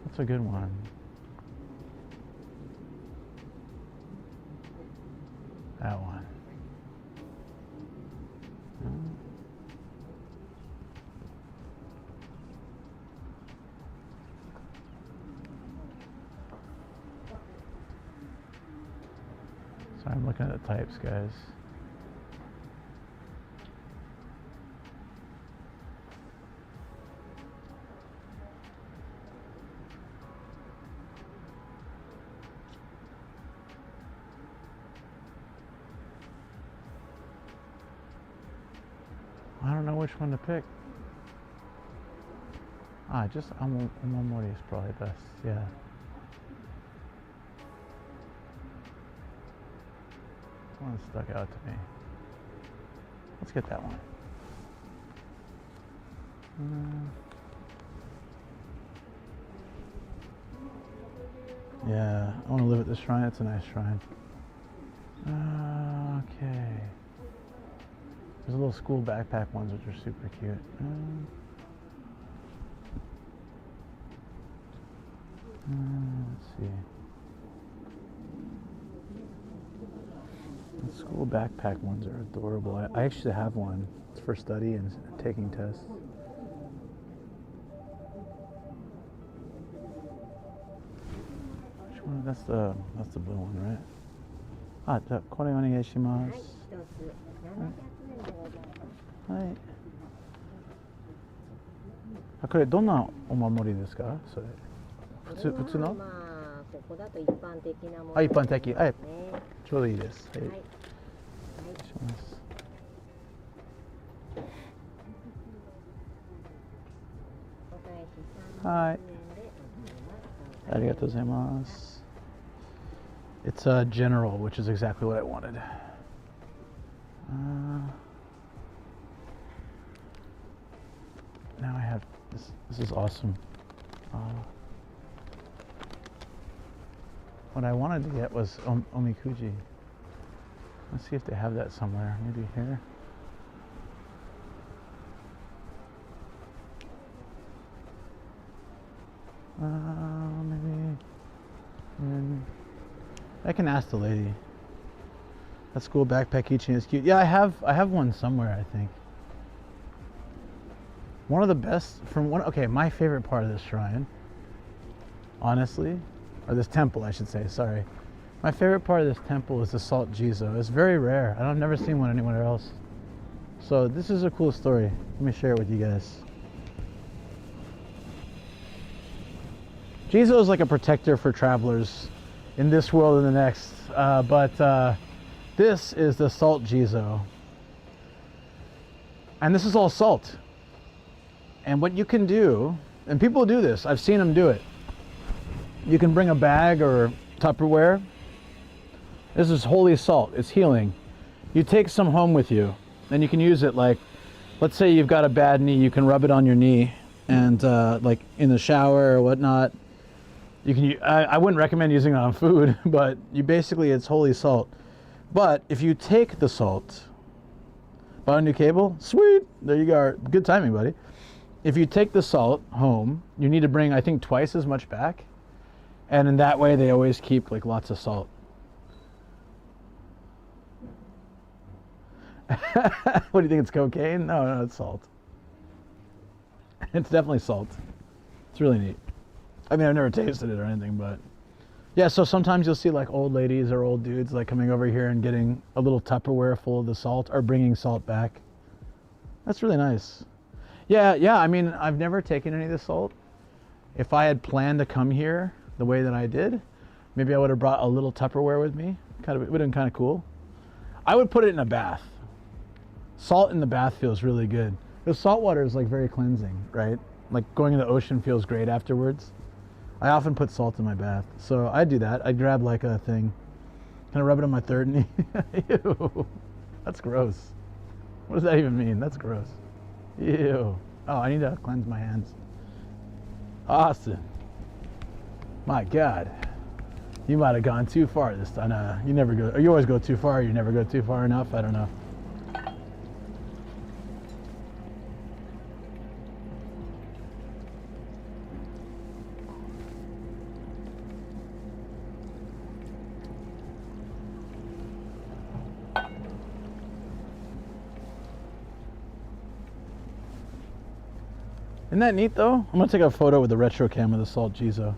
That's a good one. That one. Sorry, I'm looking at the types, guys. don't know which one to pick. Just Omamori is probably best. Yeah. One stuck out to me. Let's get that one. Yeah, I want to live at this shrine. It's a nice shrine. Okay. There's little school backpack ones which are super cute. Let's see. The school backpack ones are adorable. I actually have one. It's for study and taking tests. Which one? That's the blue one, right? じゃあこれお願いします。はい。これどんなお守りですか？それ。普通の？
まあここだと一般的なもの。
一般的。はい。ちょうどいいです。はい。
はい。
します。はい。ありがとうございます。It's a general, which is exactly what I wanted. Now I have this. This is awesome. What I wanted to get was omikuji. Let's see if they have that somewhere. Maybe here. Maybe. I can ask the lady. That school backpack keychain is cute. Yeah, I have one somewhere, I think. One of the best okay, my favorite part of this shrine, honestly, or this temple, I should say, sorry. My favorite part of this temple is the salt jizo. It's very rare. I've never seen one anywhere else. So this is a cool story. Let me share it with you guys. Jizo is like a protector for travelers in this world and the next, but this is the salt jizo, and this is all salt. And what you can do, and people do this, I've seen them do it. You can bring a bag or Tupperware. This is holy salt. It's healing. You take some home with you, and you can use it like, let's say you've got a bad knee, you can rub it on your knee, and like in the shower or whatnot. You can. I wouldn't recommend using it on food, but you basically, it's holy salt. But if you take the salt, bought a new cable, sweet, there you go. Good timing, buddy. If you take the salt home, you need to bring, I think, twice as much back, and in that way, they always keep like lots of salt. What do you think? It's cocaine? No, it's salt. It's definitely salt. It's really neat. I mean, I've never tasted it or anything, but yeah, so sometimes you'll see like old ladies or old dudes like coming over here and getting a little Tupperware full of the salt or bringing salt back. That's really nice. Yeah, I mean, I've never taken any of the salt. If I had planned to come here the way that I did, maybe I would have brought a little Tupperware with me. It would have been kind of cool. I would put it in a bath. Salt in the bath feels really good. Because salt water is like very cleansing, right? Like going in the ocean feels great afterwards. I often put salt in my bath, so I'd do that. I'd grab like a thing, kind of rub it on my third knee. Ew, that's gross. What does that even mean? That's gross. Ew. Oh, I need to cleanse my hands. Austin, my God, you might have gone too far this time. You never go. Or you always go too far. Or you never go too far enough. I don't know. Isn't that neat though? I'm gonna take a photo with the retro cam of the salt jizo.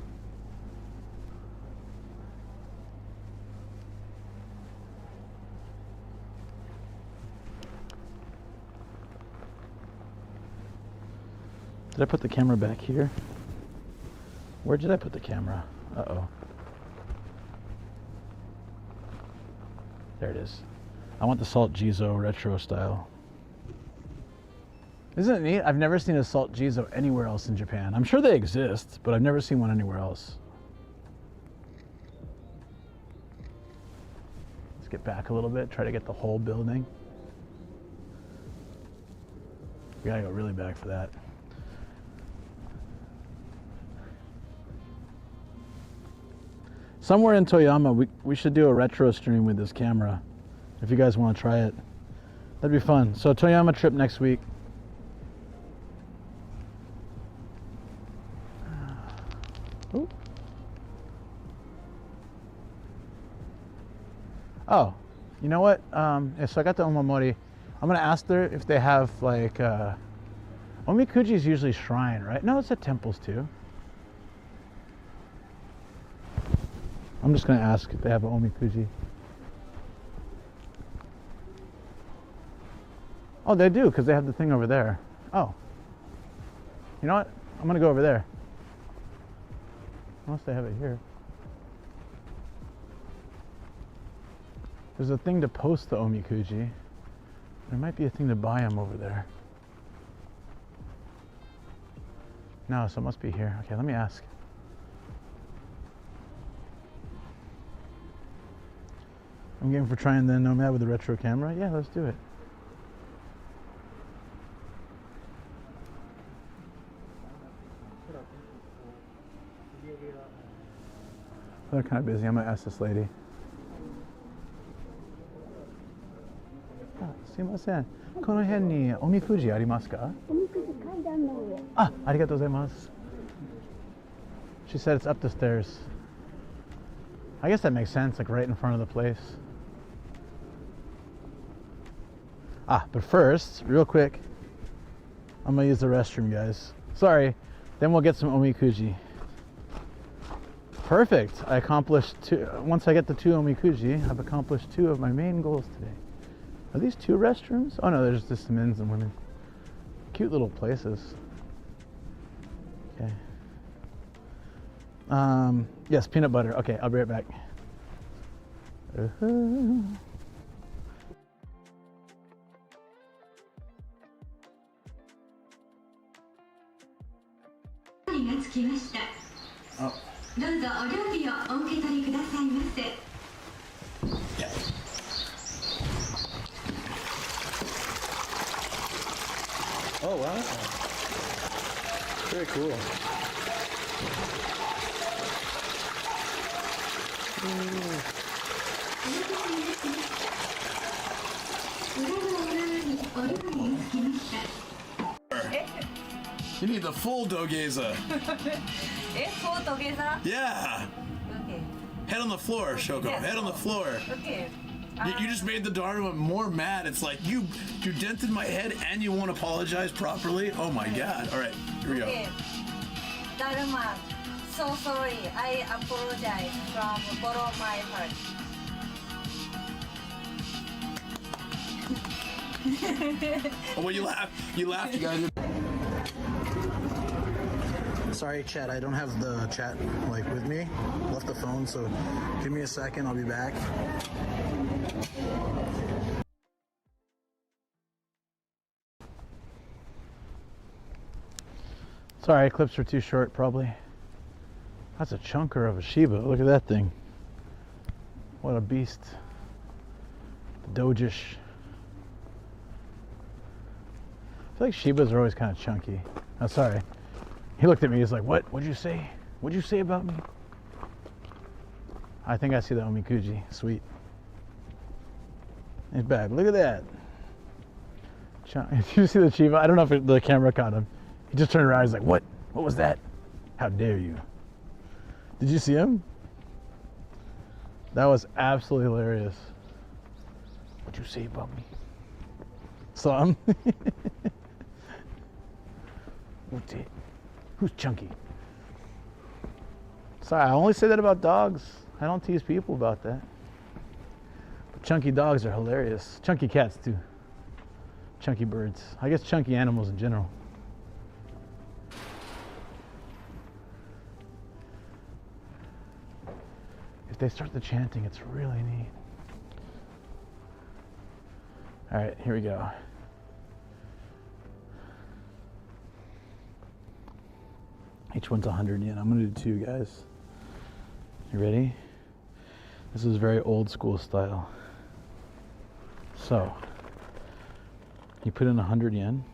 Did I put the camera back here? Where did I put the camera? Uh-oh. There it is. I want the salt jizo retro style. Isn't it neat? I've never seen a salt Jizo anywhere else in Japan. I'm sure they exist, but I've never seen one anywhere else. Let's get back a little bit, try to get the whole building. We gotta go really back for that. Somewhere in Toyama, we should do a retro stream with this camera. If you guys want to try it, that'd be fun. So Toyama trip next week. Ooh. Oh, you know what? Yeah, so I got the Omamori. I'm gonna ask her if they have like Omikuji is usually shrine, right? No, it's at temples too. I'm just gonna ask if they have an Omikuji. Oh, they do, because they have the thing over there. Oh. You know what? I'm gonna go over there. Unless they have it here. There's a thing to post the Omikuji. There might be a thing to buy them over there. No, so it must be here. Okay, let me ask. I'm game for trying the Nomad with the retro camera. Yeah, let's do it. They're kind of busy. I'm gonna ask this lady. すいません。この辺におみくじありますか？おみくじ階段の上。あ、ありがとうございます。She said it's up the stairs. I guess that makes sense, like right in front of the place. Ah, but first, real quick, I'm gonna use the restroom, guys. Sorry. Then we'll get some omikuji. Perfect. I accomplished two. Once I get the 2 omikuji, I've accomplished 2 of my main goals today. Are these 2 restrooms? Oh no, there's just the men's and women. Cute little places. Okay. Yes, peanut butter. Okay, I'll be right back. Oh.
どうぞお料理をお受け取りくださいませ。
Yeah. Oh wow. Very cool. You need the full dogeza.
Full together?
Yeah.
Okay.
Head on the floor, Shoko.
Yes.
Head on the floor.
Okay.
You just made the Dharma more mad. It's like you dented my head and you won't apologize properly. Oh my god. All right, here we go.
Okay. Dharma, so sorry. I apologize from the bottom of my heart.
Oh, well, you laughed. You laughed, you guys. Sorry, chat. I don't have the chat like with me. Left the phone, so give me a second. I'll be back.
Sorry, clips are too short, probably. That's a chunker of a Shiba. Look at that thing. What a beast. The Dojish. I feel like Shibas are always kind of chunky. Oh, sorry. He looked at me, he's like, what? What'd you say? What'd you say about me? I think I see the Omikuji. Sweet. He's back. Look at that. Did you see the Chiba? I don't know if the camera caught him. He just turned around. He's like, what? What was that? How dare you? Did you see him? That was absolutely hilarious. What'd you say about me? Saw him? What's it? Who's chunky? Sorry, I only say that about dogs. I don't tease people about that. But chunky dogs are hilarious. Chunky cats too. Chunky birds. I guess chunky animals in general. If they start the chanting, it's really neat. All right, here we go. Each one's 100 yen. I'm gonna do 2, guys. You ready? This is very old school style. So, you put in 100 yen.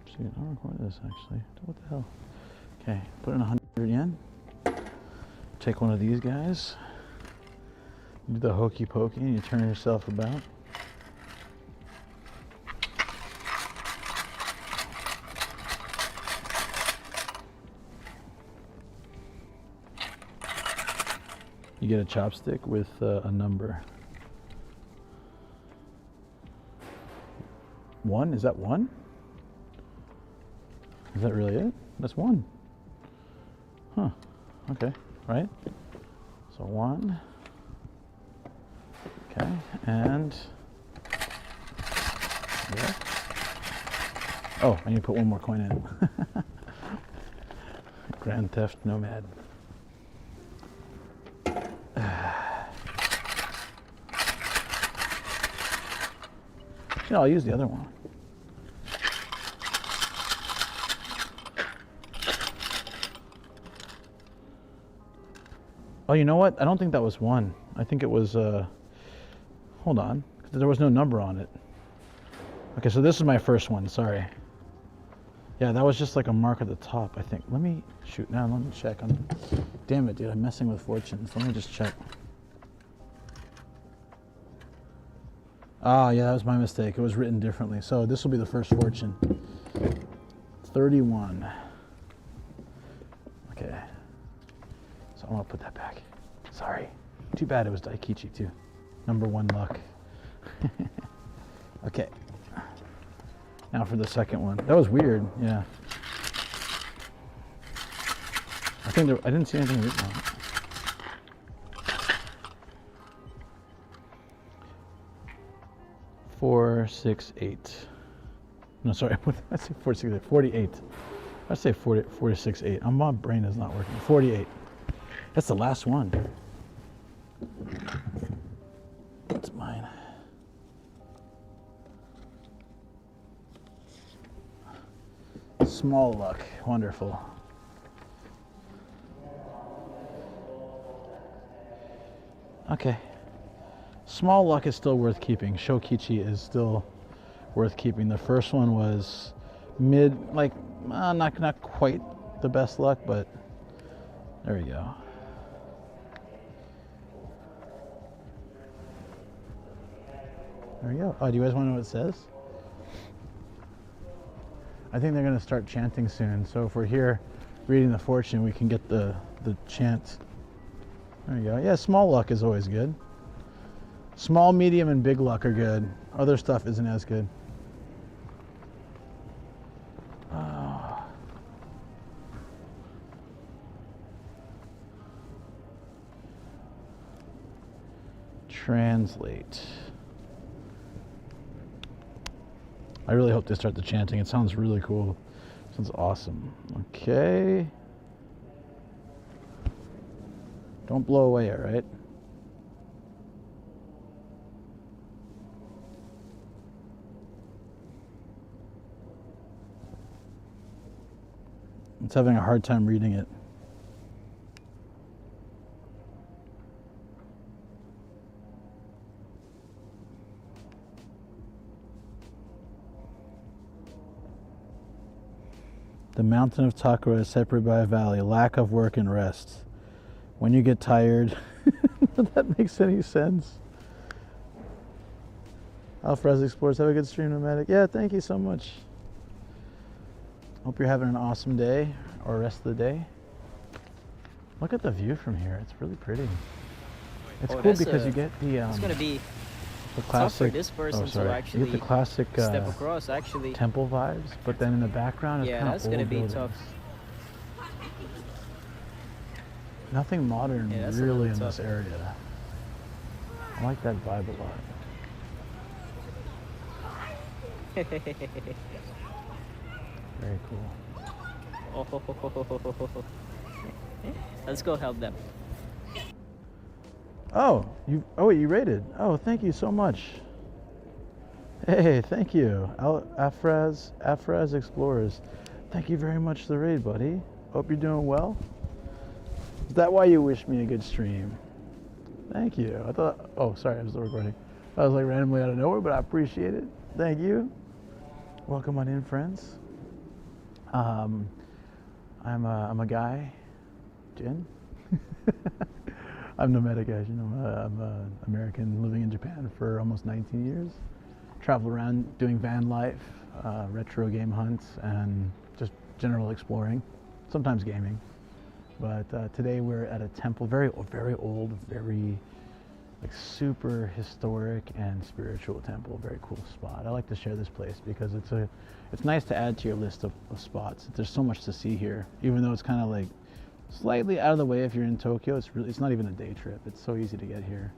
See, I'll record this actually. What the hell? Okay, put in 100 yen. Take one of these guys. Do the hokey pokey and you turn yourself about. You get a chopstick with a number. 1? Is that 1? Is that really it? That's 1. Huh. Okay. Right? So 1. Okay. And yeah. Oh, I need to put one more coin in. Grand Theft Nomad. You know, I'll use the other one. Oh, you know what? I don't think that was 1. I think it was, hold on, 'cause there was no number on it. Okay, so this is my first one, sorry. Yeah, that was just like a mark at the top, I think. Let me, shoot, now let me check. Damn it, dude, I'm messing with fortunes. Let me just check. Ah, yeah, that was my mistake. It was written differently. So this will be the first fortune. 31. Okay. So I'm gonna put that back. Sorry. Too bad it was Daikichi too. Number 1 luck. Okay. Now for the second one. That was weird, yeah. I think I didn't see anything written on it. 4, 6, 8. No, sorry, what did I say? 4, 6, 8. 48. I say 40, 4, 6, 8. My brain is not working. 48. That's the last one. That's mine. Small luck. Wonderful. Okay. Small luck is still worth keeping. Shokichi is still worth keeping. The first one was mid, like, not quite the best luck, but there we go. There we go. Oh, do you guys want to know what it says? I think they're going to start chanting soon. So if we're here reading the fortune, we can get the chant. There you go. Yeah, small luck is always good. Small, medium, and big luck are good. Other stuff isn't as good. Translate. I really hope they start the chanting. It sounds really cool. Sounds awesome. Okay. Don't blow away, all right? It's having a hard time reading it. The mountain of Takura is separated by a valley, lack of work and rest. When you get tired, if that makes any sense. Alfred Explorers, have a good stream, Nomadic. Yeah, thank you so much. Hope you're having an awesome day or rest of the day. Look at the view from here. It's really pretty. It's cool because you get the
It's gonna be
the
tough
classic.
for this person to
you
actually
get the classic
step across. Actually,
temple vibes, but then in the background it's
yeah,
kind of
that's
old
gonna be
buildings.
tough.
Nothing modern
Yeah, that's a
really
little
in this
tough.
area. I like that vibe a lot. Very cool.
Oh, let's go help them.
Oh, you rated. Oh, thank you so much. Hey, thank you. Afraz Explorers. Thank you very much for the raid, buddy. Hope you're doing well. Is that why you wish me a good stream? Thank you. I thought, oh, sorry, I was still recording. I was like randomly out of nowhere, but I appreciate it. Thank you. Welcome on in, friends. I'm a Gaijin. I'm Nomadic Gaijin. I'm an American living in Japan for almost 19 years. Travel around doing van life, retro game hunts, and just general exploring. Sometimes gaming. But today we're at a temple, very old, very like super historic and spiritual temple. Very cool spot. I like to share this place because it's nice to add to your list of spots. There's so much to see here, even though it's kind of like slightly out of the way if you're in Tokyo. It's not even a day trip. It's so easy to get here.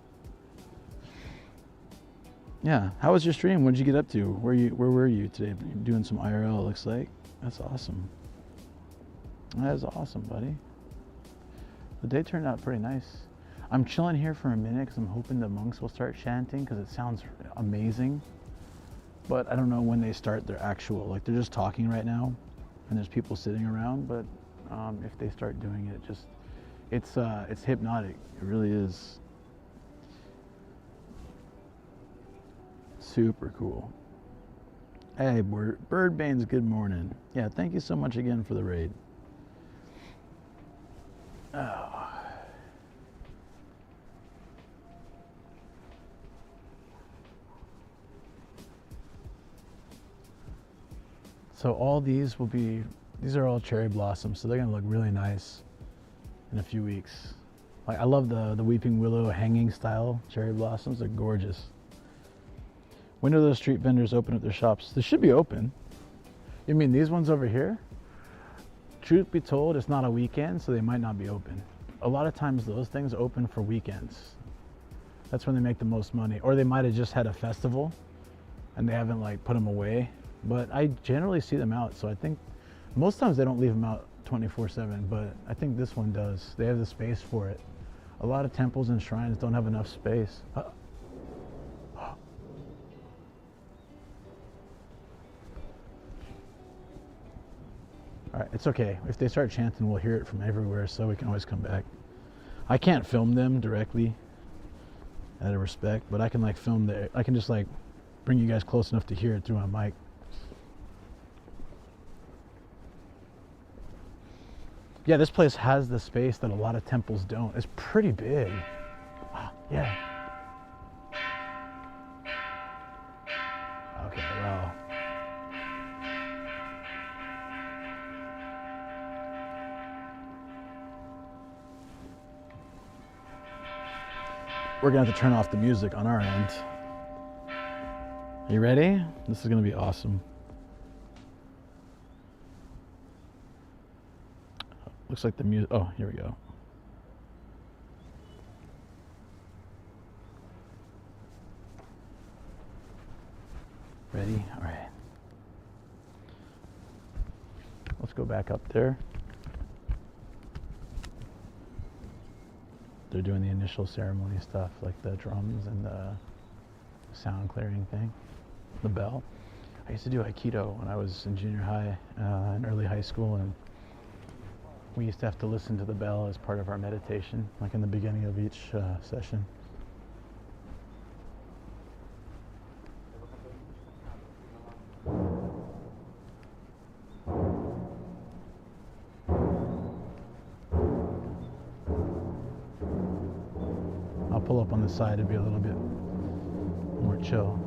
Yeah, how was your stream? What did you get up to? Where were you today? Doing some IRL, it looks like. That's awesome. That is awesome, buddy. The day turned out pretty nice. I'm chilling here for a minute because I'm hoping the monks will start chanting because it sounds amazing. But I don't know when they start their actual, like they're just talking right now and there's people sitting around, but if they start doing it, it's hypnotic. It really is. Super cool. Hey, Birdbane's good morning. Yeah, thank you so much again for the raid. Oh. So all these are all cherry blossoms, so they're gonna look really nice in a few weeks. Like I love the weeping willow hanging style cherry blossoms. They're gorgeous. When do those street vendors open up their shops? They should be open. You mean these ones over here? Truth be told, it's not a weekend, so they might not be open. A lot of times those things open for weekends. That's when they make the most money. Or they might have just had a festival and they haven't like put them away. But I generally see them out, so I think most times they don't leave them out 24/7, but I think this one does. They have the space for it. A lot of temples and shrines don't have enough space. All right, it's okay. If they start chanting, we'll hear it from everywhere, so we can always come back. I can't film them directly out of respect, but I can like film I can just like bring you guys close enough to hear it through my mic. Yeah, this place has the space that a lot of temples don't. It's pretty big. Yeah. Okay, well. We're gonna have to turn off the music on our end. Are you ready? This is gonna be awesome. Looks like the music, oh, here we go. Ready? All right. Let's go back up there. They're doing the initial ceremony stuff, like the drums and the sound clearing thing, the bell. I used to do Aikido when I was in junior high and early high school, and we used to have to listen to the bell as part of our meditation, like in the beginning of each session. I'll pull up on the side to be a little bit more chill.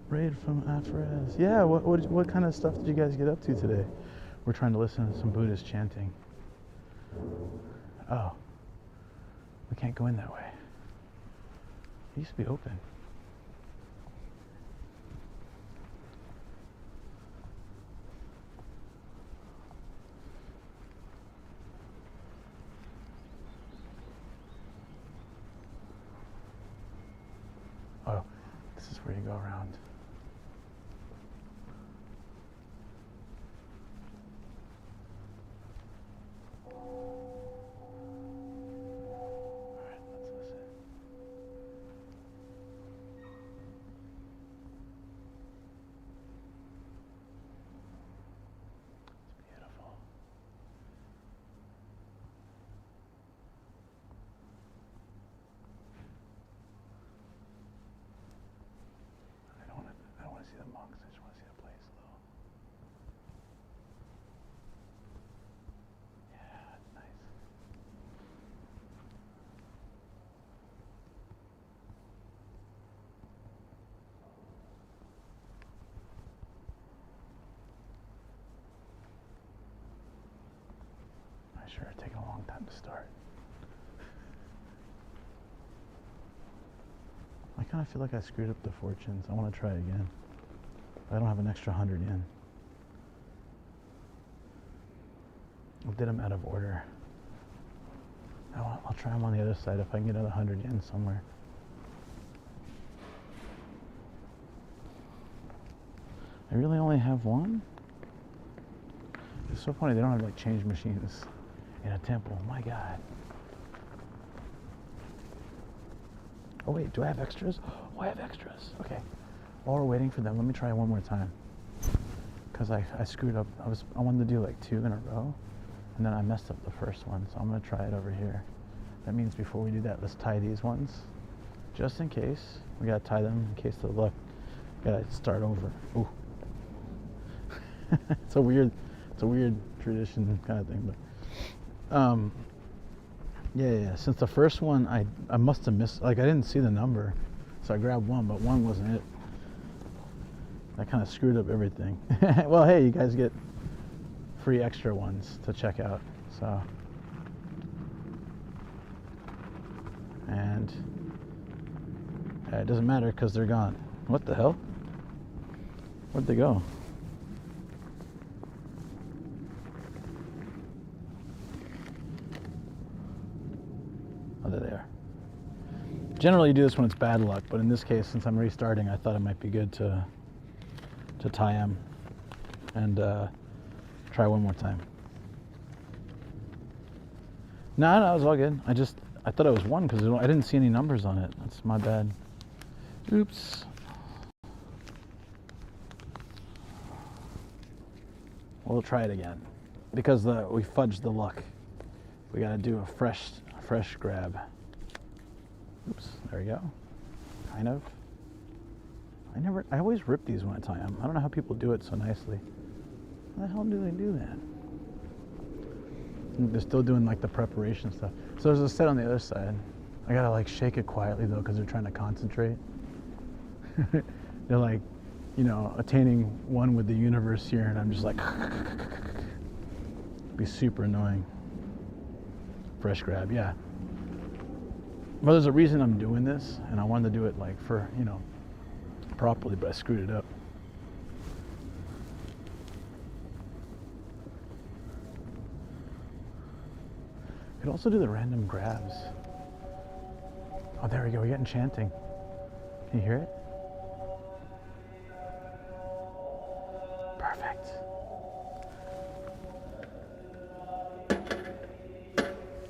Raid from Afrez. Yeah, what kind of stuff did you guys get up to today? We're trying to listen to some Buddhist chanting. Oh, we can't go in that way. It used to be open. Oh, this is where you go around. All right, let's listen. sure. It's taking a long time to start. I kind of feel like I screwed up the fortunes. I want to try again. I don't have an extra 100 yen. I did them out of order. I'll try them on the other side if I can get another 100 yen somewhere. I really only have one? It's so funny, they don't have like change machines in a temple. My God. Oh wait, do I have extras? Oh, I have extras. Okay. While we're waiting for them, let me try one more time. Because I screwed up. I wanted to do like 2 in a row, and then I messed up the first one, so I'm gonna try it over here. That means before we do that, let's tie these ones. Just in case. We gotta tie them in case of luck. Gotta start over. Ooh. It's a weird tradition kind of thing, but yeah. Since the first one, I must have missed. Like I didn't see the number, so I grabbed one, but one wasn't it. That kind of screwed up everything. Well, hey, you guys get free extra ones to check out. So, and it doesn't matter because they're gone. What the hell? Where'd they go? Oh, there they are. Generally you do this when it's bad luck, but in this case, since I'm restarting, I thought it might be good to tie them and try one more time. No, it was all good. I thought it was one because I didn't see any numbers on it. That's my bad. Oops. We'll try it again because we fudged the luck. We got to do a fresh grab. Oops, there we go. Kind of. I always rip these when I tie them. I don't know how people do it so nicely. How the hell do they do that? They're still doing like the preparation stuff. So there's a set on the other side. I gotta like shake it quietly though because they're trying to concentrate. They're like, attaining one with the universe here, and I'm just like, be super annoying. Fresh grab, yeah. Well, there's a reason I'm doing this, and I wanted to do it like for, properly, but I screwed it up. Could also do the random grabs. Oh, there we go. We're getting chanting. Can you hear it? Perfect.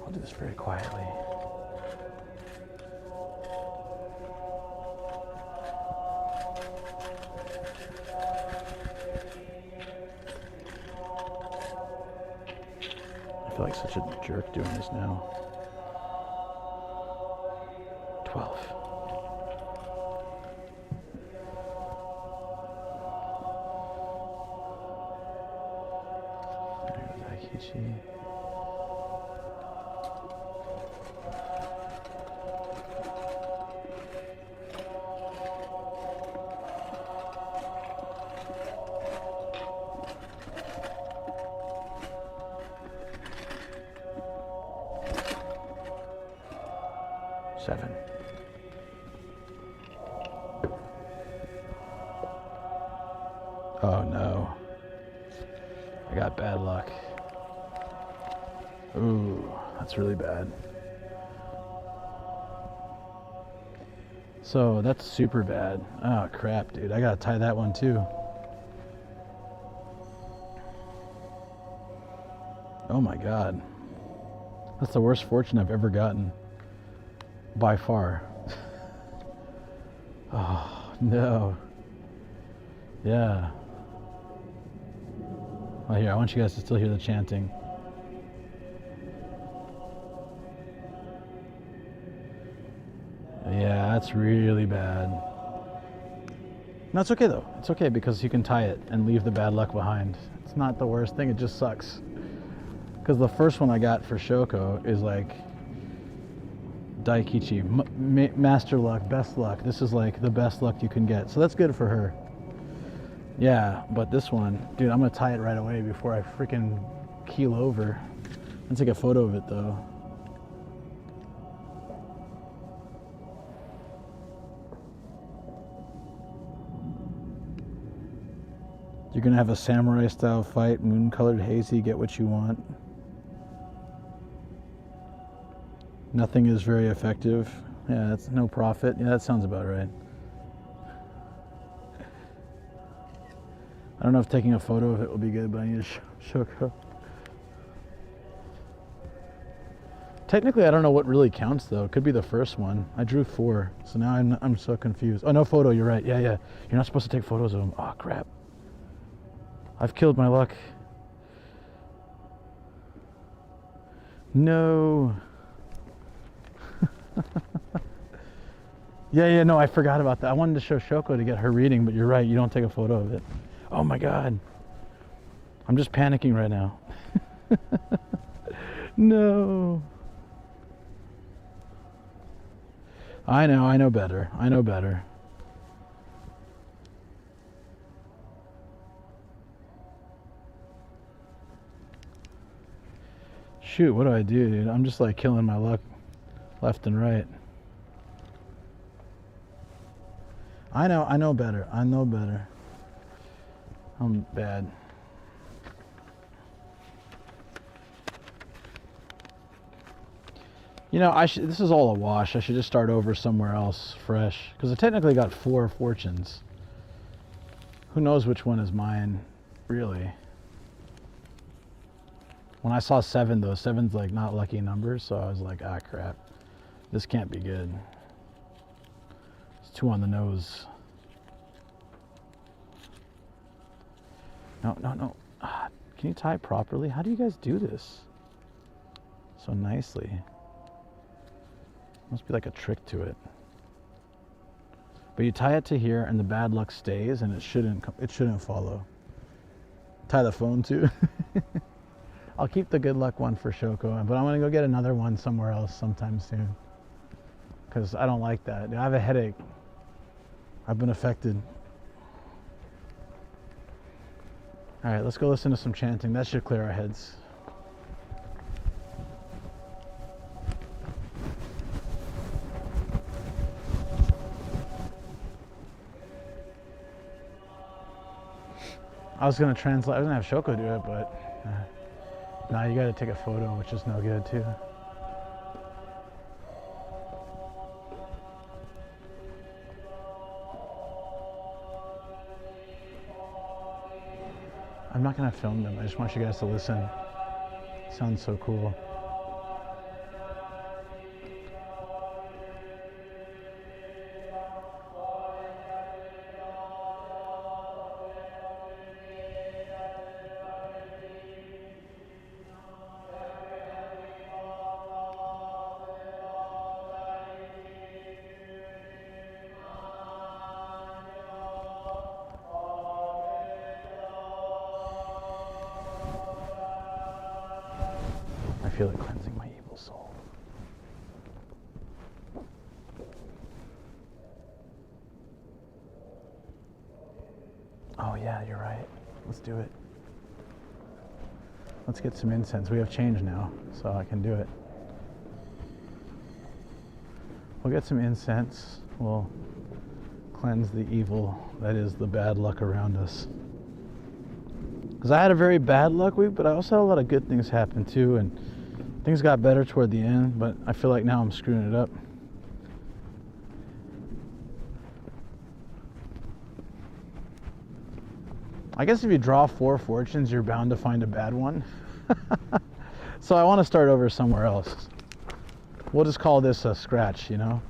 I'll do this very quietly. I feel like such a jerk doing this now. 12. There goes Aikichi. Seven. Oh no. I got bad luck. Ooh, that's really bad. So that's super bad. Oh crap, dude. I gotta tie that one too. Oh my god. That's the worst fortune I've ever gotten. By far. Oh, no. Yeah. Well, here, I want you guys to still hear the chanting. Yeah, that's really bad. No, it's okay though. It's okay because you can tie it and leave the bad luck behind. It's not the worst thing, it just sucks. Because the first one I got for Shoko is like Daikichi, master luck, best luck. This is like the best luck you can get. So that's good for her. Yeah, but this one, dude, I'm gonna tie it right away before I freaking keel over. Let's take a photo of it though. You're gonna have a samurai style fight, moon colored hazy, get what you want. Nothing is very effective. Yeah, that's no profit. Yeah, that sounds about right. I don't know if taking a photo of it will be good, but I need to show her. Technically, I don't know what really counts though. It could be the first one. I drew 4, so now I'm so confused. Oh, no photo. You're right. Yeah. You're not supposed to take photos of them. Oh crap. I've killed my luck. No. Yeah, no, I forgot about that. I wanted to show Shoko to get her reading, but you're right. You don't take a photo of it. Oh my God. I'm just panicking right now. No. I know better. I know better. Shoot, what do I do, dude? I'm just like killing my luck left and right. I know better. I know better. I'm bad. You know, this is all a wash. I should just start over somewhere else, fresh. Because I technically got 4 fortunes. Who knows which one is mine, really? When I saw 7, though, 7's like not lucky numbers, so I was like, ah, crap. This can't be good. It's 2 on the nose. No. Ah, can you tie it properly? How do you guys do this so nicely? Must be like a trick to it. But you tie it to here, and the bad luck stays, and it shouldn't follow. Tie the phone too. I'll keep the good luck one for Shoko, but I'm gonna go get another one somewhere else sometime soon. Because I don't like that. I have a headache. I've been affected. All right, let's go listen to some chanting. That should clear our heads. I was gonna translate. I was gonna have Shoko do it, but nah, you gotta take a photo, which is no good too. I'm not gonna film them. I just want you guys to listen. It sounds so cool. I feel it cleansing my evil soul. Oh yeah, you're right. Let's do it. Let's get some incense. We have change now, so I can do it. We'll get some incense. We'll cleanse the evil that is the bad luck around us. Because I had a very bad luck week, but I also had a lot of good things happen too, and things got better toward the end, but I feel like now I'm screwing it up. I guess if you draw 4 fortunes, you're bound to find a bad one. So I want to start over somewhere else. We'll just call this a scratch, you know?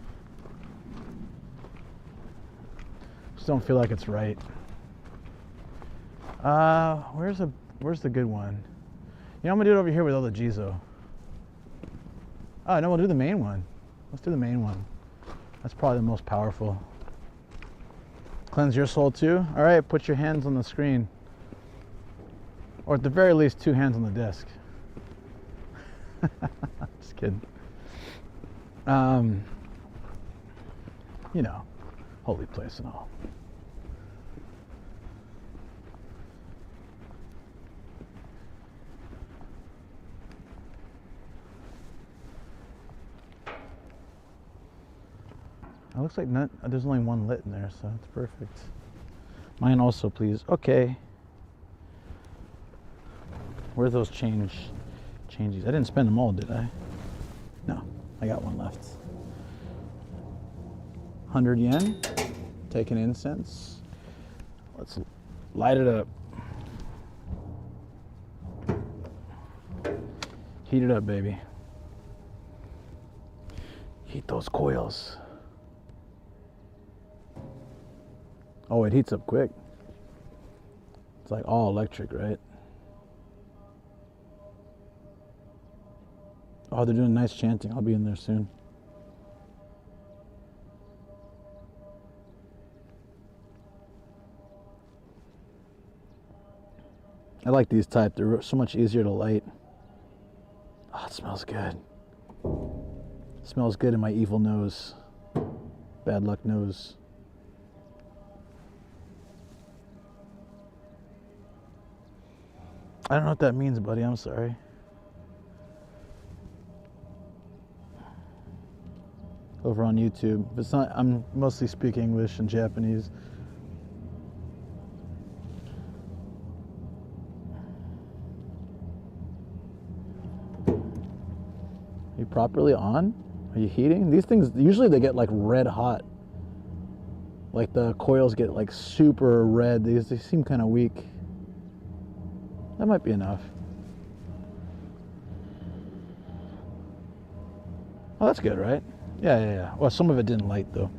Just don't feel like it's right. Where's the good one? You know, I'm gonna do it over here with all the Jizo. Oh, no, we'll do the main one. Let's do the main one. That's probably the most powerful. Cleanse your soul too? All right, put your hands on the screen. Or at the very least, 2 hands on the disc. Just kidding. You know, holy place and all. looks like there's only one lit in there, so it's perfect. Mine also, please. Okay. Where are those changes? I didn't spend them all, did I? No, I got one left. 100 yen. Taking incense. Let's light it up. Heat it up, baby. Heat those coils. Oh, it heats up quick. It's like all electric, right? Oh, they're doing nice chanting. I'll be in there soon. I like these type. They're so much easier to light. Oh, it smells good. It smells good in my evil nose. Bad luck nose. I don't know what that means, buddy. I'm sorry. Over on YouTube. If it's not, I'm mostly speak English and Japanese. Are you properly on? Are you heating? These things, usually they get like red hot. Like the coils get like super red. They seem kind of weak. That might be enough. Oh, that's good, right? Yeah. Well, some of it didn't light though.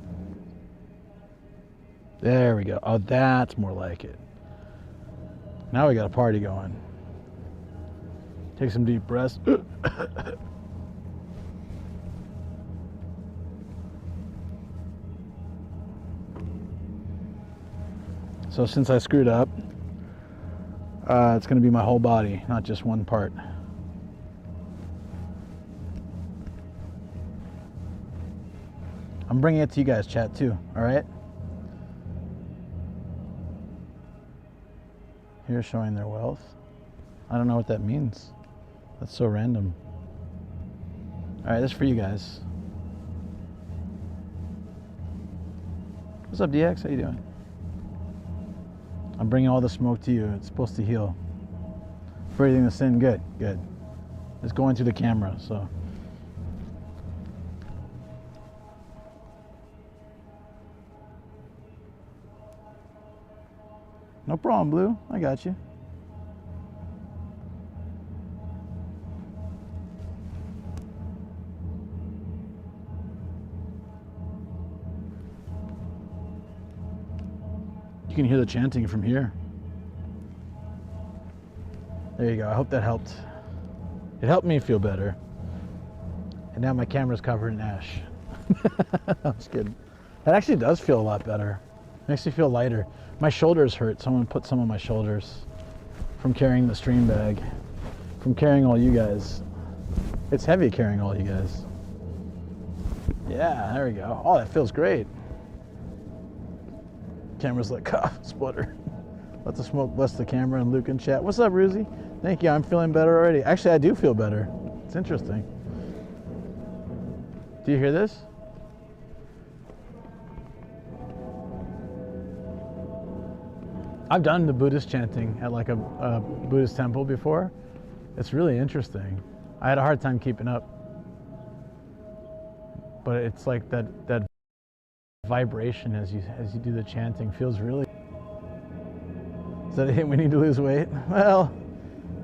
There we go. Oh, that's more like it. Now we got a party going. Take some deep breaths. So since I screwed up, it's going to be my whole body, not just one part. I'm bringing it to you guys, chat, too, all right? Here, showing their wealth. I don't know what that means. That's so random. All right, this is for you guys. What's up, DX? How you doing? I'm bringing all the smoke to you. It's supposed to heal. For everything that's in, good. It's going to the camera, so. No problem, Blue. I got you. You can hear the chanting from here. There you go. I hope that helped. It helped me feel better. And now my camera's covered in ash. I'm just kidding. That actually does feel a lot better. Makes me feel lighter. My shoulders hurt. Someone put some on my shoulders from carrying the stream bag, from carrying all you guys. It's heavy carrying all you guys. Yeah, there we go. Oh, that feels great. Camera's like, sputter. Let the smoke bless the camera and Luke in chat. What's up, Ruzy? Thank you. I'm feeling better already. Actually, I do feel better. It's interesting. Do you hear this? I've done the Buddhist chanting at like a Buddhist temple before. It's really interesting. I had a hard time keeping up. But it's like that vibration as you do the chanting feels really. Is that a hint? We need to lose weight? Well,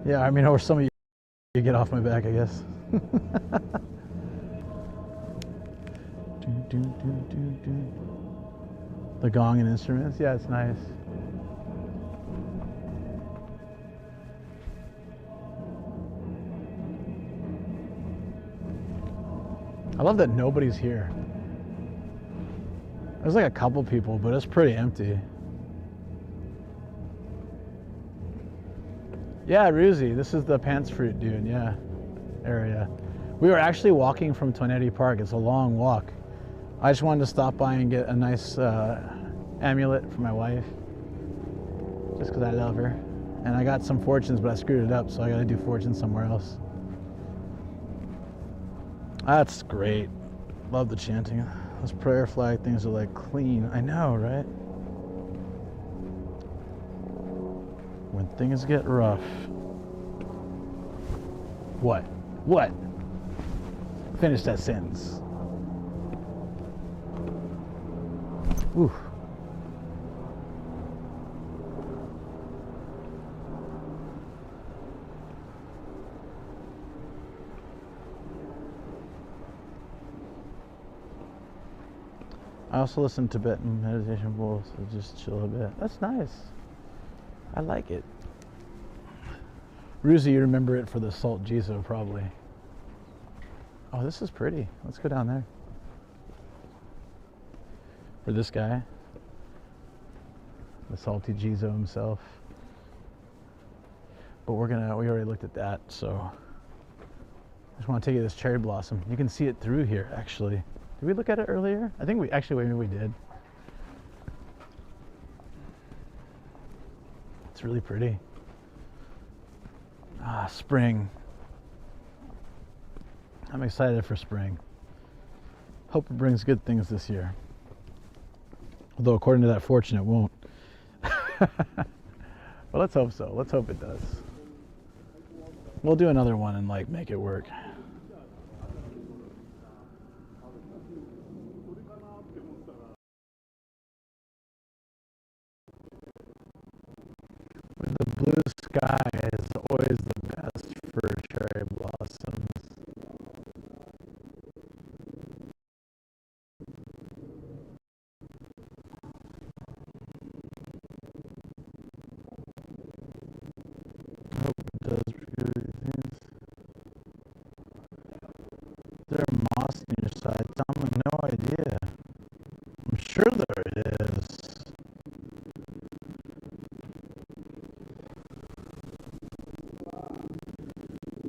yeah, I mean, or some of you get off my back, I guess. The gong and instruments, yeah, it's nice. I love that nobody's here. There's like a couple people, but it's pretty empty. Yeah, Ruzy, this is the Pants Fruit dude, yeah, area. We were actually walking from Toneri Park. It's a long walk. I just wanted to stop by and get a nice amulet for my wife, just because I love her. And I got some fortunes, but I screwed it up, so I got to do fortunes somewhere else. That's great. Love the chanting. Those prayer flag things are like clean. I know, right? When things get rough. What? What? Finish that sentence. Ooh. I also listen to Tibetan meditation bowls to just chill a bit. That's nice. I like it. Ruzi, you remember it for the salt jizo, probably. Oh, this is pretty. Let's go down there. For this guy. The salty jizo himself. But we already looked at that, so. I just want to take you to this cherry blossom. You can see it through here, actually. Did we look at it earlier? I think maybe we did. It's really pretty. Ah, spring. I'm excited for spring. Hope it brings good things this year. Although according to that fortune, it won't. Well, let's hope so. Let's hope it does. We'll do another one and like make it work. The blue sky is always the best for cherry blossoms. I hope it does good things. Is there moss on your side? Tom, no idea. I'm sure there is.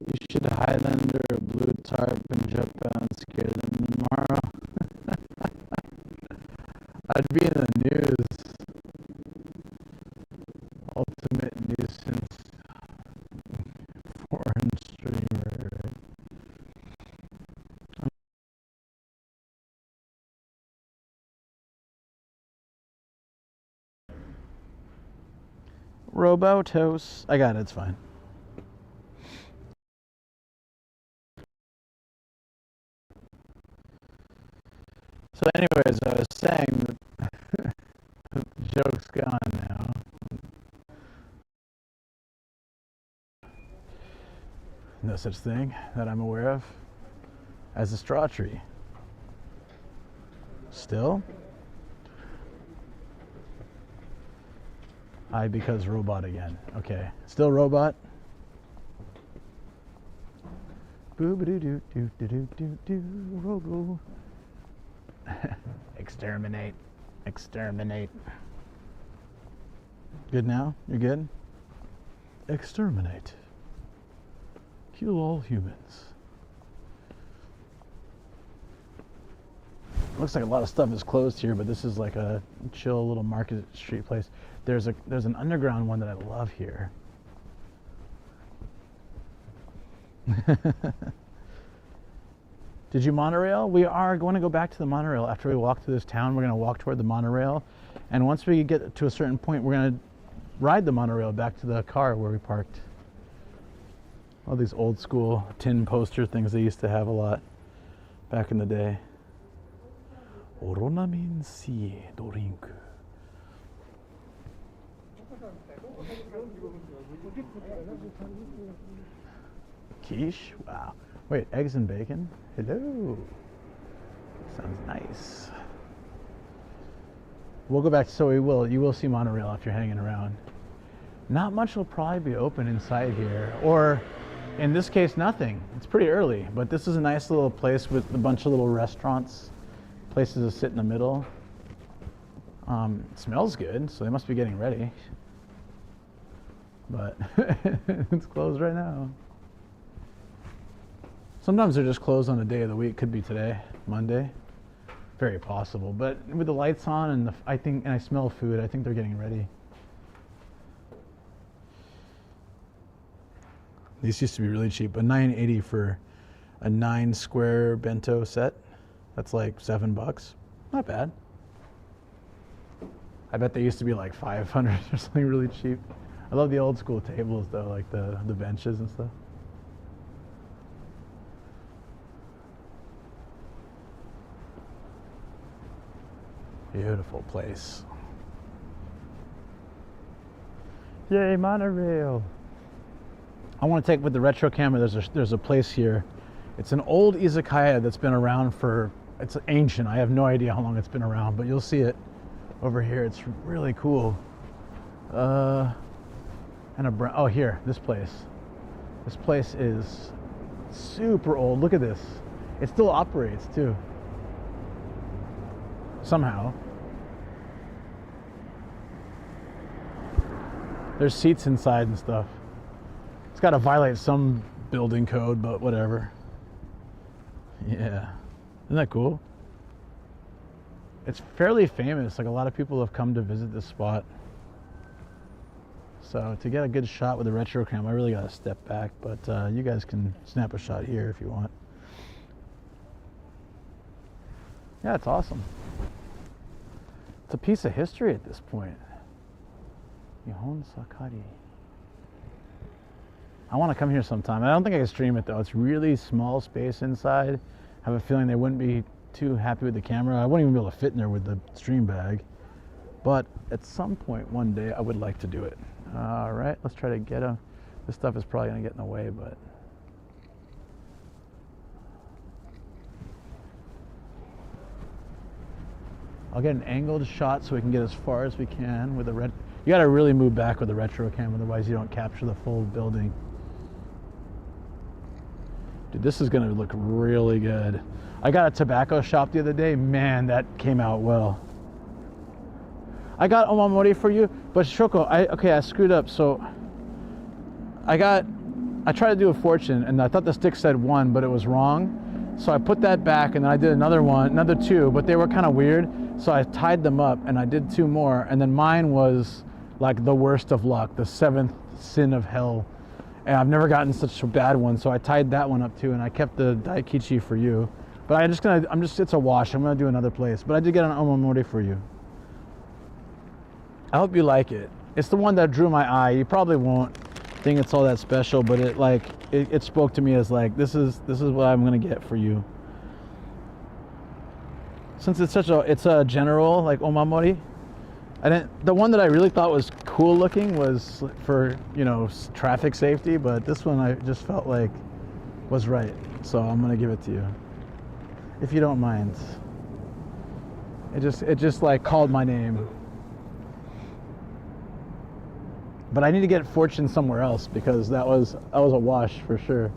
You should hide under a blue tarp and jump out and scare them tomorrow. I'd be in the news. Ultimate nuisance. Foreign streamer. Robotos. I got it, it's fine. So anyways, I was saying that the joke's gone now. No such thing that I'm aware of as a straw tree. Still? Because robot again. Okay. Still robot? Boo-ba-doo-doo-doo-doo-doo-doo, robo. Exterminate. Exterminate. Good now? You're good? Exterminate. Kill all humans. Looks like a lot of stuff is closed here, but this is like a chill little market street place. There's an underground one that I love here. Did you monorail? We are going to go back to the monorail after we walk through this town. We're going to walk toward the monorail, and once we get to a certain point, we're going to ride the monorail back to the car where we parked. All these old school tin poster things they used to have a lot back in the day. Oronamin si drink. Quiche? Wow. Wait, eggs and bacon? Hello. Sounds nice. We'll go back, so you will see monorail if you're hanging around. Not much will probably be open inside here, or in this case, nothing. It's pretty early, but this is a nice little place with a bunch of little restaurants, places to sit in the middle. It smells good, so they must be getting ready. But it's closed right now. Sometimes they're just closed on a day of the week. Could be today, Monday. Very possible. But with the lights on and I smell food, I think they're getting ready. These used to be really cheap, but $9.80 for a 9 square bento set. That's like $7. Not bad. I bet they used to be like 500 or something really cheap. I love the old school tables though, like the benches and stuff. Beautiful place. Yay, monorail. I want to take with the retro camera. There's a place here. It's an old izakaya that's been around for, it's ancient. I have no idea how long it's been around, but you'll see it over here. It's really cool. And oh, here, this place. This place is super old. Look at this. It still operates too. Somehow. There's seats inside and stuff. It's got to violate some building code, but whatever. Yeah. Isn't that cool? It's fairly famous. Like, a lot of people have come to visit this spot. So to get a good shot with the retro cam, I really got to step back, but you guys can snap a shot here if you want. Yeah, it's awesome. It's a piece of history at this point. Nihon Sakari. I want to come here sometime. I don't think I can stream it though. It's really small space inside. I have a feeling they wouldn't be too happy with the camera. I wouldn't even be able to fit in there with the stream bag. But at some point one day I would like to do it. All right, let's try to get them. This stuff is probably going to get in the way, but I'll get an angled shot so we can get as far as we can with the red. You got to really move back with the retro cam, otherwise you don't capture the full building. Dude, this is going to look really good. I got a tobacco shop the other day. Man, that came out well. I got omamori for you, but Shoko, I screwed up. So I tried to do a fortune, and I thought the stick said 1, but it was wrong. So I put that back, and then I did another 2, but they were kind of weird. So I tied them up, and I did 2 more, and then mine was like the worst of luck, the 7th sin of hell. And I've never gotten such a bad one, so I tied that one up too, and I kept the daikichi for you. But it's a wash. I'm gonna do another place. But I did get an omamori for you. I hope you like it. It's the one that drew my eye. You probably won't think it's all that special, but it spoke to me as like, this is what I'm gonna get for you. Since it's a general like omamori, the one that I really thought was cool looking was for, traffic safety, but this one I just felt like was right. So I'm gonna give it to you, if you don't mind. It just like called my name. But I need to get fortune somewhere else because that was a wash for sure.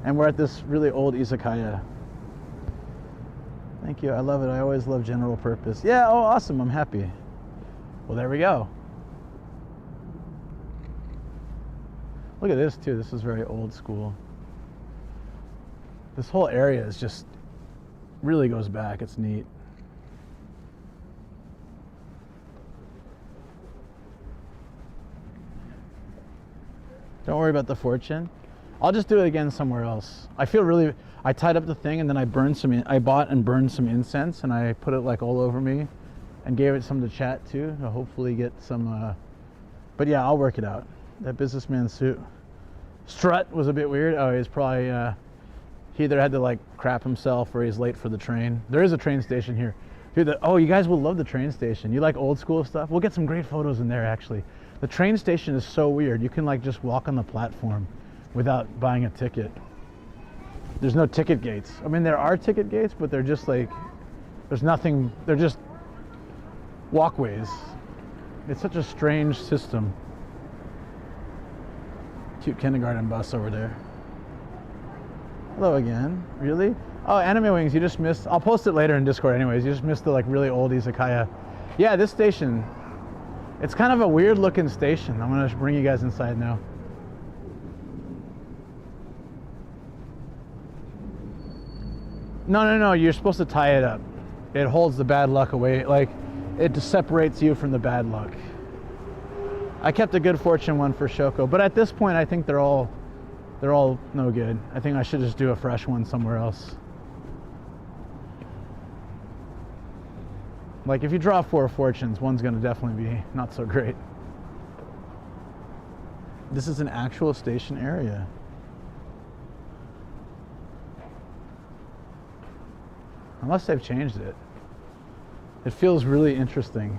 And we're at this really old izakaya. Thank you. I love it. I always love general purpose. Yeah. Oh, awesome. I'm happy. Well, there we go. Look at this too. This is very old school. This whole area is just really goes back. It's neat. Don't worry about the fortune. I'll just do it again somewhere else. I tied up the thing and then I bought and burned some incense and I put it like all over me and gave it some to chat too to hopefully get some, but yeah, I'll work it out. That businessman suit. Strut was a bit weird. Oh, he's probably, he either had to like crap himself or he's late for the train. There is a train station here. Dude, oh, you guys will love the train station. You like old school stuff? We'll get some great photos in there actually. The train station is so weird. You can like just walk on the platform without buying a ticket. There's no ticket gates. I mean, there are ticket gates, but they're just like, there's nothing, they're just walkways. It's such a strange system. Cute kindergarten bus over there. Hello again. Really? Oh, Anime Wings, you just missed. I'll post it later in Discord anyways. You just missed the like really old izakaya. Yeah, this station, it's kind of a weird looking station. I'm gonna bring you guys inside now. No, you're supposed to tie it up. It holds the bad luck away. Like, it just separates you from the bad luck. I kept a good fortune one for Shoko, but at this point I think they're all no good. I think I should just do a fresh one somewhere else. Like if you draw 4 fortunes, one's gonna definitely be not so great. This is an actual station area. Unless they've changed it. It feels really interesting.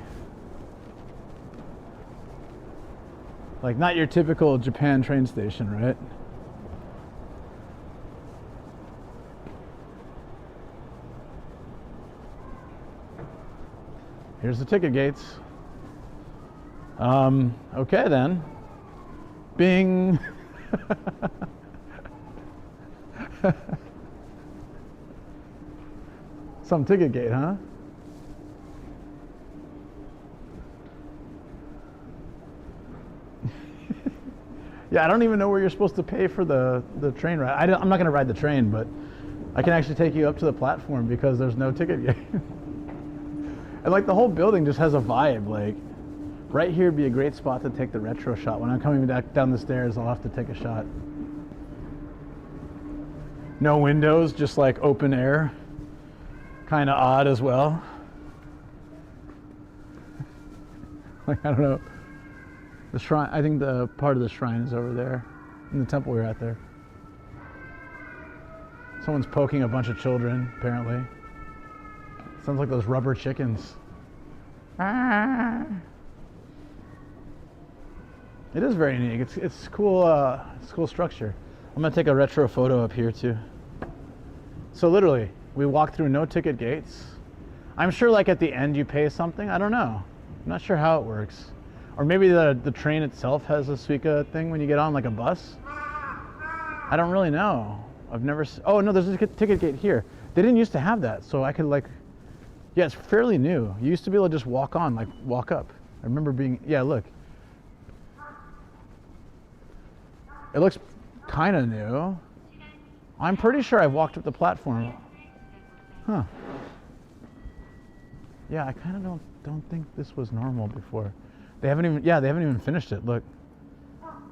Like not your typical Japan train station, right? Here's the ticket gates. Okay then. Bing. Some ticket gate, huh? Yeah, I don't even know where you're supposed to pay for the train ride. I'm not going to ride the train, but I can actually take you up to the platform because there's no ticket gate. And like the whole building just has a vibe. Like right here would be a great spot to take the retro shot. When I'm coming back down the stairs, I'll have to take a shot. No windows, just like open air. Kind of odd as well. Like, I don't know. The shrine, I think the part of the shrine is over there. In the temple we were at there. Someone's poking a bunch of children, apparently. Sounds like those rubber chickens. Ah. It is very unique. It's cool. It's cool structure. I'm gonna take a retro photo up here too. So literally, we walked through no ticket gates. I'm sure like at the end you pay something. I don't know. I'm not sure how it works. Or maybe the train itself has a Suica thing when you get on, like a bus. I don't really know. I've never. Oh no, there's a ticket gate here. They didn't used to have that, so I could like. Yeah, it's fairly new. You used to be able to just walk on, like walk up. I remember being. Yeah, look. It looks kind of new. I'm pretty sure I've walked up the platform. Huh. Yeah, I kind of don't think this was normal before. They haven't even finished it. Look.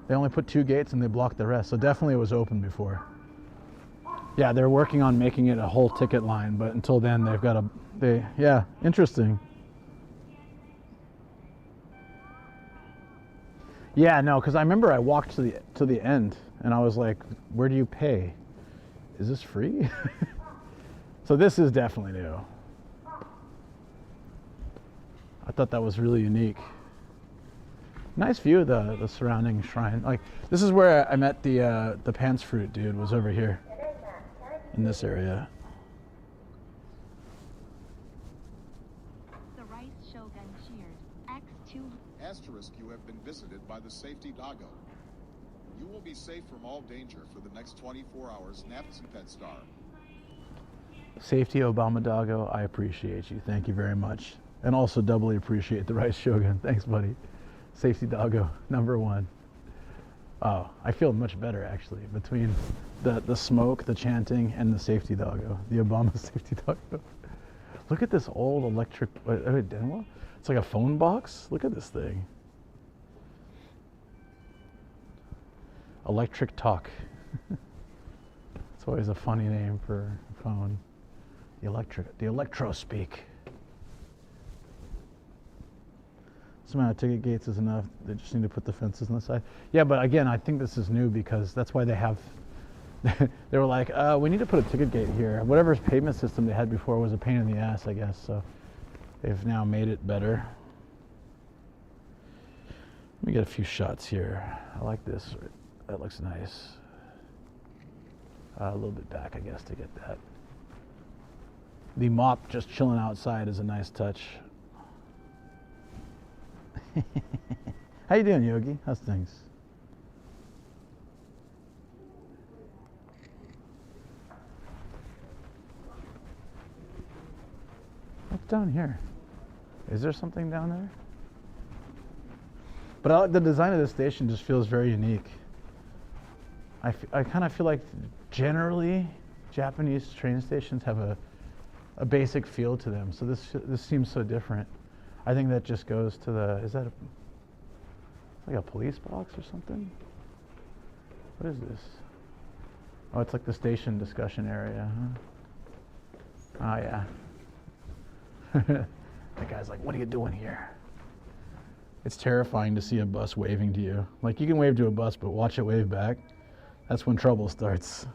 They only put 2 gates and they blocked the rest. So definitely it was open before. Yeah, they're working on making it a whole ticket line, but until then they've got yeah, interesting. Yeah, no, because I remember I walked to the end and I was like, where do you pay? Is this free? So this is definitely new. I thought that was really unique. Nice view of the surrounding shrine. Like this is where I met the pants fruit dude, was over here in this area.
The Rice Shogun cheered. X2.
Asterisk, you have been visited by the safety doggo. You will be safe from all danger for the next 24 hours. Naps and Pet Star.
Safety Obama Doggo, I appreciate you. Thank you very much. And also doubly appreciate the Rice Shogun. Thanks, buddy. Safety Doggo, #1. Oh, I feel much better actually between the smoke, the chanting, and the Safety Doggo, the Obama Safety Doggo. Look at this old electric, it's like a phone box. Look at this thing. Electric Talk. It's always a funny name for a phone. The Electro Speak. Some amount of ticket gates is enough. They just need to put the fences on the side. Yeah, but again, I think this is new because that's why they have. They were like, we need to put a ticket gate here. Whatever payment system they had before was a pain in the ass, I guess. So they've now made it better. Let me get a few shots here. I like this. That looks nice. A little bit back, I guess, to get that. The mop just chilling outside is a nice touch. How you doing, Yogi? How's things? What's down here? Is there something down there? But the design of this station just feels very unique. I kind of feel like generally Japanese train stations have a basic feel to them. So this seems so different. I think that just goes to is that like a police box or something? What is this? Oh, it's like the station discussion area, huh? Oh, yeah. That guy's like, what are you doing here? It's terrifying to see a bus waving to you. Like, you can wave to a bus, but watch it wave back. That's when trouble starts.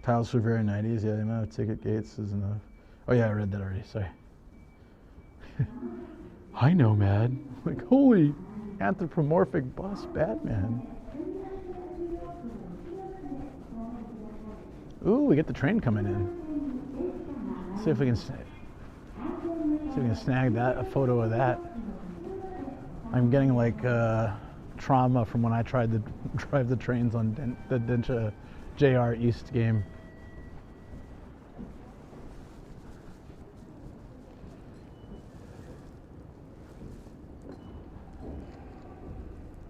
Tiles for very 90s. Yeah, the amount of ticket gates is enough. Oh yeah, I read that already. Sorry. Hi, Nomad. Like, holy anthropomorphic bus Batman. Ooh, we get the train coming in. Let's see if we can snag a photo of that. I'm getting like trauma from when I tried to drive the trains on the Densha JR East game.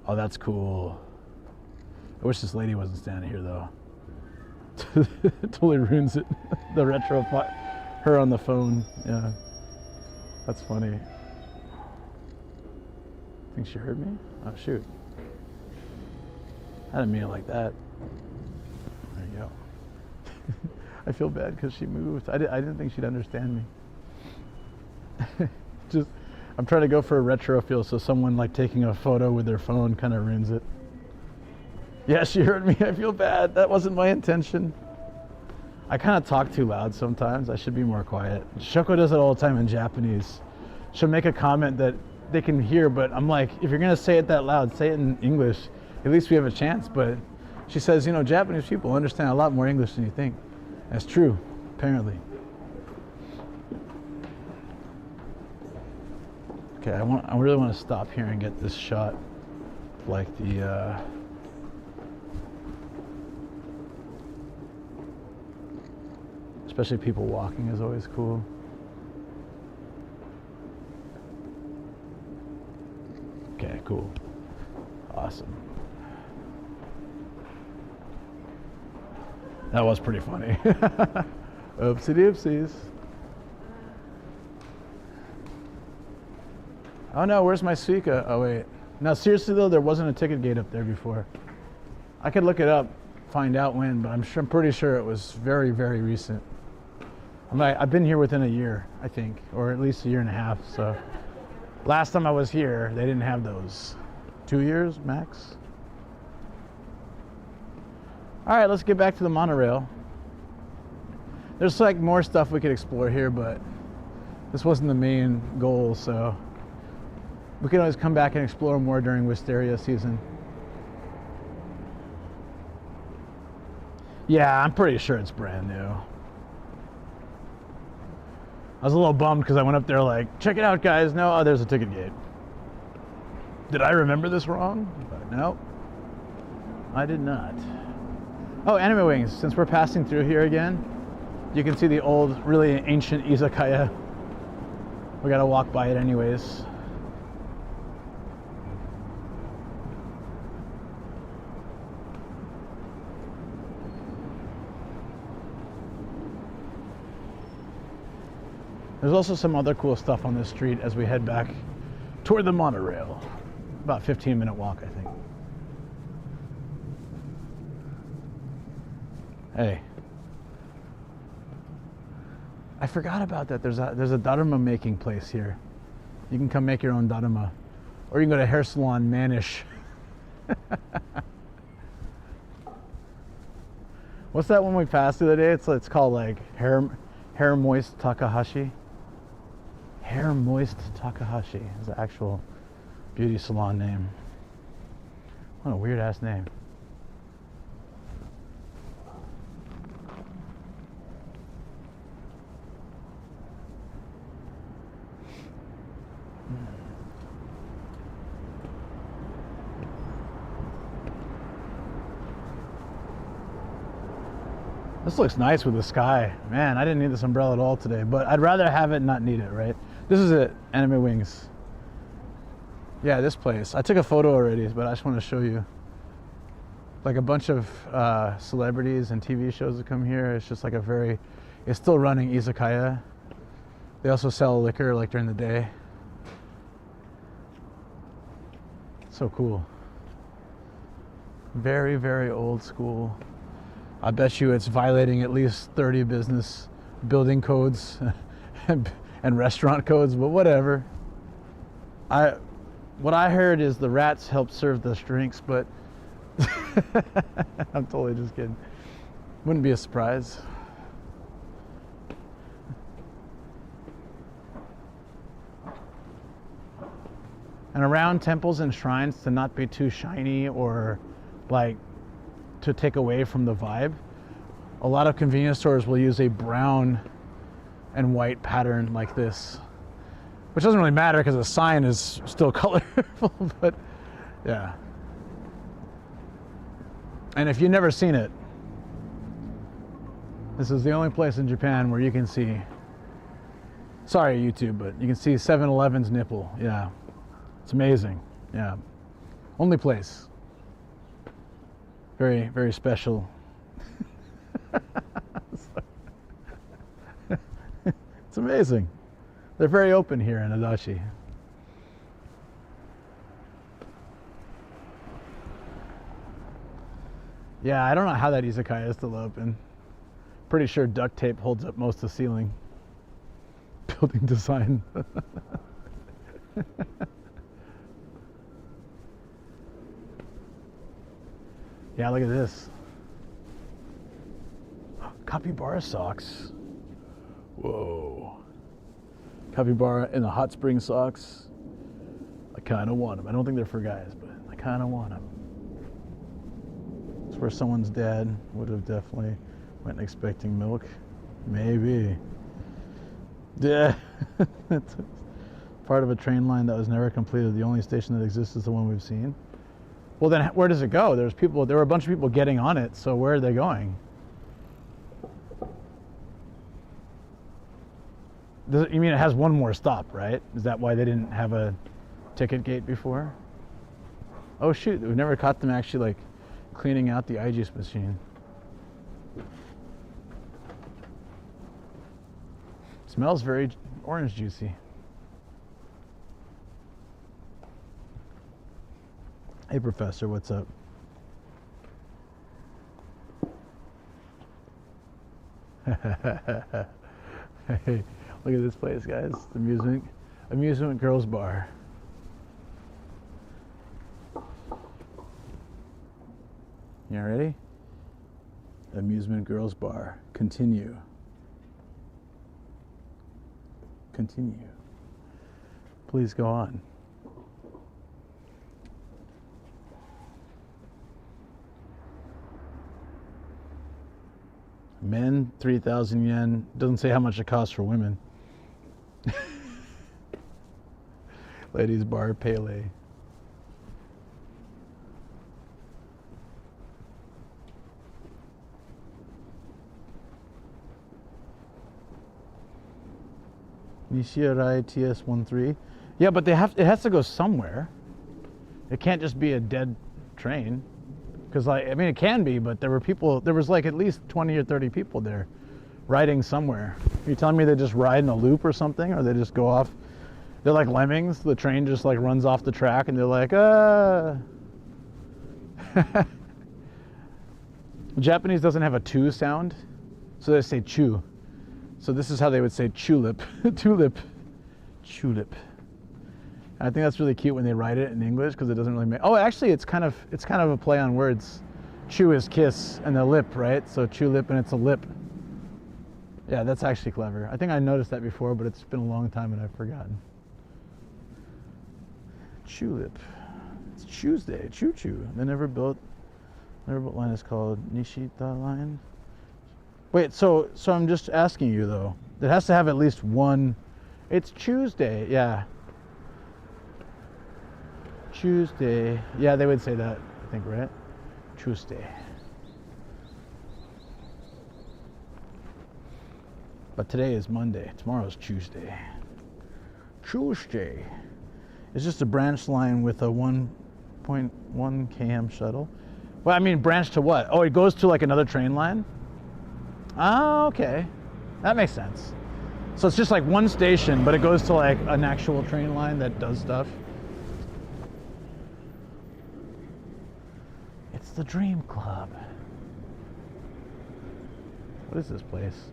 Oh, that's cool. I wish this lady wasn't standing here though. Totally ruins it. The retro her on the phone. Yeah, that's funny. Think she heard me? Oh shoot! I didn't mean it like that. There you go. I feel bad because she moved. I didn't think she'd understand me. Just, I'm trying to go for a retro feel, so someone like taking a photo with their phone kind of ruins it. Yeah, she heard me. I feel bad. That wasn't my intention. I kind of talk too loud sometimes. I should be more quiet. Shoko does it all the time in Japanese. She'll make a comment that they can hear, but I'm like, if you're going to say it that loud, say it in English. At least we have a chance. But she says, you know, Japanese people understand a lot more English than you think. That's true, apparently. Okay, I really want to stop here and get this shot of like the especially people walking is always cool. Okay, cool. Awesome. That was pretty funny. Oopsie doopsies. Oh no, where's my Suica? Oh wait. Now seriously though, there wasn't a ticket gate up there before. I could look it up, find out when, but I'm pretty sure it was very, very recent. I've been here within a year, I think, or at least a year and a half. So last time I was here, they didn't have those. 2 years max. All right, let's get back to the monorail. There's like more stuff we could explore here, but this wasn't the main goal, so we can always come back and explore more during Wisteria season. Yeah, I'm pretty sure it's brand new. I was a little bummed because I went up there like, check it out guys. No, oh, there's a ticket gate. Did I remember this wrong? But no, I did not. Oh, Anime Wings, since we're passing through here again, you can see the old, really ancient izakaya. We gotta walk by it anyways. There's also some other cool stuff on this street as we head back toward the monorail. About 15-minute walk, I think. Hey. I forgot about that. There's a daruma making place here. You can come make your own daruma. Or you can go to hair salon Manish. What's that one we passed the other day? It's called like Hair Moist Takahashi. Hair Moist Takahashi is the actual beauty salon name. What a weird ass name. This looks nice with the sky. Man, I didn't need this umbrella at all today, but I'd rather have it and not need it, right? This is it, Anime Wings. Yeah, this place. I took a photo already, but I just want to show you. Like a bunch of celebrities and TV shows that come here. It's just like it's still running izakaya. They also sell liquor like during the day. So cool. Very, very old school. I bet you it's violating at least 30 business building codes and restaurant codes, but whatever. What I heard is the rats help serve the drinks, but I'm totally just kidding. Wouldn't be a surprise. And around temples and shrines, to not be too shiny or like to take away from the vibe, a lot of convenience stores will use a brown and white pattern like this, which doesn't really matter because the sign is still colorful, but yeah. And if you've never seen it, this is the only place in Japan where you can see, sorry YouTube, but you can see 7-Eleven's nipple. Yeah, it's amazing. Yeah, only place. Very, very special. It's amazing. They're very open here in Adachi. Yeah, I don't know how that izakaya is still open. Pretty sure duct tape holds up most of the ceiling. Building design. Yeah, look at this. Capybara socks. Whoa. Capybara in the hot spring socks. I kind of want them. I don't think they're for guys, but I kind of want them. It's where someone's dad would have definitely went expecting milk. Maybe. Yeah. It's part of a train line that was never completed. The only station that exists is the one we've seen. Well, then where does it go? There were a bunch of people getting on it, so where are they going? You mean it has one more stop, right? Is that why they didn't have a ticket gate before? Oh shoot, we've never caught them actually like cleaning out the IG's machine. Smells very orange juicy. Hey Professor, what's up? Hey, look at this place, guys. Amusement Girls Bar. You ready? Amusement Girls Bar. Continue. Continue. Please go on. Men, 3,000 yen. Doesn't say how much it costs for women. Ladies bar, Pele. Nishirai TS13. Yeah, but it has to go somewhere. It can't just be a dead train. Because, like, I mean, it can be, but there was like at least 20 or 30 people there riding somewhere. Are you telling me they just ride in a loop or something? Or they just go off? They're like lemmings. The train just like runs off the track and they're like, ah. Japanese doesn't have a tu sound, so they say chu. So this is how they would say tulip. Tulip. Tulip. I think that's really cute when they write it in English because it doesn't really make. Oh, actually, it's kind of a play on words. Chew is kiss, and the lip, right? So tulip, and it's a lip. Yeah, that's actually clever. I think I noticed that before, but it's been a long time and I've forgotten. Tulip. It's Tuesday. Choo choo. They never built line is called Nishita line. Wait, so I'm just asking you though. It has to have at least one. It's Tuesday. Yeah. Tuesday. Yeah, they would say that, I think, right? Tuesday. But today is Monday. Tomorrow's Tuesday. Tuesday. It's just a branch line with a 1.1 km shuttle. Well, I mean, branch to what? Oh, it goes to like another train line? Oh, okay. That makes sense. So it's just like one station, but it goes to like an actual train line that does stuff. It's the Dream Club. What is this place?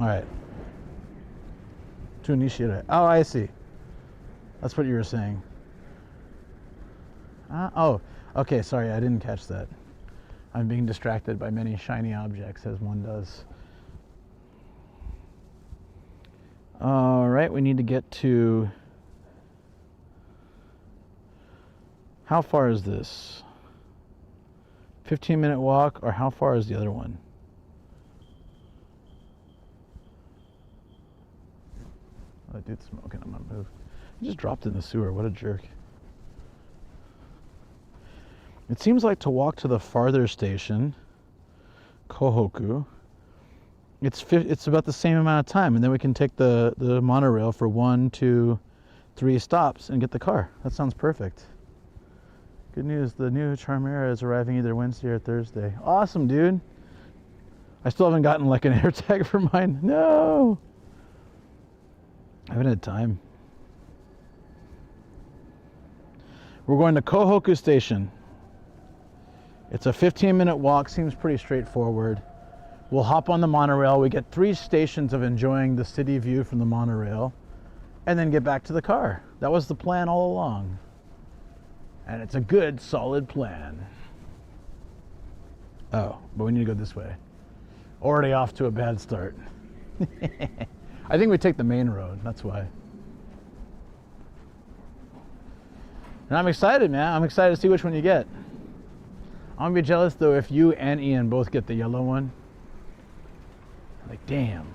All right. To initiate. Oh, I see. That's what you were saying. Oh, okay. Sorry, I didn't catch that. I'm being distracted by many shiny objects, as one does. All right, we need to get to... How far is this? 15-minute walk, or how far is the other one? Oh, that dude's smoking on my move. He just dropped in the sewer. What a jerk. It seems like to walk to the farther station, Kohoku, it's about the same amount of time, and then we can take the monorail for 1, 2, 3 stops and get the car. That sounds perfect. Good news, the new Charmera is arriving either Wednesday or Thursday. Awesome, dude. I still haven't gotten like an air tag for mine. No! I haven't had time. We're going to Kohoku Station. It's a 15-minute walk, seems pretty straightforward. We'll hop on the monorail. We get 3 stations of enjoying the city view from the monorail, and then get back to the car. That was the plan all along. And it's a good, solid plan. Oh, but we need to go this way. Already off to a bad start. I think we take the main road, that's why. And I'm excited, man. I'm excited to see which one you get. I'm gonna be jealous though if you and Ian both get the yellow one. Like, damn.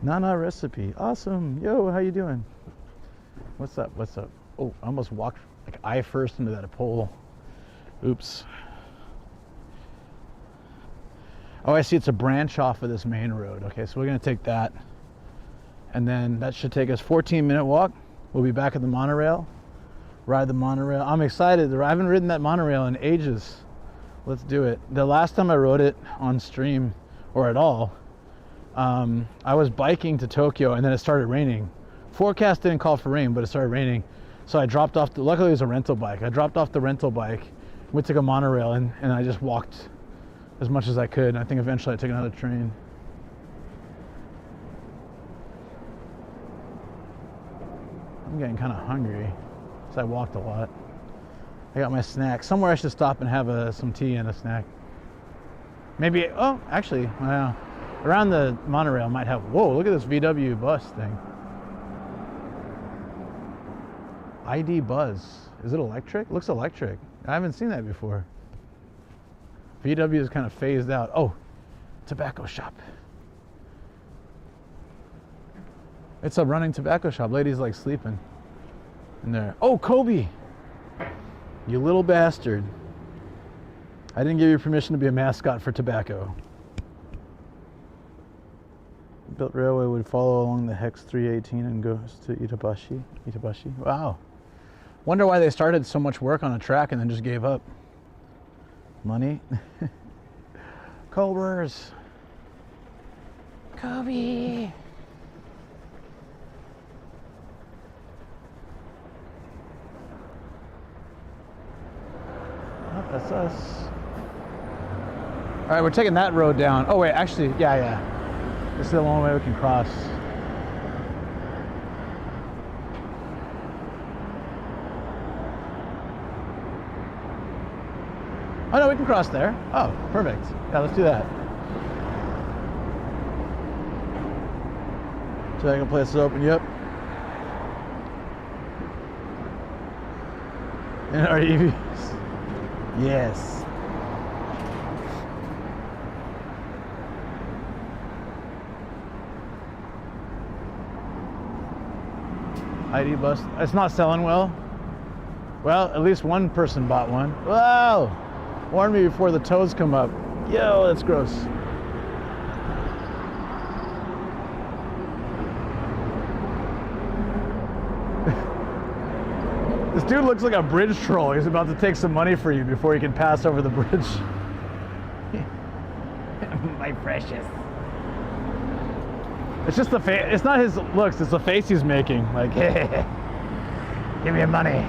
Nana recipe. Awesome. Yo, how you doing? What's up? What's up? Oh, I almost walked like eye first into that pole. Oops. Oh, I see. It's a branch off of this main road. Okay, so we're going to take that. And then that should take us 14-minute walk. We'll be back at the monorail. Ride the monorail. I'm excited. I haven't ridden that monorail in ages. Let's do it. The last time I rode it on stream, or at all, I was biking to Tokyo and then it started raining. Forecast didn't call for rain, but it started raining. So I dropped off, luckily it was a rental bike. I dropped off the rental bike, we took a monorail and I just walked as much as I could. I think eventually I took another train. I'm getting kind of hungry, so I walked a lot. I got my snack. Somewhere I should stop and have some tea and a snack. Maybe, oh, actually, wow. Around the monorail might have, whoa, look at this VW bus thing. ID Buzz. Is it electric? Looks electric. I haven't seen that before. VW is kind of phased out. Oh, tobacco shop. It's a running tobacco shop. Lady's like sleeping in there. Oh, Kobe. You little bastard. I didn't give you permission to be a mascot for tobacco. Built railway would follow along the Hex 318 and goes to Itabashi. Itabashi. Wow. Wonder why they started so much work on a track and then just gave up. Money. Cobras. Kobe. Oh, that's us. All right, we're taking that road down. Oh wait, actually, yeah. This is the only way we can cross. Oh no, we can cross there. Oh, perfect. Yeah, let's do that. Second place is open, yep. And our EVs. Yes. ID bus. It's not selling well. Well, at least one person bought one. Whoa! Warn me before the toes come up. Yo, that's gross. This dude looks like a bridge troll. He's about to take some money for you before he can pass over the bridge. My precious. It's just the face. It's not his looks. It's the face he's making. Like, hey, give me your money.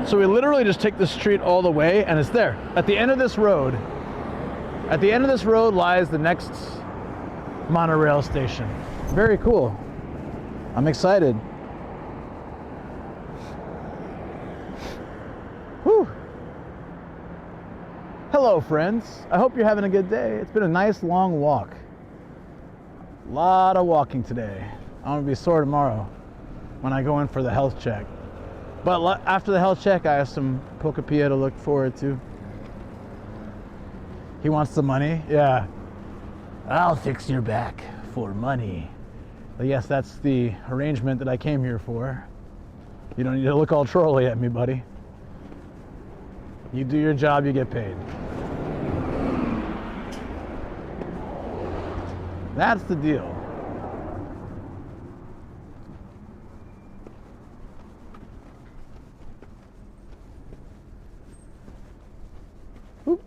So we literally just take the street all the way, and it's there. At the end of this road. At the end of this road lies the next monorail station. Very cool. I'm excited. Whew. Hello, friends. I hope you're having a good day. It's been a nice long walk. A lot of walking today. I'm gonna be sore tomorrow when I go in for the health check. But after the health check, I have some Pokepia to look forward to. He wants the money? Yeah. I'll fix your back for money. But yes, that's the arrangement that I came here for. You don't need to look all trolly at me, buddy. You do your job, you get paid. That's the deal. Oop.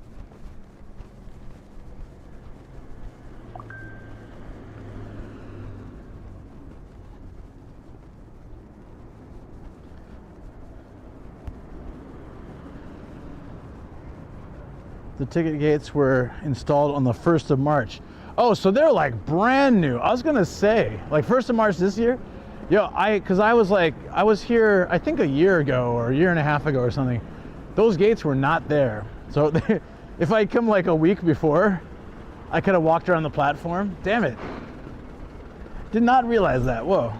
The ticket gates were installed on the 1st of March. Oh, so they're like brand new. I was gonna say, like 1st of March this year? Yo, cause I was here, I think a year ago or a year and a half ago or something. Those gates were not there. So if I'd come like a week before, I could have walked around the platform. Damn it. Did not realize that, whoa.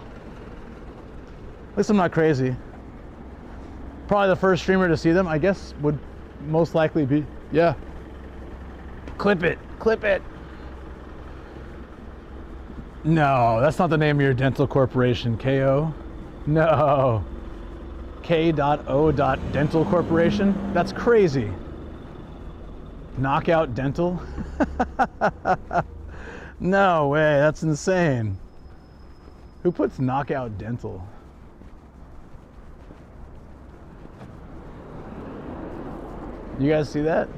At least I'm not crazy. Probably the first streamer to see them, I guess, would most likely be, yeah. Clip it, clip it. No, that's not the name of your dental corporation, KO. No. K.O. Dental Corporation? That's crazy. Knockout Dental? No way, that's insane. Who puts Knockout Dental? You guys see that?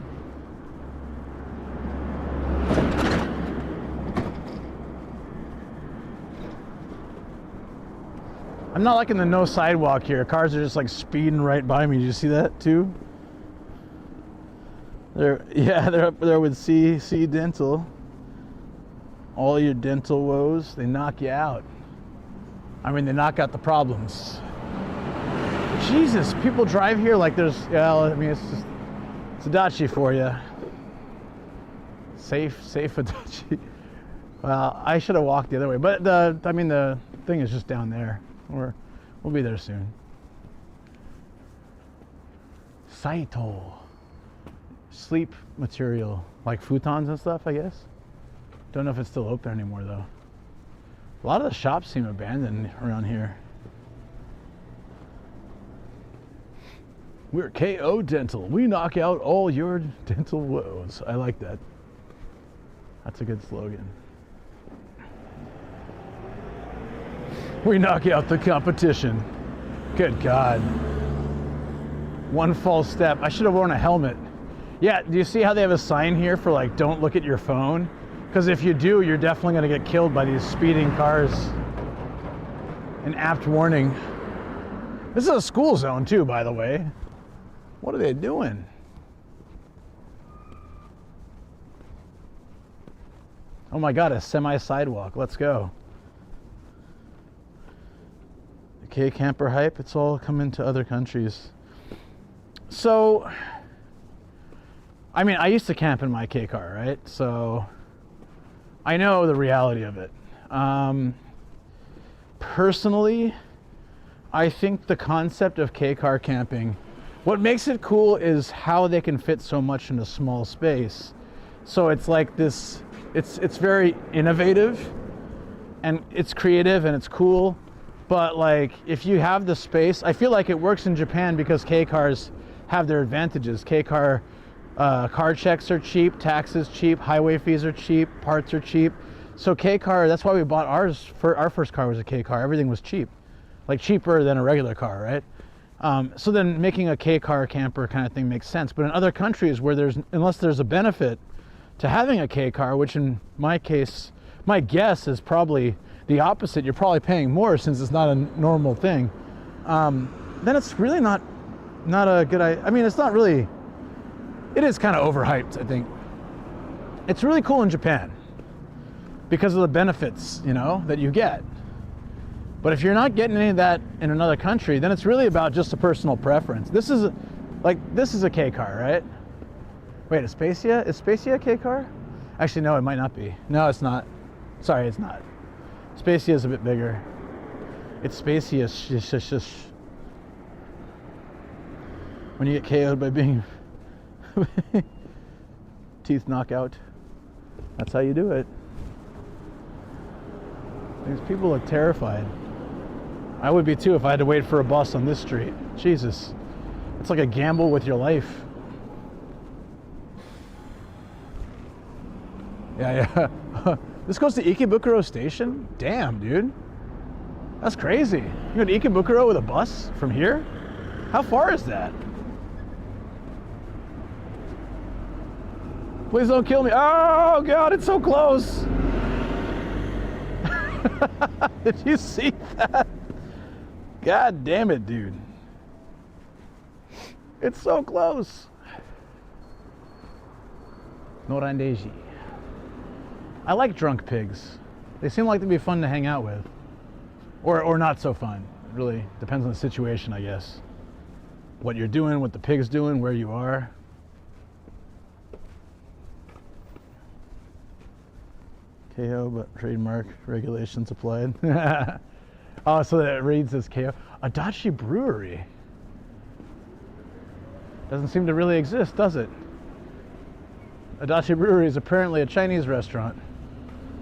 I'm not liking the no sidewalk here. Cars are just like speeding right by me. Did you see that too? They're up there with C Dental. All your dental woes, they knock you out. I mean, they knock out the problems. Jesus, people drive here like there's, well, I mean, it's a dachi for you. Safe a dachi. Well, I should have walked the other way, but the thing is just down there. We'll be there soon. Saito. Sleep material, like futons and stuff, I guess. Don't know if it's still open anymore though. A lot of the shops seem abandoned around here. We're KO Dental. We knock out all your dental woes. I like that. That's a good slogan. We knock out the competition. Good God. One false step. I should have worn a helmet. Yeah, do you see how they have a sign here for like, don't look at your phone? Because if you do, you're definitely going to get killed by these speeding cars. An apt warning. This is a school zone too, by the way. What are they doing? Oh my God, a semi-sidewalk. Let's go. Okay, camper hype. It's all coming to other countries. So, I mean, I used to camp in my K car, right? So, I know the reality of it. Personally, I think the concept of K car camping, what makes it cool is how they can fit so much in a small space. So it's like this, it's very innovative and it's creative and it's cool. But like, if you have the space, I feel like it works in Japan because K cars have their advantages. K car Car checks are cheap, taxes cheap, highway fees are cheap, parts are cheap. So K-car, that's why we bought ours. Our first car was a K-car. Everything was cheap, like cheaper than a regular car, right? So then making a K-car camper kind of thing makes sense. But in other countries where unless there's a benefit to having a K-car, which in my case, my guess is probably the opposite. You're probably paying more since it's not a normal thing. Then it's really not a good idea. I mean, it's not really, it is kind of overhyped, I think. It's really cool in Japan because of the benefits, you know, that you get. But if you're not getting any of that in another country, then it's really about just a personal preference. This is a K-car, right? Wait, is Spacia a K-car? Actually, no, it might not be. No, it's not. Sorry, it's not. Spacia is a bit bigger. It's Spacia. When you get KO'd by being teeth knockout, that's how you do it. These people look terrified. I would be too if I had to wait for a bus on this street. Jesus. It's like a gamble with your life. Yeah. This goes to Ikebukuro Station? Damn, dude. That's crazy. You go to Ikebukuro with a bus from here? How far is that? Please don't kill me. Oh, God, it's so close. Did you see that? God damn it, dude. It's so close. Norandeji. I like drunk pigs. They seem like they'd be fun to hang out with. Or not so fun. It really depends on the situation, I guess. What you're doing, what the pig's doing, where you are. KO, but trademark regulations applied. Oh, so that it reads as KO. Adachi Brewery. Doesn't seem to really exist, does it? Adachi Brewery is apparently a Chinese restaurant.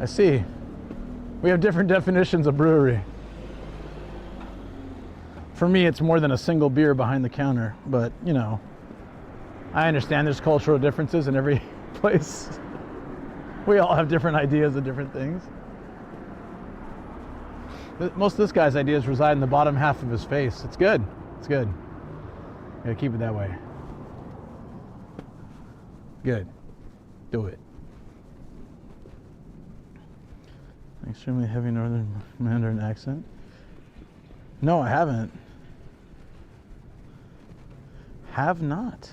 I see. We have different definitions of brewery. For me, it's more than a single beer behind the counter, but you know, I understand there's cultural differences in every place. We all have different ideas of different things. Most of this guy's ideas reside in the bottom half of his face. It's good. It's good. Gotta keep it that way. Good. Do it. Extremely heavy Northern Mandarin accent. No, I haven't. Have not.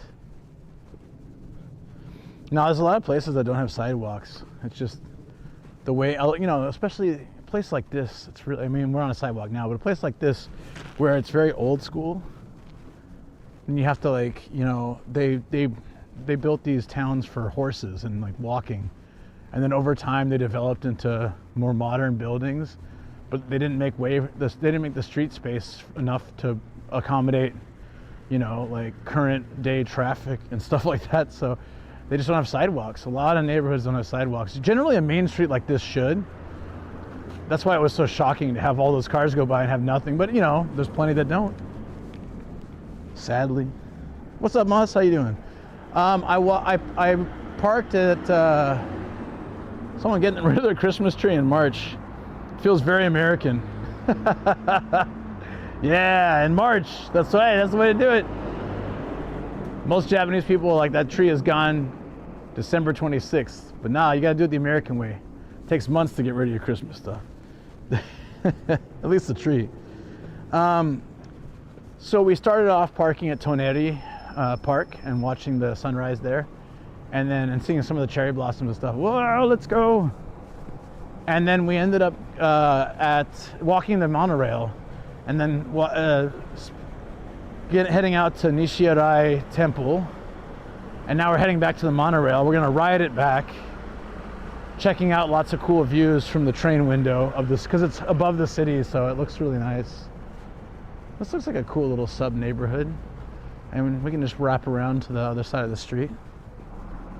No, there's a lot of places that don't have sidewalks. It's just the way, you know, especially a place like this. It's really, I mean, we're on a sidewalk now, but a place like this where it's very old school, and you have to, like, you know, they built these towns for horses and like walking, and then over time they developed into more modern buildings, but they didn't make the street space enough to accommodate, you know, like current day traffic and stuff like that. So they just don't have sidewalks. A lot of neighborhoods don't have sidewalks. Generally a main street like this should. That's why it was so shocking to have all those cars go by and have nothing, but you know, there's plenty that don't, sadly. What's up, Moss? How you doing? I parked at someone getting rid of their Christmas tree in March. Feels very American. Yeah, in March. That's right. That's the way to do it. Most Japanese people are like, that tree is gone December 26th. But nah, you gotta do it the American way. It takes months to get rid of your Christmas stuff. At least the tree. So we started off parking at Toneri Park and watching the sunrise there, and seeing some of the cherry blossoms and stuff. Whoa, let's go! And then we ended up at walking the monorail, and then heading out to Nishirai Temple, and now we're heading back to the monorail. We're gonna ride it back, checking out lots of cool views from the train window of this, because it's above the city, so it looks really nice. This looks like a cool little sub-neighborhood, and we can just wrap around to the other side of the street.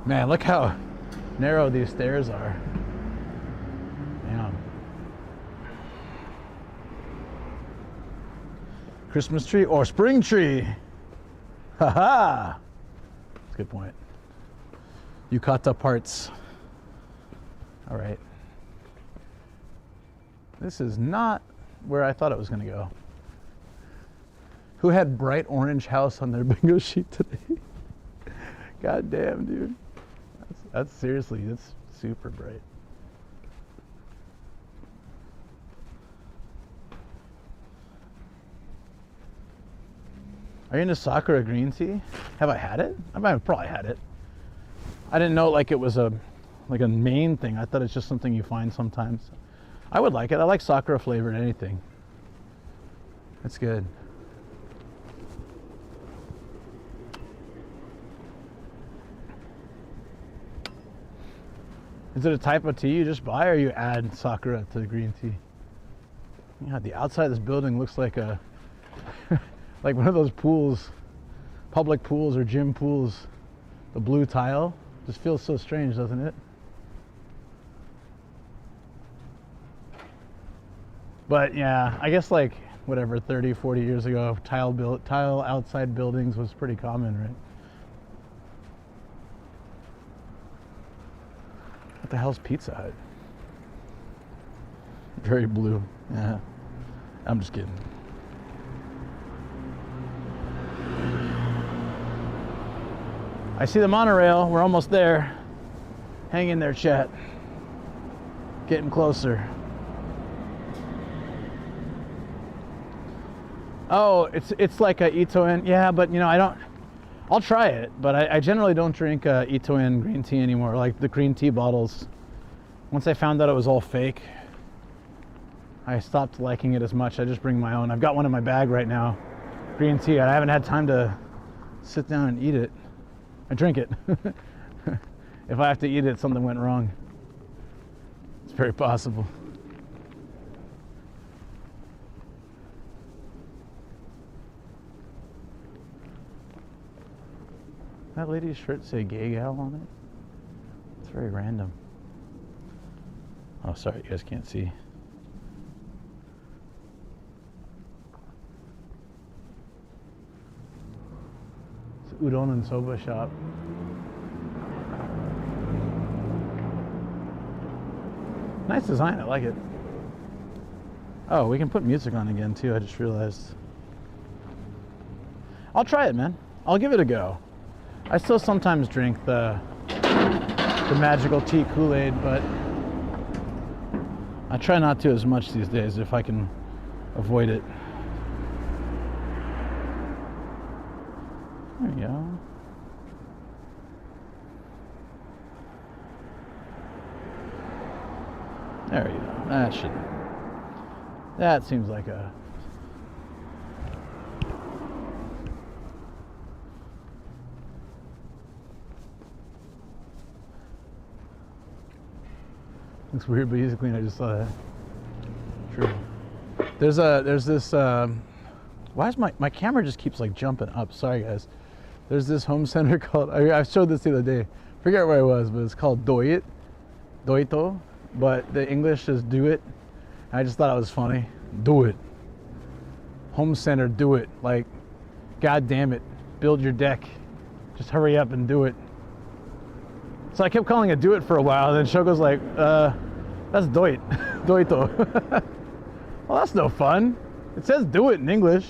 Man, look how narrow these stairs are. Damn. Christmas tree or spring tree? Haha! That's a good point. Yukata parts. All right. This is not where I thought it was going to go. Who had bright orange house on their bingo sheet today? God damn, dude. That's seriously, that's super bright. Are you into Sakura green tea? Have I had it? I might have probably had it. I didn't know like it was a main thing. I thought it's just something you find sometimes. I would like it. I like Sakura flavored anything. That's good. Is it a type of tea you just buy, or you add Sakura to the green tea? Yeah, the outside of this building looks like a like one of those pools, public pools or gym pools. The blue tile just feels so strange, doesn't it? But yeah, I guess like whatever 30, 40 years ago, tile outside buildings was pretty common, right? What the hell's Pizza Hut? Very blue. Yeah. I'm just kidding. I see the monorail. We're almost there. Hang in there, chat. Getting closer. Oh, it's like a Itoen. Yeah, but you know, I'll try it, but I generally don't drink Itoen green tea anymore, like the green tea bottles. Once I found out it was all fake, I stopped liking it as much. I just bring my own. I've got one in my bag right now, green tea. I haven't had time to sit down and eat it. I drink it. If I have to eat it, something went wrong. It's very possible. That lady's shirt say gay gal on it? It's very random. Oh, sorry, you guys can't see. It's udon and soba shop. Nice design, I like it. Oh, we can put music on again too, I just realized. I'll try it, man. I'll give it a go. I still sometimes drink the magical tea Kool-Aid, but I try not to as much these days if I can avoid it. There you go. There you go. That seems like a... Looks weird, but he's clean. I just saw that. True. There's this. Why is my camera just keeps like jumping up? Sorry, guys. There's this home center called. I showed this the other day. Forget where I was, but it's called Doito. But the English is do it. And I just thought it was funny. Do it. Home center, do it. Like, god damn it, build your deck. Just hurry up and do it. So I kept calling it do it for a while, and then Shogo's like, that's doit. Doito. Well, that's no fun. It says do it in English.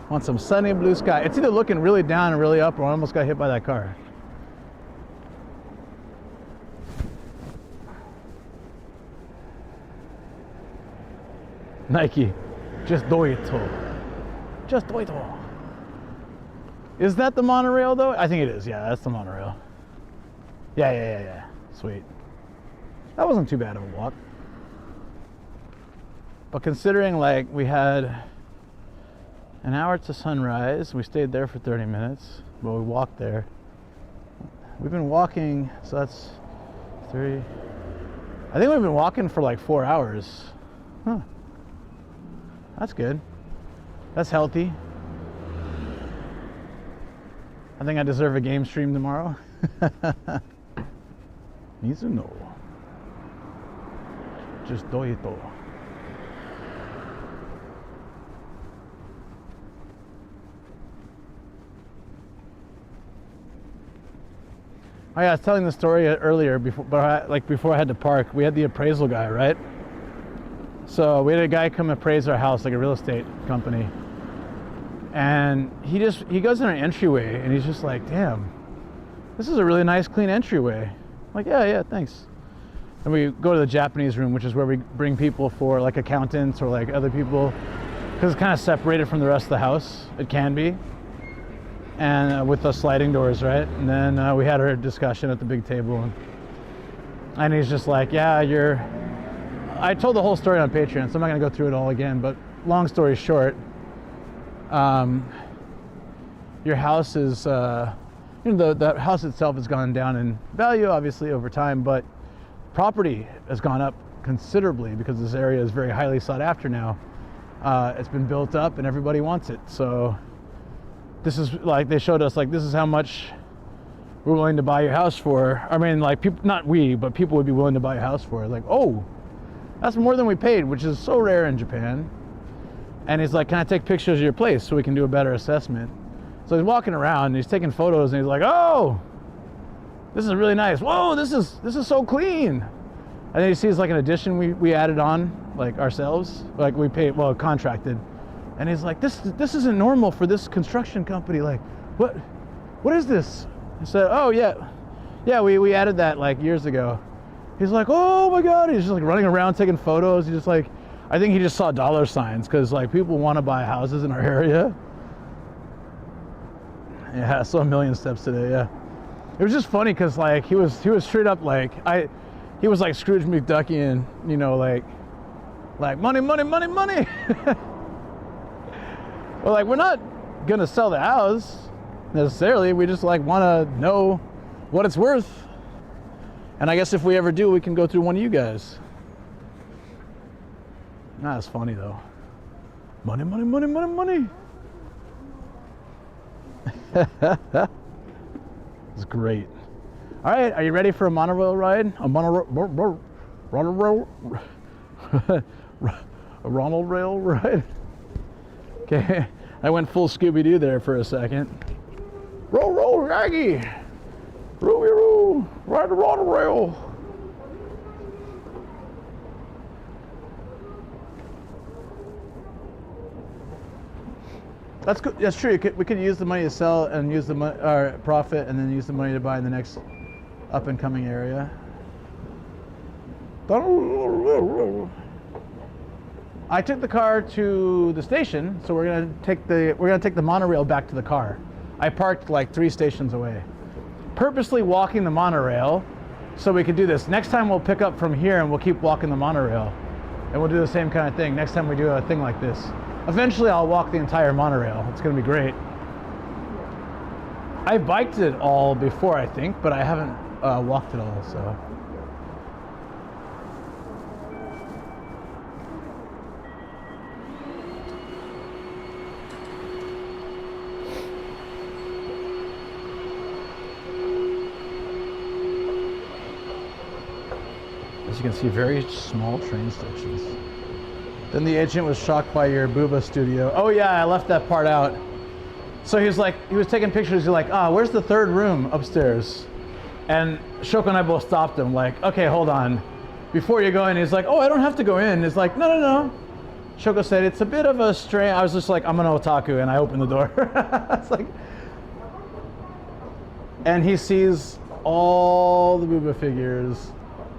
Want some sunny blue sky. It's either looking really down and really up, or I almost got hit by that car. Nike. Just doito. Just doito. Is that the monorail though? I think it is. Yeah, that's the monorail. Yeah. Sweet. That wasn't too bad of a walk. But considering like we had an hour to sunrise, we stayed there for 30 minutes, but we walked there. We've been walking, so that's 3. I think we've been walking for like 4 hours. Huh. That's good. That's healthy. I think I deserve a game stream tomorrow. Mizuno. Just doito. Oh, yeah, I was telling the story earlier before I had to park. We had the appraisal guy, right? So we had a guy come appraise our house, like a real estate company. And he goes in our entryway and he's just like, damn, this is a really nice clean entryway. I'm like, yeah, thanks. And we go to the Japanese room, which is where we bring people for like accountants or like other people, because it's kind of separated from the rest of the house. It can be. And with the sliding doors, right? And then we had our discussion at the big table. And he's just like, yeah, I told the whole story on Patreon, so I'm not gonna go through it all again, but long story short, your house is, the house itself has gone down in value, obviously, over time, but property has gone up considerably because this area is very highly sought after now. It's been built up and everybody wants it. So this is like, they showed us like, this is how much we're willing to buy your house for. I mean, like, people, not we, but people would be willing to buy a house for. Like, oh, that's more than we paid, which is so rare in Japan. And he's like, can I take pictures of your place so we can do a better assessment? So he's walking around and he's taking photos and he's like, oh, this is really nice. Whoa, this is so clean. And then he sees like an addition we added on, like ourselves, like we paid, well, contracted. And he's like, this isn't normal for this construction company. Like, what is this? I said, oh yeah, we added that like years ago. He's like, oh my God. He's just like running around taking photos. He's just like, I think he just saw dollar signs because like people want to buy houses in our area. Yeah, I saw a million steps today. Yeah, it was just funny because like he was straight up like he was like Scrooge McDuck and you know like money. Well, like we're not gonna sell the house necessarily. We just like want to know what it's worth. And I guess if we ever do, we can go through one of you guys. Nah, it's funny though. Money. It's great. All right, are you ready for a monorail ride? A monorail ride? Okay, I went full Scooby-Doo there for a second. Roll, Raggy! Roll, ride the monorail! That's good. That's true. We could use the money to sell and use the profit, and then use the money to buy in the next up and coming area. I took the car to the station, so we're gonna take the monorail back to the car. I parked like 3 stations away, purposely walking the monorail, so we could do this. Next time we'll pick up from here and we'll keep walking the monorail, and we'll do the same kind of thing. Next time we do a thing like this. Eventually I'll walk the entire monorail. It's gonna be great. I biked it all before, I think, but I haven't walked it all, so. As you can see, very small train stations. Then the agent was shocked by your booba studio. Oh yeah, I left that part out. So he was taking pictures. He's like, where's the 3rd room upstairs? And Shoko and I both stopped him like, okay, hold on. Before you go in, he's like, oh, I don't have to go in. It's like, no. Shoko said, it's a bit of a strain. I was just like, I'm an otaku, and I opened the door. It's like, and he sees all the booba figures.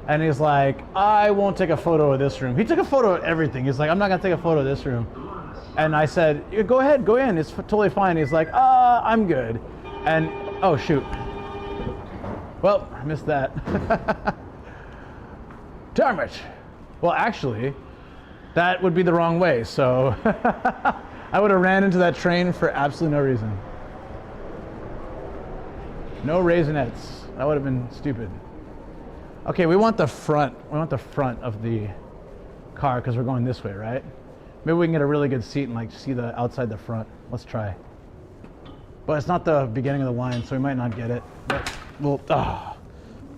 And he's like, I won't take a photo of this room. He took a photo of everything. He's like, I'm not gonna take a photo of this room. And I said, go ahead, go in. It's totally fine. He's like, I'm good. And, oh shoot. Well, I missed that. Darn it. Well, actually, that would be the wrong way. So I would have ran into that train for absolutely no reason. No raisinets. That would have been stupid. Okay, we want the front. We want the front of the car because we're going this way, right? Maybe we can get a really good seat and like see the outside the front. Let's try. But it's not the beginning of the line, so we might not get it. But we'll.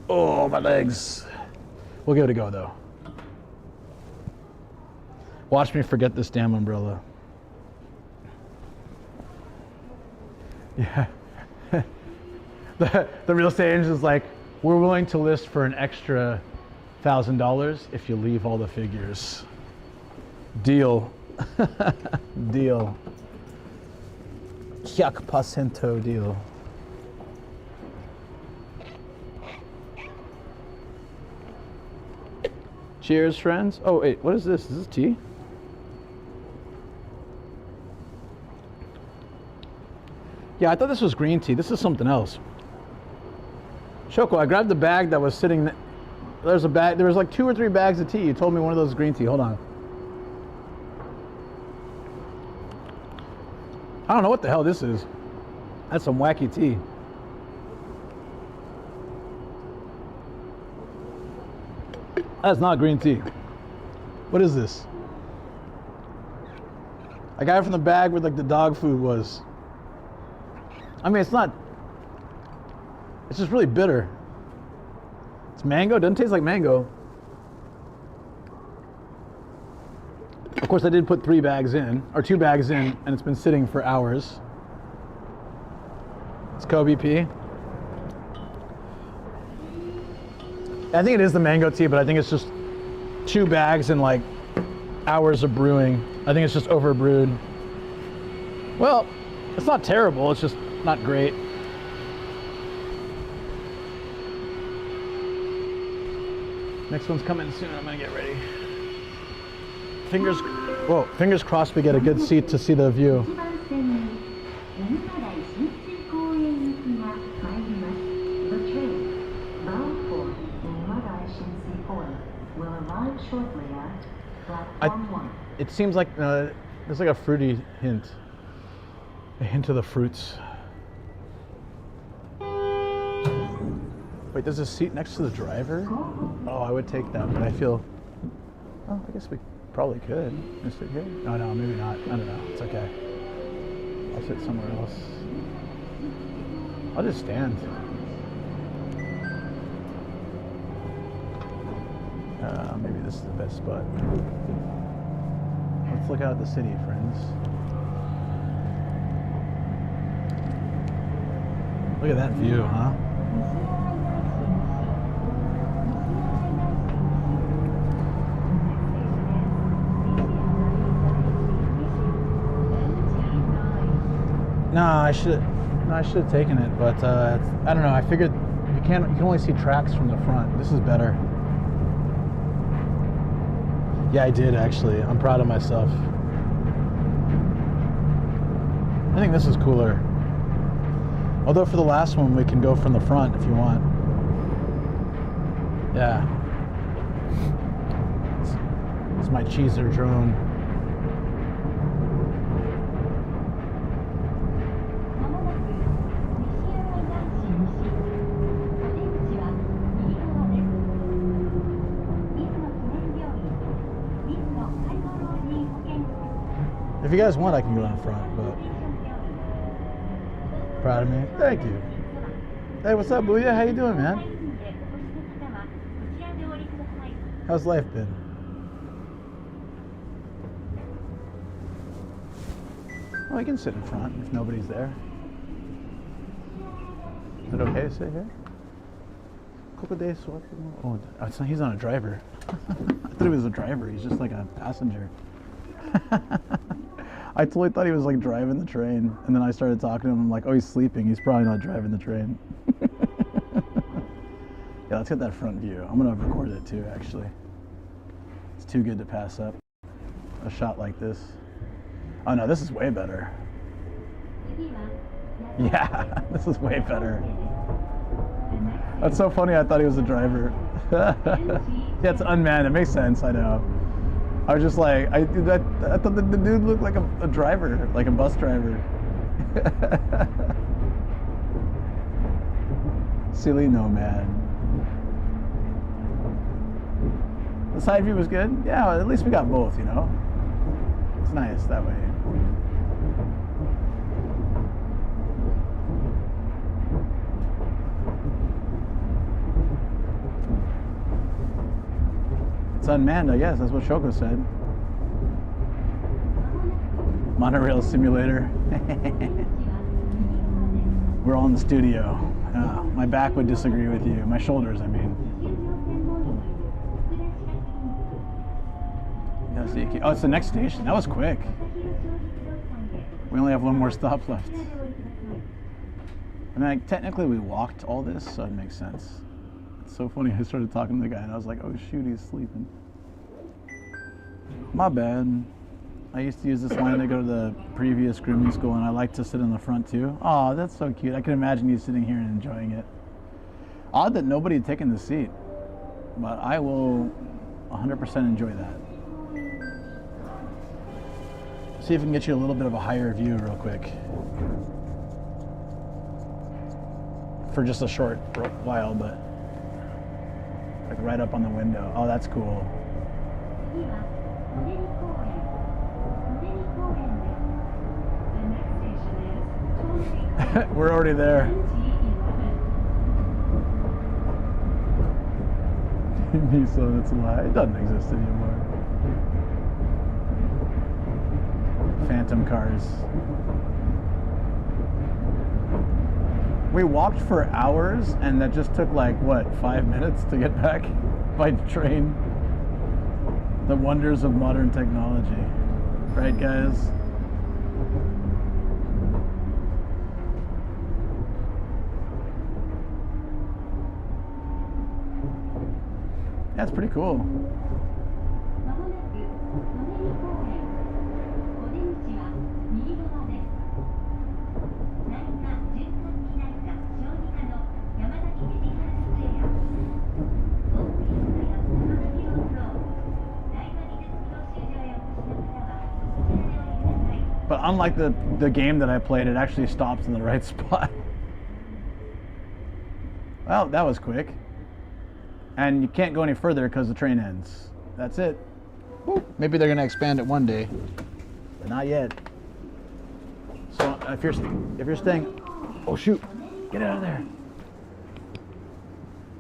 Oh, my legs. We'll give it a go though. Watch me forget this damn umbrella. Yeah. The real estate agent is like, we're willing to list for an extra $1,000 if you leave all the figures. Deal. Deal. 100% deal. Cheers, friends. Oh, wait, what is this? Is this tea? Yeah, I thought this was green tea. This is something else. Shoko, I grabbed the bag that was sitting. There's a bag. There was like 2 or 3 bags of tea. You told me one of those is green tea. Hold on. I don't know what the hell this is. That's some wacky tea. That's not green tea. What is this? I got it from the bag where like the dog food was. I mean, it's not. It's just really bitter. It's mango. It doesn't taste like mango. Of course, I did put 3 bags in, or 2 bags in, and it's been sitting for hours. It's Kobe P. I think it is the mango tea, but I think it's just 2 bags and like hours of brewing. I think it's just over brewed. Well, it's not terrible. It's just not great. Next one's coming soon. I'm gonna get ready. Fingers crossed we get a good seat to see the view. It seems like there's like a fruity hint. A hint of the fruits. Wait, there's a seat next to the driver? Oh, I would take that, but I feel... Oh, I guess we probably could. Can I sit here? Oh, no, maybe not. I don't know. It's okay. I'll sit somewhere else. I'll just stand. Maybe this is the best spot. Let's look out at the city, friends. Look at that view, huh? No, I should have taken it, but I don't know. I figured you can only see tracks from the front. This is better. Yeah, I did actually. I'm proud of myself. I think this is cooler. Although for the last one, we can go from the front if you want. Yeah. It's my cheeser drone. If you guys want, I can go in front, but proud of me. Thank you. Hey, what's up, Booyah? How you doing, man? How's life been? Oh, I can sit in front if nobody's there. Is it okay to sit here? Oh, it's not, he's not a driver. I thought he was a driver. He's just like a passenger. I totally thought he was like driving the train, and then I started talking to him. I'm like, oh, he's sleeping. He's probably not driving the train. Yeah, let's get that front view. I'm gonna record it too, actually. It's too good to pass up a shot like this. Oh no, this is way better. Yeah, this is way better. That's so funny. I thought he was a driver. Yeah, it's unmanned. It makes sense. I know. I was just like, I thought the dude looked like a driver, like a bus driver. Silly nomad. The side view was good. Yeah, well, at least we got both, you know. It's nice that way. It's unmanned, I guess. That's what Shoko said. Monorail simulator. We're all in the studio. Oh. My back would disagree with you. My shoulders, I mean. Oh, it's the next station. That was quick. We only have one more stop left. I mean, like, technically we walked all this, so it makes sense. It's so funny. I started talking to the guy and I was like, oh shoot, he's sleeping. My bad. I used to use this line to go to the previous grooming school, and I like to sit in the front too. Oh, that's so cute. I can imagine you sitting here and enjoying it. Odd that nobody had taken the seat, but I will 100% enjoy that. See if we can get you a little bit of a higher view real quick. For just a short while, but like right up on the window. Oh, that's cool. We're already there. Nissan, it's a lie. It doesn't exist anymore. Phantom cars. We walked for hours and that just took like, what, 5 minutes to get back by train? The wonders of modern technology. Right, guys? That's pretty cool. But unlike the game that I played, it actually stops in the right spot. Well, that was quick. And you can't go any further because the train ends. That's it. Woo. Maybe they're gonna expand it one day, but not yet. So if you're staying, oh shoot, get out of there.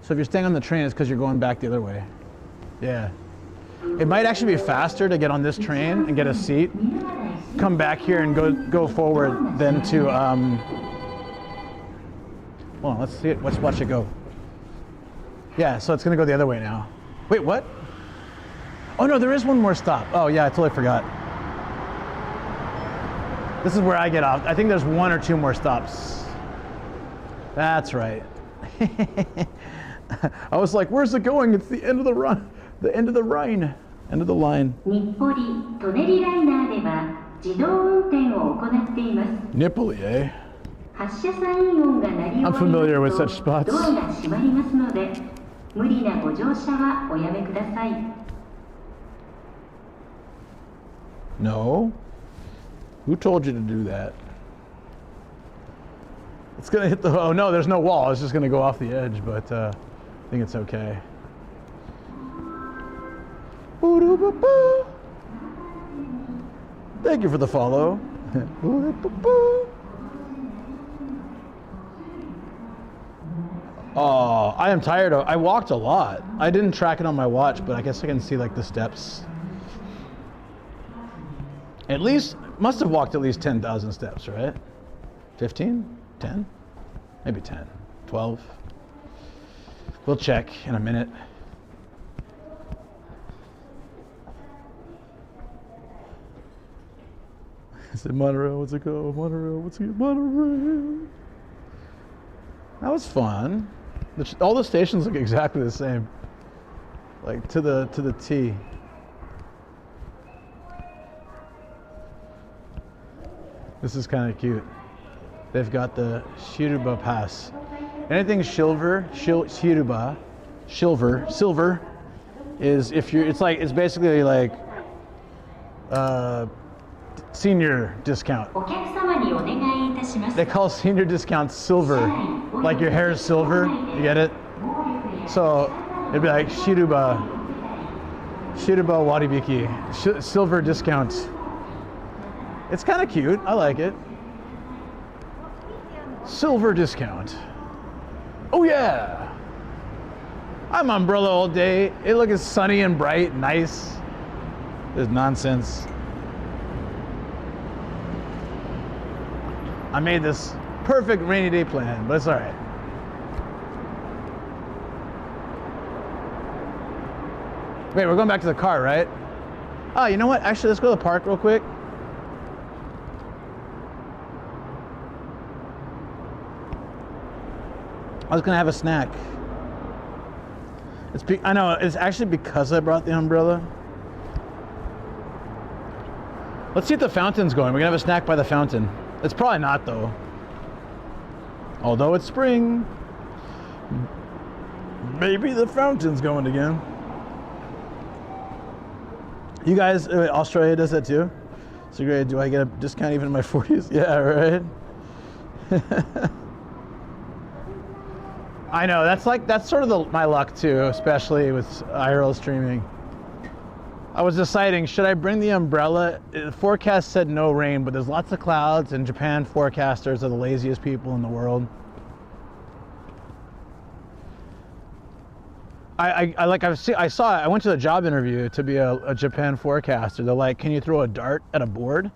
So if you're staying on the train, it's because you're going back the other way. Yeah. It might actually be faster to get on this train and get a seat, come back here and go forward than to hold on, let's see it. Let's watch it go. Yeah, so it's gonna go the other way now. Wait, what? Oh no, there is one more stop. Oh yeah, I totally forgot. This is where I get off. I think there's 1 or 2 more stops. That's right. I was like, where's it going? It's the end of the run. The end of the Rhine. End of the line. Nipoli, eh? I'm familiar with such spots. No? Who told you to do that? It's gonna hit the, oh no, there's no wall. It's just gonna go off the edge, but I think it's okay. Thank you for the follow. Oh, I am tired of, I walked a lot. I didn't track it on my watch, but I guess I can see like the steps. At least, must have walked at least 10,000 steps, right? 15? 10? Maybe 10, 12. We'll check in a minute. I said, Monorail, what's it go? Monorail, what's it go? Monorail. That was fun. All the stations look exactly the same. Like to the T. This is kind of cute. They've got the Shiruba Pass. Anything silver is if you're, it's basically like senior discount. They call senior discount silver. Like your hair is silver, you get it? So it'd be like Shiruba Waribiki, silver discount. It's kind of cute, I like it. Silver discount. Oh yeah! I'm umbrella all day. It looks sunny and bright, nice. This is nonsense. I made this perfect rainy day plan, but it's all right. Wait, we're going back to the car, right? Oh, you know what? Actually, let's go to the park real quick. I was gonna have a snack. I know, it's actually because I brought the umbrella. Let's see if the fountain's going. We're gonna have a snack by the fountain. It's probably not though. Although it's spring. Maybe the fountain's going again. You guys, Australia does that too? So great, do I get a discount even in my 40s? Yeah, right? I know, that's sort of my luck too, especially with IRL streaming. I was deciding, should I bring the umbrella? The forecast said no rain, but there's lots of clouds, and Japan forecasters are the laziest people in the world. I went to the job interview to be a Japan forecaster. They're like, can you throw a dart at a board?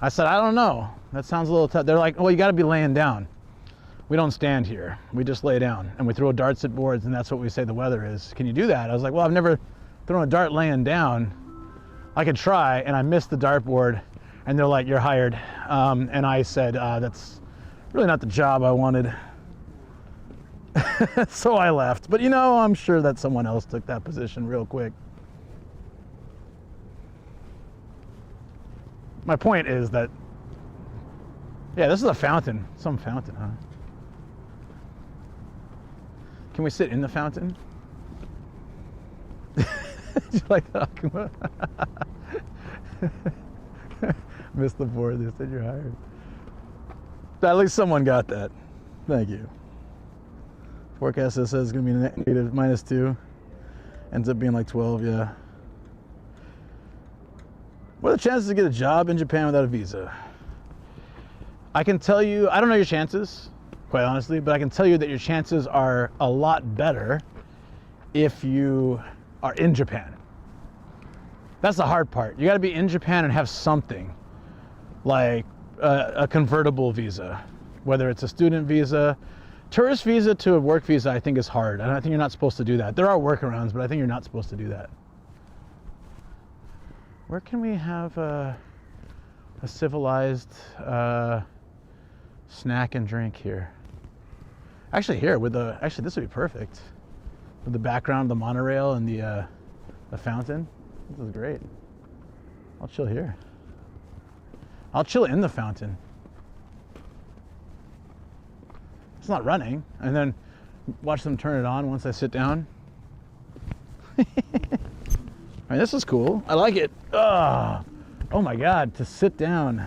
I said, I don't know. That sounds a little tough. They're like, well, you got to be laying down. We don't stand here. We just lay down and we throw darts at boards, and that's what we say the weather is. Can you do that? I was like, well, I've never thrown a dart laying down. I could try, and I missed the dartboard, and they're like, you're hired. And I said, that's really not the job I wanted. So I left. But you know, I'm sure that someone else took that position real quick. My point is that, yeah, this is a fountain. Some fountain, huh? Can we sit in the fountain? Did you like that? Missed the board. They said you're hired. At least someone got that. Thank you. Forecast says it's going to be negative -2. Ends up being like 12, yeah. What are the chances to get a job in Japan without a visa? I can tell you, I don't know your chances, quite honestly, but I can tell you that your chances are a lot better if you are in Japan. That's the hard part. You got to be in Japan and have something like a convertible visa, whether it's a student visa. Tourist visa to a work visa, I think, is hard. I think you're not supposed to do that. There are workarounds, but I think you're not supposed to do that. Where can we have a civilized snack and drink here? Actually, here with actually this would be perfect with the background, the monorail, and the fountain. This is great. I'll chill here. I'll chill in the fountain. It's not running, and then watch them turn it on once I sit down. I mean, this is cool. I like it. Oh my God, to sit down.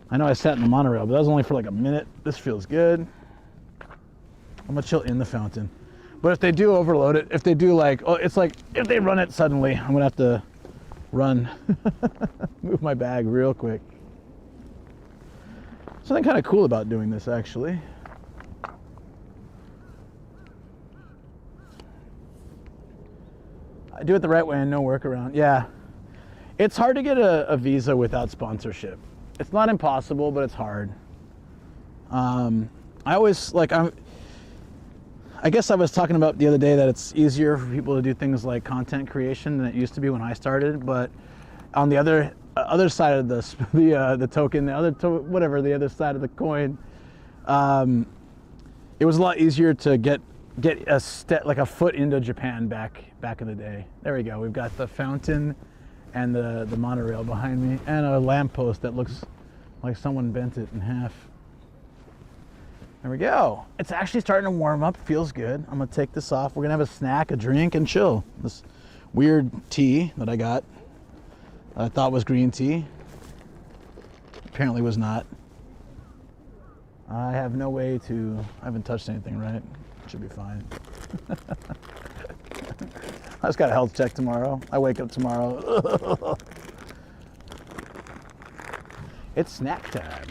I know I sat in the monorail, but that was only for like a minute. This feels good. I'm gonna chill in the fountain. But if they do overload it, if they do like, oh, it's like, if they run it suddenly, I'm gonna have to run, move my bag real quick. Something kind of cool about doing this, actually. I do it the right way and no workaround. Yeah, it's hard to get a visa without sponsorship. It's not impossible, but it's hard. I always like, I guess I was talking about the other day that it's easier for people to do things like content creation than it used to be when I started. But on the other side of the token, whatever, the other side of the coin, it was a lot easier to get a foot into Japan back in the day. There we go. We've got the fountain and the monorail behind me, and a lamppost that looks like someone bent it in half. There we go. It's actually starting to warm up. Feels good. I'm gonna take this off. We're gonna have a snack, a drink, and chill. This weird tea that I got, I thought was green tea. Apparently was not. I have no way to, I haven't touched anything, right? Should be fine. I just got a health check tomorrow. I wake up tomorrow. It's snack time.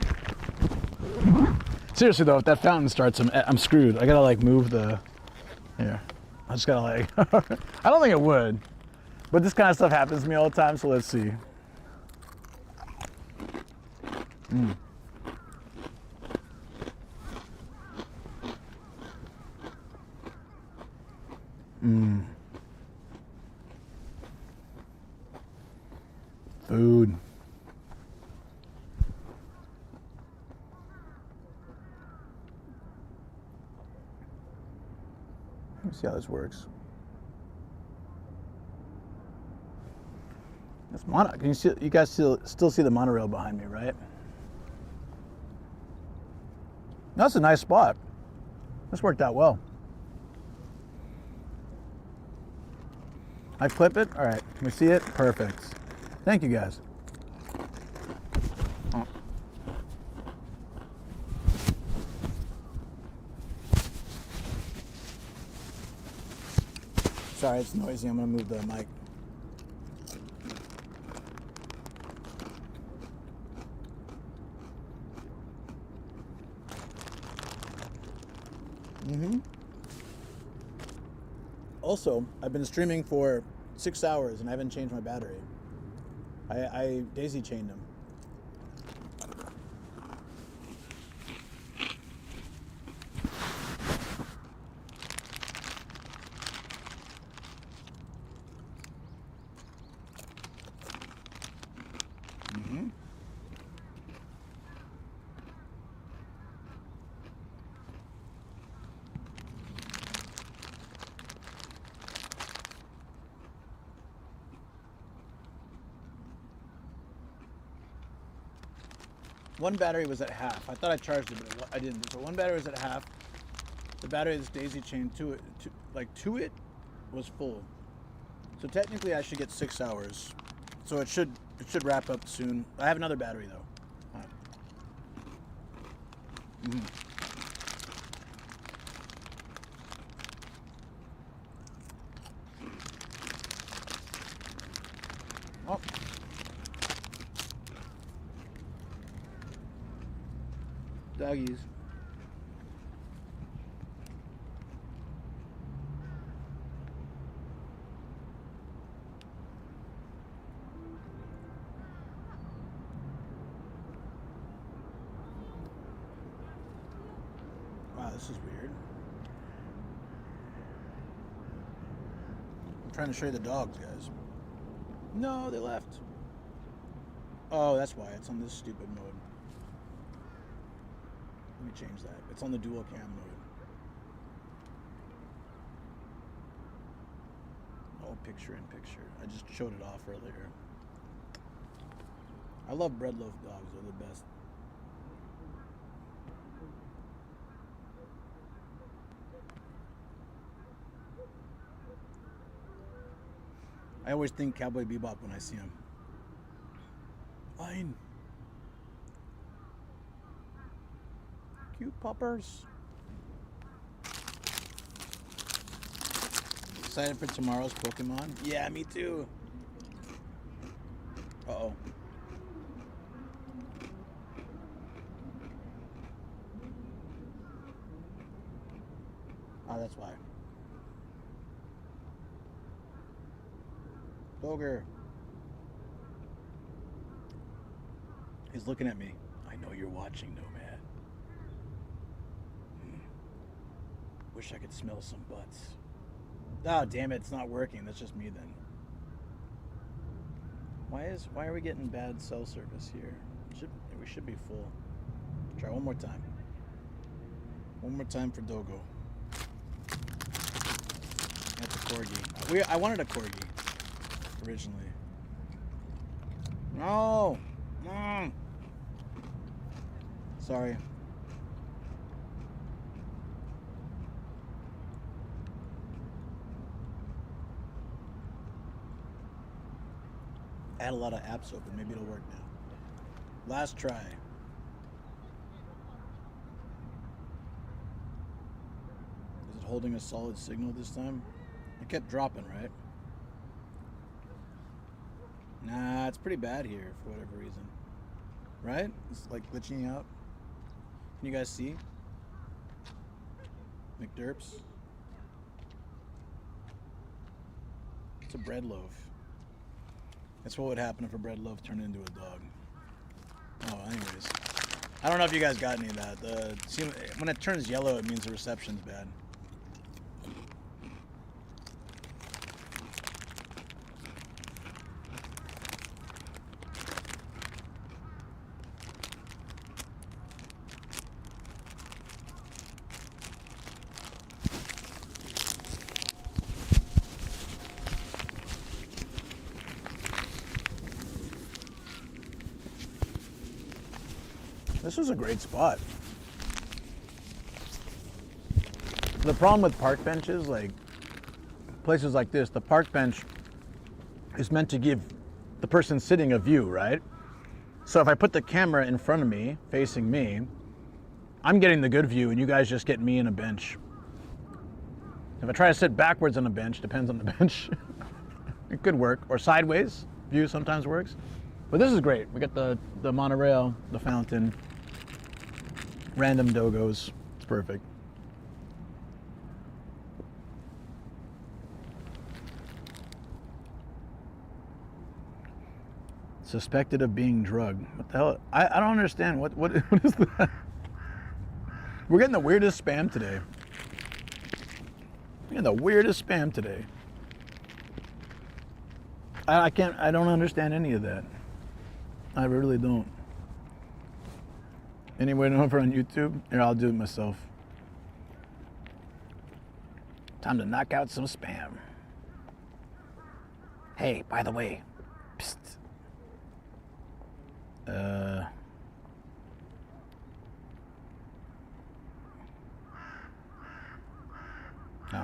Seriously though, if that fountain starts, I'm screwed. I gotta like move the, here. I just gotta like, I don't think it would, but this kind of stuff happens to me all the time, so let's see. food. Let me see how this works. It's can you see? You guys still see the monorail behind me, right? That's a nice spot. This worked out well. I clip it? All right. Can we see it? Perfect. Thank you, guys. Oh. Sorry, it's noisy. I'm going to move the mic. Also, I've been streaming for 6 hours and I haven't changed my battery. I daisy chained them. One battery was at half. I thought I charged it, but I didn't. So one battery was at half. The battery that's daisy chained to it was full. So technically I should get 6 hours. So it should wrap up soon. I have another battery though. Oh. Doggies. Wow, this is weird. I'm trying to show you the dogs, guys. No, they left. Oh, that's why. It's on this stupid mode. Let me change that. It's on the dual cam mode. Oh, picture in picture. I just showed it off earlier. I love bread loaf dogs. They're the best. I always think Cowboy Bebop when I see him. Fine. Cute puppers. Excited for tomorrow's Pokemon? Yeah, me too. Uh-oh. Oh, that's why. Boger. He's looking at me. I know you're watching, Nomad. Wish I could smell some butts. Oh, damn it, it's not working. That's just me then. Why are we getting bad cell service here? We should be full. Try one more time. One more time for Dogo. That's a corgi. I wanted a corgi originally. No. Sorry. I had a lot of apps open. Maybe it'll work now. Last try. Is it holding a solid signal this time? It kept dropping, right? Nah, it's pretty bad here for whatever reason. Right? It's like glitching out. Can you guys see? McDerps. It's a bread loaf. That's what would happen if a bread loaf turned into a dog. Oh, anyways. I don't know if you guys got any of that. See, when it turns yellow, it means the reception's bad. This is a great spot. The problem with park benches, like places like this, the park bench is meant to give the person sitting a view, right? So if I put the camera in front of me, facing me, I'm getting the good view and you guys just get me in a bench. If I try to sit backwards on a bench, depends on the bench, it could work. Or sideways view sometimes works. But this is great. We got the monorail, the fountain, random dogos. It's perfect. Suspected of being drugged. What the hell? I don't understand. What is that? We're getting the weirdest spam today. We're getting the weirdest spam today. I don't understand any of that. I really don't. Anyway, over on YouTube? Here, I'll do it myself. Time to knock out some spam. Hey, by the way. Psst. No,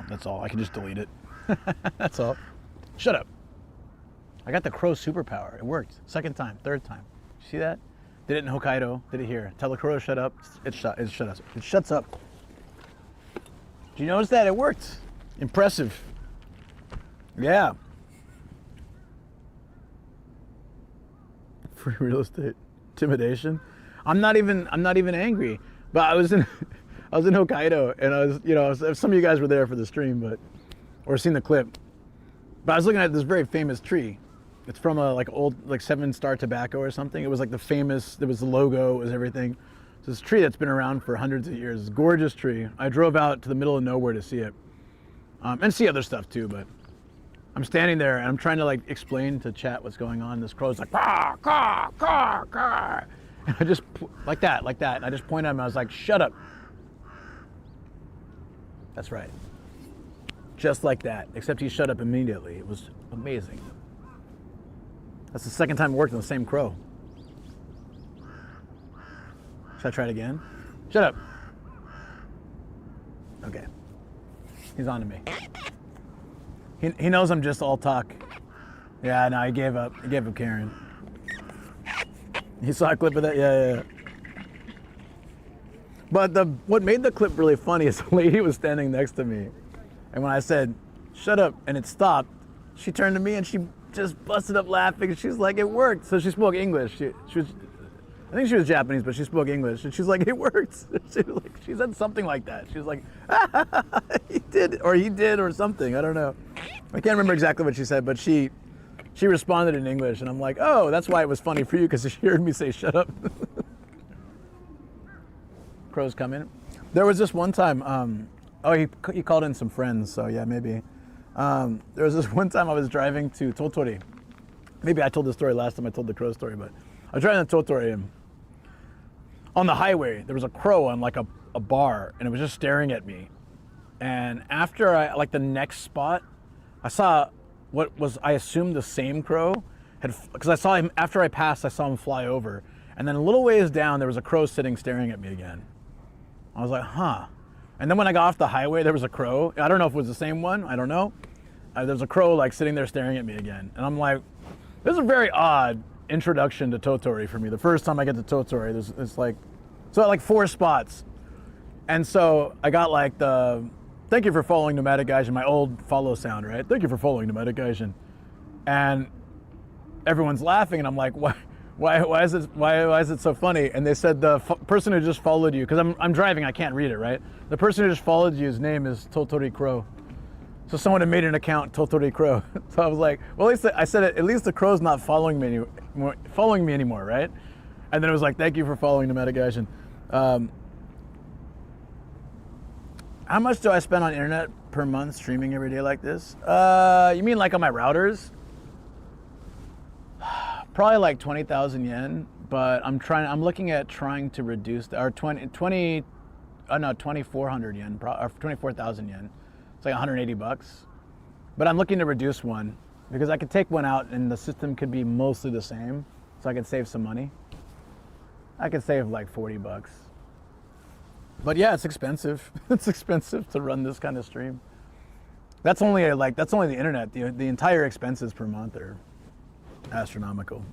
that's all. I can just delete it. That's all. Shut up. I got the crow superpower. It worked. Second time, third time. See that? Did it in Hokkaido. Did it here. Tell the crow to shut up. It shuts up. Did you notice that? It worked. Impressive. Yeah. Free real estate. Intimidation. I'm not even angry. But I was in Hokkaido and I was, some of you guys were there for the stream, or seen the clip. But I was looking at this very famous tree. It's from a old 7-Star Tobacco or something. It was like the famous, there was the logo, it was everything. It's this tree that's been around for hundreds of years. It's a gorgeous tree. I drove out to the middle of nowhere to see it. And see other stuff too, but I'm standing there and I'm trying to explain to chat what's going on. This crow's like, caw, caw, caw, caw. And I just, like that. And I just pointed at him. I was like, shut up. That's right. Just like that, except he shut up immediately. It was amazing. That's the second time it worked on the same crow. Should I try it again? Shut up. Okay. He's on to me. He knows I'm just all talk. Yeah, no, he gave up. He gave up Karen. You saw a clip of that? Yeah. But what made the clip really funny is the lady was standing next to me. And when I said, shut up, and it stopped, she turned to me and she just busted up laughing. She's like, it worked. So she spoke English. She was, I think she was Japanese, but she spoke English. And she's like, it worked. She said something like that. She was like, he did, or something. I don't know. I can't remember exactly what she said, but she responded in English. And I'm like, oh, that's why it was funny for you, because she heard me say, shut up. Crows come in. There was this one time, he called in some friends, so yeah, maybe. There was this one time I was driving to Toneri. Maybe I told the story last time I told the crow story, but I was driving to Toneri and on the highway, there was a crow on a bar and it was just staring at me. And after the next spot, I saw what was, I assumed the same crow, because I saw him, after I passed, I saw him fly over. And then a little ways down, there was a crow sitting staring at me again. I was like, huh. And then when I got off the highway, there was a crow. I don't know if it was the same one. I don't know. There's a crow sitting there staring at me again. And I'm like, this is a very odd introduction to Toneri for me. The first time I get to Toneri, it's 4 spots. And so I got thank you for following Nomadic Gaijin, my old follow sound, right? Thank you for following Nomadic Gaijin. And everyone's laughing and I'm like, why is it so funny? And they said the person who just followed you, because I'm driving, I can't read it, right? The person who just followed you, his name is Toneri Crow. So someone had made an account, Toneri Crow. So I was like, well, at least the crow's not following me anymore, right? And then it was like, thank you for following Nomadic Gaijin. How much do I spend on internet per month streaming every day like this? You mean on my routers? Probably 20,000 yen, but I'm looking at trying to reduce, or 2,400 yen, or 24,000 yen. It's $180. But I'm looking to reduce one because I could take one out and the system could be mostly the same, so I could save some money. I could save like $40. But yeah, it's expensive. It's expensive to run this kind of stream. That's only the internet. The entire expenses per month are astronomical.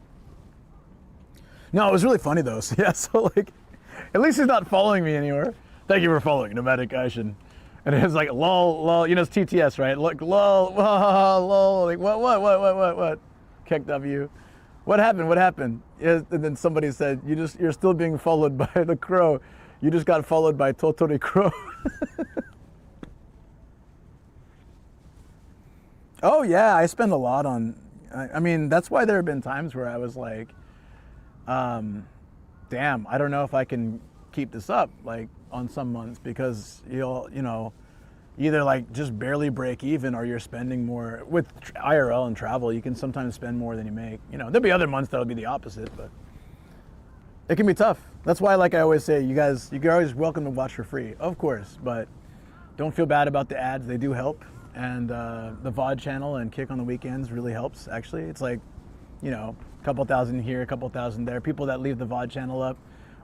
No, it was really funny though. So yeah, so like, at least he's not following me anywhere. Thank you for following Nomadic Gaijin. And it was like lol, you know, it's TTS, right? Look, lol, lol, like what? KW. What happened? And then somebody said, you're still being followed by the crow. You just got followed by Toneri Crow. Oh yeah, I spend a lot on, I mean, that's why there have been times where I was like, damn, I don't know if I can keep this up, like on some months, because you'll, you know, either like just barely break even, or you're spending more. With IRL and travel, you can sometimes spend more than you make. You know, there'll be other months that'll be the opposite, but it can be tough. That's why, like I always say, you're always welcome to watch for free, of course, but don't feel bad about the ads. They do help. And the VOD channel and Kick on the weekends really helps, actually. It's like, you know, a couple thousand here, a couple thousand there. People that leave the VOD channel up,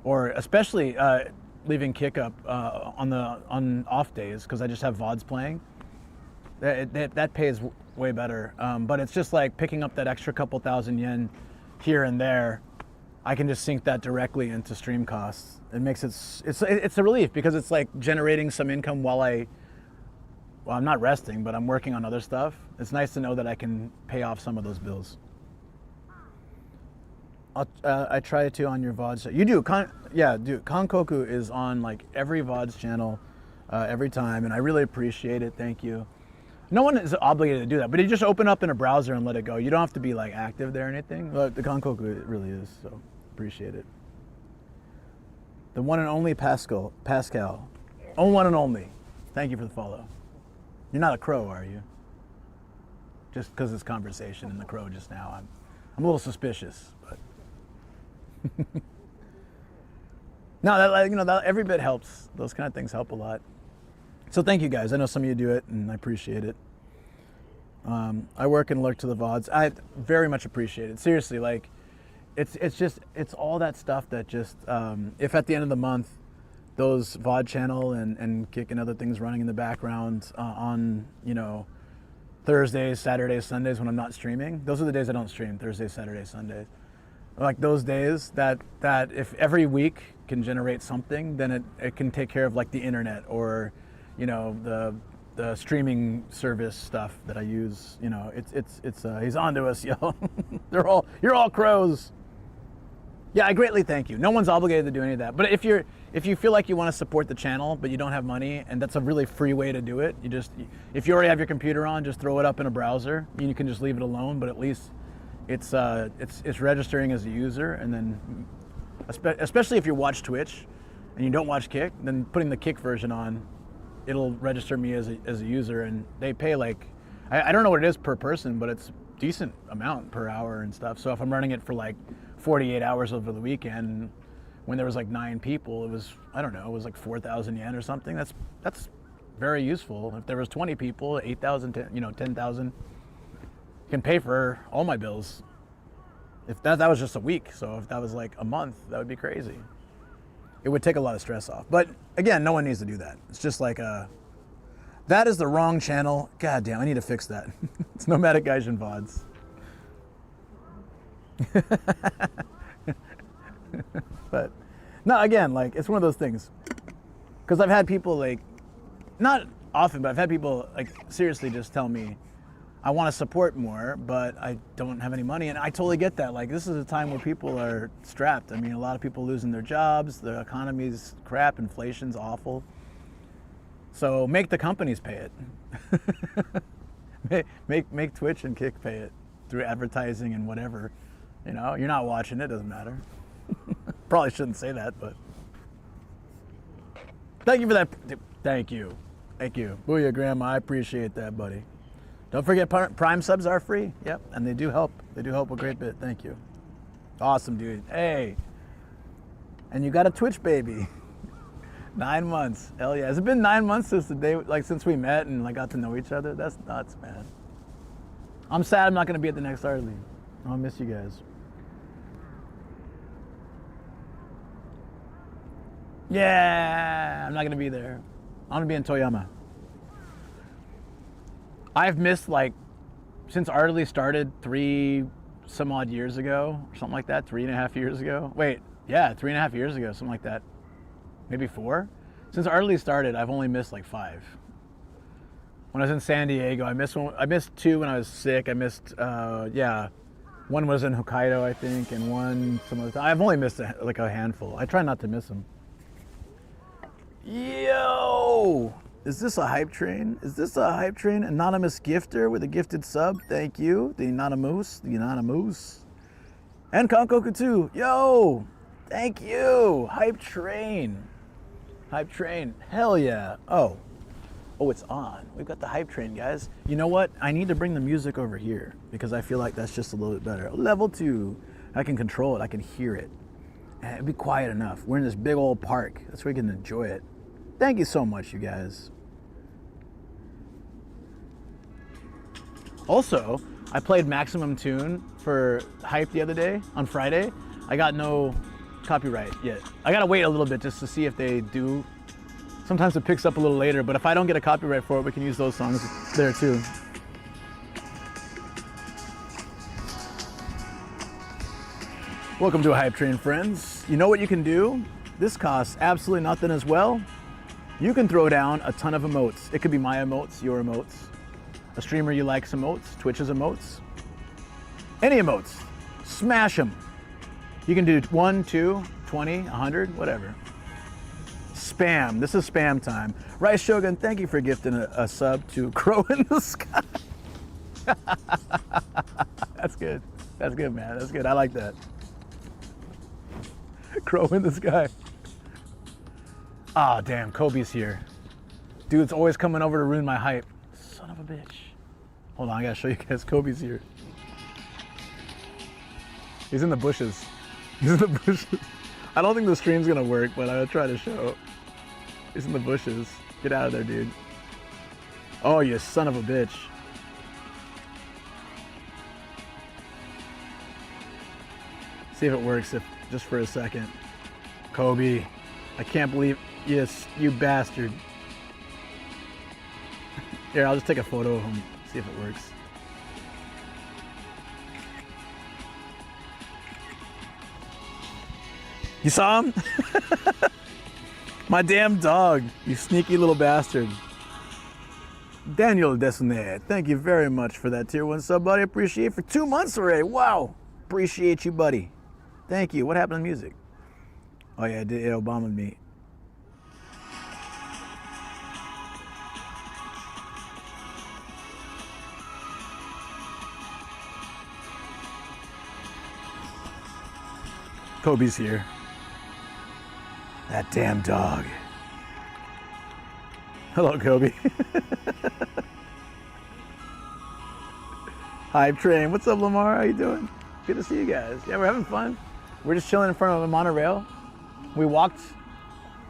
or especially leaving Kick up on off days, because I just have VODs playing. That pays way better. But it's just like picking up that extra couple thousand yen here and there. I can just sink that directly into stream costs. It makes it's a relief, because it's like generating some income while I'm not resting, but I'm working on other stuff. It's nice to know that I can pay off some of those bills. I try to on your VODs. You do, yeah, dude. Kankoku is on like every VODs channel every time, and I really appreciate it. Thank you. No one is obligated to do that, but you just open up in a browser and let it go. You don't have to be like active there or anything. But the Kankoku, it really is, so appreciate it. The one and only Pascal. Oh, one and only. Thank you for the follow. You're not a crow, are you? Just because it's conversation and the crow just now, I'm a little suspicious, but no, that, you know, that every bit helps. Those kind of things help a lot. So thank you guys. I know some of you do it, and I appreciate it. I work and lurk to the VODs. I very much appreciate it. Seriously, like, it's all that stuff that just if at the end of the month, those VOD channel and Kick and other things running in the background on, you know, Thursdays, Saturdays, Sundays when I'm not streaming. Those are the days I don't stream, Thursdays, Saturdays, Sundays. Like those days that if every week can generate something, then it can take care of like the internet or, you know, the streaming service stuff that I use. You know, it's he's on to us, yo. You're all crows. Yeah, I greatly thank you. No one's obligated to do any of that. But if you feel like you want to support the channel, but you don't have money, and that's a really free way to do it, if you already have your computer on, just throw it up in a browser. You can just leave it alone, but at least it's registering as a user. And then, especially if you watch Twitch and you don't watch Kick, then putting the Kick version on, it'll register me as a user, and they pay like, I don't know what it is per person, but it's decent amount per hour and stuff. So if I'm running it for like 48 hours over the weekend, when there was like 9 people, it was, I don't know, it was like 4,000 yen or something. That's very useful. If there was 20 people, 8,000, you know, 10,000, can pay for all my bills. If that was just a week. So if that was like a month, that would be crazy. It would take a lot of stress off. But again, no one needs to do that. It's just like that is the wrong channel. God damn, I need to fix that. It's Nomadic Gaijin VODs. But no, again, like, it's one of those things, because I've had people, like, not often, but I've had people like seriously just tell me, I want to support more, but I don't have any money. And I totally get that. Like, this is a time where people are strapped. I mean, a lot of people losing their jobs, the economy's crap, inflation's awful. So make the companies pay it. make Twitch and Kick pay it through advertising and whatever. You know, you're not watching it, doesn't matter. Probably shouldn't say that, but thank you for that. Thank you. Booyah, Grandma. I appreciate that, buddy. Don't forget, Prime subs are free. Yep, and they do help. They do help a great bit. Thank you. Awesome, dude. Hey, and you got a Twitch baby. 9 months. Hell yeah. Has it been 9 months since the day, like, since we met and like got to know each other? That's nuts, man. I'm sad I'm not gonna be at the next Art League. I'll miss you guys. Yeah, I'm not gonna be there. I'm gonna be in Toyama. I've missed like, since Ardley started 3 some odd years ago, or something like that, 3.5 years ago. Wait, yeah, 3.5 years ago, something like that. Maybe 4? Since Ardley started, I've only missed like 5. When I was in San Diego, I missed 2 when I was sick. I missed, yeah, one was in Hokkaido, I think, and one some other time. I've only missed like a handful. I try not to miss them. Yo! Is this a hype train? Is this a hype train? Anonymous gifter with a gifted sub. Thank you. The Anonymous. And Konkoku too. Yo! Thank you. Hype train. Hype train. Hell yeah. Oh, it's on. We've got the hype train, guys. You know what? I need to bring the music over here because I feel like that's just a little bit better. Level 2. I can control it. I can hear it. And it'd be quiet enough. We're in this big old park. That's where we can enjoy it. Thank you so much, you guys. Also, I played Maximum Tune for Hype the other day, on Friday. I got no copyright yet. I gotta wait a little bit just to see if they do. Sometimes it picks up a little later, but if I don't get a copyright for it, we can use those songs there too. Welcome to Hype Train, friends. You know what you can do? This costs absolutely nothing as well. You can throw down a ton of emotes. It could be my emotes, your emotes, a streamer you like's emotes, Twitch's emotes, any emotes. Smash them. You can do 1, 2, 20, 100, whatever. Spam. This is spam time. Rice Shogun, thank you for gifting a sub to Crow in the Sky. That's good. That's good, man. That's good. I like that. Crow in the Sky. Ah, damn, Kobe's here. Dude's always coming over to ruin my hype. Son of a bitch. Hold on, I gotta show you guys. Kobe's here. He's in the bushes. He's in the bushes. I don't think the stream's gonna work, but I'll try to show. He's in the bushes. Get out of there, dude. Oh, you son of a bitch. See if it works just for a second. Kobe, I can't believe, yes, you bastard. Here, I'll just take a photo of him, see if it works. You saw him? My damn dog, you sneaky little bastard. Daniel Desune, thank you very much for that tier 1 sub, buddy. Appreciate it for 2 months already. Wow. Appreciate you, buddy. Thank you. What happened to music? Oh yeah, it Obama'd me. Kobe's here. That damn dog. Hello, Kobe. Hype Train. What's up, Lamar? How you doing? Good to see you guys. Yeah, we're having fun. We're just chilling in front of a monorail. We walked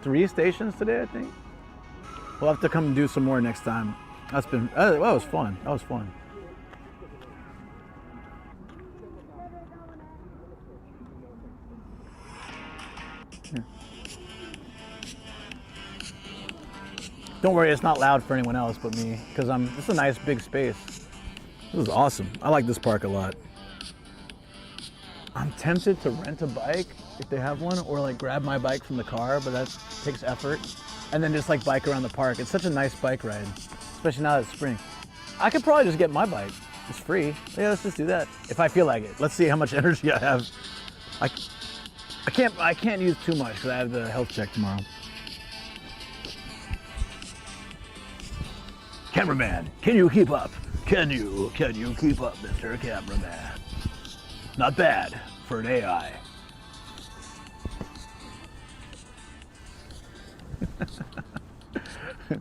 3 stations today, I think. We'll have to come and do some more next time. That was fun. That was fun. Here. Don't worry, it's not loud for anyone else but me, because this is a nice big space. This is awesome. I like this park a lot. I'm tempted to rent a bike if they have one, or like grab my bike from the car, but that takes effort. And then just like bike around the park. It's such a nice bike ride, especially now that it's spring. I could probably just get my bike. It's free. Yeah, let's just do that if I feel like it. Let's see how much energy I have. I can't use too much because I have the health check tomorrow. Cameraman, can you keep up? Can you keep up, Mr. Cameraman? Not bad for an AI.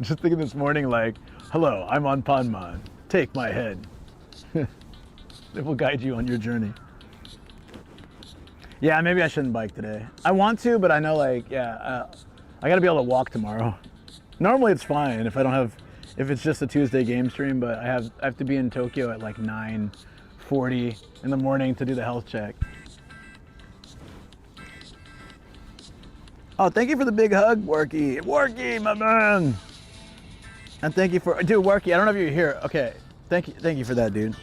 Just thinking this morning, like, hello, I'm on Panman. Take my head. It will guide you on your journey. Yeah, maybe I shouldn't bike today. I want to, but I know, like, yeah, I gotta be able to walk tomorrow. Normally it's fine if it's just a Tuesday game stream, but I have to be in Tokyo at like 9:40 in the morning to do the health check. Oh, thank you for the big hug, Worky. Worky, my man. And thank you for, dude, Worky, I don't know if you're here. Okay, thank you for that, dude.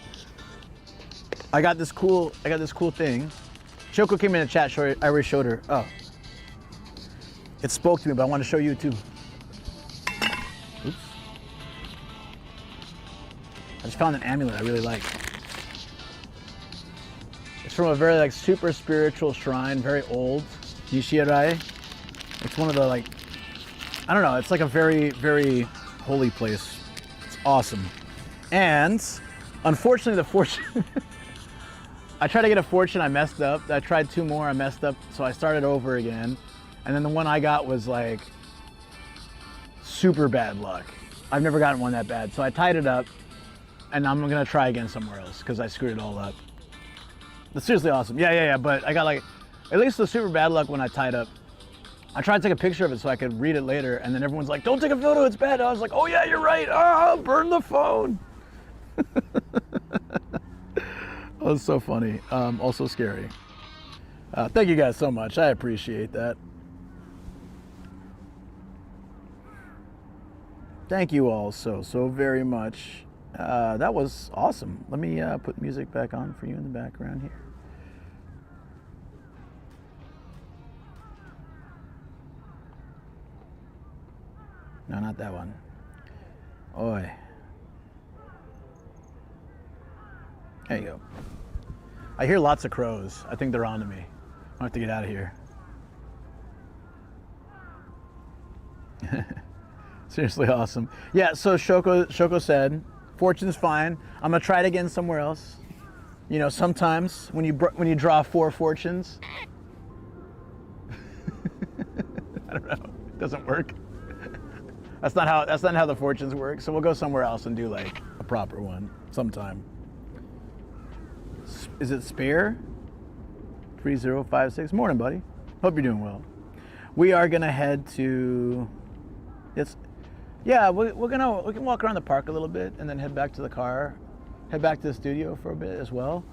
I got this cool thing. Shoko came in the chat, I already showed her. Oh. It spoke to me, but I want to show you too. Oops. I just found an amulet I really like. It's from a very like super spiritual shrine, very old. Yishirai. It's one of the like, I don't know, it's like a very, very holy place. It's awesome. And unfortunately the fortune, I tried to get a fortune, I messed up. I tried 2 more, I messed up, so I started over again. And then the one I got was like super bad luck. I've never gotten one that bad. So I tied it up and I'm gonna try again somewhere else because I screwed it all up. That's seriously awesome. Yeah, but I got like, at least the super bad luck when I tied up. I tried to take a picture of it so I could read it later, and then everyone's like, don't take a photo, it's bad. I was like, oh yeah, you're right. Oh, burn the phone. Oh, it's so funny. Also scary. Thank you guys so much. I appreciate that. Thank you all so very much. That was awesome. Let me put music back on for you in the background here. No, not that one. Oi. There you go. I hear lots of crows. I think they're on to me. I have to get out of here. Seriously awesome. Yeah, so Shoko said, fortune's fine. I'm gonna try it again somewhere else. You know, sometimes when you draw 4 fortunes, I don't know, it doesn't work. That's not how the fortunes work. So we'll go somewhere else and do like a proper one sometime. Is it Spare? 3056. Morning, buddy. Hope you're doing well. We are gonna head to. We can walk around the park a little bit and then head back to the car, head back to the studio for a bit as well.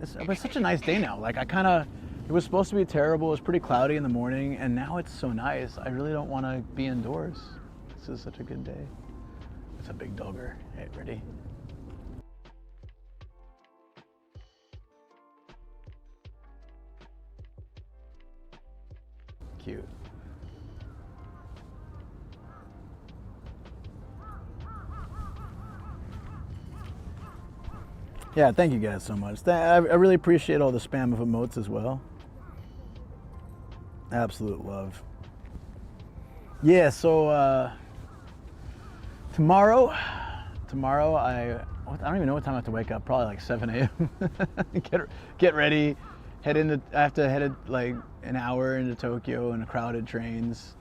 It's such a nice day now. Like it was supposed to be terrible. It was pretty cloudy in the morning, and now it's so nice. I really don't want to be indoors. This is such a good day. It's a big dogger. Hey, ready? Cute. Yeah, thank you guys so much. I really appreciate all the spam of emotes as well. Absolute love. Yeah, so tomorrow I don't even know what time I have to wake up. Probably like 7 a.m. get ready, I have to head like an hour into Tokyo in crowded trains,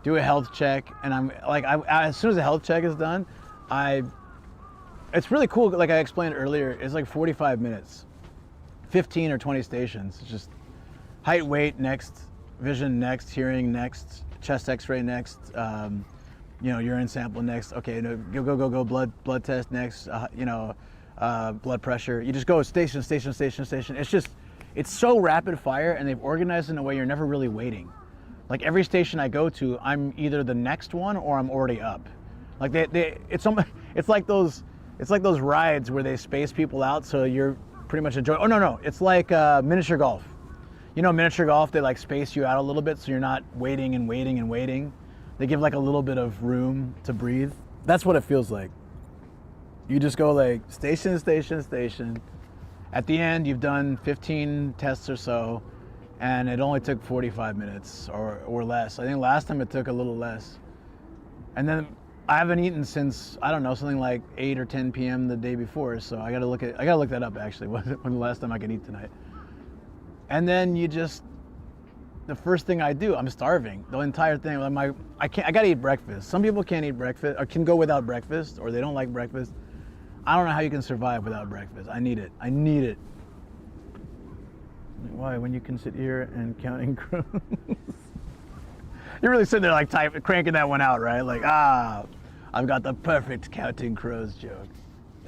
do a health check, and I'm like, as soon as the health check is done, it's really cool. Like I explained earlier, it's like 45 minutes, 15 or 20 stations. It's just height, weight next, vision next, hearing next, chest X-ray next, urine sample next. Okay, go. Blood test next. Blood pressure. You just go station. It's so rapid fire, and they've organized in a way you're never really waiting. Like every station I go to, I'm either the next one or I'm already up. Like it's like those rides where they space people out, so you're pretty much enjoying. Oh no, it's like miniature golf. You know, miniature golf, they like space you out a little bit so you're not waiting. They give like a little bit of room to breathe. That's what it feels like. You just go like station. At the end, you've done 15 tests or so, and it only took 45 minutes or less. I think last time it took a little less. And then I haven't eaten since, I don't know, something like 8 or 10 p.m. the day before, so I gotta look that up actually, when the last time I could eat tonight. And then the first thing I do, I'm starving. The entire thing, I gotta eat breakfast. Some people can't eat breakfast, or can go without breakfast, or they don't like breakfast. I don't know how you can survive without breakfast. I need it. Why, when you can sit here and counting crows? You're really sitting there like cranking that one out, right? Like, I've got the perfect counting crows joke.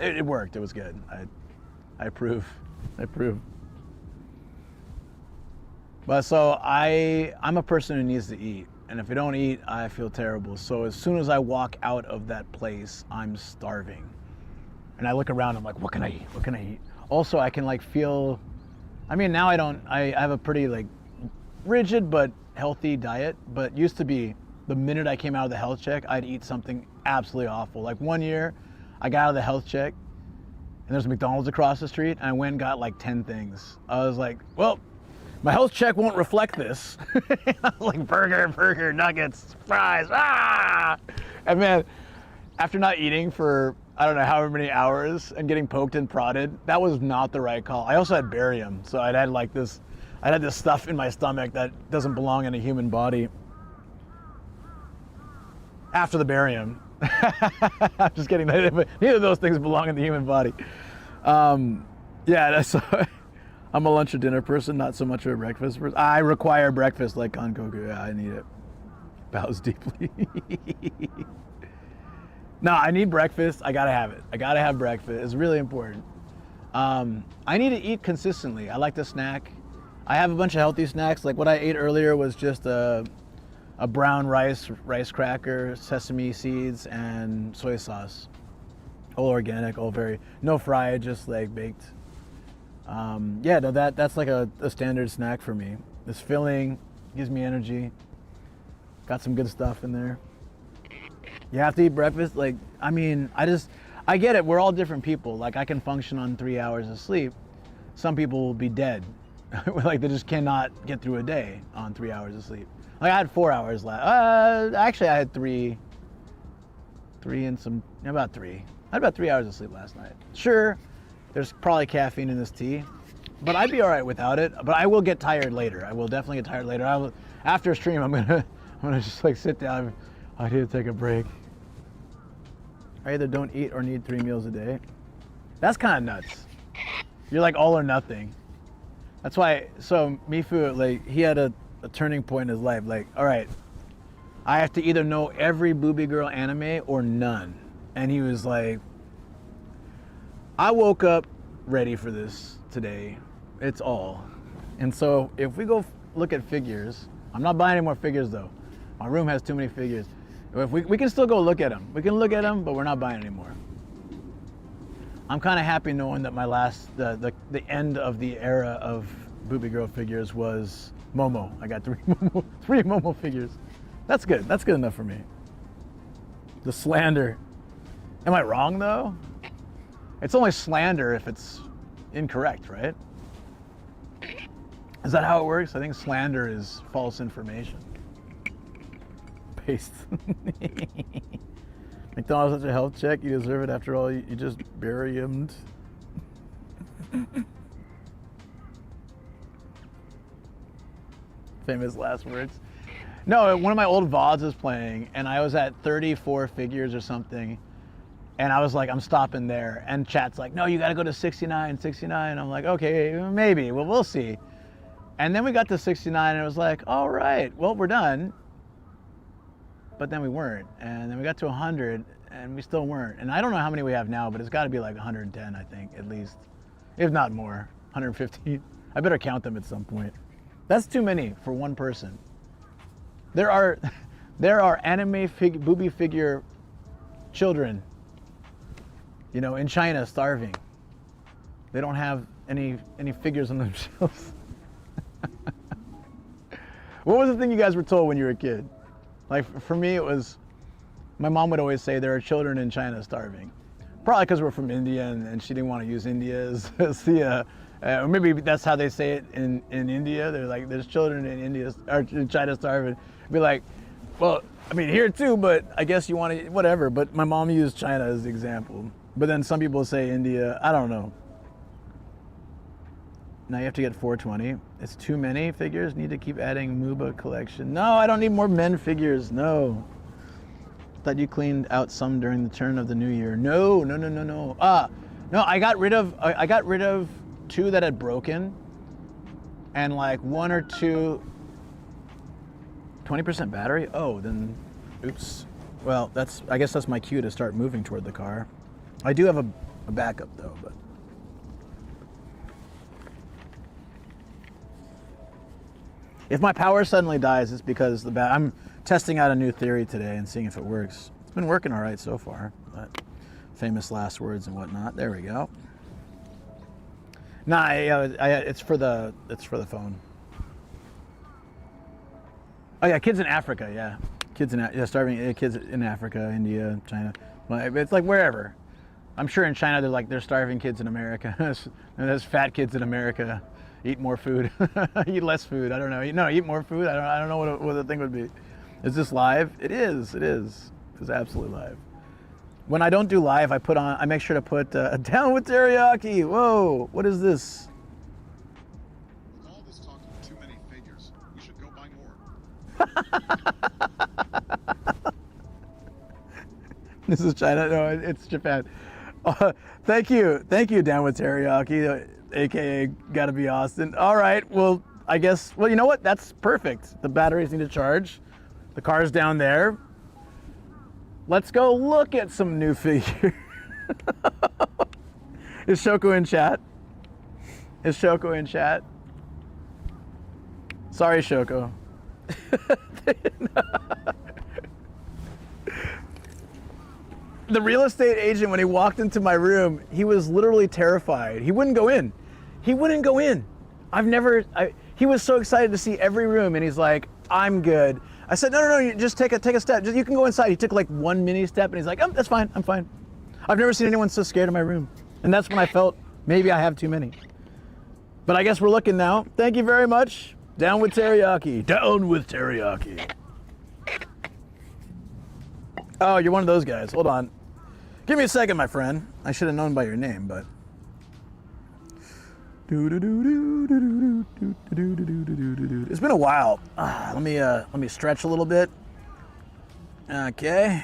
It worked, it was good. I approve. But so I'm a person who needs to eat. And if I don't eat, I feel terrible. So as soon as I walk out of that place, I'm starving. And I look around, I'm like, what can I eat? What can I eat? Also, I can like feel, I mean, now I have a pretty like rigid but healthy diet. But used to be, the minute I came out of the health check, I'd eat something absolutely awful. Like one year, I got out of the health check and there's a McDonald's across the street and I went and got like 10 things. I was like, well, my health check won't reflect this. Like burger, nuggets, fries, And man, after not eating for, I don't know however many hours and getting poked and prodded, that was not the right call. I also had barium, so I had this stuff in my stomach that doesn't belong in a human body. After the barium. I'm just kidding. Neither of those things belong in the human body. Yeah, I'm a lunch or dinner person, not so much a breakfast person. I require breakfast like Kankoku. Yeah, I need it. Bows deeply. No, I need breakfast. I gotta have it. I gotta have breakfast. It's really important. I need to eat consistently. I like to snack. I have a bunch of healthy snacks. Like what I ate earlier was just a brown rice cracker, sesame seeds, and soy sauce. All organic, all no fried, just like baked. Yeah, no, that's like a standard snack for me. It's filling, gives me energy. Got some good stuff in there. You have to eat breakfast. Like, I mean, I get it. We're all different people. Like, I can function on 3 hours of sleep. Some people will be dead. Like, they just cannot get through a day on 3 hours of sleep. Like, I had 4 hours last. Actually, I had three and some, about 3. I had about 3 hours of sleep last night. Sure, there's probably caffeine in this tea, but I'd be all right without it. But I will get tired later. I will definitely get tired later. After a stream, I'm gonna just like sit down. I need to take a break. I either don't eat or need 3 meals a day. That's kind of nuts. You're like all or nothing. That's why. So Mifu, like, he had a turning point in his life. Like, all right, I have to either know every booby girl anime or none. And he was like, I woke up ready for this today. It's all. And so if we go look at figures, I'm not buying any more figures though. My room has too many figures. If we can still go look at them. We can look at them, but we're not buying anymore. I'm kind of happy knowing that my the end of the era of booby girl figures was Momo. I got three Momo figures. That's good. That's good enough for me. The slander. Am I wrong though? It's only slander if it's incorrect, right? Is that how it works? I think slander is false information. Paste. McDonald's such a health check. You deserve it. After all, you just bury him. Famous last words. No, one of my old VODs was playing, and I was at 34 figures or something. And I was like, I'm stopping there. And chat's like, no, you got to go to 69. I'm like, okay, maybe. Well, we'll see. And then we got to 69, and it was like, all right, well, we're done. But then we weren't. And then we got to 100, and we still weren't. And I don't know how many we have now, but it's got to be like 110, I think, at least. If not more, 115. I better count them at some point. That's too many for one person. There are anime booby figure children, you know, in China starving. They don't have any figures on themselves. What was the thing you guys were told when you were a kid? Like, for me, it was, my mom would always say there are children in China starving. Probably because we're from India and she didn't want to use India as the, or maybe that's how they say it in India. They're like, there's children in India or in China starving. Be like, well, I mean, here too, but I guess you want to, whatever. But my mom used China as the example. But then some people say India, I don't know. Now you have to get 420. It's too many figures. Need to keep adding MUBA collection. No, I don't need more men figures. No. Thought you cleaned out some during the turn of the new year. No. No, I got rid of 2 that had broken, and like 1 or 2. 20% battery? Oh, then, oops. Well, I guess that's my cue to start moving toward the car. I do have a backup though, but. If my power suddenly dies, it's because I'm testing out a new theory today and seeing if it works. It's been working all right so far, but famous last words and whatnot. There we go. Nah, it's for the phone. Oh yeah, kids in Africa. Yeah, starving kids in Africa, India, China. Well, it's like wherever. I'm sure in China they're starving kids in America. There's fat kids in America. Eat more food. Eat less food. I don't know. No, eat more food. I don't know what the thing would be. Is this live? It is. It is. It's absolutely live. When I don't do live, I make sure to put down with teriyaki. Whoa, what is this?
With all this talk of too many figures, we should go buy more.
This is China. No, it's Japan. Thank you, down with teriyaki, aka gotta be Austin. All right, well, I guess. Well, you know what? That's perfect. The batteries need to charge. The car's down there. Let's go look at some new figures. Is Shoko in chat? Sorry, Shoko. The real estate agent, when he walked into my room, he was literally terrified. He wouldn't go in. He was so excited to see every room, and he's like, I'm good. I said, no, you just take a step. You can go inside. He took like one mini step, and he's like, that's fine, I'm fine. I've never seen anyone so scared of my room. And that's when I felt maybe I have too many. But I guess we're looking now. Thank you very much. Down with teriyaki. Down with teriyaki. Oh, you're one of those guys. Hold on. Give me a second, my friend. I should have known by your name, but. It's been a while. Let me stretch a little bit. Okay.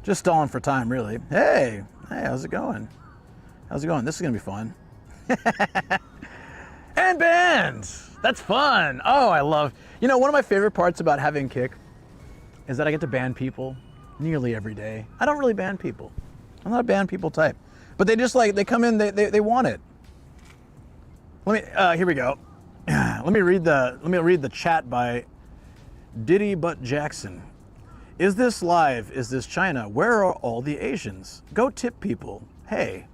Just stalling for time, really. Hey, how's it going? This is gonna be fun. And bands. That's fun. Oh, I love. One of my favorite parts about having Kick is that I get to ban people nearly every day. I don't really ban people. I'm not a ban people type. But they just they come in, they want it. Here we go. Let me read the chat by Diddy Butt Jackson. Is this live? Is this China? Where are all the Asians? Go tip people. Hey.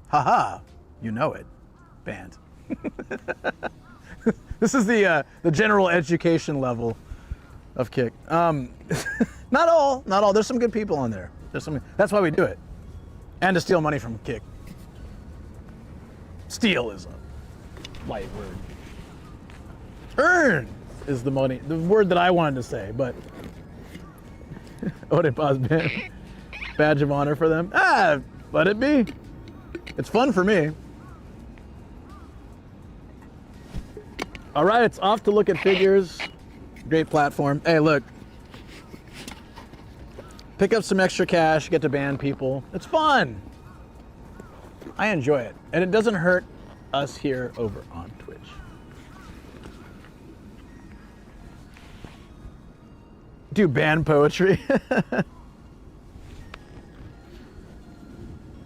Haha. You know it. Banned. This is the general education level of Kick. Not all. There's some good people on there. That's why we do it. And to steal money from Kick. Steal is a light word. Earn is the word that I wanted to say, but Odepaz badge of honor for them. Let it be. It's fun for me. All right, it's off to look at figures. Great platform. Hey, look. Pick up some extra cash, get to ban people. It's fun. I enjoy it. And it doesn't hurt us here over on Twitch. Do ban poetry.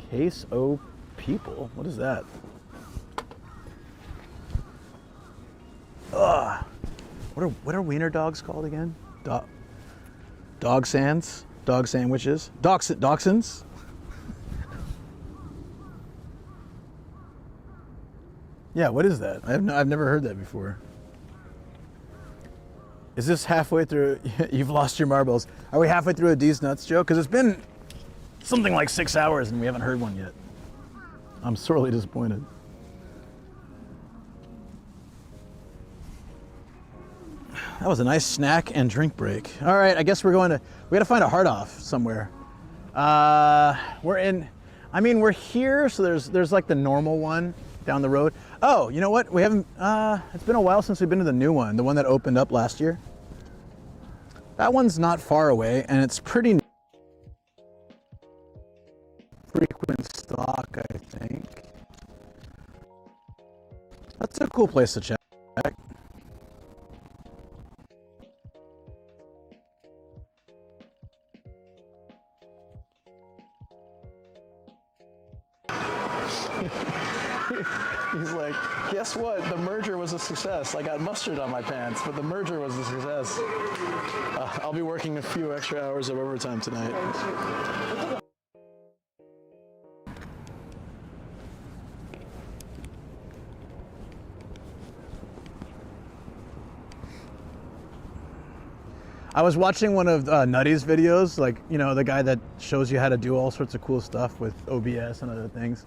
Case O people. What is that? Ugh. What are wiener dogs called again? Dog sands? Dog sandwiches? Dachshunds? Yeah, what is that? I've never heard that before. Is this halfway through? You've lost your marbles. Are we halfway through a D's Nuts joke? Because it's been something like 6 hours and we haven't heard one yet. I'm sorely disappointed. That was a nice snack and drink break. All right, I guess we gotta find a hard off somewhere. We're here, so there's like the normal one down the road. Oh, you know what? We haven't, it's been a while since we've been to the new one, the one that opened up last year. That one's not far away, and it's pretty frequent stock, I think. That's a cool place to check.
He's like, guess what? The merger was a success. I got mustard on my pants, but the merger was a success. I'll be working a few extra hours of overtime tonight.
I was watching one of Nutty's videos, like, you know, the guy that shows you how to do all sorts of cool stuff with OBS and other things.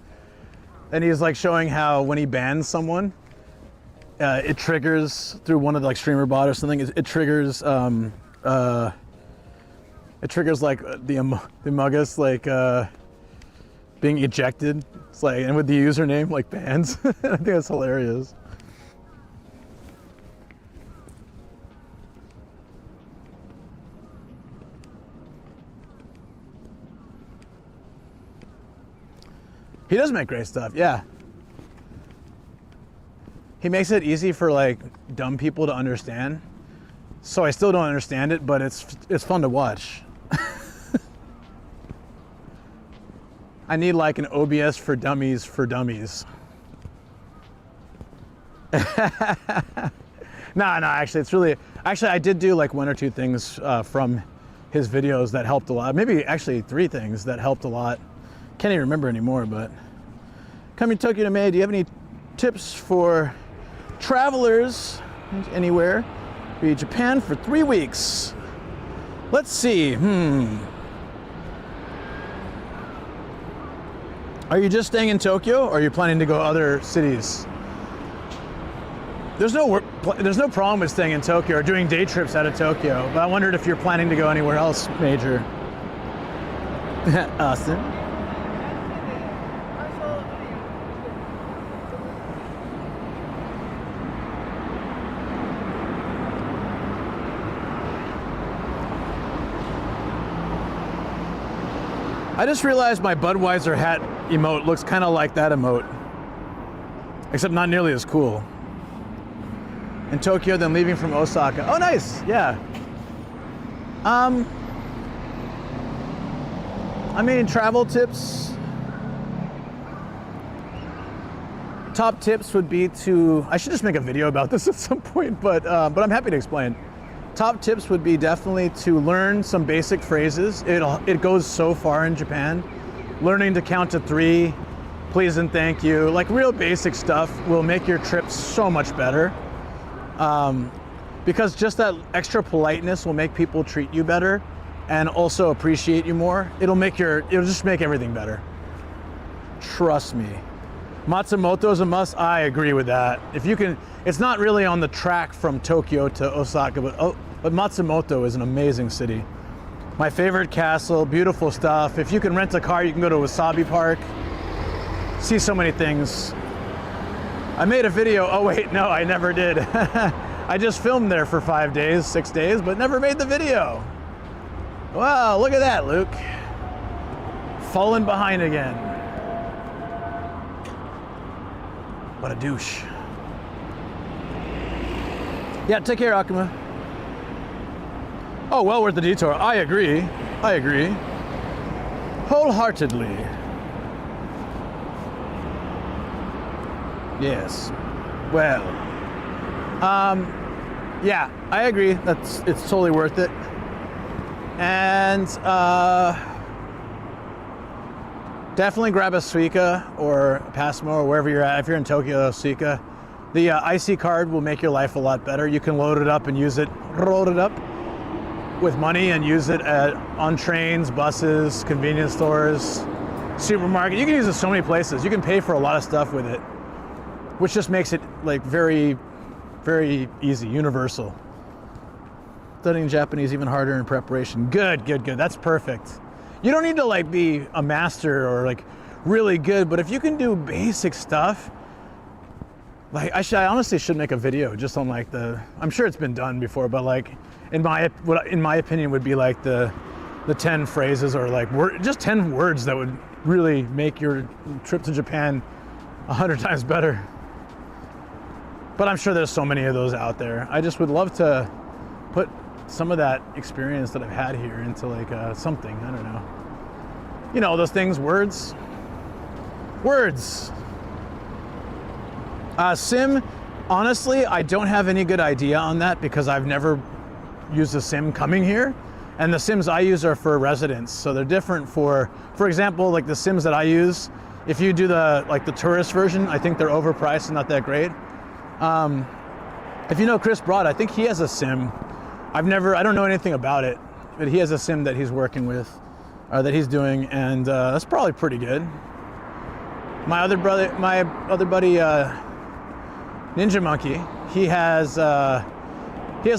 And he's like showing how when he bans someone, it triggers through one of the like streamer bot or something. It triggers like the Among Us like being ejected. It's like, and with the username like bans. I think that's hilarious. He does make great stuff, yeah. He makes it easy for like dumb people to understand. So I still don't understand it, but it's fun to watch. I need like an OBS for dummies for dummies. No, actually it's really, I did do like one or two things from his videos that helped a lot. Maybe actually 3 things that helped a lot. Can't even remember anymore, but coming to Tokyo to May, do you have any tips for travelers anywhere? Be Japan for 3 weeks. Let's see. Are you just staying in Tokyo, or are you planning to go other cities? There's no problem with staying in Tokyo or doing day trips out of Tokyo, but I wondered if you're planning to go anywhere else major. Austin. I just realized my Budweiser hat emote looks kind of like that emote, except not nearly as cool. In Tokyo, then leaving from Osaka. Oh, nice, yeah. I mean, travel tips. Top tips would be to, I should just make a video about this at some point, but I'm happy to explain. Top tips would be definitely to learn some basic phrases. It goes so far in Japan. Learning to count to 3, please and thank you, like real basic stuff will make your trip so much better. Because just that extra politeness will make people treat you better and also appreciate you more. It'll just make everything better. Trust me. Matsumoto is a must. I agree with that. If you can, it's not really on the track from Tokyo to Osaka, but Matsumoto is an amazing city. My favorite castle, beautiful stuff. If you can rent a car, you can go to Wasabi Park. See so many things. I made a video, oh wait, no, I never did. I just filmed there for 5 days, 6 days, but never made the video. Wow, look at that, Luke. Falling behind again. What a douche. Yeah, take care, Akuma. Oh, well worth the detour. I agree. Wholeheartedly. Yes. Well, yeah, I agree. It's totally worth it. And definitely grab a Suica or a Passmo or wherever you're at. If you're in Tokyo, Suica. The IC card will make your life a lot better. You can load it up and use it, roll it up with money and use it on trains, buses, convenience stores, supermarket. You can use it so many places. You can pay for a lot of stuff with it, which just makes it like very, very easy, universal. Studying Japanese even harder in preparation. Good. That's perfect. You don't need to like be a master or like really good, but if you can do basic stuff, like I honestly should make a video just on like I'm sure it's been done before, but like in my opinion would be like the 10 phrases or like just 10 words that would really make your trip to Japan 100 times better. But I'm sure there's so many of those out there. I just would love to put some of that experience that I've had here into like something, I don't know. You know, those things, words. Sim, honestly, I don't have any good idea on that because I've never used a sim coming here. And the sims I use are for residents. So they're different for example, like the sims that I use, if you do the tourist version, I think they're overpriced and not that great. If you know Chris Broad, I think he has a sim. I don't know anything about it, but he has a sim that he's working with, or that he's doing, and that's probably pretty good. My other buddy, Ninja Monkey, he has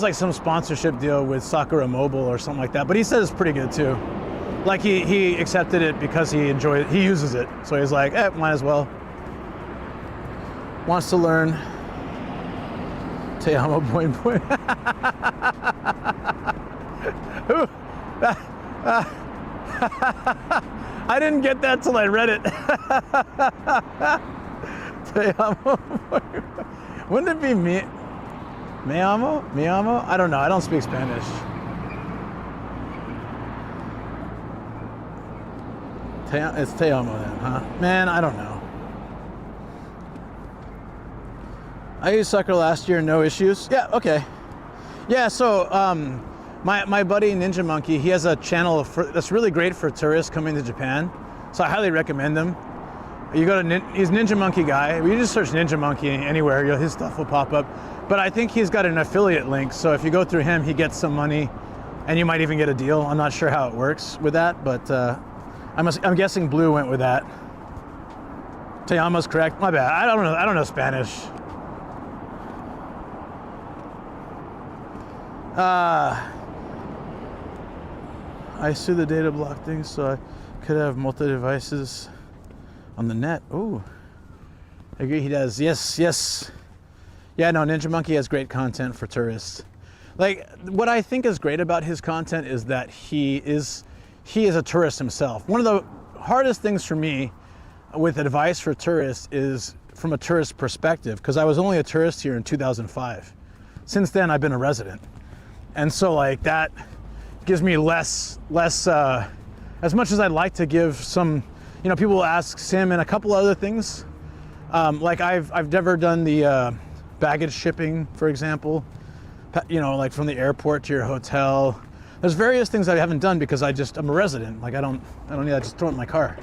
like some sponsorship deal with Sakura Mobile or something like that, but he says it's pretty good too. Like he accepted it because he uses it, so he's like, might as well. Wants to learn. Te amo, boing boing. I didn't get that till I read it. Te amo, boing boing. Wouldn't it be me? Me amo? Mi amo? I don't know. I don't speak Spanish. It's te amo then, huh? Man, I don't know. I used Sucker last year, no issues. Yeah, okay. Yeah, so my buddy Ninja Monkey, he has a channel that's really great for tourists coming to Japan. So I highly recommend him. You go to he's Ninja Monkey guy. You just search Ninja Monkey anywhere, his stuff will pop up. But I think he's got an affiliate link, so if you go through him, he gets some money, and you might even get a deal. I'm not sure how it works with that, but I'm guessing Blue went with that. Te amo's correct. My bad. I don't know Spanish. I see the data block thing, so I could have multi-devices on the net. Ooh, I agree he does. Yes. Yeah, no, Ninja Monkey has great content for tourists. Like, what I think is great about his content is that he is a tourist himself. One of the hardest things for me with advice for tourists is from a tourist perspective, because I was only a tourist here in 2005. Since then, I've been a resident. And so like that gives me less, as much as I'd like to give some, people will ask Sim and a couple other things. Like I've never done the baggage shipping, for example, like from the airport to your hotel. There's various things I haven't done because I'm a resident. Like I don't need, I just throw it in my car.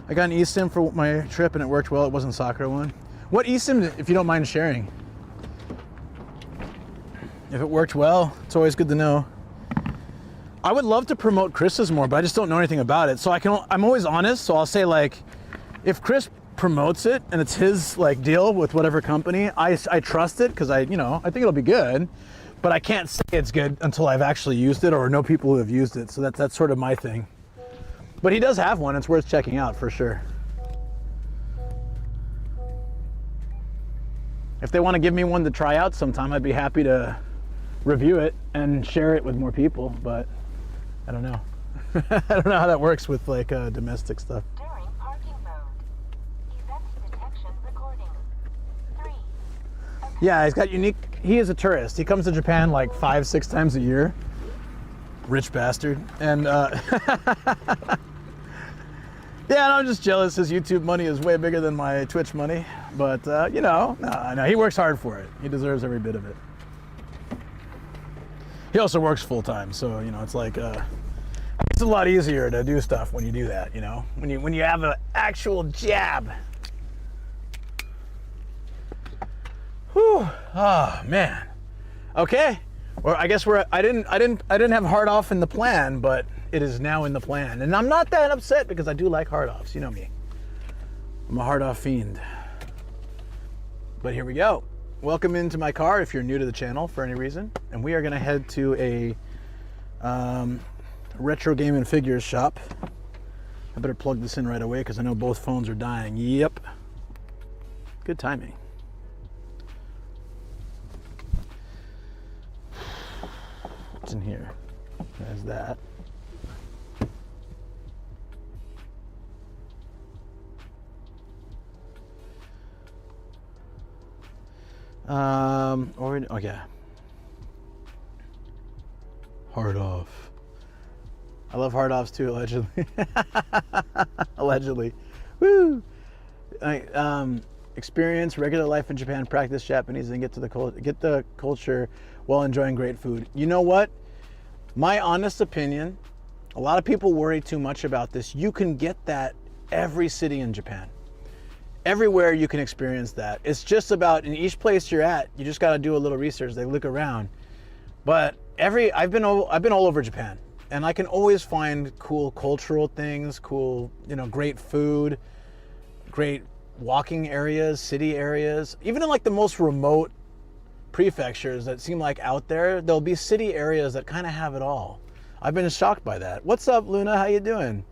I got an eSIM for my trip and it worked well. It wasn't Sakura one. What eSIM, if you don't mind sharing? If it worked well, it's always good to know. I would love to promote Chris's more, but I just don't know anything about it. So I'm always honest, so I'll say like, if Chris promotes it and it's his like deal with whatever company, I trust it because I think it'll be good, but I can't say it's good until I've actually used it or know people who have used it. So that's sort of my thing. But he does have one, it's worth checking out for sure. If they want to give me one to try out sometime, I'd be happy to review it and share it with more people, but I don't know. I don't know how that works with like domestic stuff.
During parking mode. Event detection recording. 3.
Yeah, he's got unique, he is a tourist. He comes to Japan like 5-6 times a year. Rich bastard. And yeah, and I'm just jealous his YouTube money is way bigger than my Twitch money. But no, he works hard for it. He deserves every bit of it. He also works full time, so it's like it's a lot easier to do stuff when you do that. When you have an actual job. Whew. Oh man. Okay. Well, I guess I didn't have hard off in the plan, but it is now in the plan, and I'm not that upset because I do like hard offs. You know me. I'm a hard off fiend. But here we go. Welcome into my car if you're new to the channel for any reason. And we are gonna head to a retro game and figures shop. I better plug this in right away because I know both phones are dying. Yep. Good timing. What's in here? There's that. Oh yeah. Hard off. I love hard offs too, allegedly. Allegedly. Woo! experience regular life in Japan, practice Japanese, and get the culture while enjoying great food. You know what? My honest opinion, a lot of people worry too much about this. You can get that every city in Japan. Everywhere you can experience that. It's just about in each place you're at, you just got to do a little research. They look around. But I've been all over Japan, and I can always find cool cultural things, cool, great food, great walking areas, city areas. Even in like the most remote prefectures that seem like out there, there'll be city areas that kind of have it all. I've been shocked by that. What's up, Luna? How you doing?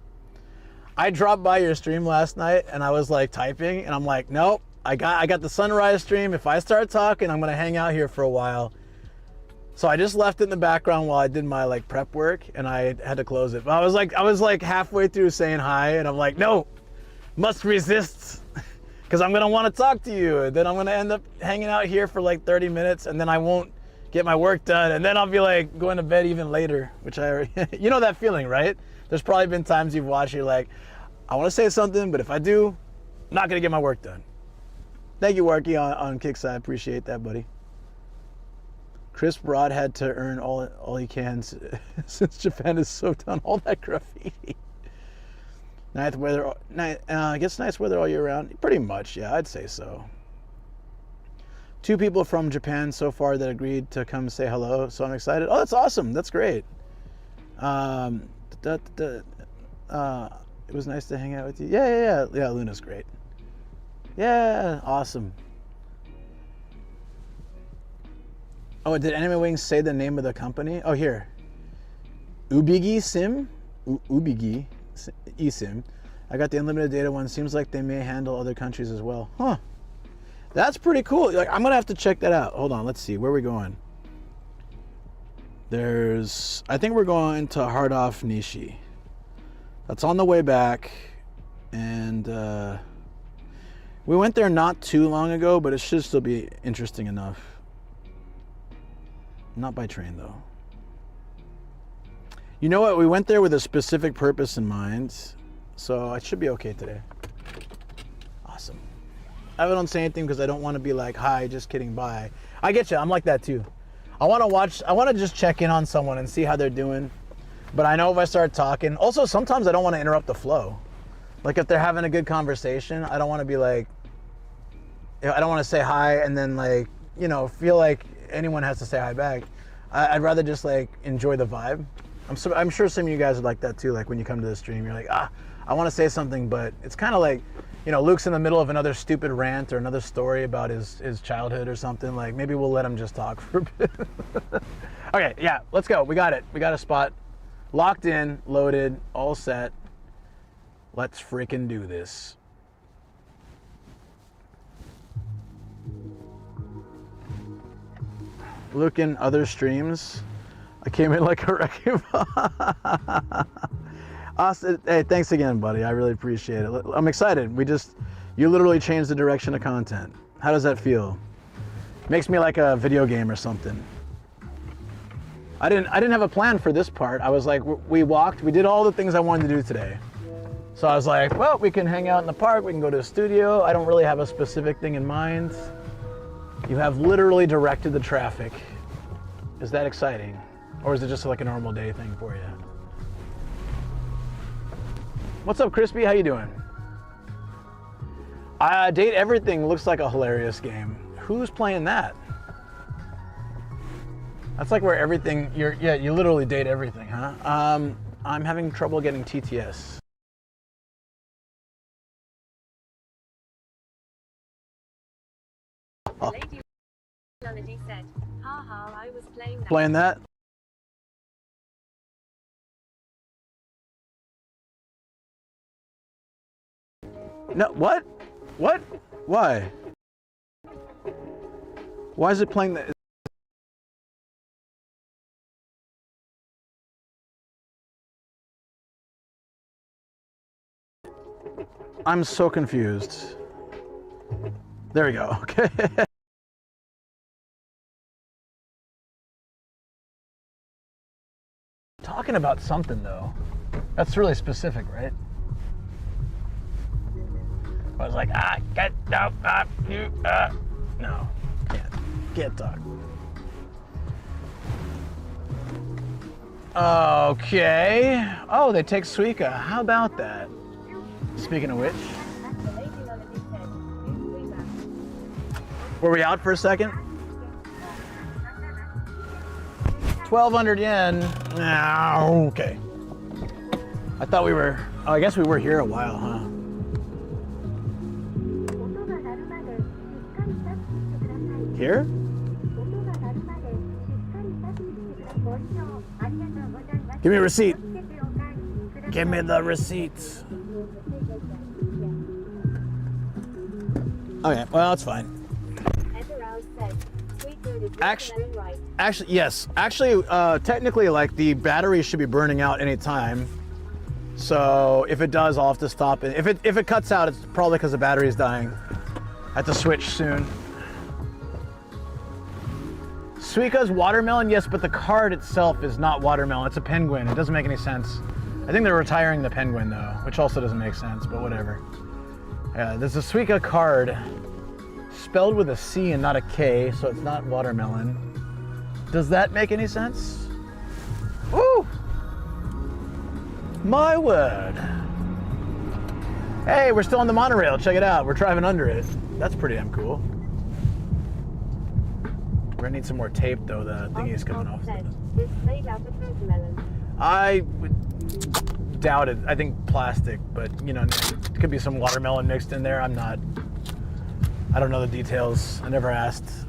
I dropped by your stream last night and I was like typing and I'm like, nope, I got the sunrise stream. If I start talking, I'm gonna hang out here for a while. So I just left it in the background while I did my like prep work and I had to close it. But I was like halfway through saying hi and I'm like, no, must resist. Because I'm gonna want to talk to you, and then I'm gonna end up hanging out here for like 30 minutes, and then I won't get my work done, and then I'll be like going to bed even later, which I already, you know that feeling, right? There's probably been times you've watched, you're like, I want to say something, but if I do, I'm not gonna get my work done. Thank you, Warky, on Kickside. Appreciate that, buddy. Chris Broad had to earn all he can since Japan is so done all that graffiti. I guess nice weather all year round. Pretty much, yeah, I'd say so. 2 people from Japan so far that agreed to come say hello, so I'm excited. Oh, that's awesome. That's great. It was nice to hang out with you. Yeah, Luna's great. Yeah, awesome. Oh, did Anime Wings say the name of the company? Oh, here. Ubigi Sim? Ubigi eSIM. I got the unlimited data one. Seems like they may handle other countries as well. Huh. That's pretty cool. Like, I'm gonna have to check that out. Hold on, let's see. Where are we going? I think we're going to Hard Off Nishi. That's on the way back. And we went there not too long ago, but it should still be interesting enough. Not by train though. You know what? We went there with a specific purpose in mind, so I should be okay today. Awesome. I don't say anything because I don't want to be like, hi, just kidding, bye. I get you. I'm like that too. I want to just check in on someone and see how they're doing. But I know if I start talking, also sometimes I don't want to interrupt the flow. Like if they're having a good conversation, I don't want to be like, I don't want to say hi and then like, feel like anyone has to say hi back. I'd rather just like enjoy the vibe. I'm sure some of you guys are like that too. Like when you come to the stream, you're like, I want to say something, but it's kind of like, Luke's in the middle of another stupid rant or another story about his childhood or something. Like maybe we'll let him just talk for a bit. Okay, yeah, let's go. We got it. We got a spot. Locked in, loaded, all set. Let's freaking do this. Look in other streams. I came in like a wrecking ball. Austin, hey, thanks again, buddy. I really appreciate it. I'm excited. You literally changed the direction of content. How does that feel? Makes me like a video game or something. I didn't have a plan for this part. I was like, we walked, we did all the things I wanted to do today. So I was like, well, we can hang out in the park, we can go to a studio. I don't really have a specific thing in mind. You have literally directed the traffic. Is that exciting? Or is it just like a normal day thing for you? What's up, Crispy? How you doing? Date Everything looks like a hilarious game. Who's playing that? That's like where everything, you literally date everything, huh? I'm having trouble getting TTS.
The lady Melody said, haha, I was playing that.
Playing that? No, what? What? Why? Why is it playing that? I'm so confused. There we go, okay. Talking about something though. That's really specific, right? I was like, no, can't talk. Okay. Oh, they take Suica. How about that? Speaking of which, were we out for a second? 1,200 yen. Okay. I thought we were. Oh, I guess we were here a while, huh? Here? Give me a receipt. Give me the receipts. Okay, well, that's fine. Actually, yes. Actually, technically, like, the battery should be burning out any time. So if it does, I'll have to stop it. If it cuts out, it's probably because the battery is dying. I have to switch soon. Suica's watermelon, yes, but the card itself is not watermelon. It's a penguin. It doesn't make any sense. I think they're retiring the penguin, though, which also doesn't make sense, but whatever. Yeah, there's a Suica card spelled with a C and not a K, so it's not watermelon. Does that make any sense? Woo! My word. Hey, we're still on the monorail. Check it out. We're driving under it. That's pretty damn cool. We're gonna need some more tape, though. The thingy is coming off. I would doubt it. I think plastic, but you know, it could be some watermelon mixed in there. I don't know the details. I never asked.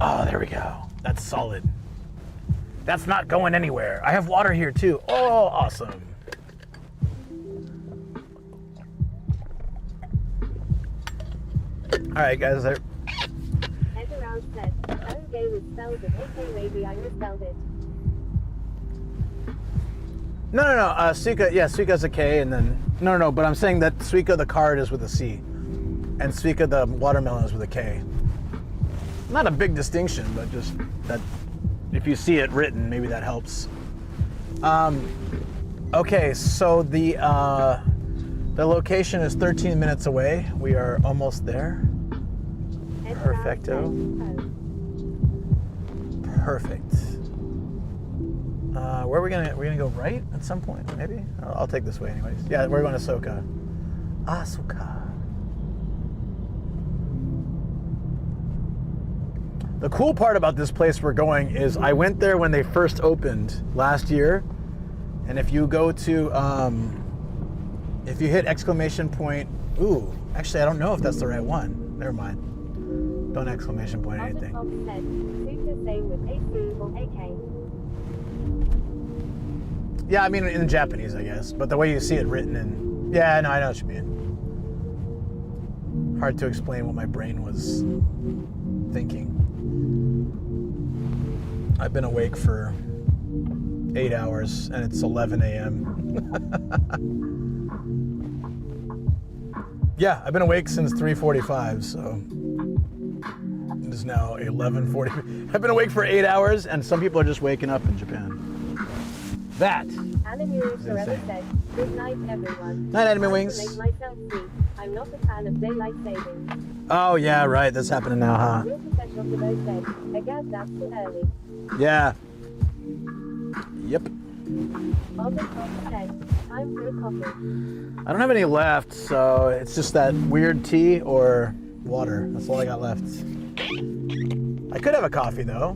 Oh, there we go. That's solid. That's not going anywhere. I have water here too. Oh, awesome. All right, guys. No. Suica, yeah, Suica's a K, and then no. But I'm saying that Suica, the card, is with a C, and Suica, the watermelon, is with a K. Not a big distinction, but just that if you see it written, maybe that helps. Okay, so the location is 13 minutes away. We are almost there. Perfecto. Perfect. Where are we gonna? We're gonna go right at some point, maybe. I'll take this way, anyways. Yeah, we're going to Soka. Asuka. The cool part about this place we're going is I went there when they first opened last year, and if you go to, if you hit exclamation point, ooh, actually I don't know if that's the right one. Never mind. Don't exclamation point anything. Yeah, I mean in Japanese, I guess, but the way you see it written in, yeah, no, I know what you mean. Hard to explain what my brain was thinking. I've been awake for 8 hours and it's 11 a.m. Yeah, I've been awake since 3:45, so it is now 11:40. I've been awake for 8 hours and some people are just waking up in Japan. That is insane.
Good night, everyone.
Night, Enemy Wings.
To make myself see, I'm not a fan of daylight savings.
Oh, yeah, right. That's happening now, huh?
Real professional to those days. I guess that's too early.
Yeah. Yep.
August 10. Time for a coffee.
I don't have any left, so it's just that weird tea or water. That's all I got left. I could have a coffee, though.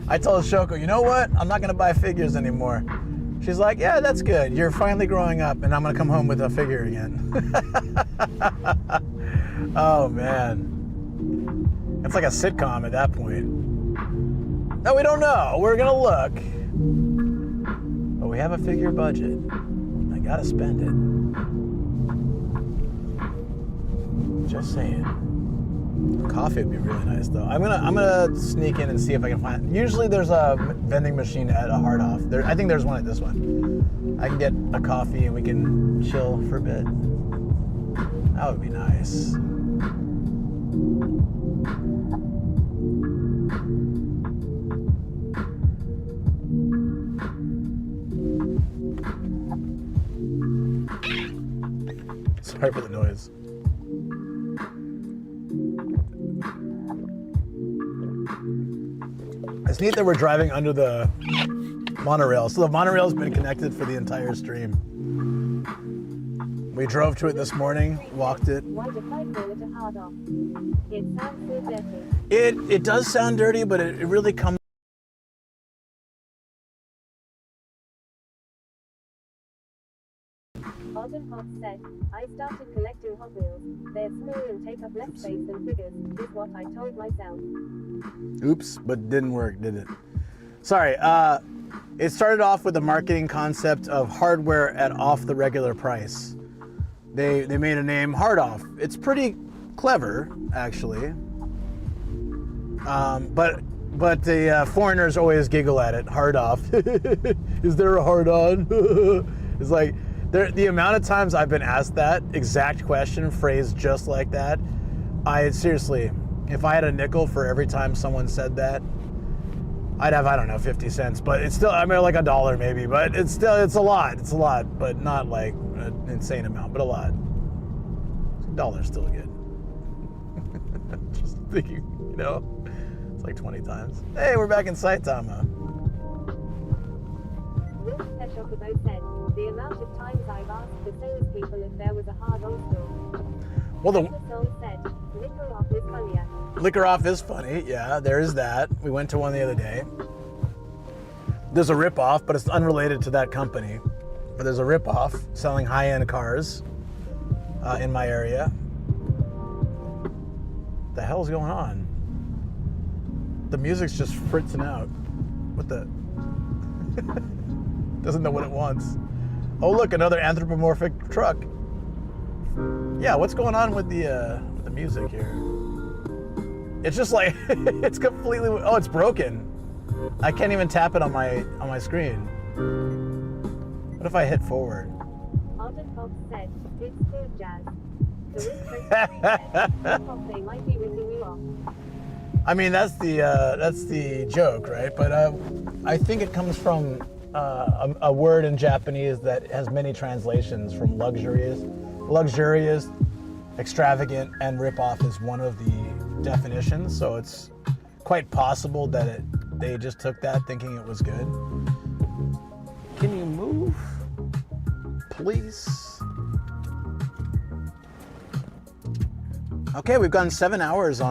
I told Shoko, you know what? I'm not going to buy figures anymore. She's like, yeah, that's good. You're finally growing up, and I'm going to come home with a figure again. Oh, man. It's like a sitcom at that point. No, we don't know. We're going to look. But we have a figure budget. I got to spend it. Just saying. Coffee would be really nice, though. I'm gonna sneak in and see if I can find. Usually, there's a vending machine at a Hard Off. I think there's one at this one. I can get a coffee and we can chill for a bit. That would be nice. Sorry for the noise. It's neat that we're driving under the monorail. So the monorail's been connected for the entire stream. We drove to it this morning, walked it.
Why did I call it a hard off? It sounds so dirty.
It does sound dirty, but it really comes.
Alden Fox said, I started collecting Hot Wheels. They're small and take up less space than figures, is what I told myself.
Oops, but didn't work, did it? Sorry, it started off with the marketing concept of hardware at off the regular price. They made a name, Hard Off. It's pretty clever, actually. But the foreigners always giggle at it, Hard Off. Is there a hard on? It's like, the amount of times I've been asked that exact question, phrased just like that, seriously, if I had a nickel for every time someone said that, I'd have, I don't know, 50 cents, but it's still, I mean, like $1 maybe, but it's a lot, but not like an insane amount, but a lot. $1's still good. Just thinking, you know, it's like 20 times. Hey, we're back in Saitama.
Will Peshokubo said, the amount of times I've asked the salespeople if there was a hard on store.
Well, the
Song said, liquor off is funnier.
liquor off is funny, yeah, there is that. We went to one the other day. There's a rip-off, but it's unrelated to that company. But there's a rip-off selling high-end cars in my area. What the hell's going on? The music's just fritzing out. What the? Doesn't know what it wants. Oh look, another anthropomorphic truck. Yeah, what's going on with the music here? It's just like it's completely. Oh, it's broken. I can't even tap it on my screen. What if I hit forward?
Alden Fox said, it's cool jazz. They might be ripping you off.
I mean, that's the joke, right? But I think it comes from a word in Japanese that has many translations from luxurious, extravagant, and rip-off is one of the definitions. So it's quite possible that they just took that thinking it was good. Can you move, please? Okay, we've gone 7 hours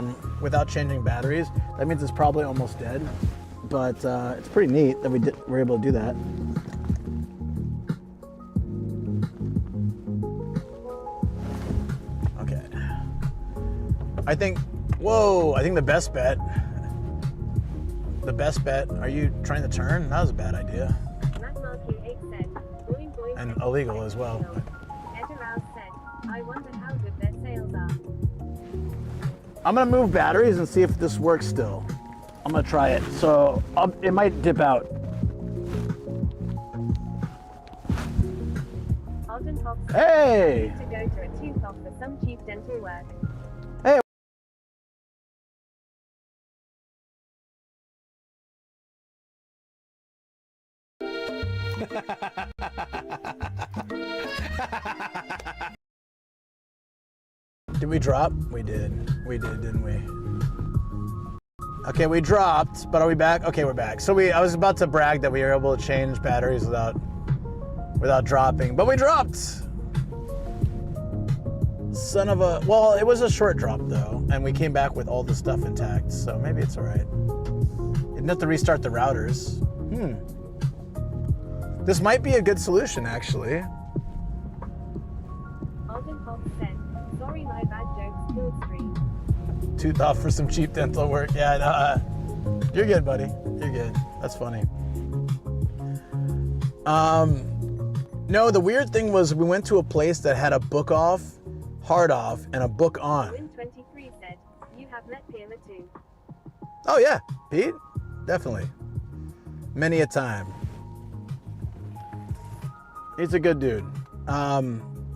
without changing batteries. That means it's probably almost dead, but it's pretty neat that we're able to do that. Okay. I think the best bet. Are you trying to turn? That was a bad idea. And illegal as well.
Edinburgh said, I wonder how good their sales are.
I'm gonna move batteries and see if this works still. I'm gonna try it. So it might dip out.
Alden Fox
Hey!
to go to a tooth off for some cheap dental work.
Hey! Did we drop? We did, didn't we? Okay, we dropped, but are we back? Okay, we're back. So I was about to brag that we were able to change batteries without dropping, but we dropped. Son of a, well, it was a short drop though, and we came back with all the stuff intact, so maybe it's all right. Didn't have to restart the routers. This might be a good solution, actually.
Alden Fox said, sorry my bad jokes killed stream.
Tooth off for some cheap dental work. Yeah, no, you're good, buddy. You're good. That's funny. No, the weird thing was we went to a place that had a book off, hard off, and a book on.
Win23 said, you have met Pierma too.
Oh yeah, Pete? Definitely. Many a time. He's a good dude.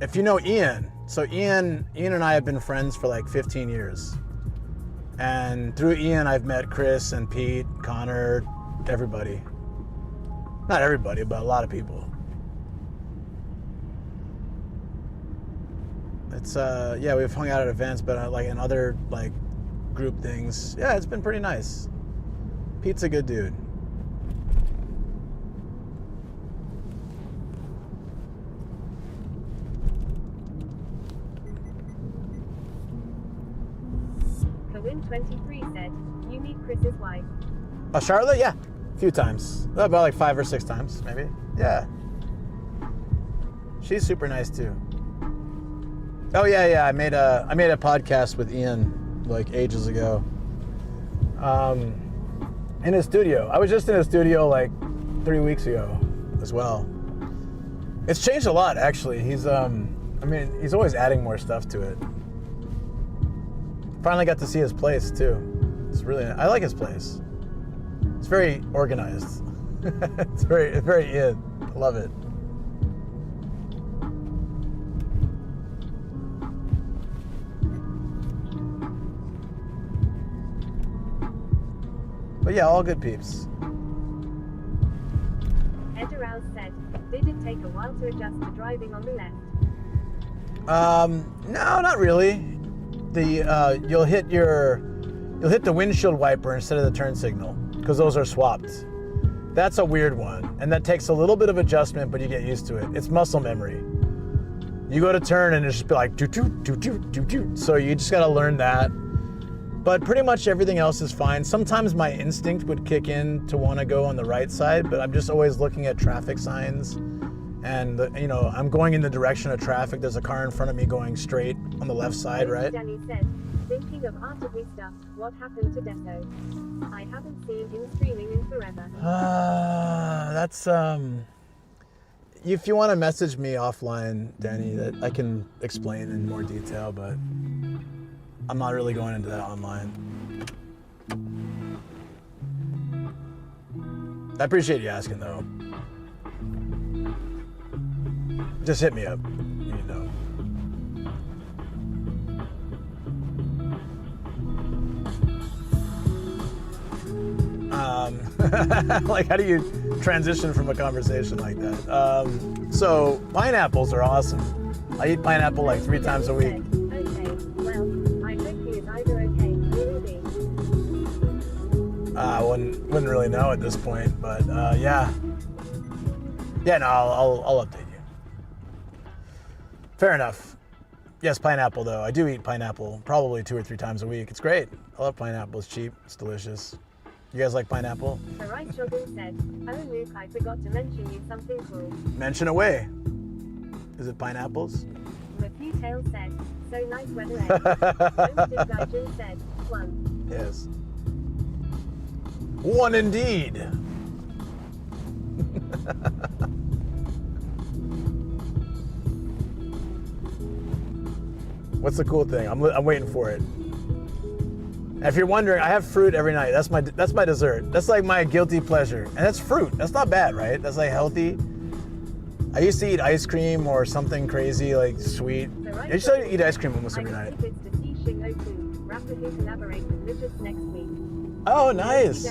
If you know Ian, so Ian and I have been friends for like 15 years. And through Ian, I've met Chris and Pete, Connor, everybody. Not everybody, but a lot of people. It's yeah, we've hung out at events, but like in other like group things. Yeah, it's been pretty nice. Pete's a good dude.
Kawin23 said, you meet Chris's wife.
Oh, Charlotte? Yeah, a few times. About like 5 or 6 times, maybe. Yeah. She's super nice too. Oh yeah. I made a podcast with Ian like ages ago. In his studio. I was just in his studio like 3 weeks ago as well. It's changed a lot actually. He's he's always adding more stuff to it. Finally got to see his place too. I like his place. It's very organized. it's very in. I love it. But yeah, all good peeps.
Edoral said, did it take a while to adjust to driving on the left?
No, not really. You'll hit the windshield wiper instead of the turn signal because those are swapped. That's a weird one, and that takes a little bit of adjustment, but you get used to it. It's muscle memory. You go to turn and it's just be like doo doo doo doo doo doo. So you just gotta learn that. But pretty much everything else is fine. Sometimes my instinct would kick in to want to go on the right side, but I'm just always looking at traffic signs. And, I'm going in the direction of traffic. There's a car in front of me going straight on the left side, right?
Danny said, thinking of Article stuff, what happened to Deso? I haven't seen him streaming in forever.
That's, if you want to message me offline, Danny, that I can explain in more detail, but I'm not really going into that online. I appreciate you asking, though. Just hit me up, like, how do you transition from a conversation like that? So, pineapples are awesome. I eat pineapple like 3 times a week.
Okay, well, I hope he is either okay or will be.
I wouldn't really know at this point, but yeah. Yeah, no, I'll update you. Fair enough. Yes, pineapple though. I do eat pineapple probably 2 or 3 times a week. It's great. I love pineapple. It's cheap. It's delicious. You guys like pineapple?
The right shogun said, oh Luke, I forgot to mention you something cool.
Mention away. Is it pineapples?
The few tail said, so nice weather. Nomadic Gaijin said, 1.
Yes. 1 indeed. What's the cool thing? I'm waiting for it. If you're wondering, I have fruit every night. That's my dessert. That's like my guilty pleasure. And that's fruit. That's not bad, right? That's like healthy. I used to eat ice cream or something crazy like sweet. I used to eat ice cream almost every night.
It's the T-Shing Oku, rapper who collaborate with Lucius next week.
Oh, nice.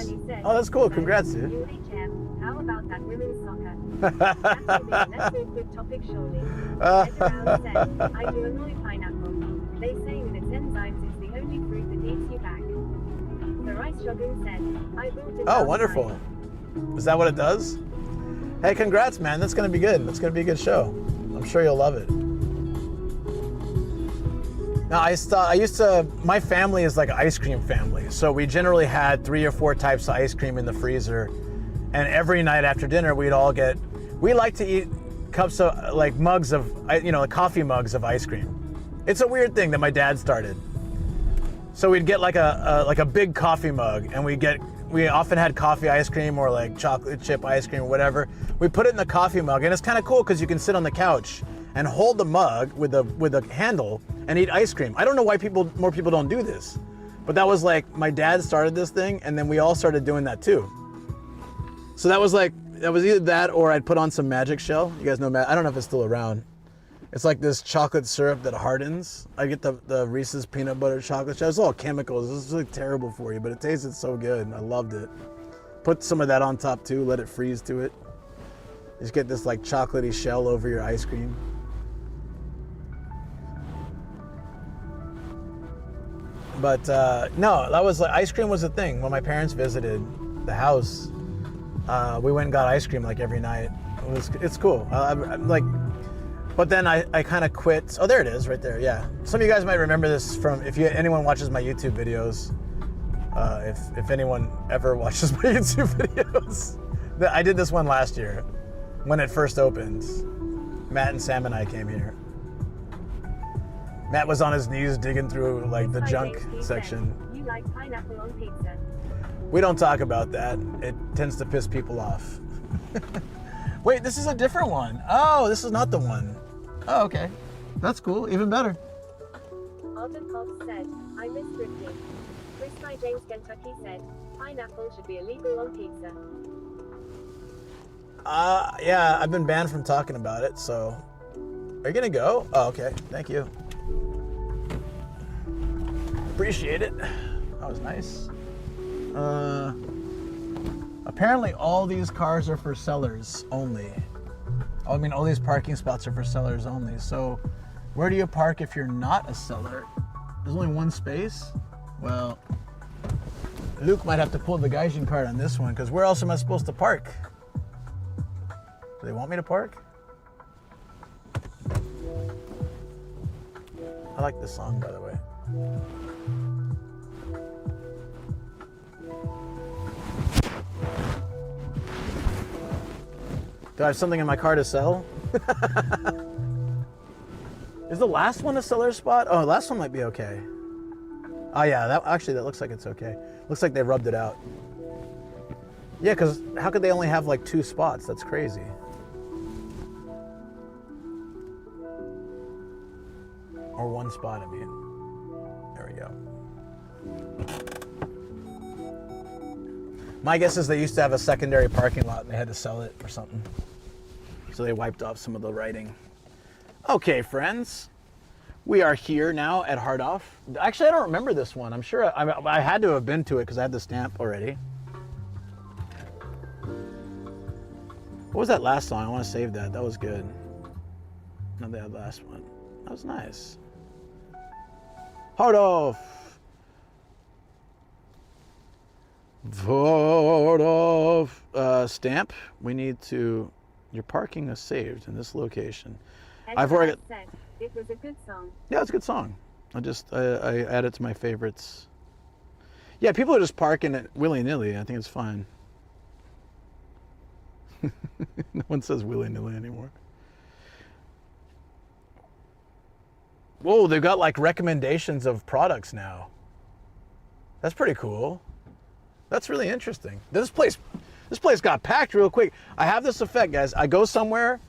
Oh, that's cool. Congrats, dude.
UHM, how about that women's soccer? That will be a good topic, surely. Edgar said, I do annoy pineapple. They say with its enzymes it's the only fruit that eats you back. The rice shogun said, I bought it.
Oh, wonderful. Is that what it does? Hey, congrats, man. That's going to be good. That's going to be a good show. I'm sure you'll love it. Now, my family is like an ice cream family. So we generally had 3 or 4 types of ice cream in the freezer. And every night after dinner, we like to eat cups of, like mugs of, coffee mugs of ice cream. It's a weird thing that my dad started. So we'd get like a big coffee mug, and we often had coffee ice cream or like chocolate chip ice cream or whatever. We put it in the coffee mug, and it's kind of cool because you can sit on the couch and hold the mug with a handle and eat ice cream. I don't know why more people don't do this, but that was like my dad started this thing, and then we all started doing that too. So that was either that or I'd put on some Magic Shell. You guys know I don't know if it's still around. It's like this chocolate syrup that hardens. I get the Reese's peanut butter chocolate shell. It's all chemicals. It's like terrible for you, but it tasted so good. I loved it. Put some of that on top too. Let it freeze to it. Just get this like chocolatey shell over your ice cream. But no, that was like ice cream was a thing. When my parents visited the house, we went and got ice cream like every night. It's cool. Like, but then I kind of quit. Oh, there it is, right there. Yeah. Some of you guys might remember this from anyone watches my YouTube videos. If anyone ever watches my YouTube videos, I did this one last year when it first opened. Matt and Sam and I came here. Matt was on his knees digging through like the junk section.
You like pineapple on pizza?
We don't talk about that. It tends to piss people off. Wait, this is a different one. Oh, this is not the one. Oh, okay. That's cool. Even better.
Alden Fox said, I miss drifting. Chris by James Kentucky said, pineapple should be illegal on pizza.
Yeah, I've been banned from talking about it, so. Are you gonna go? Oh, okay. Thank you. Appreciate it. That was nice. Apparently all these cars are for sellers only. I mean, all these parking spots are for sellers only. So where do you park if you're not a seller? There's only one space? Well, Luke might have to pull the Gaijin card on this one, because where else am I supposed to park? Do they want me to park? I like this song, by the way. Do I have something in my car to sell? Is the last one a seller spot? Oh, the last one might be okay. Oh yeah, that looks like it's okay. Looks like they rubbed it out. Yeah, because how could they only have like 2 spots? That's crazy. Or 1 spot, I mean. There we go. My guess is they used to have a secondary parking lot and they had to sell it or something. So they wiped off some of the writing. Okay, friends. We are here now at Hard Off. Actually, I don't remember this one. I'm sure I had to have been to it because I had the stamp already. What was that last song? I want to save that. That was good. Not that last one. That was nice. Hard Off. Hard Off. Stamp. We need to. Your parking is saved in this location. I've already.
Said it was a good song.
Yeah, it's a good song. I add it to my favorites. Yeah, people are just parking it willy-nilly. I think it's fine. No one says willy-nilly anymore. Whoa, they've got like recommendations of products now. That's pretty cool. That's really interesting. This place got packed real quick. I have this effect, guys. I go somewhere.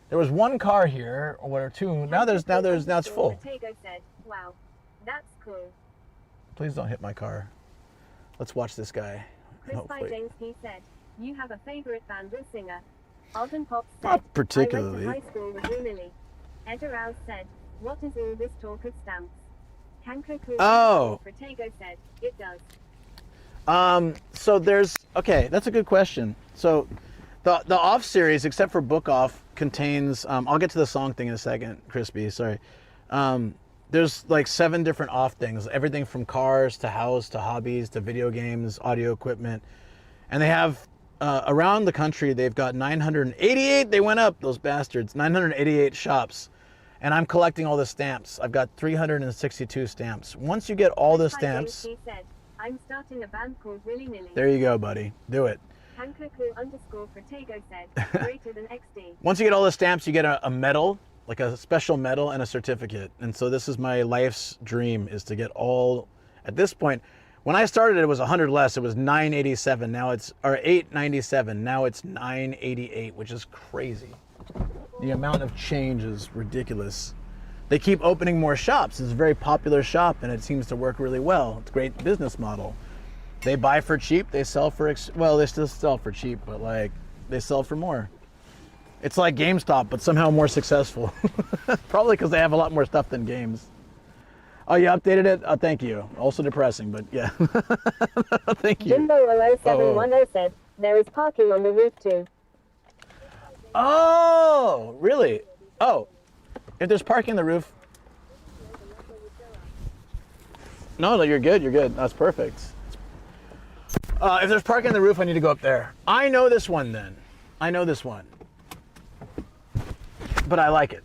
There was 1 car here, or 2. Now it's full.
Potato said, wow, that's cool.
Please don't hit my car. Let's watch this guy.
Chris by
Hopefully.
James he said, you have a favorite band or singer? Alden Pop said,
Not particularly.
I went to high school with Lily. Edgar Rouse said, what is all this talk of stamps? Kankoku
Oh.
Potato said, it does.
So there's, okay, that's a good question. So the off series, except for Book Off, contains, I'll get to the song thing in a second, Crispy, sorry. There's like 7 different off things, everything from cars to house to hobbies to video games, audio equipment. And they have, around the country, they've got 988, they went up, those bastards, 988 shops. And I'm collecting all the stamps. I've got 362 stamps. Once you get all the stamps,
He said, I'm starting a band called Willy Nilly.
there you go, buddy. Do it.
Kankoku_Protego said, greater than XD.
Once you get all the stamps, you get a medal, like a special medal and a certificate. And so this is my life's dream, is to get all, at this point, when I started it was 100 less, it was 987, now it's, or 897, now it's 988, which is crazy. The amount of change is ridiculous. They keep opening more shops. It's a very popular shop and it seems to work really well. It's a great business model. They buy for cheap, they sell for, well, they still sell for cheap, but like, they sell for more. It's like GameStop, but somehow more successful. Probably because they have a lot more stuff than games. Oh, you updated it? Oh, thank you. Also depressing, but yeah. Thank you.
Jimbo00710 said, there is parking on the roof too.
Oh, really? Oh, if there's parking on the roof. No, you're good. You're good. That's perfect. If there's parking on the roof, I need to go up there. I know this one then. I know this one. But I like it.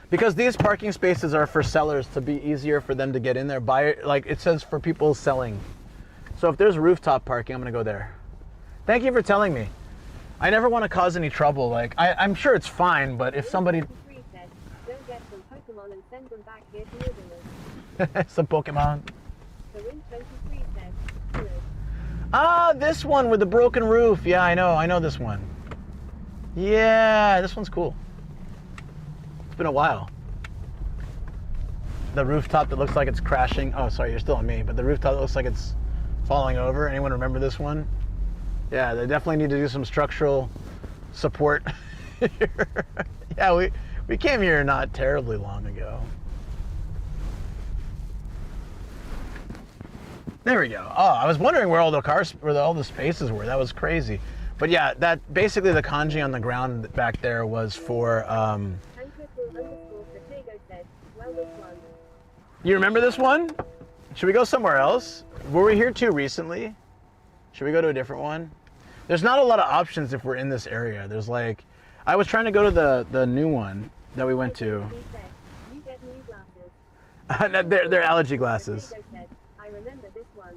Because these parking spaces are for sellers to be easier for them to get in there. Like it says for people selling. So if there's rooftop parking, I'm gonna go there. Thank you for telling me. I never want to cause any trouble. Like I'm sure it's fine, but if somebody...
Don't get some Pokemon and send them back here to Netherlands.
Some Pokemon.
The Win 23 says, hello.
Ah, this one with the broken roof. Yeah, I know this one. Yeah, this one's cool. It's been a while. The rooftop that looks like it's crashing. Oh, sorry, you're still on me. But the rooftop that looks like it's falling over. Anyone remember this one? Yeah, they definitely need to do some structural support here. Yeah, we came here not terribly long ago. There we go. Oh, I was wondering where all the spaces were. That was crazy. But yeah, that basically the kanji on the ground back there was for. You remember this one? Should we go somewhere else? Were we here too recently? Should we go to a different one? There's not a lot of options if we're in this area. There's like, I was trying to go to the new one that we went to. They're allergy glasses.
I remember this one.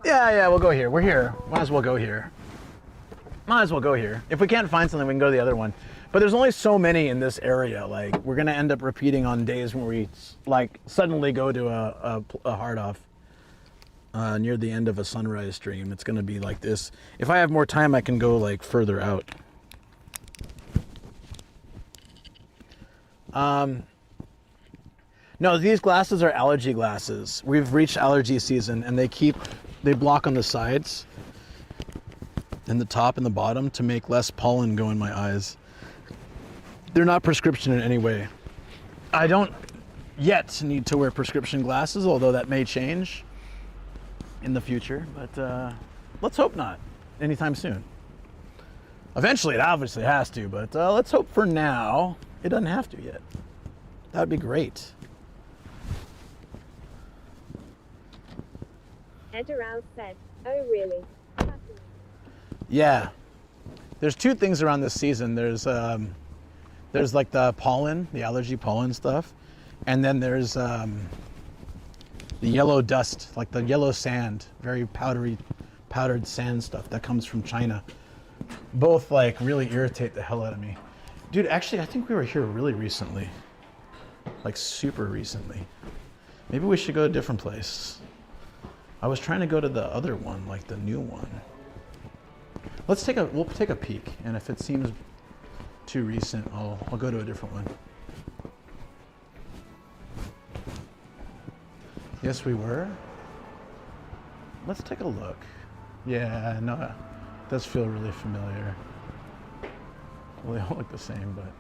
Yeah, we'll go here. We're here. Might as well go here. Might as well go here. If we can't find something, we can go to the other one. But there's only so many in this area. Like, we're gonna end up repeating on days when we like suddenly go to a hard off near the end of a sunrise stream. It's gonna be like this. If I have more time, I can go like further out. No, these glasses are allergy glasses. We've reached allergy season, and they block on the sides and the top and the bottom to make less pollen go in my eyes. They're not prescription in any way. I don't yet need to wear prescription glasses, although that may change in the future, but let's hope not anytime soon. Eventually it obviously has to, but let's hope for now it doesn't have to yet. That would be great.
Ederaus said, oh really?
Yeah. There's two things around this season. There's like the pollen, the allergy pollen stuff, and then there's the yellow dust, like the yellow sand, very powdered sand stuff that comes from China. Both like really irritate the hell out of me. Dude, actually I think we were here really recently. Like super recently. Maybe we should go to a different place. I was trying to go to the other one, like the new one. We'll take a peek, and if it seems too recent, I'll go to a different one. Yes, we were. Let's take a look. Yeah, no, it does feel really familiar. Well, they all look the same, but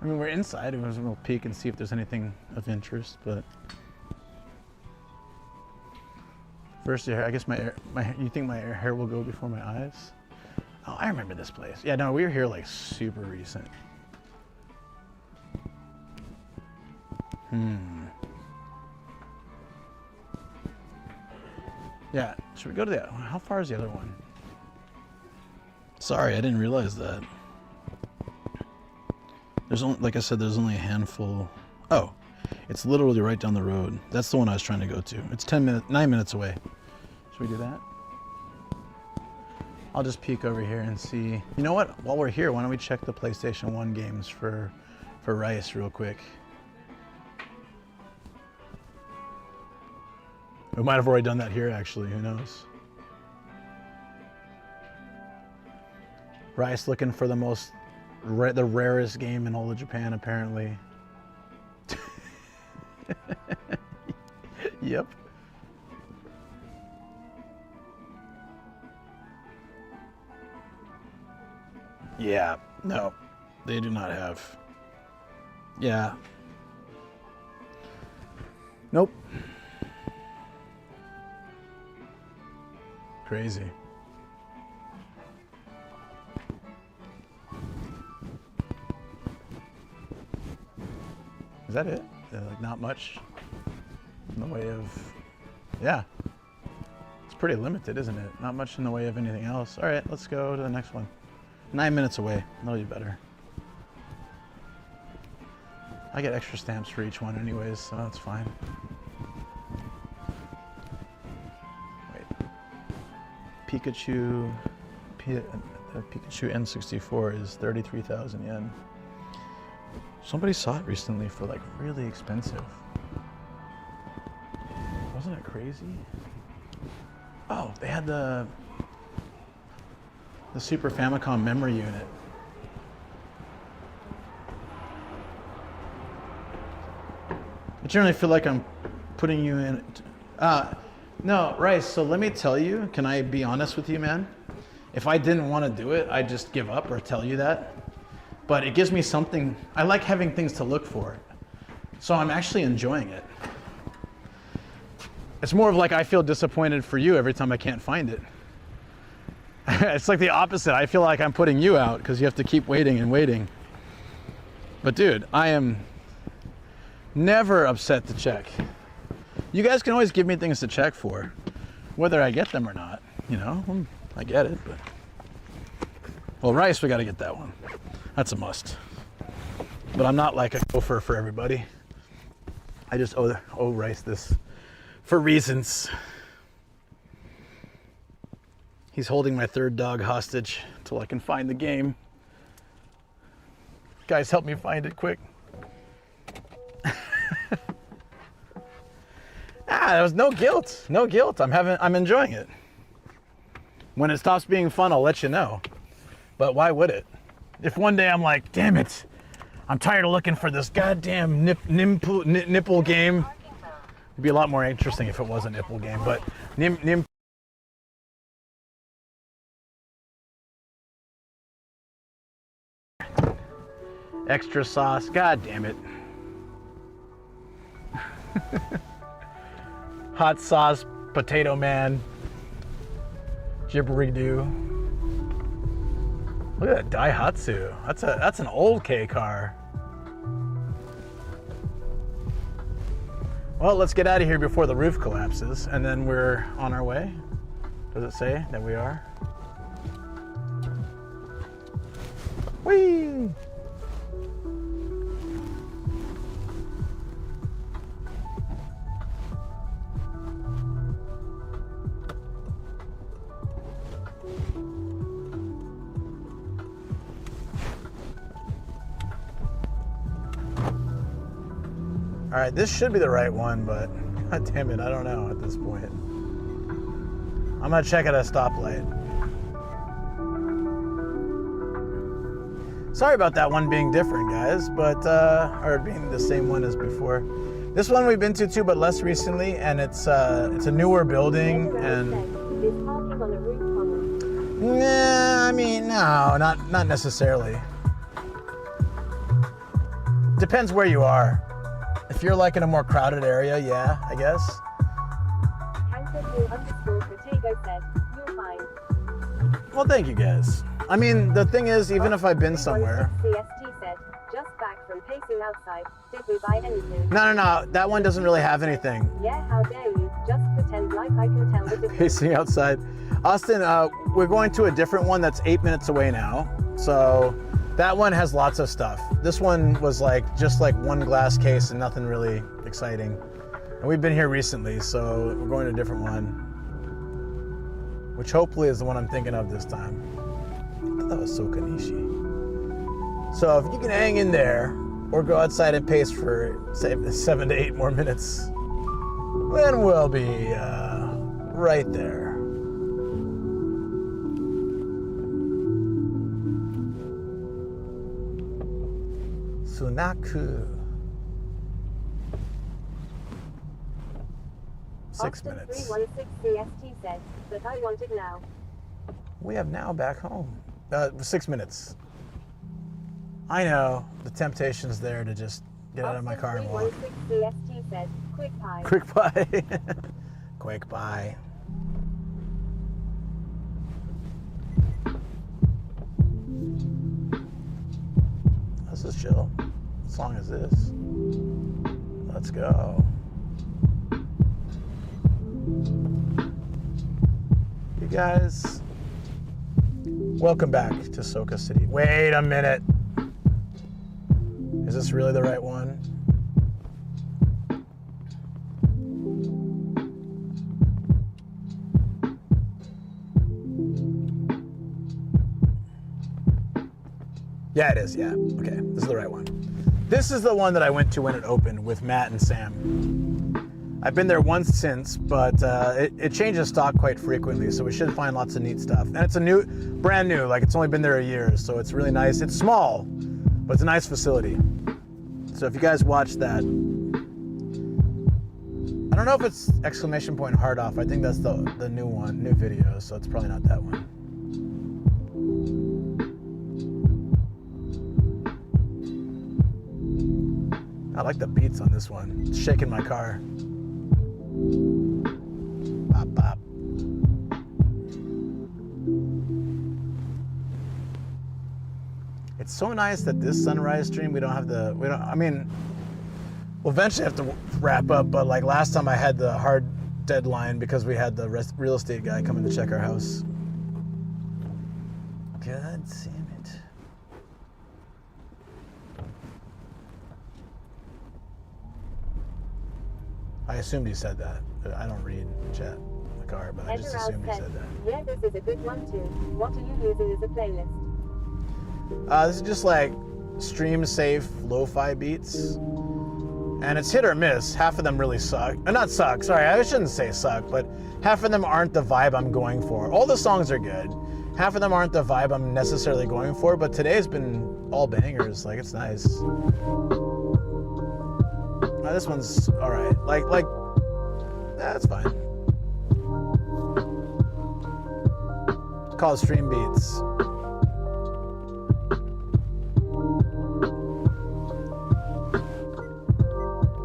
I mean, we're inside. We'll peek and see if there's anything of interest, but first, I guess you think my hair will go before my eyes? Oh, I remember this place. Yeah, no, we were here like super recent. Yeah, should we go to the, how far is the other one? Sorry, I didn't realize that. There's only, like I said, there's only a handful. Oh, it's literally right down the road. That's the one I was trying to go to. It's 9 minutes away. Should we do that? I'll just peek over here and see. You know what? While we're here, why don't we check the PlayStation 1 games for Rice real quick. We might have already done that here, actually. Who knows? Rice looking for the rarest game in all of Japan, apparently. Yep. Yeah, no, they do not have. Yeah. Nope. Crazy. Is that it? Like not much in the way of, yeah. It's pretty limited, isn't it? Not much in the way of anything else. All right, let's go to the next one. 9 minutes away, that'll be better. I get extra stamps for each one anyways, so that's fine. Wait. Pikachu N64 is 33,000 yen. Somebody saw it recently for like really expensive. Wasn't it crazy? Oh, they had the Super Famicom memory unit. I generally feel like I'm putting you in. No, Rice, so let me tell you, can I be honest with you, man? If I didn't want to do it, I'd just give up or tell you that. But it gives me something, I like having things to look for. So I'm actually enjoying it. It's more of like I feel disappointed for you every time I can't find it. It's like the opposite. I feel like I'm putting you out because you have to keep waiting and waiting. But dude, I am never upset to check. You guys can always give me things to check for, whether I get them or not. You know, I get it, but. Well, Rice, we gotta get that one. That's a must. But I'm not like a gopher for everybody. I just owe Rice this for reasons. He's holding my third dog hostage until I can find the game. Guys, help me find it quick. There was no guilt. No guilt. I'm enjoying it. When it stops being fun, I'll let you know. But why would it? If one day I'm like, damn it, I'm tired of looking for this goddamn nipple game. It'd be a lot more interesting if it was a nipple game, but extra sauce, god damn it. Hot sauce, potato man, gibbery-doo. Look at that Daihatsu. That's an old K car. Well, let's get out of here before the roof collapses, and then we're on our way. Does it say that we are? Whee! All right, this should be the right one, but god damn it, I don't know at this point. I'm gonna check at a stoplight. Sorry about that one being different, guys, but or being the same one as before. This one we've been to too, but less recently, and it's a newer building, and nah, I mean, no, not necessarily. Depends where you are. If you're like in a more crowded area, yeah, I guess. Well, thank you guys. I mean, the thing is, even if I've been somewhere.
CST said, just back from pacing outside. Did we buy anything?
No, that one doesn't really have anything.
Yeah, how dare you? Just pretend like I can tell the difference.
Pacing outside. Austin, we're going to a different one that's 8 minutes away now. So that one has lots of stuff. This one was like just like one glass case and nothing really exciting. And we've been here recently, so we're going to a different one, which hopefully is the one I'm thinking of this time. I thought that was so Kanishi. So if you can hang in there or go outside and pace for say 7 to 8 more minutes, then we'll be right there. Sunaku. 6 minutes.
316 CST said, but I want it now.
We have now back home. 6 minutes. I know the temptation's there to just get out of my car and walk.
316 CST said, quick pie.
Quick pie. Quick pie. This is chill. song is this? Let's go. You guys, welcome back to Soka City. Wait a minute. Is this really the right one? Yeah, it is. Yeah. Okay. This is the right one. This is the one that I went to when it opened with Matt and Sam. I've been there once since, but it changes stock quite frequently, so we should find lots of neat stuff. And it's brand new, like it's only been there a year, so it's really nice. It's small, but it's a nice facility. So if you guys watch that, I don't know if it's exclamation point hard off. I think that's the new video, so it's probably not that one. I like the beats on this one. It's shaking my car. Bop, bop. It's so nice that this sunrise stream, we'll eventually have to wrap up, but like last time I had the hard deadline because we had the real estate guy coming to check our house. God damn it. I assumed he said that. I don't read chat in the car, but I just assumed he said that.
Yeah, this is a good one too. What are you using as a playlist?
This is just like stream safe lo-fi beats. And it's hit or miss. Half of them really suck. Not suck, sorry, I shouldn't say suck, but half of them aren't the vibe I'm going for. All the songs are good. Half of them aren't the vibe I'm necessarily going for, but today's been all bangers. Like, it's nice. This one's all right. That's fine. It's called Stream Beats.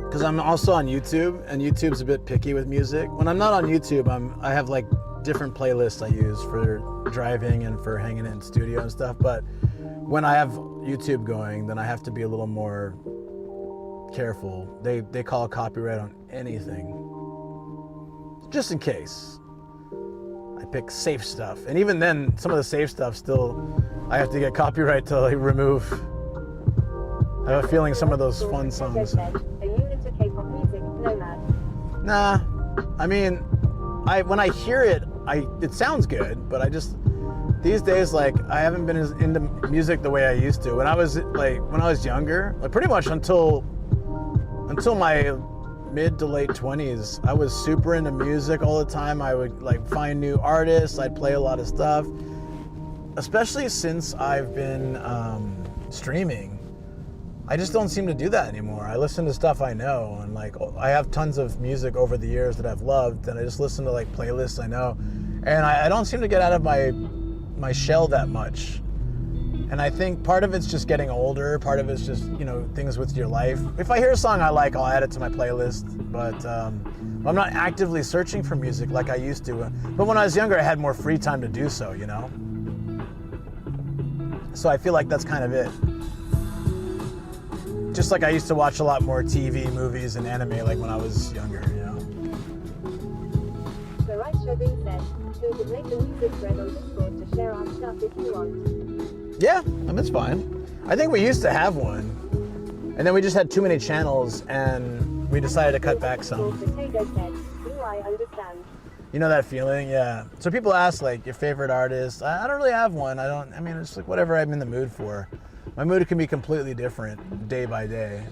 Because I'm also on YouTube, and YouTube's a bit picky with music. When I'm not on YouTube, I have like different playlists I use for driving and for hanging in studio and stuff. But when I have YouTube going, then I have to be a little more careful. They call copyright on anything, just in case. I pick safe stuff, and even then, some of the safe stuff still, I have to get copyright to like remove. I have a feeling some of those fun songs.
Are you into K-pop music, Nomad?
Nah, I mean, when I hear it, it sounds good, but these days, like, I haven't been as into music the way I used to. When I was younger, like pretty much until my mid to late 20s, I was super into music all the time. I would like find new artists. I'd play a lot of stuff, especially since I've been streaming. I just don't seem to do that anymore. I listen to stuff I know, and like I have tons of music over the years that I've loved, and I just listen to like playlists I know, and I don't seem to get out of my shell that much. And I think part of it's just getting older, part of it's just, things with your life. If I hear a song I like, I'll add it to my playlist, but I'm not actively searching for music like I used to. But when I was younger, I had more free time to do so, So I feel like that's kind of it. Just like I used to watch a lot more TV, movies, and anime like when I was younger,
The right Shogun said, we could make the music thread on Discord to share our stuff if you want.
Yeah, it's fine. I think we used to have one, and then we just had too many channels, and we decided to cut back some.
Potato said, do I understand?
You know that feeling? Yeah. So people ask, like, your favorite artist. I don't really have one. It's like whatever I'm in the mood for. My mood can be completely different day by day.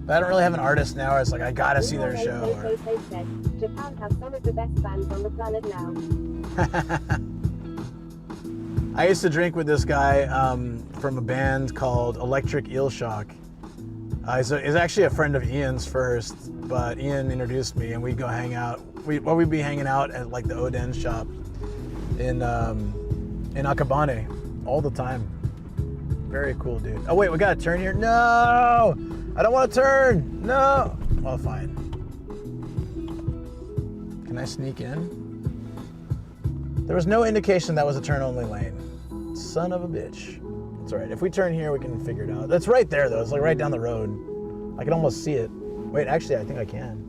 But I don't really have an artist now where it's like, I gotta see their show.
Said, Japan has some of the best bands on the planet now.
I used to drink with this guy from a band called Electric Eel Shock. He's actually a friend of Ian's first, but Ian introduced me, and we'd go hang out. We'd be hanging out at like the Oden shop in Akabane all the time. Very cool dude. Oh wait, we got to turn here? No! I don't want to turn! No! Well, fine. Can I sneak in? There was no indication that was a turn-only lane. Son of a bitch. It's all right. If we turn here, we can figure it out. That's right there, though. It's like right down the road. I can almost see it. Wait, actually, I think I can.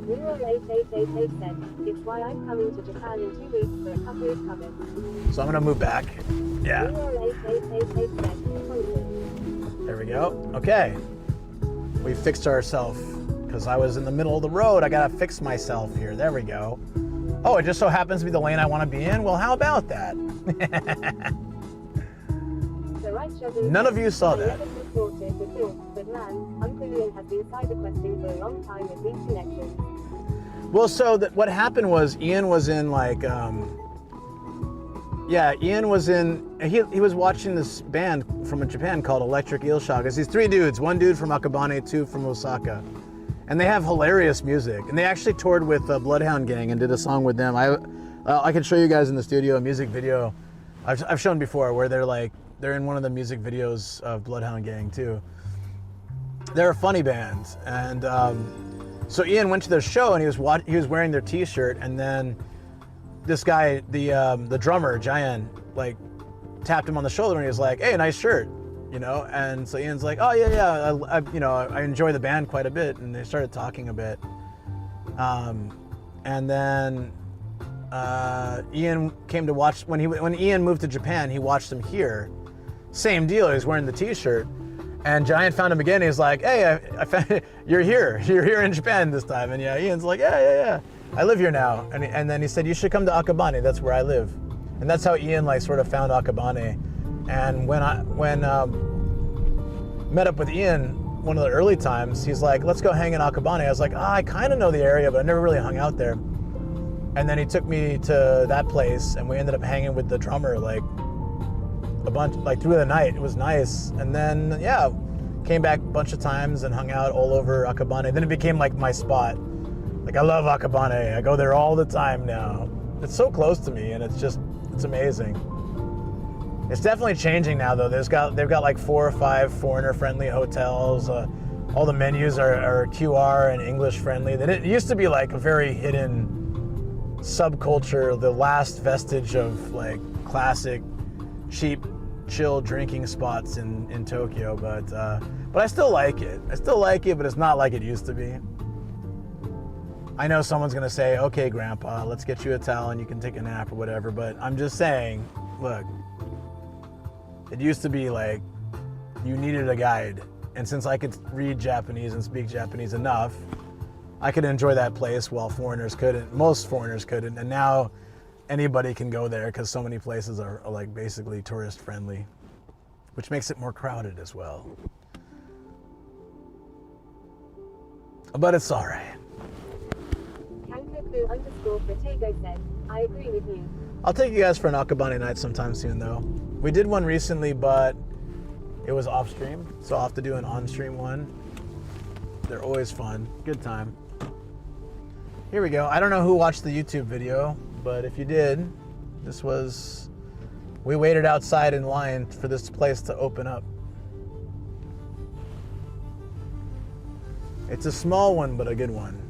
Zero 8888 said, it's why I'm coming to Japan in 2 weeks for a couple of covers.
So I'm gonna move back. Yeah.
08888 said, content.
There we go. Okay. We fixed ourselves because I was in the middle of the road. I gotta fix myself here. There we go. Oh, it just so happens to be the lane I want to be in? Well, how about that?
The right shopping
None of you saw
I
that.
never thought it before, but man, Uncle Ian has been cyber questing for a long time with these connections.
Well, so what happened was Ian was in like, Ian was in, he was watching this band from Japan called Electric Eel Shock. It's these 3 dudes, 1 dude from Akabane, 2 from Osaka. And they have hilarious music. And they actually toured with Bloodhound Gang and did a song with them. I can show you guys in the studio a music video I've shown before where they're in one of the music videos of Bloodhound Gang too. They're a funny band. And so Ian went to their show and he was wearing their t-shirt, and then this guy, the drummer, Gaijin, like tapped him on the shoulder and he was like, "Hey, nice shirt." You know, and so Ian's like, "Oh yeah, I enjoy the band quite a bit," and they started talking a bit. And then Ian came to watch when Ian moved to Japan. He watched him here. Same deal. He was wearing the T-shirt, and Giant found him again. He's like, "Hey, I found you're here. You're here in Japan this time." And yeah, Ian's like, "Yeah. I live here now." And then he said, "You should come to Akabane. That's where I live." And that's how Ian like sort of found Akabane. And when met up with Ian one of the early times, he's like, "Let's go hang in Akabane." I was like, I kind of know the area, but I never really hung out there. And then he took me to that place, and we ended up hanging with the drummer like a bunch, like through the night. It was nice. And then came back a bunch of times and hung out all over Akabane. Then it became like my spot. Like I love Akabane. I go there all the time now. It's so close to me, and it's amazing. It's definitely changing now, though. They've got like 4 or 5 foreigner-friendly hotels. All the menus are QR and English-friendly. It used to be like a very hidden subculture, the last vestige of like classic, cheap, chill drinking spots in Tokyo. But I still like it. But it's not like it used to be. I know someone's gonna say, "Okay, Grandpa, let's get you a towel and you can take a nap or whatever." But I'm just saying, look. It used to be like you needed a guide, and since I could read Japanese and speak Japanese enough, I could enjoy that place while foreigners couldn't. Most foreigners couldn't, and now anybody can go there because so many places are like basically tourist friendly, which makes it more crowded as well. But it's all right.
Kankoku_Protego said, I agree with you.
I'll take you guys for an Akabane night sometime soon, though. We did one recently, but it was off stream, so I'll have to do an on stream one. They're always fun. Good time. Here we go. I don't know who watched the YouTube video, but if you did, we waited outside in line for this place to open up. It's a small one, but a good one.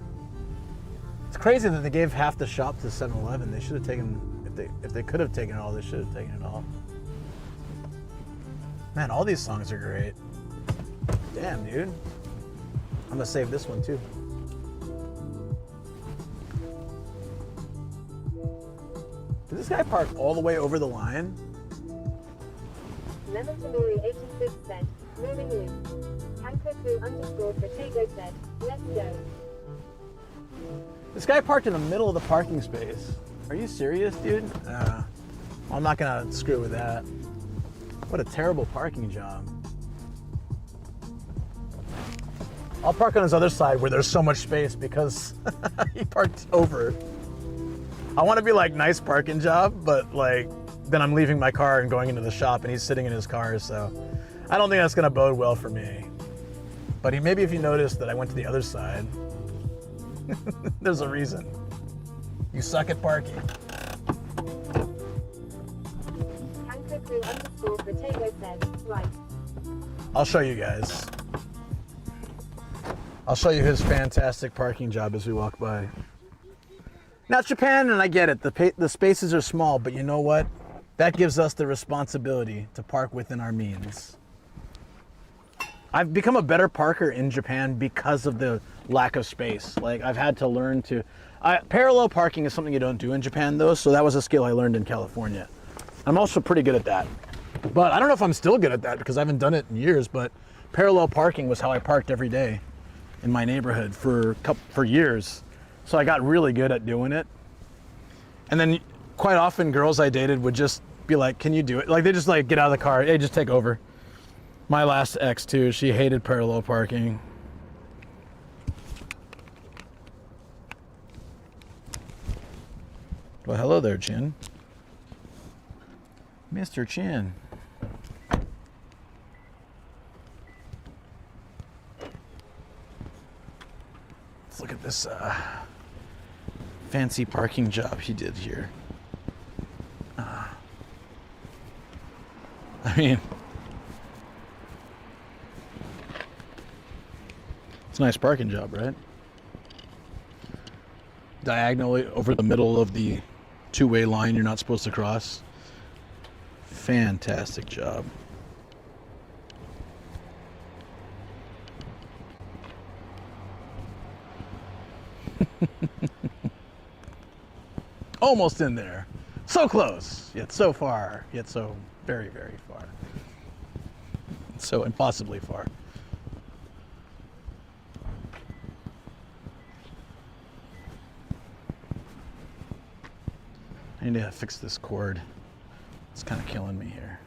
It's crazy that they gave half the shop to 7-Eleven. They should have taken, if they could have taken it all, they should have taken it all. Man, all these songs are great. Damn, dude. I'm gonna save this one too. Did this guy park all the way over the line?
Lemon Toneri 86 said, moving loop. Kankoku_Protego said, let's go.
This guy parked in the middle of the parking space. Are you serious, dude? I'm not gonna screw with that. What a terrible parking job. I'll park on his other side where there's so much space because he parked over. I want to be like, nice parking job, but like, then I'm leaving my car and going into the shop and he's sitting in his car, so I don't think that's gonna bode well for me. But maybe if you noticed that I went to the other side, there's a reason. You suck at parking.
Kankoku_Protego said, right.
I'll show you guys. I'll show you his fantastic parking job as we walk by. Now it's Japan, and I get it. The spaces are small, but you know what? That gives us the responsibility to park within our means. I've become a better parker in Japan because of the lack of space. Like, I've had to learn to... parallel parking is something you don't do in Japan, though, so that was a skill I learned in California. I'm also pretty good at that. But I don't know if I'm still good at that because I haven't done it in years, but parallel parking was how I parked every day in my neighborhood for years. So I got really good at doing it. And then quite often girls I dated would just be like, can you do it? Like, they just like get out of the car, hey, just take over. My last ex too, she hated parallel parking. Well, hello there, Chin. Mr. Chin. Let's look at this fancy parking job he did here. I mean, it's a nice parking job, right? Diagonally over the middle of the two-way line you're not supposed to cross. Fantastic job. Almost in there. So close, yet so far, yet so very, very far. So impossibly far. I need to fix this cord. It's kind of killing me here.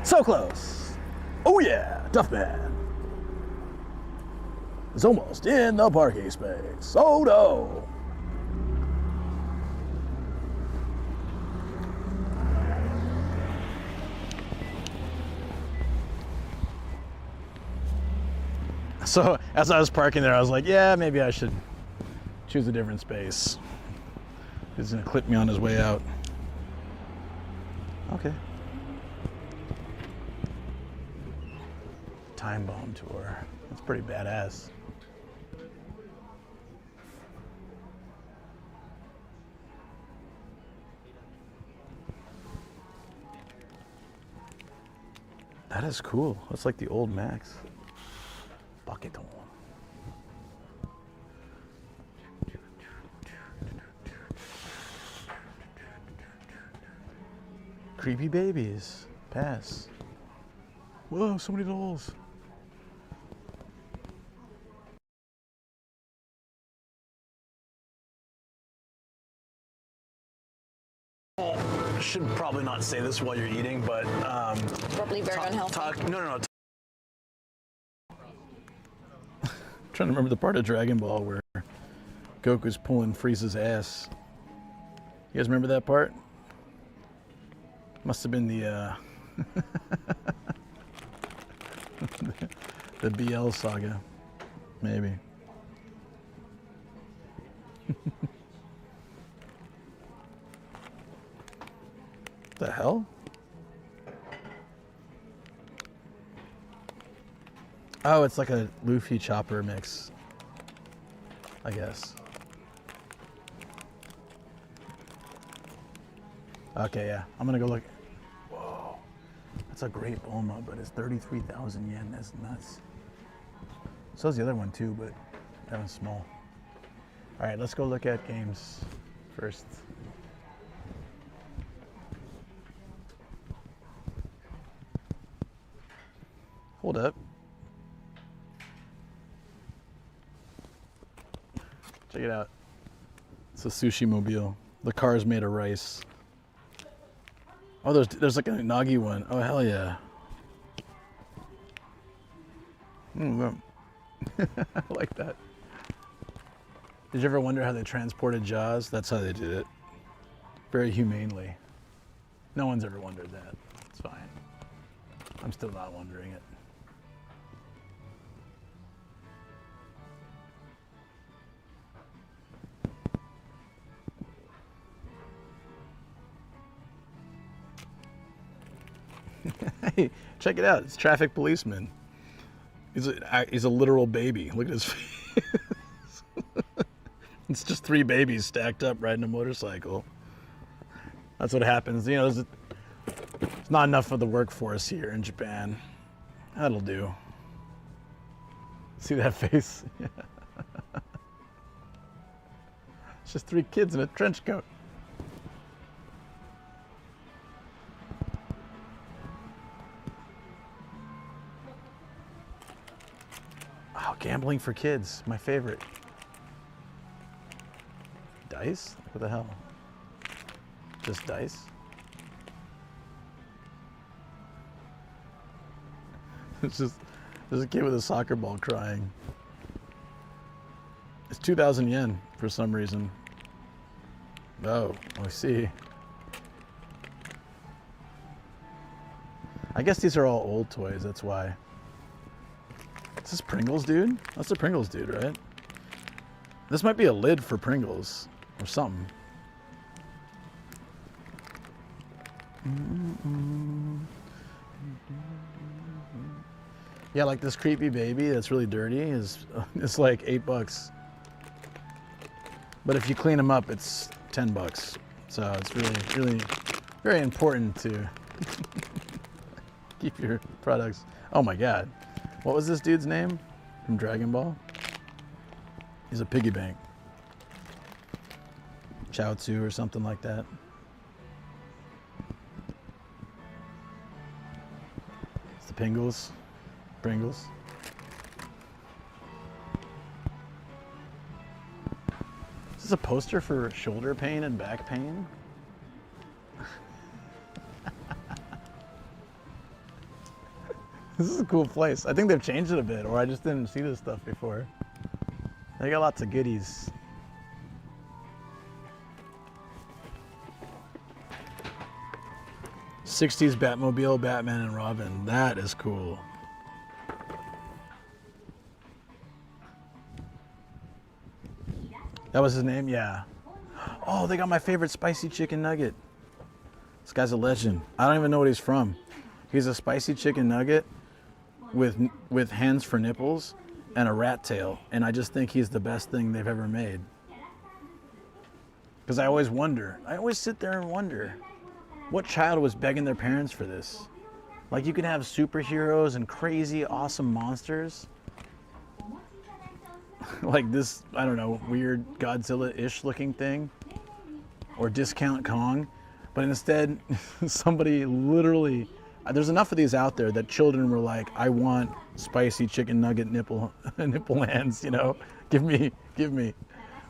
So close. Oh yeah, Duffman is almost in the parking space. Oh no. So as I was parking there, I was like, yeah, maybe I should choose a different space. He's gonna clip me on his way out. Okay. Time bomb tour. That's pretty badass. That is cool. That's like the old Max. Bucket on. Creepy babies. Pass. Whoa, so many dolls. Should probably not say this while you're eating, but
Probably very unhealthy.
no. Trying to remember the part of Dragon Ball where Goku's pulling Frieza's ass. You guys remember that part? Must have been the the BL saga, maybe. The hell? Oh, it's like a Luffy Chopper mix, I guess. Okay, yeah, I'm gonna go look. Whoa, that's a great Bulma, but it's 33,000 yen. That's nuts. So is the other one too, but that one's small. All right, let's go look at games first. Hold up. Check it out. It's a sushi mobile. The car is made of rice. Oh, there's like a Nagi one. Oh, hell yeah. I like that. Did you ever wonder how they transported Jaws? That's how they did it. Very humanely. No one's ever wondered that. It's fine. I'm still not wondering it.
Hey, check it out. It's traffic policeman. He's a literal baby. Look at his face. It's just 3 babies stacked up riding a motorcycle. That's what happens. You know, there's not enough of the workforce here in Japan. That'll do. See that face? It's just 3 kids in a trench coat. Oh, gambling for kids, my favorite. Dice? What the hell? Just dice? There's a kid with a soccer ball crying. It's 2,000 yen for some reason. Oh, I see. I guess these are all old toys, that's why. Is this Pringles dude? That's a Pringles dude, right? This might be a lid for Pringles or something. Yeah, like this creepy baby that's really dirty is it's like $8. But if you clean them up, it's $10. So it's really very important to keep your products. Oh my God. What was this dude's name from Dragon Ball? He's a piggy bank. Chaozu or something like that. It's the Pringles. Pringles. Is this a poster for shoulder pain and back pain? This is a cool place. I think they've changed it a bit, or I just didn't see this stuff before. They got lots of goodies. '60s Batmobile, Batman and Robin. That is cool. That was his name? Yeah. Oh, they got my favorite spicy chicken nugget. This guy's a legend. I don't even know what he's from. He's a spicy chicken nugget with hands for nipples and a rat tail. And I just think he's the best thing they've ever made. Because I always sit there and wonder, what child was begging their parents for this? Like, you can have superheroes and crazy, awesome monsters. Like this, I don't know, weird Godzilla-ish looking thing. Or Discount Kong. But instead, somebody literally... There's enough of these out there that children were like, I want spicy chicken nugget nipple hands, you know? Give me.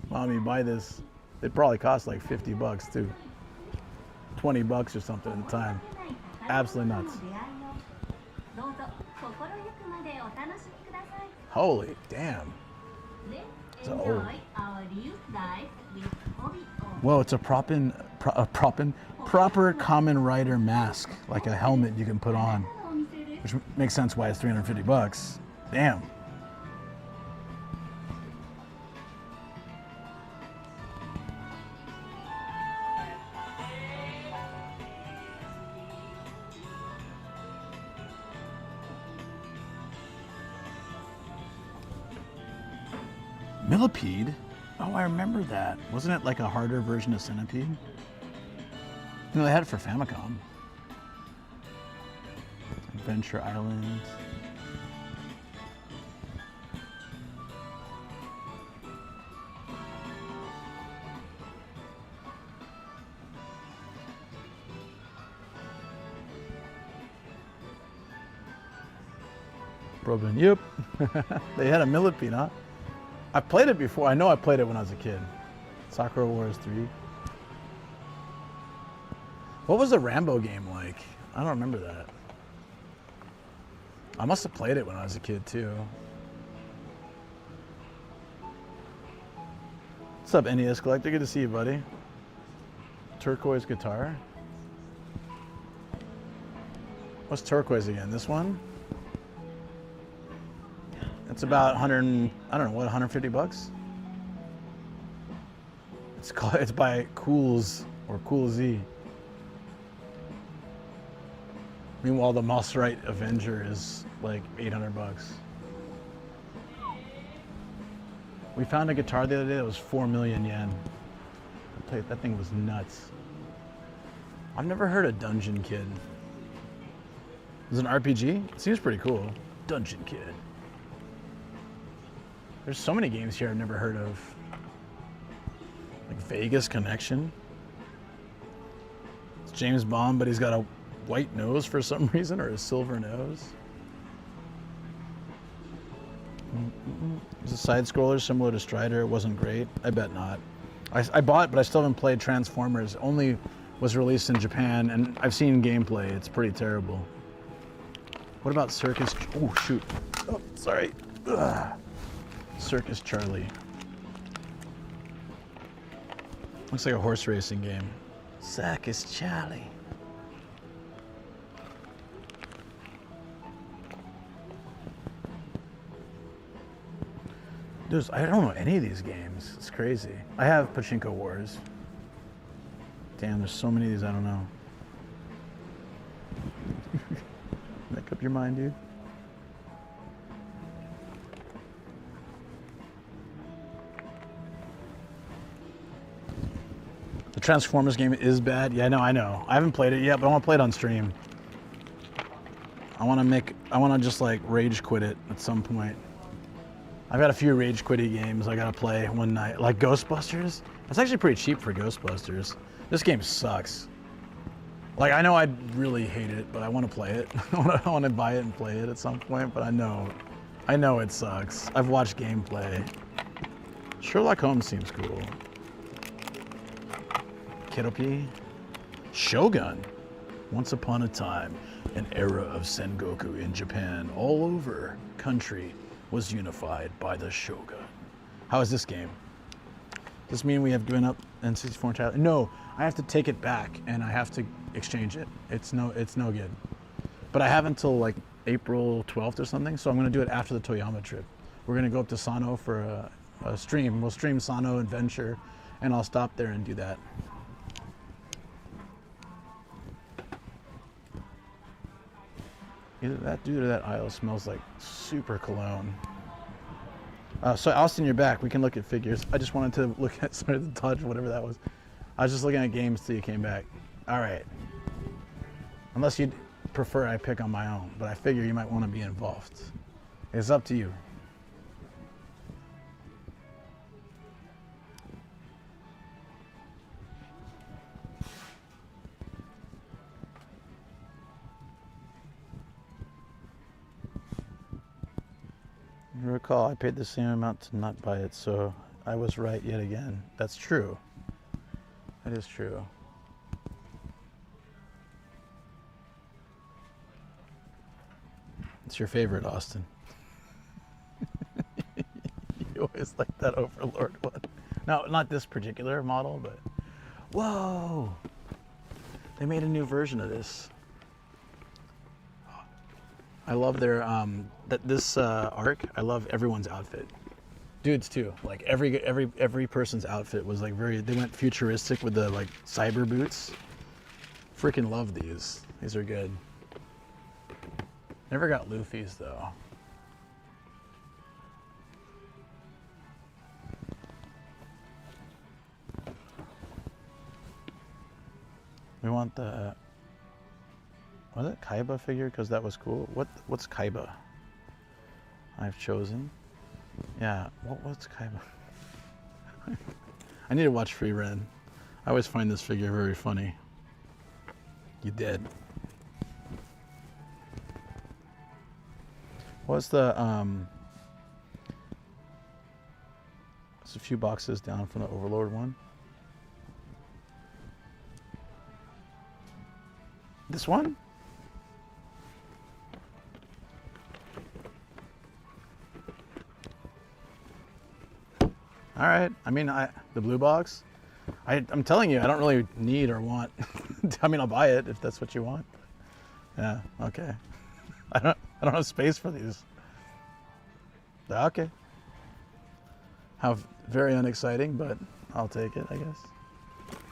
Mommy, buy this. It probably cost like $50 too. $20 or something at the time. Absolutely nuts. Holy damn. It's old. Whoa, it's a proper common rider mask, like a helmet you can put on, which makes sense why it's $350. Damn. Millipede? Oh, I remember that. Wasn't it like a harder version of Centipede? No, they had it for Famicom. Adventure Island. Robin, yep. They had a millipede, huh? I played it before. I know I played it when I was a kid. Sakura Wars 3. What was the Rambo game like? I don't remember that. I must have played it when I was a kid too. What's up, NES Collector? Good to see you, buddy. Turquoise guitar. What's turquoise again? This one? It's about I don't know, what, $150? It's by Cools or Cool Z.
Meanwhile, the Mossrite Avenger is like 800 bucks. We found a guitar the other day that was 4 million yen. I'll tell you, that thing was nuts. I've never heard of Dungeon Kid. Is it an RPG? It seems pretty cool. Dungeon Kid. There's so many games here I've never heard of. Like Vegas Connection. It's James Bond, but he's got a white nose for some reason, or a silver nose. It's a side scroller similar to Strider. It wasn't great. I bet not. I bought it, but I still haven't played Transformers. Only was released in Japan, and I've seen gameplay. It's pretty terrible. What about Circus? Oh shoot! Oh, sorry. Ugh. Circus Charlie. Looks like a horse racing game. Circus Charlie. Dude, I don't know any of these games. It's crazy. I have Pachinko Wars. Damn, there's so many of these I don't know. Make up your mind, dude. The Transformers game is bad. Yeah, no, I know. I haven't played it yet, but I want to play it on stream. I want to just like rage quit it at some point. I've got a few rage quitty games I gotta play one night. Like Ghostbusters. It's actually pretty cheap for Ghostbusters. This game sucks. Like, I know I'd really hate it, but I want to play it. I want to buy it and play it at some point, but I know it sucks. I've watched gameplay. Sherlock Holmes seems cool. Kidopi. Shogun. Once upon a time, an era of Sengoku in Japan, all over country, was unified by the Shogun. How is this game? Does this mean we have given up N64 entirely? No, I have to take it back and I have to exchange it. It's no good. But I have until like April 12th or something, so I'm gonna do it after the Toyama trip. We're gonna go up to Sano for a stream. We'll stream Sano Adventure and I'll stop there and do that. Either that dude or that aisle smells like super cologne. So Austin, you're back. We can look at figures. I just wanted to look at, sorry, the Dodge, whatever that was. I was just looking at games till you came back. All right. Unless you'd prefer I pick on my own, but I figure you might want to be involved. It's up to you. You recall, I paid the same amount to not buy it, so I was right yet again. That's true. That is true. It's your favorite, Austin. You always like that Overlord one. No, not this particular model, but... Whoa! They made a new version of this. I love their this arc. I love everyone's outfit. Dudes too. Like every person's outfit was like very. They went futuristic with the like cyber boots. Freaking love these. These are good. Never got Luffy's though. We want the. Was it Kaiba figure? Because that was cool. What's Kaiba? I've chosen. Yeah. What's Kaiba? I need to watch Free Ren. I always find this figure very funny. You dead. What's the There's a few boxes down from the Overlord one. This one? All right. I mean, the blue box. I'm telling you, I don't really need or want. I mean, I'll buy it if that's what you want. Yeah. Okay. I don't have space for these. Okay. How very unexciting, but I'll take it, I guess.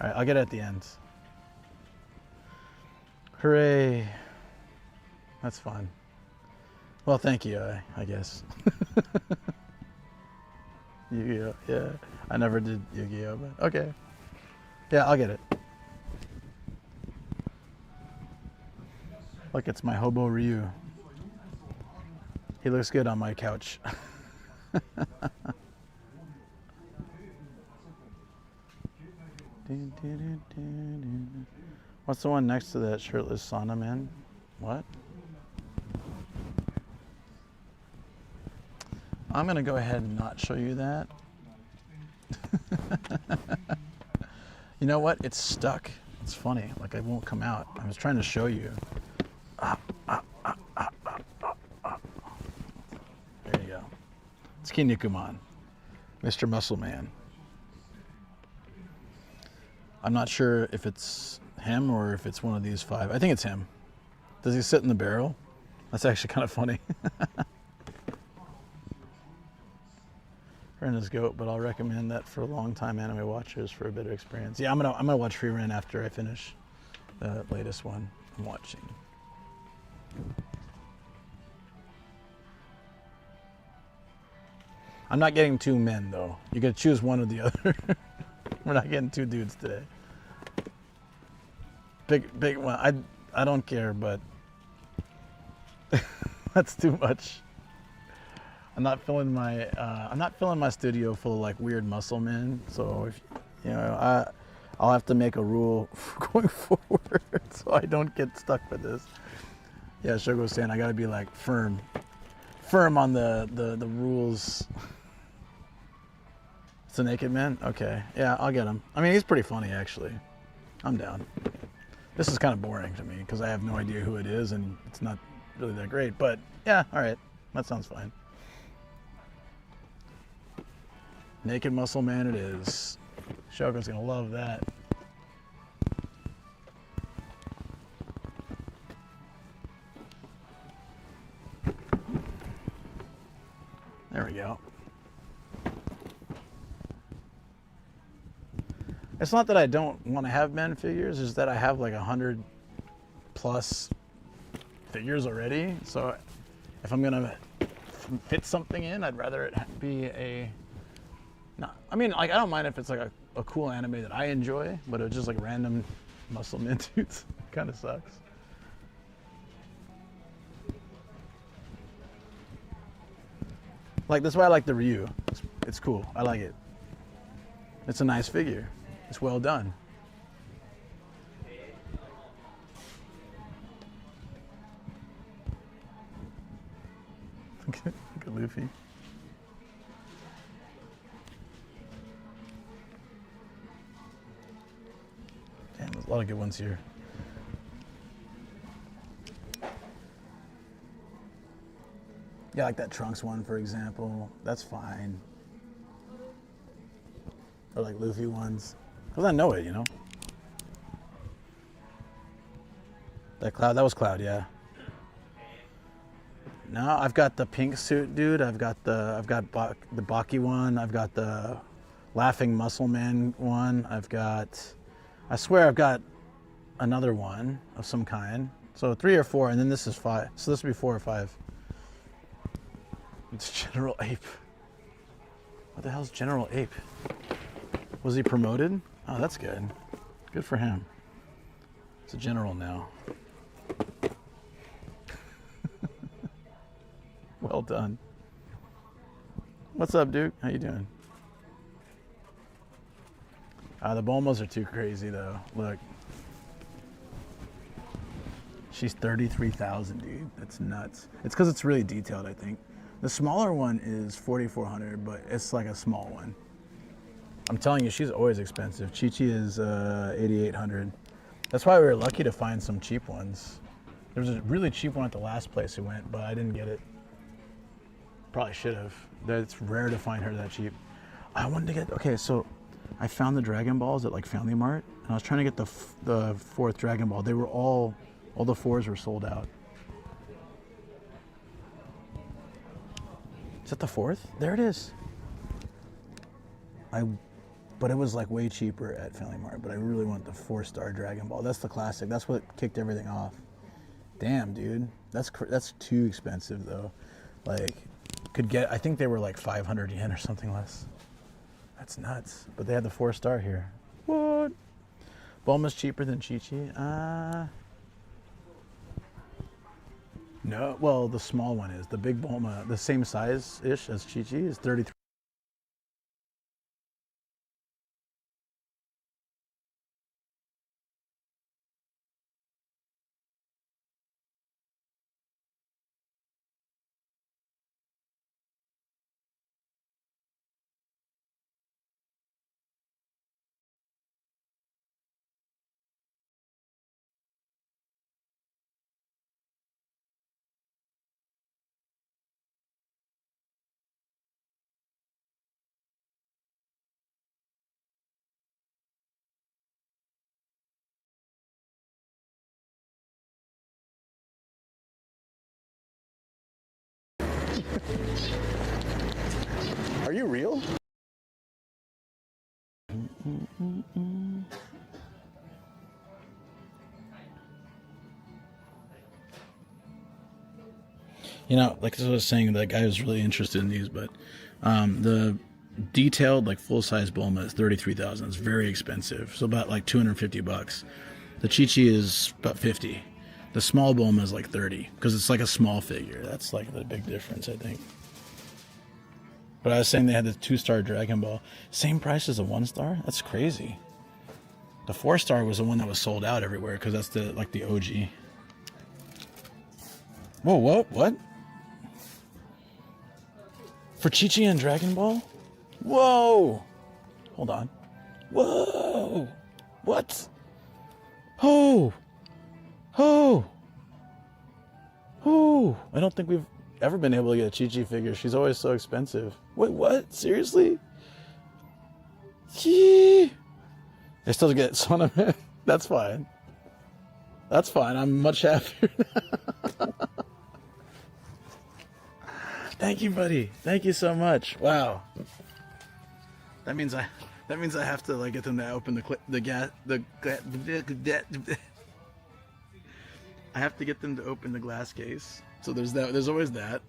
All right. I'll get it at the end. Hooray. That's fun. Well, thank you, I guess. Yu-Gi-Oh! Yeah, I never did Yu-Gi-Oh! But okay. Yeah, I'll get it. Look, it's my hobo Ryu. He looks good on my couch. What's the one next to that shirtless sauna man? What? I'm gonna go ahead and not show you that. You know what? It's stuck. It's funny. Like it won't come out. I was trying to show you. There you go. It's Kinnikuman, Mr. Muscle Man. I'm not sure if it's him or if it's one of these 5. I think it's him. Does he sit in the barrel? That's actually kind of funny. Ren is GOAT, but I'll recommend that for long-time anime watchers for a better experience. Yeah, I'm gonna watch Free Ren after I finish the latest one I'm watching. I'm not getting 2 men though. You gotta choose one or the other. We're not getting 2 dudes today. Big one. I don't care, but that's too much. I'm not filling my studio full of like weird muscle men. So if you know, I'll have to make a rule going forward so I don't get stuck with this. Yeah, Shogo's saying I gotta be like firm on the rules. It's a naked man? Okay. Yeah, I'll get him. I mean, he's pretty funny actually. I'm down. This is kind of boring to me because I have no idea who it is and it's not really that great. But yeah, all right. That sounds fine. Naked Muscle Man it is. Shogo's gonna love that. There we go. It's not that I don't want to have men figures, it's that I have like 100 plus figures already. So if I'm gonna fit something in, I'd rather it be a. No, I mean, like I don't mind if it's like a cool anime that I enjoy, but it's just like random muscle men dudes. Kind of sucks. Like that's why I like the Ryu. It's cool. I like it. It's a nice figure. It's well done. Look at Luffy. Damn, there's a lot of good ones here. Yeah, like that Trunks one, for example. That's fine. Or like Luffy ones. Because I know it, you know? That Cloud, that was Cloud, yeah. Now I've got the pink suit dude. I've got the Baki one. I've got the Laughing Muscle Man one. I swear I've got another one of some kind. So 3 or 4, and then this is 5. So this would be 4 or 5. It's General Ape. What the hell's General Ape? Was he promoted? Oh, that's good. Good for him. It's a general now. Well done. What's up, Duke? How you doing? The Bulmas are too crazy, though. Look. She's 33,000, dude. That's nuts. It's because it's really detailed, I think. The smaller one is 4,400, but it's like a small one. I'm telling you, she's always expensive. Chi-Chi is 8,800. That's why we were lucky to find some cheap ones. There was a really cheap one at the last place we went, but I didn't get it. Probably should have. It's rare to find her that cheap. I wanted to get, okay, so I found the Dragon Balls at like Family Mart, and I was trying to get the 4th Dragon Ball. They were all the 4s were sold out. Is that the 4th? There it is. But it was like way cheaper at Family Mart, but I really want the 4-star Dragon Ball. That's the classic. That's what kicked everything off. Damn, dude. That's too expensive though. Like, could get. I think they were like 500 yen or something less. That's nuts. But they had the 4-star here. What? Bulma's cheaper than Chi-Chi? No. Well, the small one is. The big Bulma, the same size-ish as Chi-Chi, is 33. Are you real? You know, like I was saying, that guy was really interested in these, but the detailed, like full-size Bulma is 33,000. It's very expensive, so about like $250. The Chi-Chi is about 50. The small Bulma is like 30 because it's like a small figure. That's like the big difference, I think. But I was saying they had the 2-star Dragon Ball, same price as a 1-star. That's crazy. The 4-star was the one that was sold out everywhere because that's the OG. Whoa, what? For Chi-Chi and Dragon Ball? Whoa! Hold on. Whoa! What? Oh! I don't think we've ever been able to get a Chi-Chi figure. She's always so expensive. Wait, what? Seriously? Yee! They still get Sonoman. That's fine. That's fine. I'm much happier now. Thank you, buddy. Thank you so much. Wow. That means I have to like get them to open I have to get them to open the glass case. So there's that. There's always that.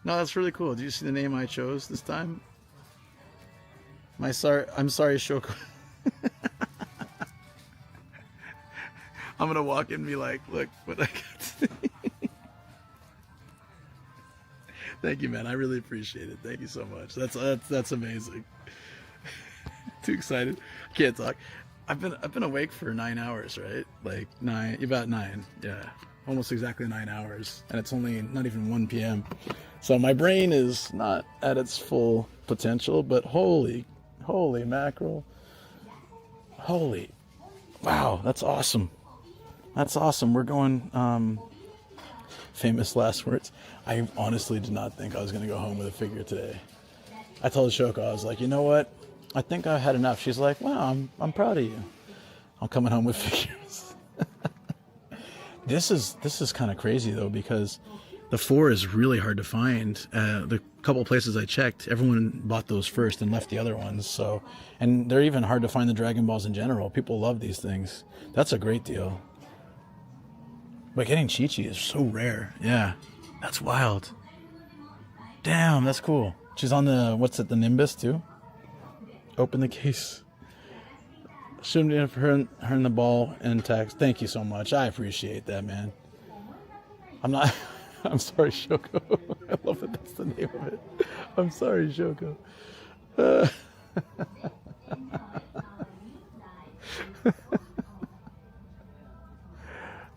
No, that's really cool. Did you see the name I chose this time? I'm sorry, Shoko. I'm gonna walk in and be like, look what I got. Thank you, man. I really appreciate it. Thank you so much. That's amazing. Too excited. I can't talk. I've been awake for 9 hours, right? Like about 9. Yeah, almost exactly 9 hours, and it's only not even 1 p.m. So my brain is not at its full potential, but holy mackerel. Holy, wow, that's awesome. That's awesome. We're going, famous last words. I honestly did not think I was going to go home with a figure today. I told Shoko, I was like, you know what? I think I've had enough. She's like, wow, I'm proud of you. I'm coming home with figures. This is kind of crazy though, because the 4 is really hard to find. The couple places I checked, everyone bought those first and left the other ones. So, and they're even hard to find the Dragon Balls in general. People love these things. That's a great deal. But getting Chi-Chi is so rare. Yeah, that's wild. Damn, that's cool. She's on the, the Nimbus too? Open the case. Shouldn't have her and the ball intact. Thank you so much. I appreciate that, man. I'm sorry, Shoko. I love that that's the name of it. I'm sorry, Shoko.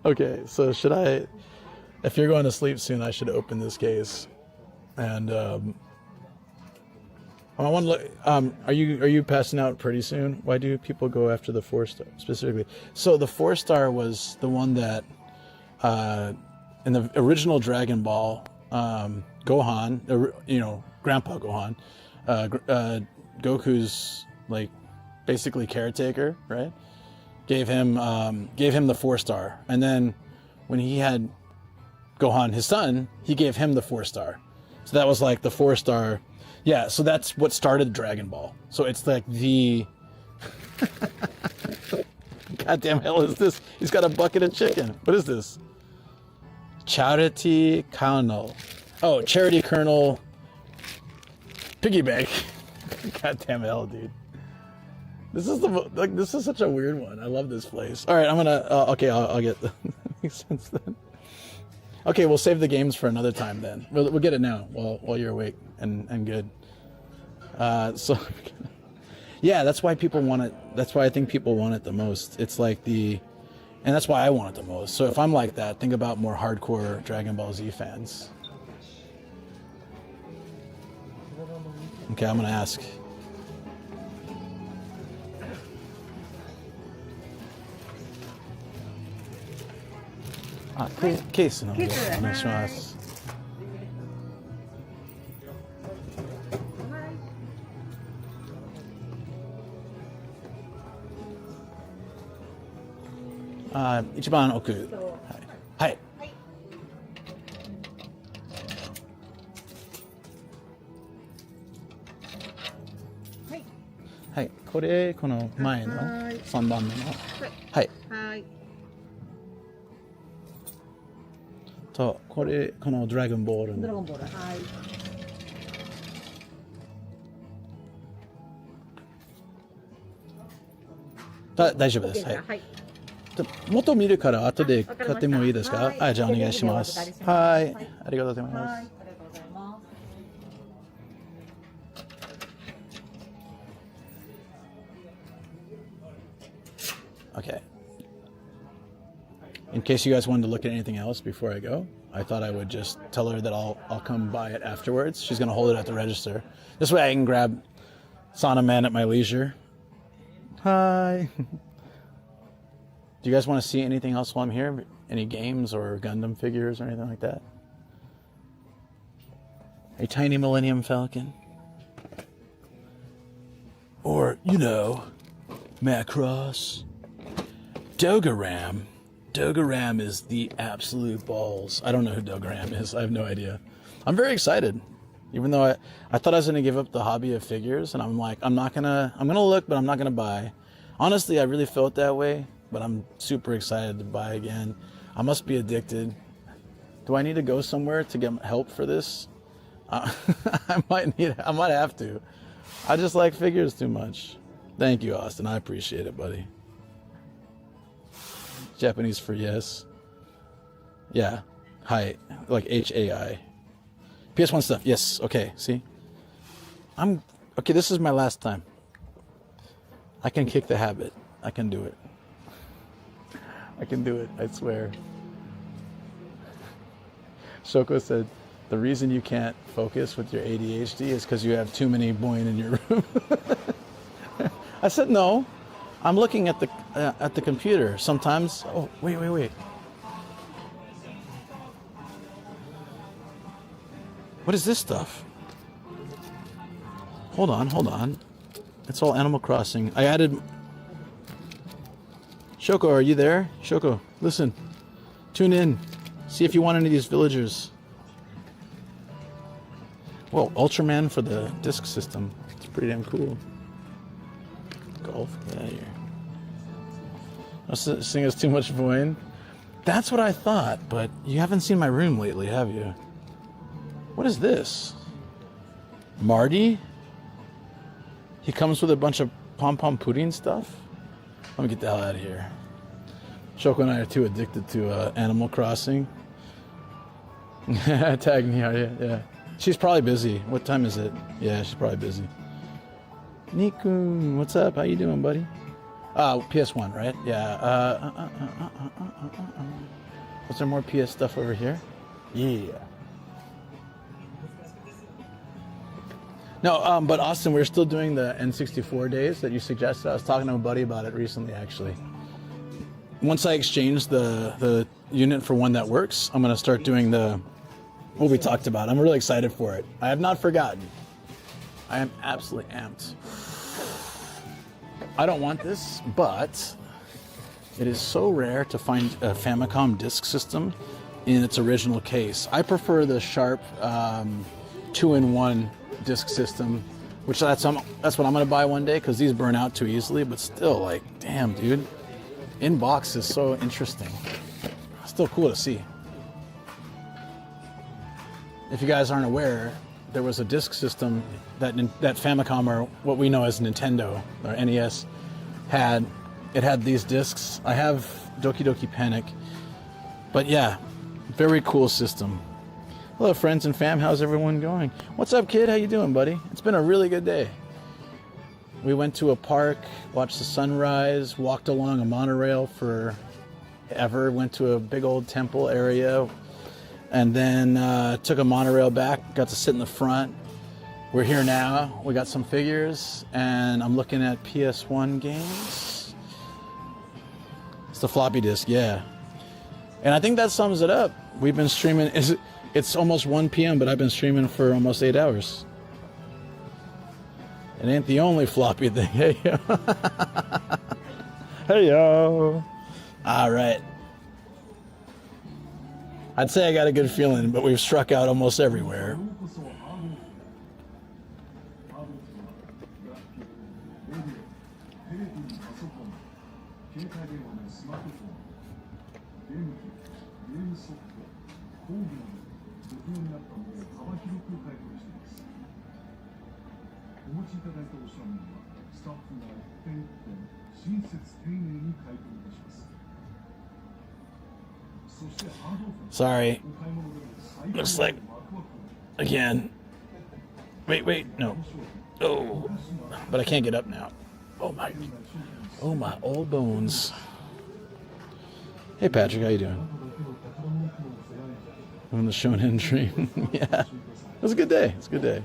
Okay, so should I, if you're going to sleep soon, I should open this case. And I want to look, are you passing out pretty soon? Why do people go after the 4-star specifically? So the 4-star was the one that in the original Dragon Ball, Gohan, Grandpa Gohan, Goku's like basically caretaker, right? Gave him the 4-star, and then when he had Gohan, his son, he gave him the 4-star. So that was like the 4-star. Yeah, so that's what started Dragon Ball. So it's like the goddamn hell is this? He's got a bucket of chicken. What is this?
Charity Kernel. Oh, Charity Kernel Piggy bank. God damn hell, dude. This is such a weird one. I love this place. All right, I'm gonna. Okay, I'll get. Makes sense then. Okay, we'll save the games for another time then. We'll get it now while you're awake and good. So, yeah, that's why people want it. That's why I think people want it the most. It's like and that's why I want it the most. So if I'm like that, think about more hardcore Dragon Ball Z fans. Okay, I'm gonna ask.ケースの方でお願いします。一番奥。はい。はい。この前の3番目の。はい。とこのドラゴンボールの。大丈夫です。はい。元見るから後で買ってもいいですか？はい、じゃあお願いします。はい、ありがとうございます。Okay. In case you guys wanted to look at anything else before I go, I thought I would just tell her that I'll come buy it afterwards. She's gonna hold it at the register. This way I can grab Sauna Man at my leisure. Hi. Do you guys want to see anything else while I'm here? Any games or Gundam figures or anything like that? A tiny Millennium Falcon? Or, Macross? Dogaram. Dogaram is the absolute balls. I don't know who Dogaram is. I have no idea. I'm very excited. Even though I thought I was going to give up the hobby of figures, and I'm like, I'm going to look, but I'm not going to buy. Honestly, I really felt that way, but I'm super excited to buy again. I must be addicted. Do I need to go somewhere to get help for this? I might have to. I just like figures too much. Thank you, Austin. I appreciate it, buddy. Japanese for yes. Yeah. Hi. Like H-A-I. PS1 stuff. Yes. Okay. See? Okay, this is my last time. I can kick the habit. I can do it. I can do it. I swear. Shoko said, the reason you can't focus with your ADHD is because you have too many boing in your room. I said, no. I'm looking at the computer. Sometimes. Oh, wait. What is this stuff? Hold on. It's all Animal Crossing. I added... Shoko, are you there? Shoko, listen. Tune in. See if you want any of these villagers. Well, Ultraman for the disc system. It's pretty damn cool. Golf, get out of here. I was seeing us too much voin. That's what I thought, but you haven't seen my room lately, have you? What is this? Marty? He comes with a bunch of pom-pom pudding stuff? Let me get the hell out of here. Shoko and I are too addicted to Animal Crossing. Tag me, yeah. She's probably busy. What time is it? Yeah, she's probably busy. Nikun, what's up? How you doing, buddy? PS1, right? Yeah. Was there more PS stuff over here? Yeah. No, but Austin, we're still doing the N64 days that you suggested. I was talking to a buddy about it recently, actually. Once I exchange the unit for one that works, I'm going to start doing what we talked about. I'm really excited for it. I have not forgotten. I am absolutely amped. I don't want this, but it is so rare to find a Famicom disk system in its original case. I prefer the Sharp 2-in-1 disk system, which that's what I'm going to buy one day because these burn out too easily, but still, like, damn, dude. In box is so interesting. Still cool to see. if you guys aren't aware, there was a disc system that Famicom, or what we know as Nintendo or NES, had. It had these discs. I have Doki Doki Panic, but yeah, very cool system. Hello, friends and fam. How's everyone going? What's up, kid? How you doing, buddy? It's been a really good day. We went to a park, watched the sunrise, walked along a monorail forever, went to a big old temple area, and then took a monorail back, got to sit in the front. We're here now. We got some figures, and I'm looking at PS1 games. It's the floppy disk, yeah. And I think that sums it up. We've been streaming. It's almost 1 p.m., but I've been streaming for almost 8 hours. It ain't the only floppy thing. Hey, yo. Hey, yo. All right. I'd say I got a good feeling, but we've struck out almost everywhere. Sorry. Looks like, again. Wait, no. Oh, but I can't get up now. Oh my old bones. Hey Patrick, how you doing? On the Shonen dream. Yeah, it was a good day. It's a good day.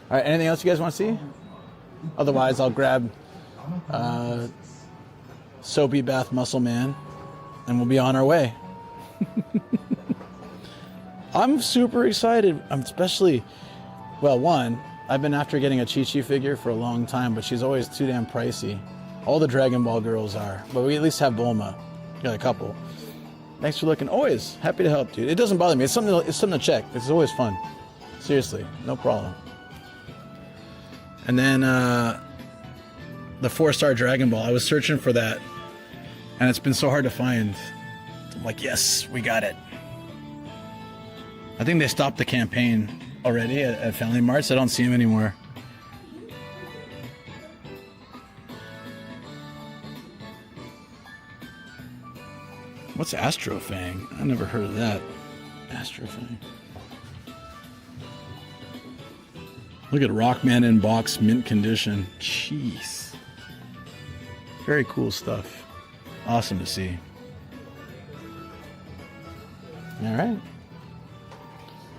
All right, anything else you guys want to see? Otherwise, I'll grab Soapy Bath Muscle Man, and we'll be on our way. I'm super excited. I'm especially, well, one, I've been after getting a Chi-Chi figure for a long time, but she's always too damn pricey. All the Dragon Ball girls are, but we at least have Bulma. Got a couple. Thanks for looking. Always happy to help, dude. It doesn't bother me. It's something to check. It's always fun. Seriously, no problem. And then the 4-star Dragon Ball. I was searching for that, and it's been so hard to find. I'm like, yes, we got it. I think they stopped the campaign already at Family Marts. I don't see them anymore. What's Astrofang? I never heard of that. Astrofang. Look at Rockman in box, mint condition. Jeez. Very cool stuff. Awesome to see. All right.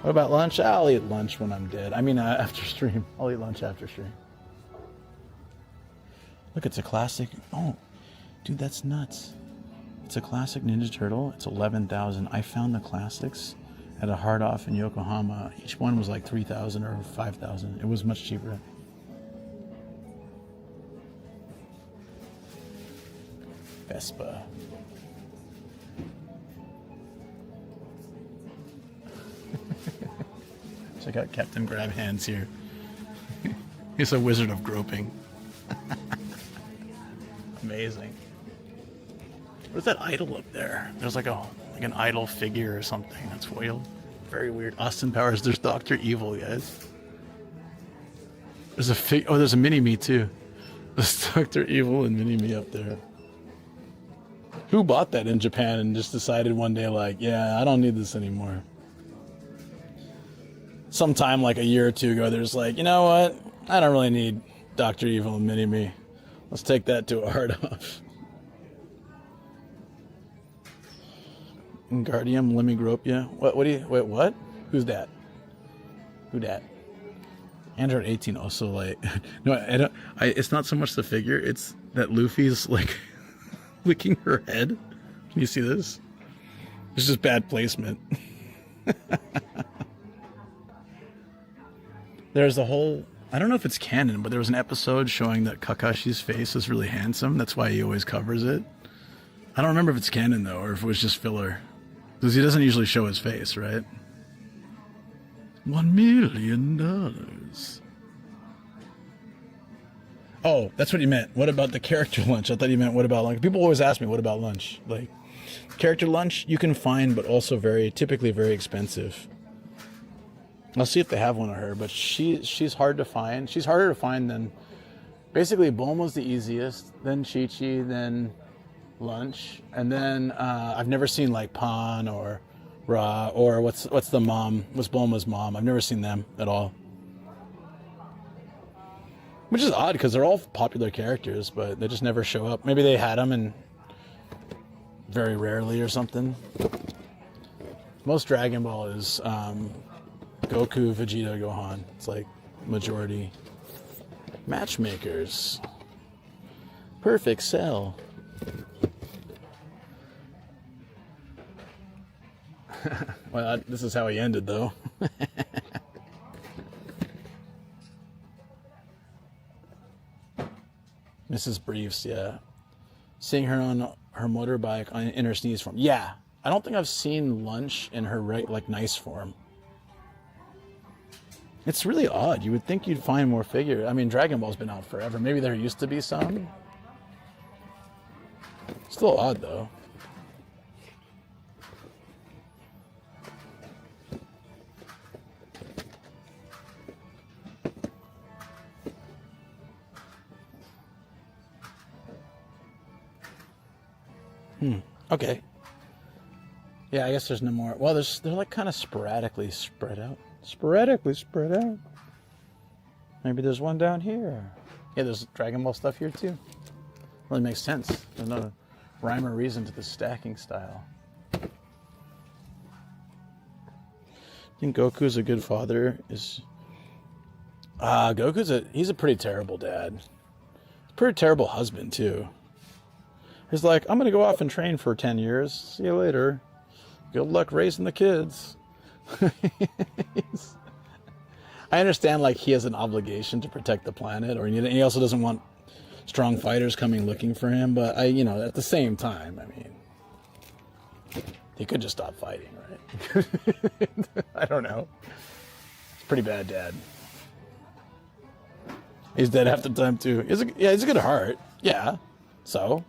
What about lunch? I'll eat lunch when I'm dead. I mean, after stream. I'll eat lunch after stream. Look, it's a classic. Oh, dude, that's nuts. It's a classic Ninja Turtle. It's 11,000. I found the classics at a hard off in Yokohama. Each one was like 3,000 or 5,000. It was much cheaper. Vespa. Check out Captain Grab Hands here. He's a wizard of groping. Amazing. What's that idol up there? There's like an idol figure or something that's foiled. Very weird. Austin Powers. There's Dr. Evil, guys. There's a there's a Mini-Me too. There's Dr. Evil and Mini-Me up there. Who bought that in Japan and just decided one day, like, yeah, I don't need this anymore? Sometime like a year or two ago, there's like, you know what? I don't really need Dr. Evil and Mini-Me. Let's take that to a hard off. Guardium, let me grope ya. What? Who's that? Who dat? Android 18 also like no, it's not so much the figure, it's that Luffy's like licking her head. Can you see this? It's just bad placement. There's a whole, I don't know if it's canon, but there was an episode showing that Kakashi's face is really handsome. That's why he always covers it. I don't remember if it's canon though, or if it was just filler. Because he doesn't usually show his face, right? $1 million. Oh, that's what you meant. What about the character lunch? I thought you meant what about lunch? People always ask me, what about lunch? Like, Character lunch you can find, but also typically very expensive. I'll see if they have one of her, but she's hard to find. She's harder to find than basically Bulma's the easiest, then Chi-Chi, then lunch, and then I've never seen like Pan or Ra or what's the mom? What's Bulma's mom? I've never seen them at all. Which is odd because they're all popular characters, but they just never show up. Maybe they had them and very rarely or something. Most Dragon Ball is Goku, Vegeta, Gohan. It's like majority. Matchmakers. Perfect Cell. Well, this is how he ended, though. Mrs. Briefs, yeah. Seeing her on her motorbike in her sneeze form. Yeah, I don't think I've seen Lunch in her nice form. It's really odd. You would think you'd find more figure. I mean, Dragon Ball's been out forever. Maybe there used to be some. Still odd, though. Okay. Yeah, I guess there's no more. Well, they're like kind of sporadically spread out. Sporadically spread out. Maybe there's one down here. Yeah, there's Dragon Ball stuff here too. Really makes sense. There's no rhyme or reason to the stacking style. I think Goku's a good father. He's a pretty terrible dad. Pretty terrible husband too. He's like, I'm going to go off and train for 10 years. See you later. Good luck raising the kids. I understand, like, he has an obligation to protect the planet, or he also doesn't want strong fighters coming looking for him. But, at the same time, I mean, he could just stop fighting, right? I don't know. It's a pretty bad dad. He's dead half the time, too. He's a good heart. Yeah. So...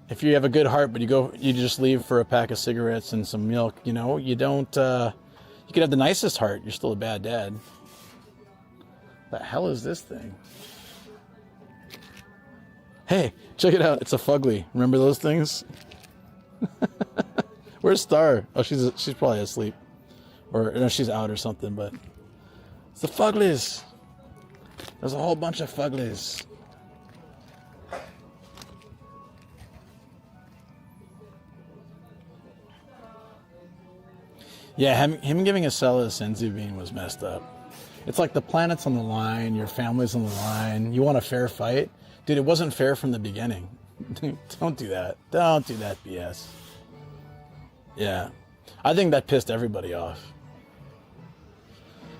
if you have a good heart, but you just leave for a pack of cigarettes and some milk, you don't, you could have the nicest heart. You're still a bad dad. The hell is this thing? Hey, check it out. It's a fugly. Remember those things? Where's Star? Oh, she's probably asleep. Or no, she's out or something, but it's the fuglies. There's a whole bunch of fuglies. Yeah, him giving a cell a senzu bean was messed up. It's like the planet's on the line, your family's on the line, you want a fair fight? Dude, it wasn't fair from the beginning. Don't do that. Don't do that BS. Yeah. I think that pissed everybody off.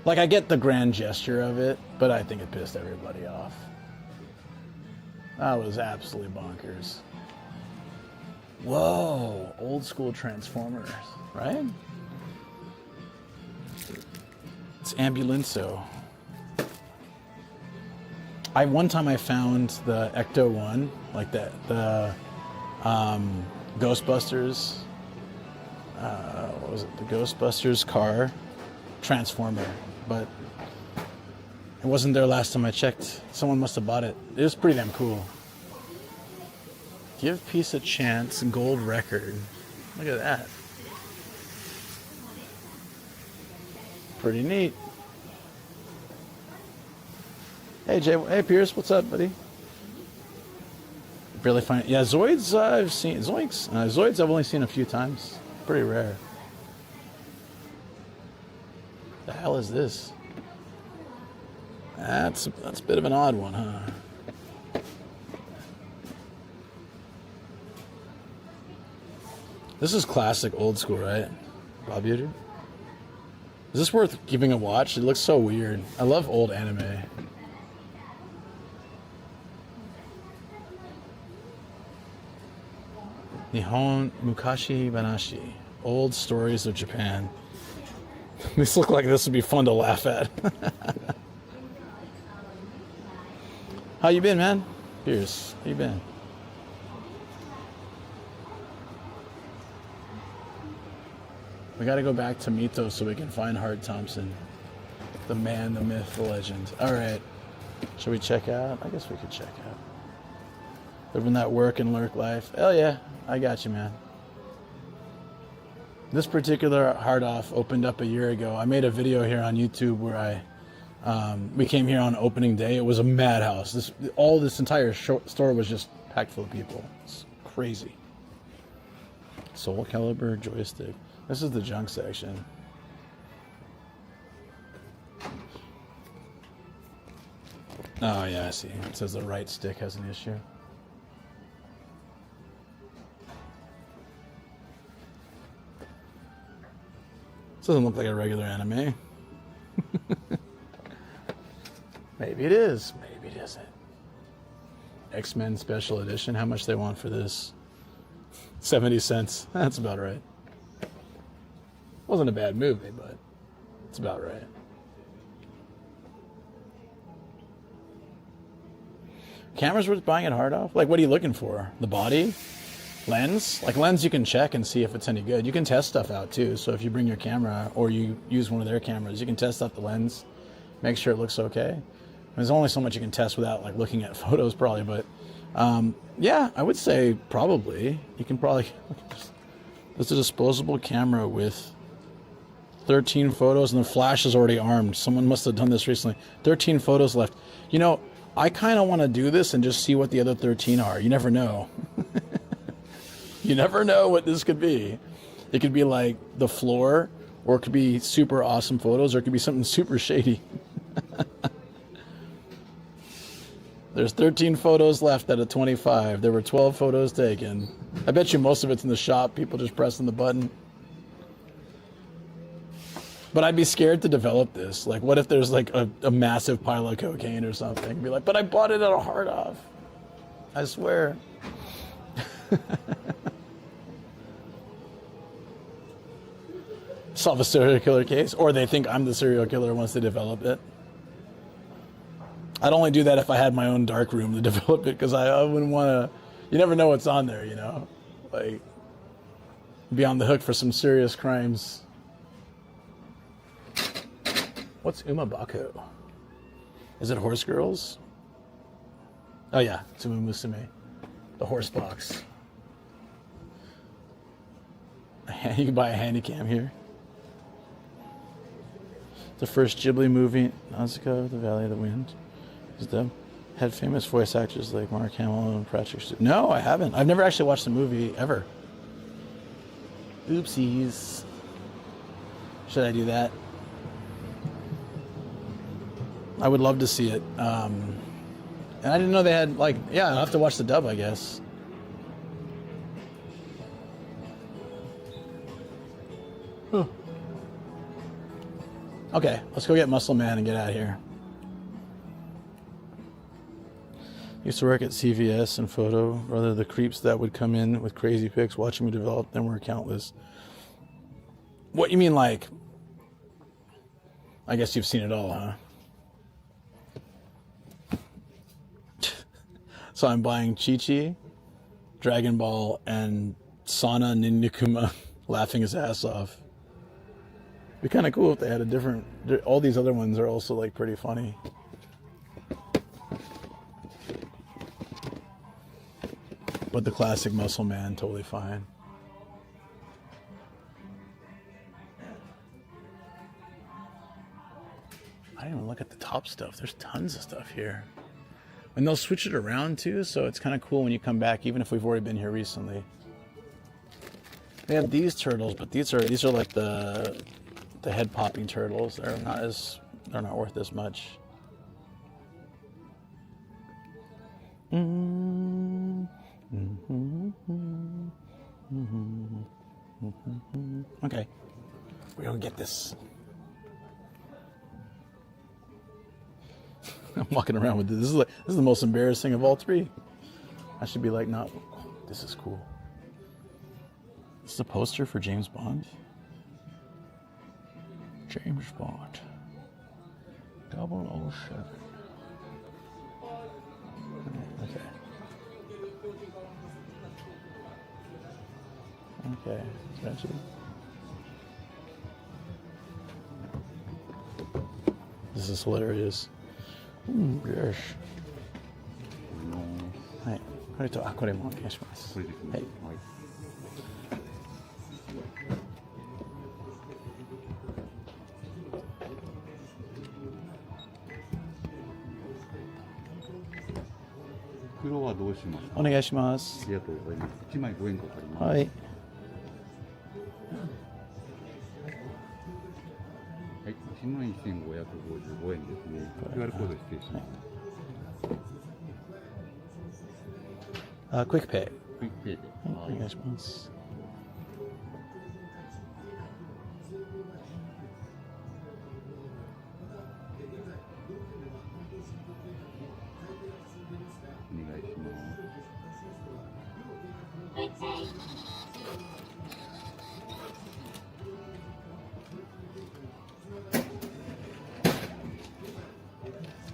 Like, I get the grand gesture of it, but I think it pissed everybody off. That was absolutely bonkers. Whoa, old school Transformers, right? It's Ambulenso. One time I found the Ecto 1, like the Ghostbusters. What was it? The Ghostbusters car Transformer, but it wasn't there last time I checked. Someone must have bought it. It was pretty damn cool. Give Peace a Chance, gold record. Look at that. Pretty neat. Hey Jay, hey Pierce, what's up, buddy? Barely find. Yeah, Zoids. I've seen Zoinks. Zoids. I've only seen a few times. Pretty rare. The hell is this? That's a bit of an odd one, huh? This is classic old school, right? Bob Uter? Is this worth giving a watch? It looks so weird. I love old anime. Nihon Mukashi Banashi. Old stories of Japan. These look like this would be fun to laugh at. How you been, man? Pierce, how you been? We gotta go back to Mito so we can find Hart Thompson. The man, the myth, the legend. Alright. Should we check out? I guess we could check out. Living that work and lurk life. Hell yeah. I got you, man. This particular Hard Off opened up a year ago. I made a video here on YouTube where we came here on opening day. It was a madhouse. This entire store was just packed full of people. It's crazy. Soul Calibur joystick. This is the junk section. Oh yeah, I see. It says the right stick has an issue. This doesn't look like a regular anime. Maybe it is. Maybe it isn't. X-Men Special Edition. How much they want for this? 70 cents. That's about right. Wasn't a bad movie, but it's about right. Cameras worth buying at Hard Off? Like, what are you looking for? The body? Lens? Like, lens you can check and see if it's any good. You can test stuff out, too. So if you bring your camera or you use one of their cameras, you can test out the lens, make sure it looks okay. There's only so much you can test without, like, looking at photos, probably. But, yeah, I would say probably. You can probably... This is a disposable camera with 13 photos, and the flash is already armed. Someone must have done this recently. 13 photos left. You know, I kind of want to do this and just see what the other 13 are. You never know. You never know what this could be. It could be like the floor, or it could be super awesome photos, or it could be something super shady. There's 13 photos left out of 25. There were 12 photos taken. I bet you most of it's in the shop, people just pressing the button. But I'd be scared to develop this. Like, what if there's like a massive pile of cocaine or something? I'd be like, but I bought it at a Hard Off. I swear. Solve a serial killer case. Or they think I'm the serial killer once they develop it. I'd only do that if I had my own dark room to develop it, because I wouldn't want to... You never know what's on there, you know? Like, be on the hook for some serious crimes. What's Umabako? Is it Horse Girls? Oh yeah, Tsumu Musume. The horse box. You can buy a handy cam here. The first Ghibli movie, Nausicaa, The Valley of the Wind. Is them. Had famous voice actors like Mark Hamill and Patrick Stewart. No, I haven't. I've never actually watched the movie, ever. Oopsies. Should I do that? I would love to see it. And I didn't know they had, like, yeah, I'll have to watch the dub, I guess. Huh. Okay, let's go get Muscle Man and get out of here. Used to work at CVS and photo. Rather, the creeps that would come in with crazy pics watching me develop them were countless. What you mean, like... I guess you've seen it all, huh? So I'm buying Chi-Chi, Dragon Ball, and Sana Ninjakuma laughing his ass off. It'd be kind of cool if they had a different... All these other ones are also, like, pretty funny. But the classic Muscle Man, totally fine. I didn't even look at the top stuff. There's tons of stuff here. And they'll switch it around too, so it's kind of cool when you come back, even if we've already been here recently. They have these turtles, but these are like the head popping turtles. They're not worth as much. Okay, we're gonna get this. I'm walking around with this. This is the most embarrassing of all three. I should be like, not. This is cool. This is a poster for James Bond. James Bond. 007. Okay. Okay. Stretchy. This is hilarious. Yes. はい。これと、これもお願いします。はい。
袋はどうしますか？
お願いします。
ありがとうございます。1枚5円かかります。
はい。
はい、11,555円ですね。QR コード失礼します。
クイックペイ。
クイックペイで。
お願いします。
お願いします。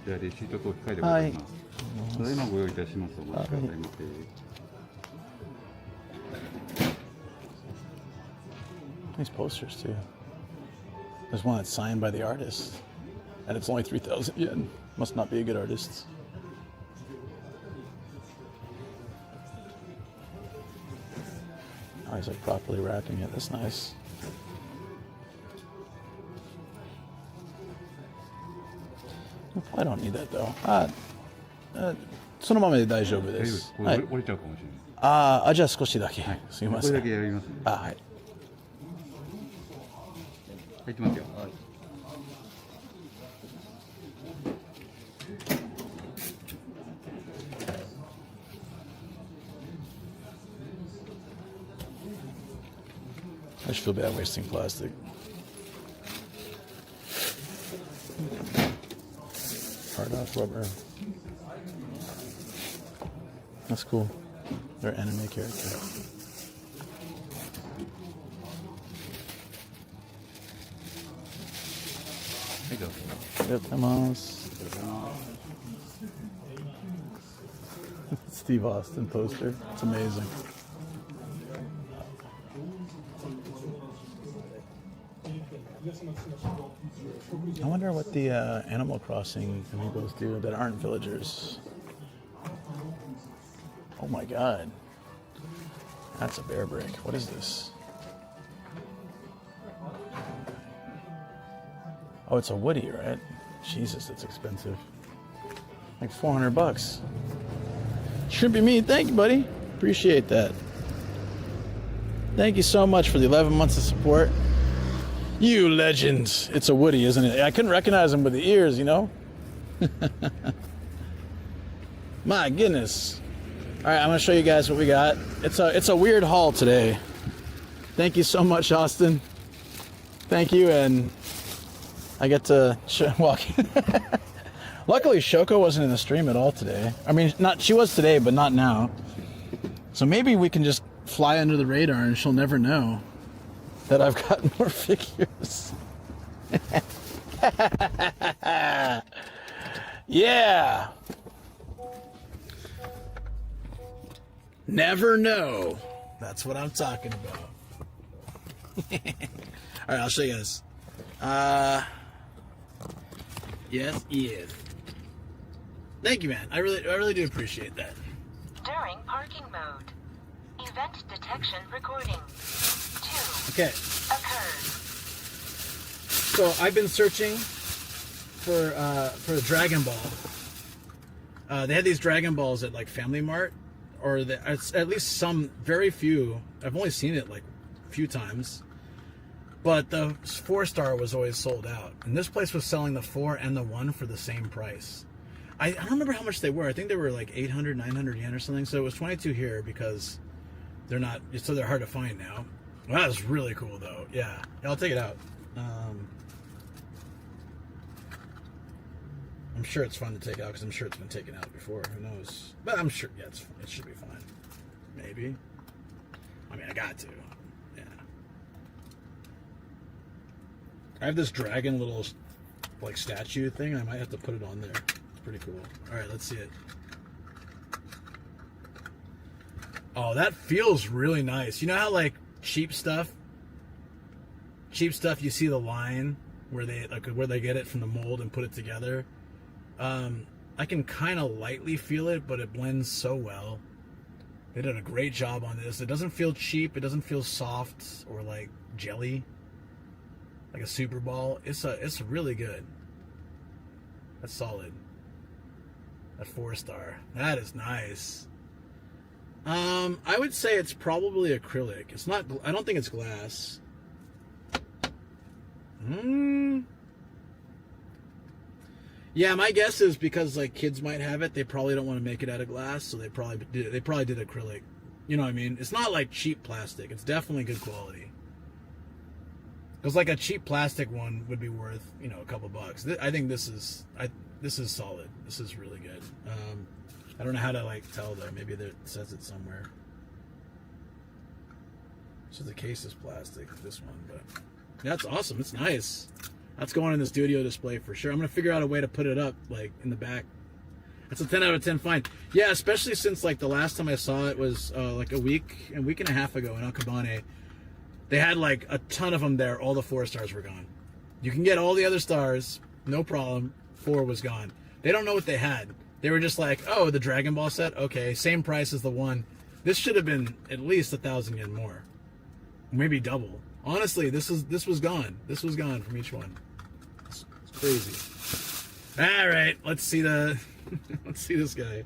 じゃあレシートと機械でございます。ただいまご用意いたします。お待ちくださいませ。
Nice posters too. There's one that's signed by the artist, and it's only 3,000 yen. Must not be a good artist. Oh, he's like properly wrapping it. That's nice. I don't need that though. そのままで大丈夫です。
これ折れちゃうかもしれない。
じゃあ少しだけ。すみません。
これだけやりますね。
はい。
はい、いきますよ。はい。
I just feel bad wasting plastic. Hard off rubber. That's cool. They're anime character.
There you go.
Steve Austin poster. It's amazing. I wonder what the Animal Crossing amigos do that aren't villagers. Oh my god. That's a bear brick. What is this? Oh, it's a Woody, right? Jesus, that's expensive. Like $400. Shouldn't be me. Thank you, buddy. Appreciate that. Thank you so much for the 11 months of support. You legend. It's a Woody, isn't it? I couldn't recognize him with the ears, you know? My goodness. All right, I'm going to show you guys what we got. It's a weird haul today. Thank you so much, Austin. Thank you, and I get to walk. Luckily, Shoko wasn't in the stream at all today. I mean, she was today, but not now. So maybe we can just fly under the radar and she'll never know that I've got more figures. Yeah. Never know. That's what I'm talking about. All right, I'll show you guys. Yes. Thank you, man. I really do appreciate that.
During parking mode. Event detection recording. 2.
Okay.
Occurred.
So I've been searching for a Dragon Ball. They had these Dragon Balls at like Family Mart, or at least some, very few. I've only seen it like a few times. But the 4-star was always sold out. And this place was selling the 4 and the 1 for the same price. I don't remember how much they were. I think they were like 800, 900 yen or something. So it was 22 here because they're hard to find now. Well, that was really cool though. Yeah, I'll take it out. I'm sure it's fun to take out because I'm sure it's been taken out before. Who knows? But I'm sure, yeah, it should be fine. Maybe. I mean, I got to. Yeah. I have this dragon little like statue thing. I might have to put it on there. It's pretty cool. All right, let's see it. Oh, that feels really nice. You know how like cheap stuff you see the line
where they get it from the mold and put it together. I can kind of lightly feel it, but it blends so well. They did a great job on this. It doesn't feel cheap. It doesn't feel soft or like jelly, like a Super Ball. It's really good. That's solid. That 4-star. That is nice. I would say it's probably acrylic. It's not. I don't think it's glass. Yeah, my guess is because like kids might have it, they probably don't want to make it out of glass, so they probably did acrylic. You know what I mean? It's not like cheap plastic. It's definitely good quality. Because like a cheap plastic one would be worth, you know, a couple bucks. I think this is solid. This is really good. I don't know how to like tell though. Maybe it says it somewhere. So the case is plastic, this one, but that's awesome. It's nice. That's going in the studio display for sure. I'm gonna figure out a way to put it up like in the back. That's a 10 out of 10 find. Yeah, especially since like the last time I saw it was like a week and a half ago in Akabane. They had like a ton of them there. All the 4-stars were gone. You can get all the other stars, no problem. 4 was gone. They don't know what they had. They were just like, oh, the Dragon Ball set? Okay, same price as the one. This should have been at least 1,000 yen more. Maybe double. Honestly, this was gone. This was gone from each one. It's crazy. All right, let's see let's see this guy.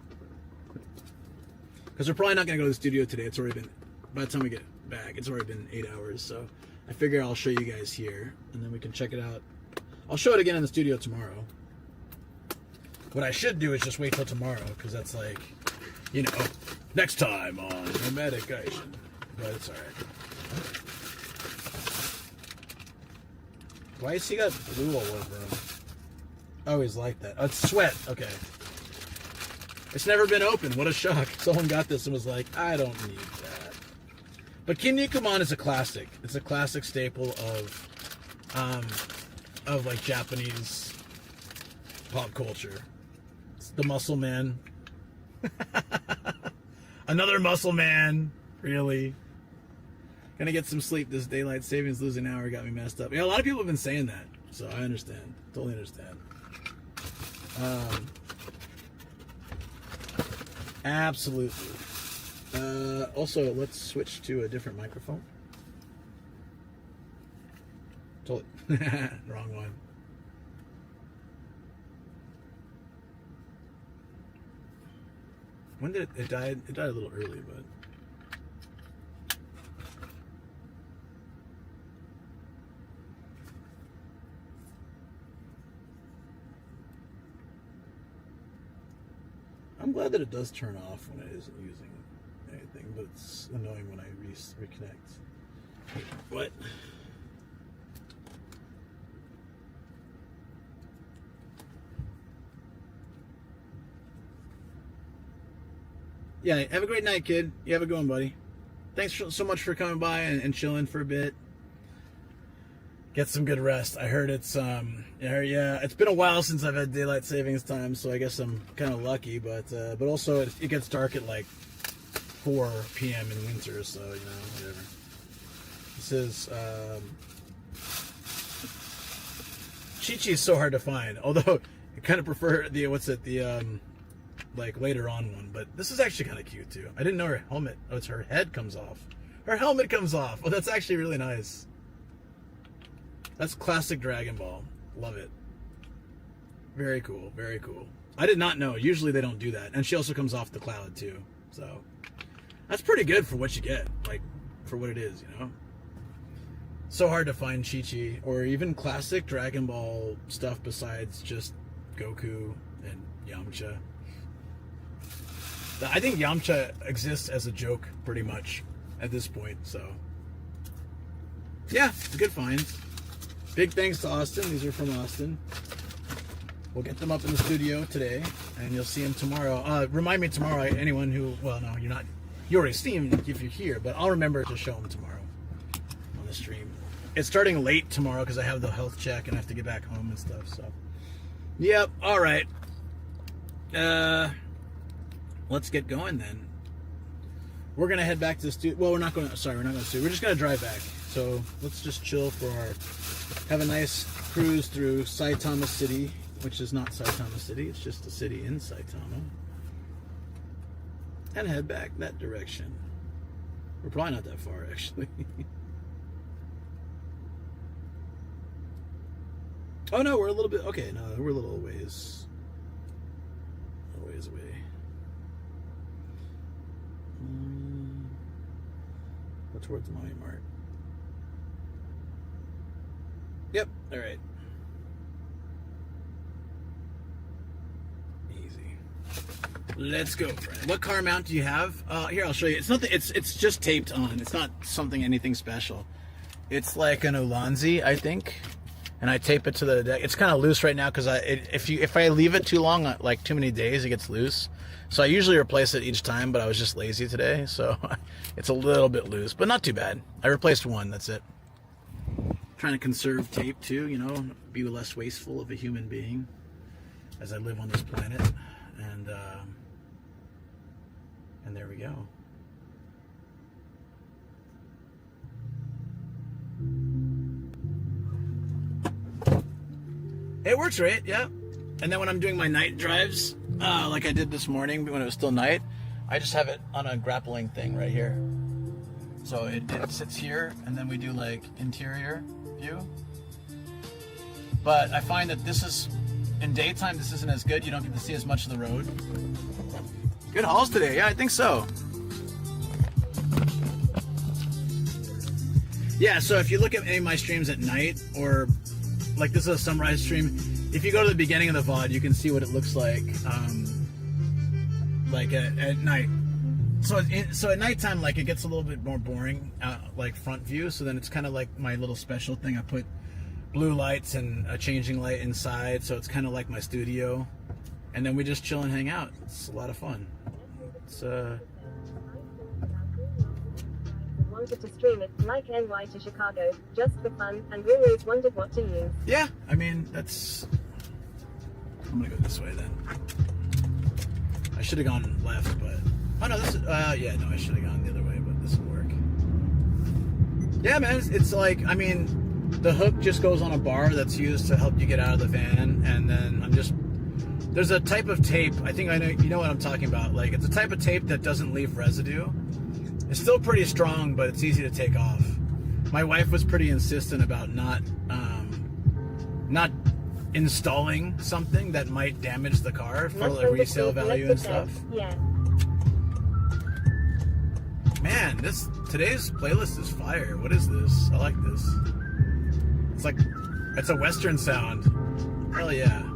Because we're probably not going to go to the studio today. It's already been, by the time we get back, it's already been 8 hours. So I figure I'll show you guys here, and then we can check it out. I'll show it again in the studio tomorrow. What I should do is just wait till tomorrow, because that's like, you know, next time on Nomadic Gaijin. But it's all right. Why has he got blue all over him? Oh, he's like that. Oh, it's sweat. Okay. It's never been opened. What a shock. Someone got this and was like, I don't need that. But Kinnikuman is a classic. It's a classic staple of like Japanese pop culture. It's the muscle man. Another muscle man. Really. Gonna get some sleep. This daylight savings losing an hour got me messed up. Yeah, a lot of people have been saying that, so I understand. Totally understand. Absolutely. Also, let's switch to a different microphone. Totally. Wrong one. When did it die? It died a little early, but. I'm glad that it does turn off when it isn't using anything, but it's annoying when I reconnect. What? Yeah, have a great night, kid. You have a good one, buddy. Thanks so much for coming by and chilling for a bit. Get some good rest. I heard it's it's been a while since I've had daylight savings time, so I guess I'm kind of lucky. But also it gets dark at like 4 p.m. in winter, so you know, whatever. This is Chi-Chi is so hard to find. Although I kind of prefer the like later on one, but this is actually kind of cute too. I didn't know her helmet. Oh, it's her head comes off. Her helmet comes off. Oh, that's actually really nice. That's classic Dragon Ball. Love it. Very cool. Very cool. I did not know. Usually they don't do that. And she also comes off the cloud too. So that's pretty good for what you get. Like for what it is, you know. So hard to find Chi-Chi or even classic Dragon Ball stuff besides just Goku and Yamcha. I think Yamcha exists as a joke pretty much at this point. So yeah, it's a good find. Big thanks to Austin. These are from Austin. We'll get them up in the studio today, and you'll see them tomorrow. Remind me tomorrow, anyone who, well, no, you're not. You already see them if you're here, but I'll remember to show them tomorrow on the stream. It's starting late tomorrow because I have the health check and I have to get back home and stuff. So, yep. All right. Let's get going then. We're gonna head back to the studio. Well, we're not going to. Sorry, we're not going to. We're just gonna drive back.
So let's just chill for have a nice cruise through Saitama City, which is not Saitama City, it's just a city in Saitama. And head back that direction. We're probably not that far, actually. Oh no, we're a little bit, okay, no, we're a little ways away. Go towards the Mommy Mart. Yep, alright. Easy. Let's go, friend. What car mount do you have? Here, I'll show you. It's nothing, it's just taped on. It's not anything special. It's like an Ulanzi, I think. And I tape it to the deck. It's kind of loose right now because if I leave it too long, like too many days, it gets loose. So I usually replace it each time, but I was just lazy today, so it's a little bit loose, but not too bad. I replaced one, that's it. Trying to conserve tape too, you know, be less wasteful of a human being as I live on this planet. And there we go. It works right, yeah. And then when I'm doing my night drives, like I did this morning when it was still night, I just have it on a grappling thing right here. So it sits here, and then we do like interior view. But I find that in daytime, this isn't as good. You don't get to see as much of the road. Good hauls today, yeah, I think so. Yeah, so if you look at any of my streams at night, or like this is a sunrise stream, if you go to the beginning of the VOD, you can see what it looks like at night. So at nighttime, like it gets a little bit more boring, like front view. So then it's kind of like my little special thing. I put blue lights and a changing light inside, so it's kind of like my studio. And then we just chill and hang out. It's a lot of fun. It's
wanted to stream it like NY to Chicago, just for fun, and always wondered what to use.
Yeah, I mean, that's... I'm gonna go this way then. I should have gone left, but... Oh no, this is... yeah, no, I should have gone the other way, but this will work. Yeah, man, it's like, I mean, the hook just goes on a bar that's used to help you get out of the van, and then I'm just... There's a type of tape, I think I know, you know what I'm talking about. Like, it's a type of tape that doesn't leave residue. It's still pretty strong, but it's easy to take off. My wife was pretty insistent about not installing something that might damage the car for like resale value and stuff.
Yeah.
Man, today's playlist is fire. What is this? I like this. It's a Western sound. Hell yeah.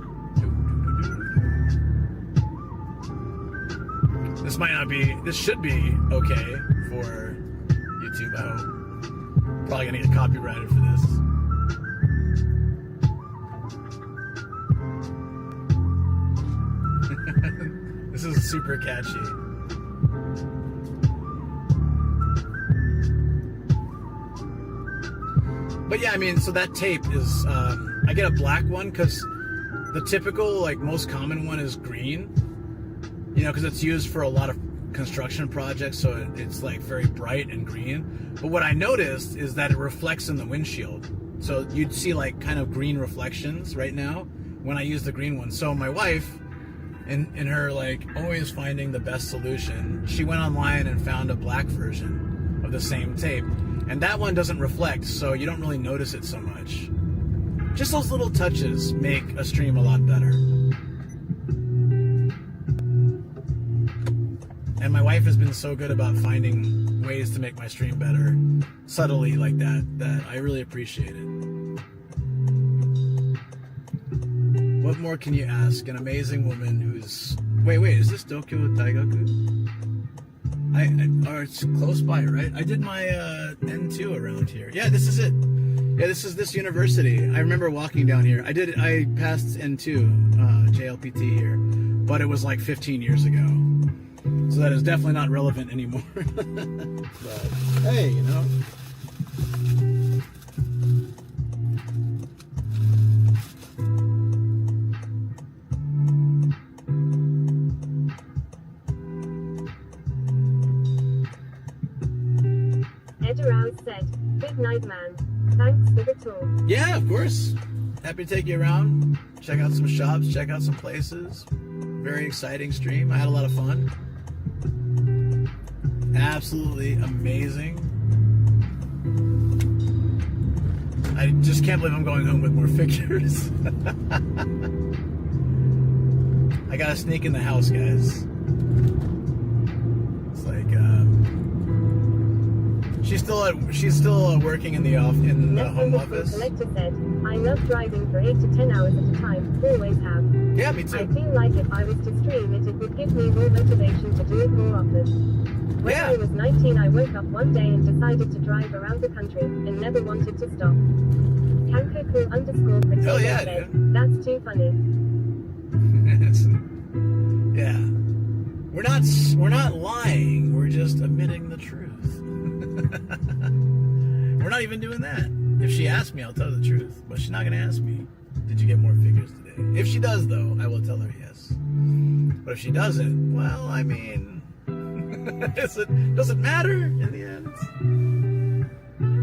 This should be okay for YouTube, I hope. Probably gonna get copyrighted for this. This is super catchy. But yeah, I mean, so that tape is, I get a black one because the typical, like most common one is green. You know, because it's used for a lot of construction projects, so it's like very bright and green. But what I noticed is that it reflects in the windshield. So you'd see like kind of green reflections right now when I use the green one. So my wife, in her like always finding the best solution, she went online and found a black version of the same tape. And that one doesn't reflect, so you don't really notice it so much. Just those little touches make a stream a lot better. And my wife has been so good about finding ways to make my stream better, subtly like that I really appreciate it. What more can you ask? An amazing woman who's... Wait, is this Tokyo Daigaku? Or it's close by, right? I did my N2 around here. Yeah, this is it. Yeah, this is this university. I remember walking down here. I passed N2, JLPT here, but it was like 15 years ago. So that is definitely not relevant anymore. But hey, you know.
Ed around said, good Good night, man. Thanks for the tour.
Yeah, of course. Happy to take you around, check out some shops, check out some places. Very exciting stream. I had a lot of fun. Absolutely amazing. I just can't believe I'm going home with more figures. I gotta sneak in the house, guys. It's like she's still working in the home office.
Collector said, I love driving for 8 to 10 hours at a time. Always have.
Yeah, me too.
I feel like if I was to stream it, it would give me more motivation to do it more often. When
Yeah.
I was 19, I woke up one day and decided to drive around the country and never wanted to stop. Kankoku_potato
Hell yeah,
said,
dude.
that's too funny.
Yeah. We're not lying. We're just admitting the truth. We're not even doing that. If she asks me, I'll tell her the truth. But she's not gonna ask me, did you get more figures today? If she does, though, I will tell her yes. But if she doesn't, well, I mean, does it matter in the end?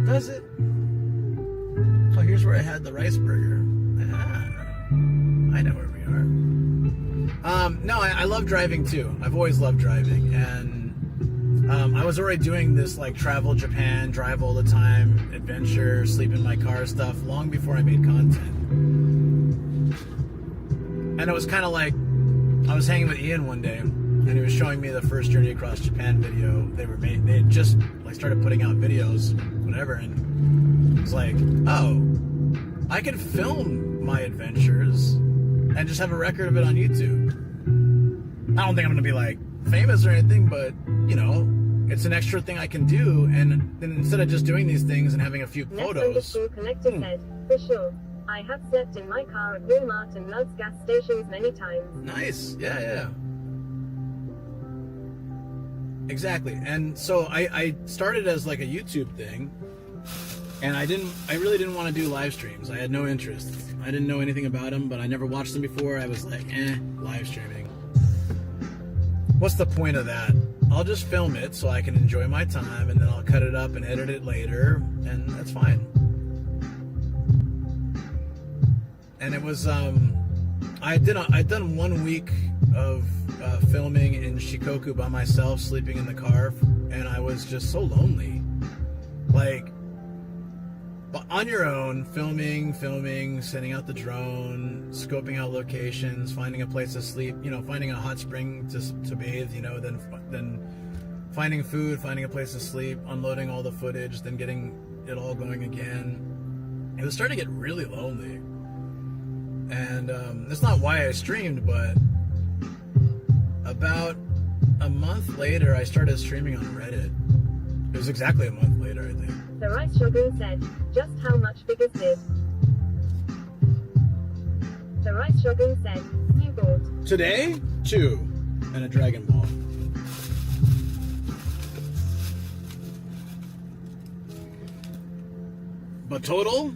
Does it? Oh, here's where I had the rice burger. Ah, I know where we are. No, I love driving too. I've always loved driving, and I was already doing this like travel Japan, drive all the time, adventure, sleep in my car stuff long before I made content. And it was kind of like I was hanging with Ian one day, and he was showing me the first Journey Across Japan video they had just like started putting out videos, whatever, and it's like, oh, I can film my adventures and just have a record of it on YouTube. I don't think I'm gonna be like famous or anything, but you know, it's an extra thing I can do, and then instead of just doing these things and having a few photos.
Collector said, for sure. I have slept in my car at Walmart and Love's gas stations many times.
Nice, yeah. Exactly, and so I started as like a YouTube thing, and I really didn't want to do live streams. I had no interest. I didn't know anything about them, but I never watched them before. I was like, live streaming. What's the point of that? I'll just film it so I can enjoy my time, and then I'll cut it up and edit it later, and that's fine. And it was, I'd done 1 week of filming in Shikoku by myself, sleeping in the car, and I was just so lonely. Like, on your own, filming, sending out the drone, scoping out locations, finding a place to sleep, finding a hot spring to bathe, then finding food, finding a place to sleep, unloading all the footage, then getting it all going again. It was starting to get really lonely. And that's not why I streamed, but about a month later, I started streaming on Reddit. It was exactly a month later, I think.
The Rice Shogun said, just how much figures did? The Rice Shogun said, you bought.
Today, 2 and a Dragon Ball. But total,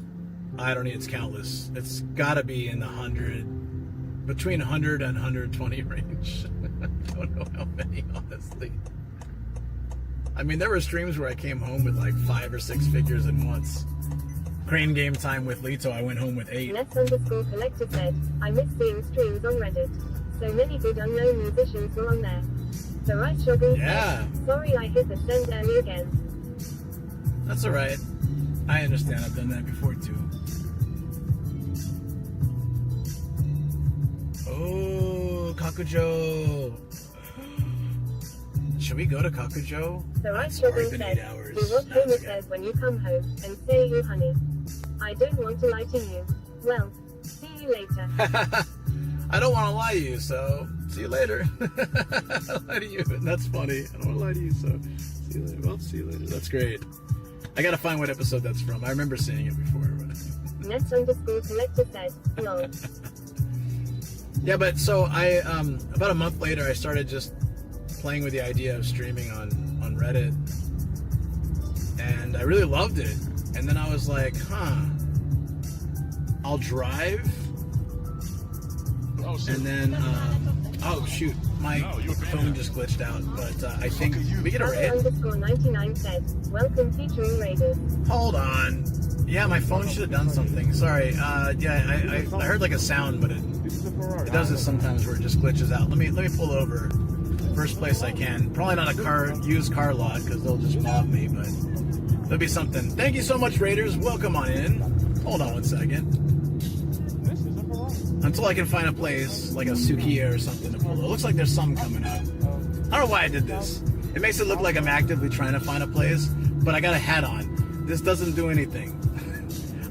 I don't need, it's countless. It's gotta be in the 100, between 100 and 120 range. I don't know how many, honestly. I mean, there were streams where I came home with like 5 or 6 figures at once. Crane Game Time with Lito, I went home with 8.
Ness_collector said, I miss seeing streams on Reddit. So many good unknown musicians were on there. The Right Shogun said, sorry I hit the send early again.
That's alright. I understand, I've done that before too. Oh, Kakujo. Should we go to Kakujo?
The Right Shogun said, do what Homer says when you come home, and say you honey. I don't want to lie to you. Well, see you later.
I don't want to lie to you, so see you later. I'll lie to you. That's funny. I don't want to lie to you, so see you later. Well, see you later. That's great. I gotta find what episode that's from. I remember seeing it before.
Ness_collector said, lol.
Yeah, but so I, about a month later, I started just playing with the idea of streaming on Reddit, and I really loved it. And then I was like, I'll drive
And then, oh shoot, my phone just glitched out. But I think we get a raid.
_99 said, welcome featuring Raiders.
Hold on. Yeah, my phone should have done something. Sorry. Yeah, I heard like a sound, but it does this sometimes where it just glitches out. Let me pull over. First place I can. Probably not a used car lot because they'll just mob me, but there'll be something. Thank you so much, Raiders. Welcome on in. Hold on one second. Until I can find a place like a Sukiya or something to pull. It looks like there's some coming up. I don't know why I did this. It makes it look like I'm actively trying to find a place, but I got a hat on. This doesn't do anything.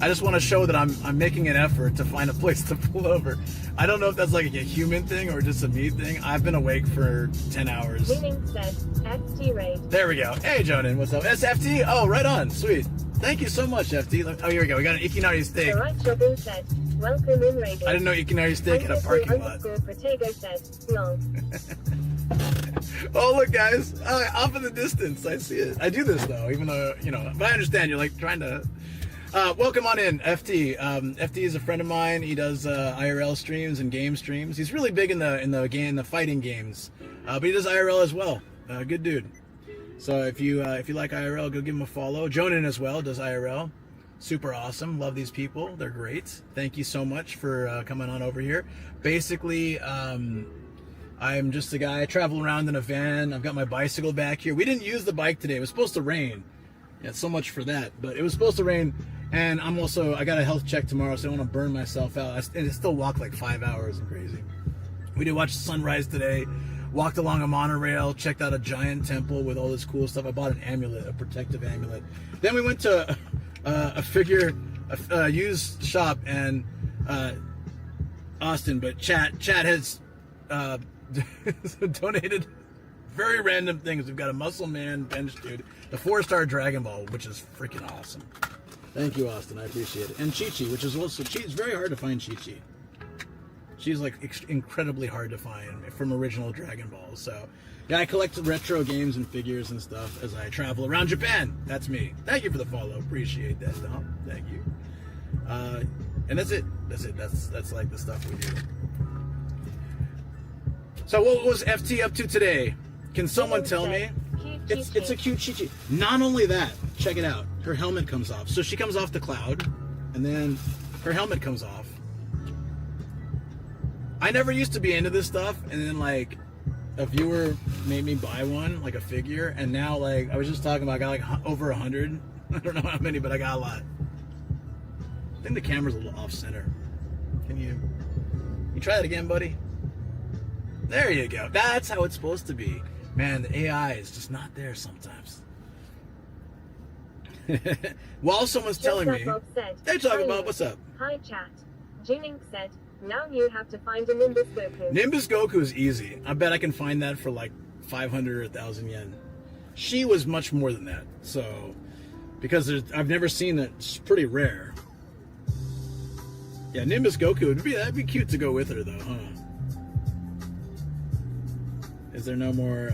I just want to show that I'm making an effort to find a place to pull over. I don't know if that's like a human thing or just a me thing. I've been awake for 10 hours.
Winning said, FT raid.
There we go. Hey, Jonan, what's up? It's FT? Oh, right on. Sweet. Thank you so much, FT. Oh, here we go. We got an Ikinari steak.
The right shopping said, welcome in Raiders.
I didn't know Ikinari steak had a parking lot.
Protego said, lol.
Oh, look, guys. Off in the distance. I see it. I do this, though, even though, you know, but I understand you're like trying to... welcome on in, FT. FT is a friend of mine. He does IRL streams and game streams. He's really big in the fighting games, but he does IRL as well. Good dude. So if you like IRL, go give him a follow. Jonan as well does IRL. Super awesome. Love these people. They're great. Thank you so much for coming on over here. Basically, I'm just a guy. I travel around in a van. I've got my bicycle back here. We didn't use the bike today. It was supposed to rain. Yeah, so much for that. But it was supposed to rain. And I got a health check tomorrow, so I don't want to burn myself out. And I still walk like 5 hours and crazy. We did watch the sunrise today, walked along a monorail, checked out a giant temple with all this cool stuff. I bought an amulet, a protective amulet. Then we went to a used shop and Austin, but Chat has donated very random things. We've got a Muscle Man bench dude, the 4-star Dragon Ball, which is freaking awesome. Thank you, Austin. I appreciate it. And Chi-Chi, which is also... It's very hard to find Chi-Chi. She's like incredibly hard to find from original Dragon Balls. So, yeah, I collect retro games and figures and stuff as I travel around Japan. That's me. Thank you for the follow. Appreciate that, Dom. Thank you. And that's it. That's like the stuff we do. So what was FT up to today? Can someone tell me? It's a cute Chi-Chi. Not only that, check it out. Her helmet comes off. So she comes off the cloud, and then her helmet comes off. I never used to be into this stuff, and then like a viewer made me buy one, like a figure, and now like I was just talking about, I got like over 100. I don't know how many, but I got a lot. I think the camera's a little off center. Can you try that again, buddy? There you go. That's how it's supposed to be. Man, the AI is just not there sometimes. While someone's telling me, they're talking about, what's up?
Hi, chat. Jining said, now you have to find a Nimbus Goku.
Nimbus Goku is easy. I bet I can find that for like 500 or 1,000 yen. She was much more than that. So, because I've never seen it. It's pretty rare. Yeah, Nimbus Goku, that'd be cute to go with her though, huh? Is there no more,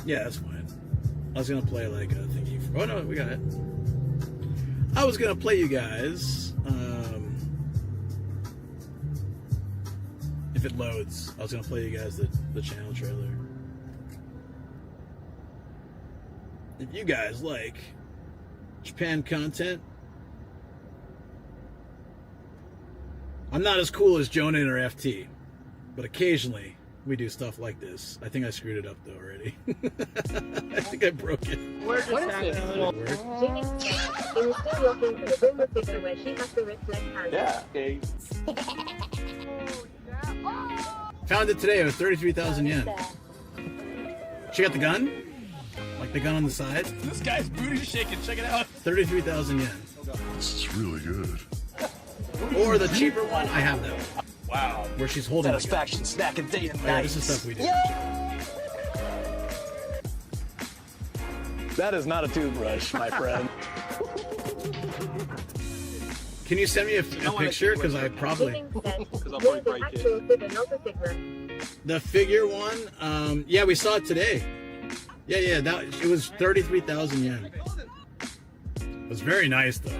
yeah, that's fine. I was gonna play like a thingy. Oh no, we got it. I was gonna play you guys, if it loads, I was gonna play you guys the channel trailer. If you guys like Japan content, I'm not as cool as Jonan or FT, but occasionally we do stuff like this. I think I screwed it up though already. I think I broke it.
What is this?
Jining said, it was still looking for the boomer figure where she has the ripped left hand.
Yeah, okay.
Found it today. It was 33,000 yen. She got the gun? Like the gun on the side?
This guy's booty's shaking. Check it out.
33,000 yen.
This is really good.
Or the cheaper one, I have that one.
Wow.
Where she's holding
satisfaction, snacking day and
yeah,
night.
this is stuff we do.
That is not a toothbrush, my friend.
Can you send me a picture? Because I probably...
Jining said, you're the actual figure, not the figure.
The figure one? Yeah, we saw it today. Yeah, it was 33,000 yen. It was very nice, though.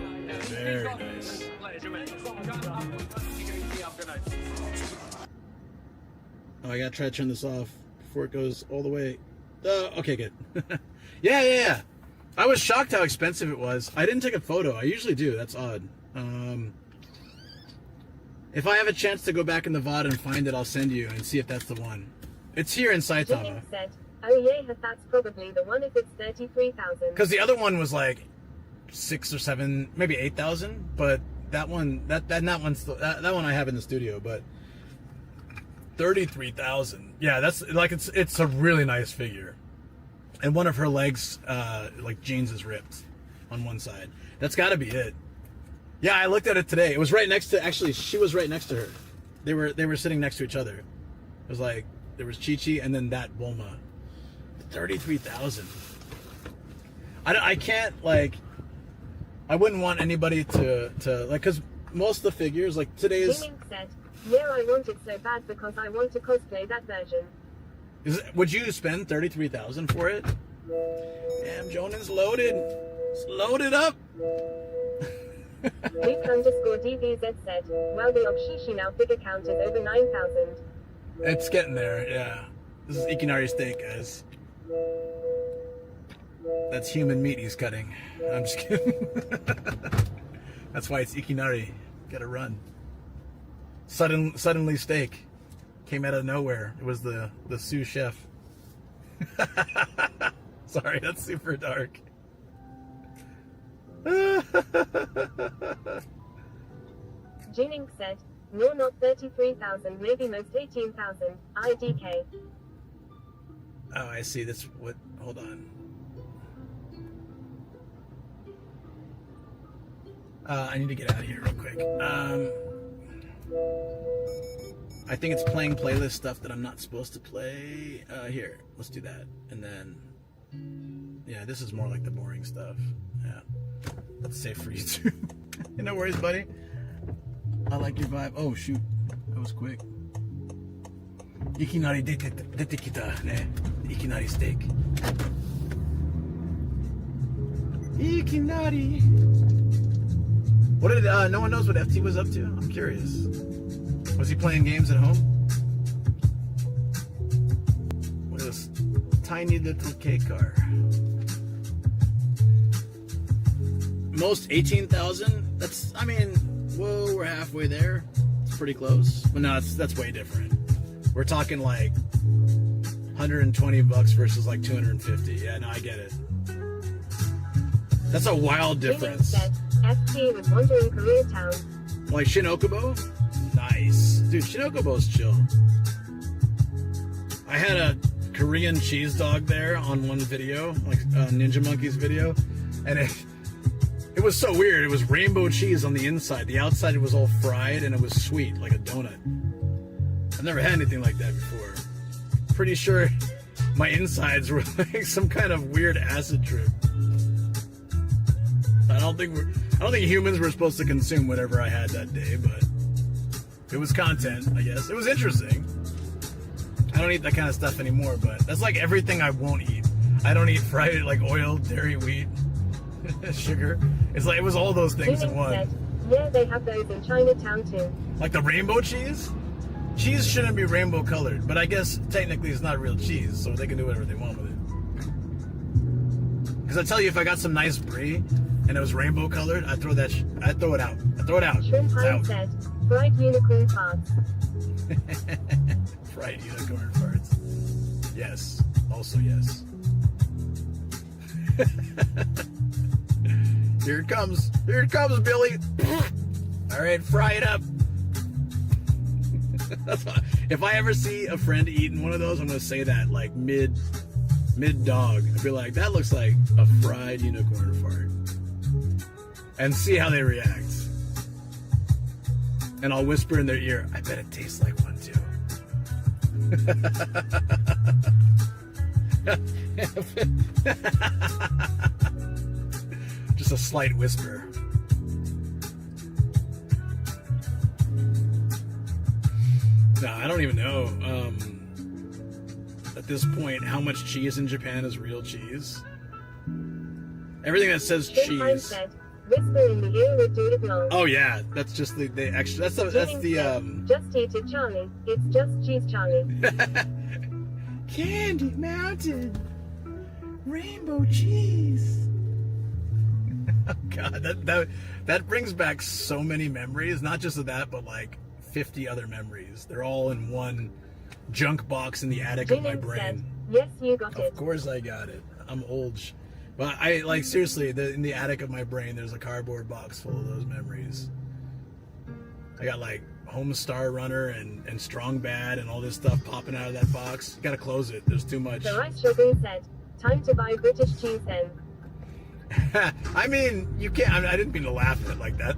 Very nice. Oh, I gotta try to turn this off before it goes all the way. Okay, good. Yeah. I was shocked how expensive it was. I didn't take a photo. I usually do. That's odd. If I have a chance to go back in the VOD and find it, I'll send you and see if that's the one. It's here in Saitama.
Jimmy said, oh yeah, that's probably the one if it's 33,000.
Because the other one was like 6 or 7, maybe 8,000. But that one, that one I have in the studio. But 33,000. Yeah, that's like it's a really nice figure. And one of her legs, like jeans, is ripped on one side. That's got to be it. Yeah, I looked at it today. It was right next to. Actually, she was right next to her. They were sitting next to each other. It was like there was Chi-Chi and then that Bulma. 33,000. I can't like. I wouldn't want anybody to like, because most of the figures like today's.
Jimmy said, yeah, I want it so bad because I want to cosplay that version.
Would you spend 33,000 for it? Damn, Jonan's loaded. It's loaded up.
Luke_DVZ said, well, the Okshishi now figure count is over 9,000.
It's getting there, yeah. This is Ikinari steak, guys. That's human meat he's cutting. I'm just kidding. That's why it's Ikinari. Gotta run. Suddenly steak. Came out of nowhere. It was the sous chef. Sorry, that's super dark.
Jining said, no, not 33,000, maybe most 18,000. IDK.
Oh, I see. That's what. Hold on. I need to get out of here real quick. I think it's playing playlist stuff that I'm not supposed to play. Here, let's do that. And then, yeah, this is more like the boring stuff. Yeah, that's safe for YouTube. No worries, buddy. I like your vibe. Oh, shoot. That was quick. Ikinari dete kita ne. Ikinari steak. Ikinari. What did, no one knows what FT was up to? I'm curious. Was he playing games at home? What is this tiny little K car? Most 18,000? That's, I mean, whoa, we're halfway there. It's pretty close. But no, that's way different. We're talking like $120 versus like 250. Yeah, no, I get it. That's a wild difference.
FT was wandering Koreatown.
Like Shinokubo? Nice. Dude, Shinokubo's chill. I had a Korean cheese dog there on one video, like Ninja Monkey's video, and it was so weird. It was rainbow cheese on the inside. The outside it was all fried and it was sweet, like a donut. I've never had anything like that before. Pretty sure my insides were like some kind of weird acid trip. I don't think humans were supposed to consume whatever I had that day, but it was content, I guess. It was interesting. I don't eat that kind of stuff anymore, but that's like everything I won't eat. I don't eat fried, like oil, dairy, wheat, sugar. It's like, it was all those things in one.
Said, yeah, they have those in Chinatown too.
Like the rainbow cheese? Cheese shouldn't be rainbow colored, but I guess technically it's not real cheese, so they can do whatever they want with it. Because I tell you, if I got some nice brie and it was rainbow colored, I'd throw it out.
Shrimp Pine said, fried unicorn farts.
Fried unicorn farts. Yes. Also yes. Here it comes. Here it comes, Billy. All right, fry it up. That's why, if I ever see a friend eating one of those, I'm gonna say that like mid dog. I'd be like, that looks like a fried unicorn fart, and see how they react. And I'll whisper in their ear, I bet it tastes like one too. Just a slight whisper. No, I don't even know at this point how much cheese in Japan is real cheese. Everything that says cheese.
Said, Whisper in the ear would do it long.
Oh yeah, that's just the extra. That's the
Just eat it, Charlie. It's just cheese, Charlie.
Candy Mountain, rainbow cheese. Oh God, that brings back so many memories. Not just of that, but like 50 other memories. They're all in one junk box in the attic of my brain.
Said, yes, you got it.
Of course I got it. I'm old. But I like seriously, in the attic of my brain, there's a cardboard box full of those memories. I got like Homestar Runner and Strong Bad and all this stuff popping out of that box. You gotta close it. There's too much.
The rice sugar said, time to buy British cheese then.
I mean, you can't. I didn't mean to laugh at it like that.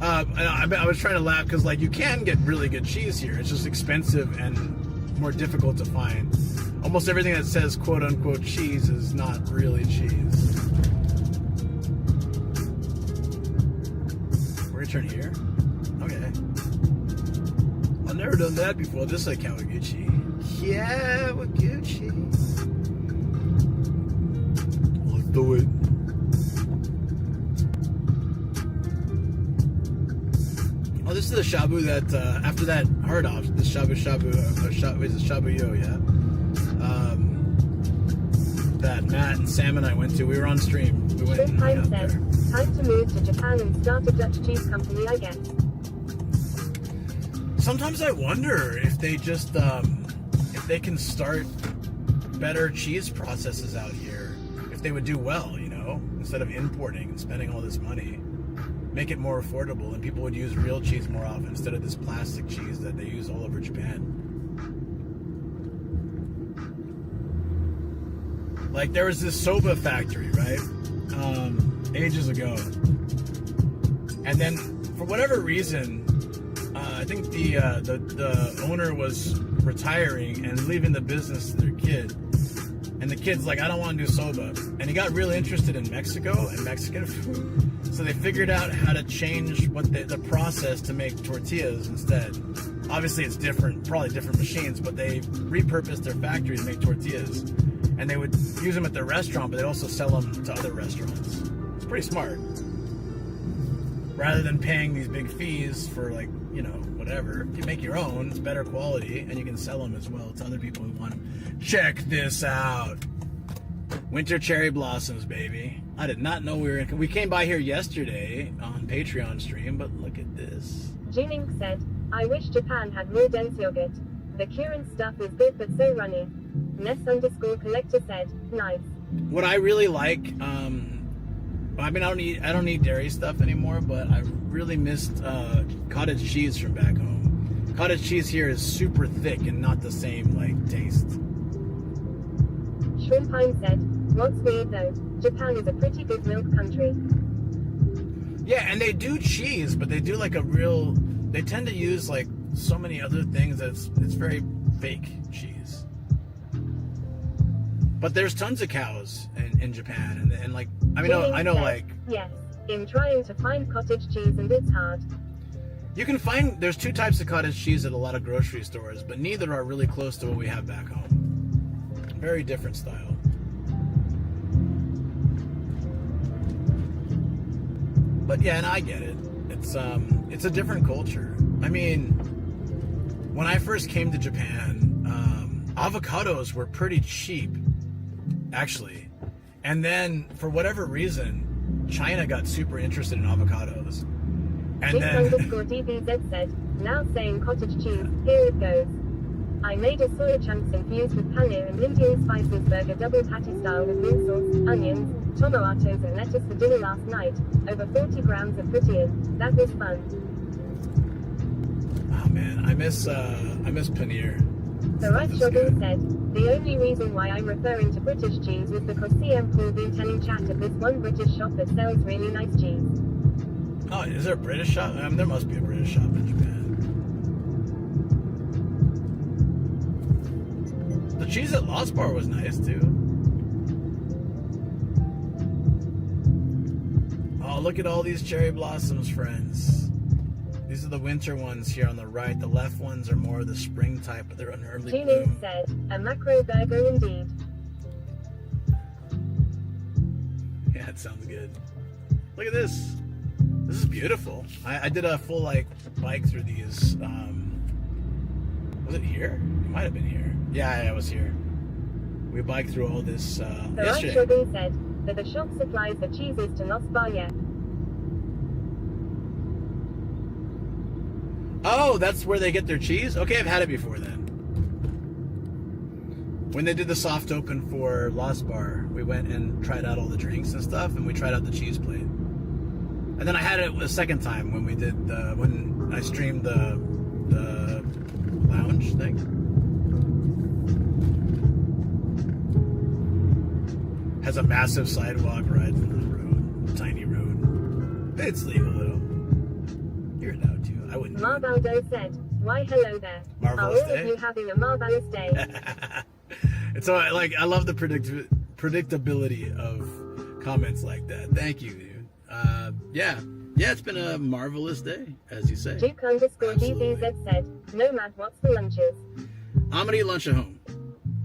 I was trying to laugh because, like, you can get really good cheese here. It's just expensive and more difficult to find. Almost everything that says "quote unquote" cheese is not really cheese. We're gonna turn here. Okay. I've never done that before. Just like Kawaguchi. Yeah, we're Gucci. Let's do it. Oh, this is the shabu that after that hard off, the shabu is it shabu-yo, yeah. That Matt and Sam and I went to. We were on stream. We went and hung out there.
Time to move to Japan and start a Dutch cheese company, I guess.
Sometimes I wonder if they just if they can start better cheese processes out here, if they would do well, you know, instead of importing and spending all this money. Make it more affordable and people would use real cheese more often instead of this plastic cheese that they use all over Japan. Like there was this soba factory, right? Ages ago. And then for whatever reason, I think the owner was retiring and leaving the business to their kid. And the kid's like, I don't want to do soba. And he got really interested in Mexico and Mexican food. So they figured out how to change the process to make tortillas instead. Obviously it's different, probably different machines, but they repurposed their factory to make tortillas. And they would use them at their restaurant, but they'd also sell them to other restaurants. It's pretty smart. Rather than paying these big fees for, like, you know, whatever. If you make your own, it's better quality, and you can sell them as well to other people who want them. Check this out. Winter cherry blossoms, baby. I did not know we came by here yesterday on Patreon stream, but look at this.
Jining said, I wish Japan had more dense yogurt. The current stuff is good but so runny. Ness_collector said, nice.
What I really like, I mean, I don't eat dairy stuff anymore, but I really missed cottage cheese from back home. Cottage cheese here is super thick and not the same, like, taste.
Shrimpine said, what's weird though, Japan is a pretty good milk country.
Yeah, and they do cheese, but they do like they tend to use like so many other things that's it's very fake cheese. But there's tons of cows in Japan, and like, I mean, I know like...
Yes, in trying to find cottage cheese and it's hard.
You can find, there's two types of cottage cheese at a lot of grocery stores, but neither are really close to what we have back home. Very different style. But yeah, and I get it. It's a different culture. I mean, when I first came to Japan, avocados were pretty cheap, actually. And then, for whatever reason, China got super interested in avocados. And
_DBZ said, now saying cottage cheese, here it goes. I made a soya chunks infused with paneer and Indian spices burger double patty style with mint sauce, onions, tomatoes and lettuce for dinner last night. Over 40 grams of protein. That was fun.
Oh man, I miss paneer.
The right Shogun said, the only reason why I'm referring to British cheese is because CM Paul been telling chat of this one British shop that sells really nice cheese.
Oh, is there a British shop? There must be a British shop in Japan. The cheese at Lost Bar was nice too. Oh, look at all these cherry blossoms, friends. These are the winter ones here on the right. The left ones are more of the spring type, but they're an early bloom.
Said, a macro burger indeed.
Yeah, it sounds good. Look at this. This is beautiful. I did a full like bike through these. Was it here? It might have been here. Yeah, I was here. We biked through all this yesterday.
Sugar said that the shop supplies the cheeses to Nos Barrier.
Oh, that's where they get their cheese? Okay, I've had it before then. When they did the soft open for Lost Bar, we went and tried out all the drinks and stuff, and we tried out the cheese plate. And then I had it a second time when we did when I streamed the lounge thing. Has a massive sidewalk right in the road, tiny road. It's legal though. You're allowed to. I wouldn't.
Marvaldo said, "Why hello there.
Marvelous
Are all
day?
of you having a marvelous day?"
It's all like I love the predictability of comments like that. Thank you, dude. Yeah, it's been a marvelous day, as you say.
Duke _ DBZ said, "Nomad, what's the lunches?"
I'm gonna eat lunch at home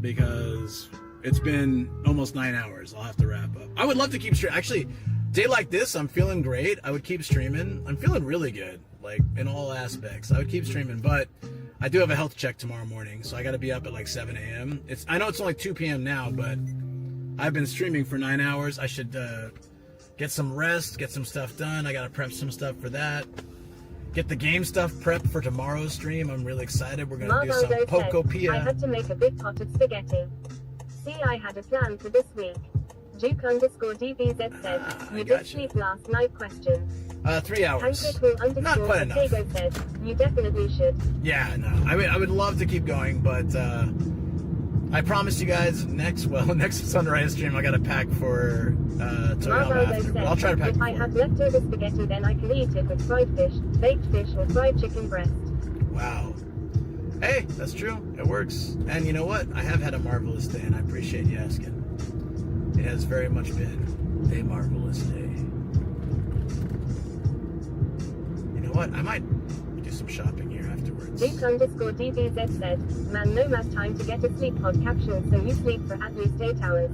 because it's been almost 9 hours. I'll have to wrap up. I would love to keep streaming. Actually, day like this, I'm feeling great. I would keep streaming. I'm feeling really good, like in all aspects. I would keep streaming, but I do have a health check tomorrow morning, so I got to be up at like 7 a.m. I know it's only 2 p.m. now, but I've been streaming for 9 hours. I should get some rest, get some stuff done. I got to prep some stuff for that. Get the game stuff prepped for tomorrow's stream. I'm really excited. We're going to do some Pokopia.
I had to make a big pot of spaghetti. See, I had a plan for this week. Duke _ DBZ said, "You did sleep last night?" Question.
3 hours.
Pancake
Not quite enough.
Potato said, "You definitely should."
Yeah, no. I would love to keep going, but I promised you guys next sunrise stream I got to pack for Toyama after. But I'll try to pack
If I have leftover spaghetti, then I can eat it with fried fish, baked fish, or fried chicken breast.
Wow. Hey, that's true. It works. And you know what? I have had a marvelous day, and I appreciate you asking. It has very much been a marvelous day. You know what? I might do some shopping here afterwards.
Duke _ DBZ said, "Man, Nomad, time to get a sleep pod caption so you sleep for at least 8 hours."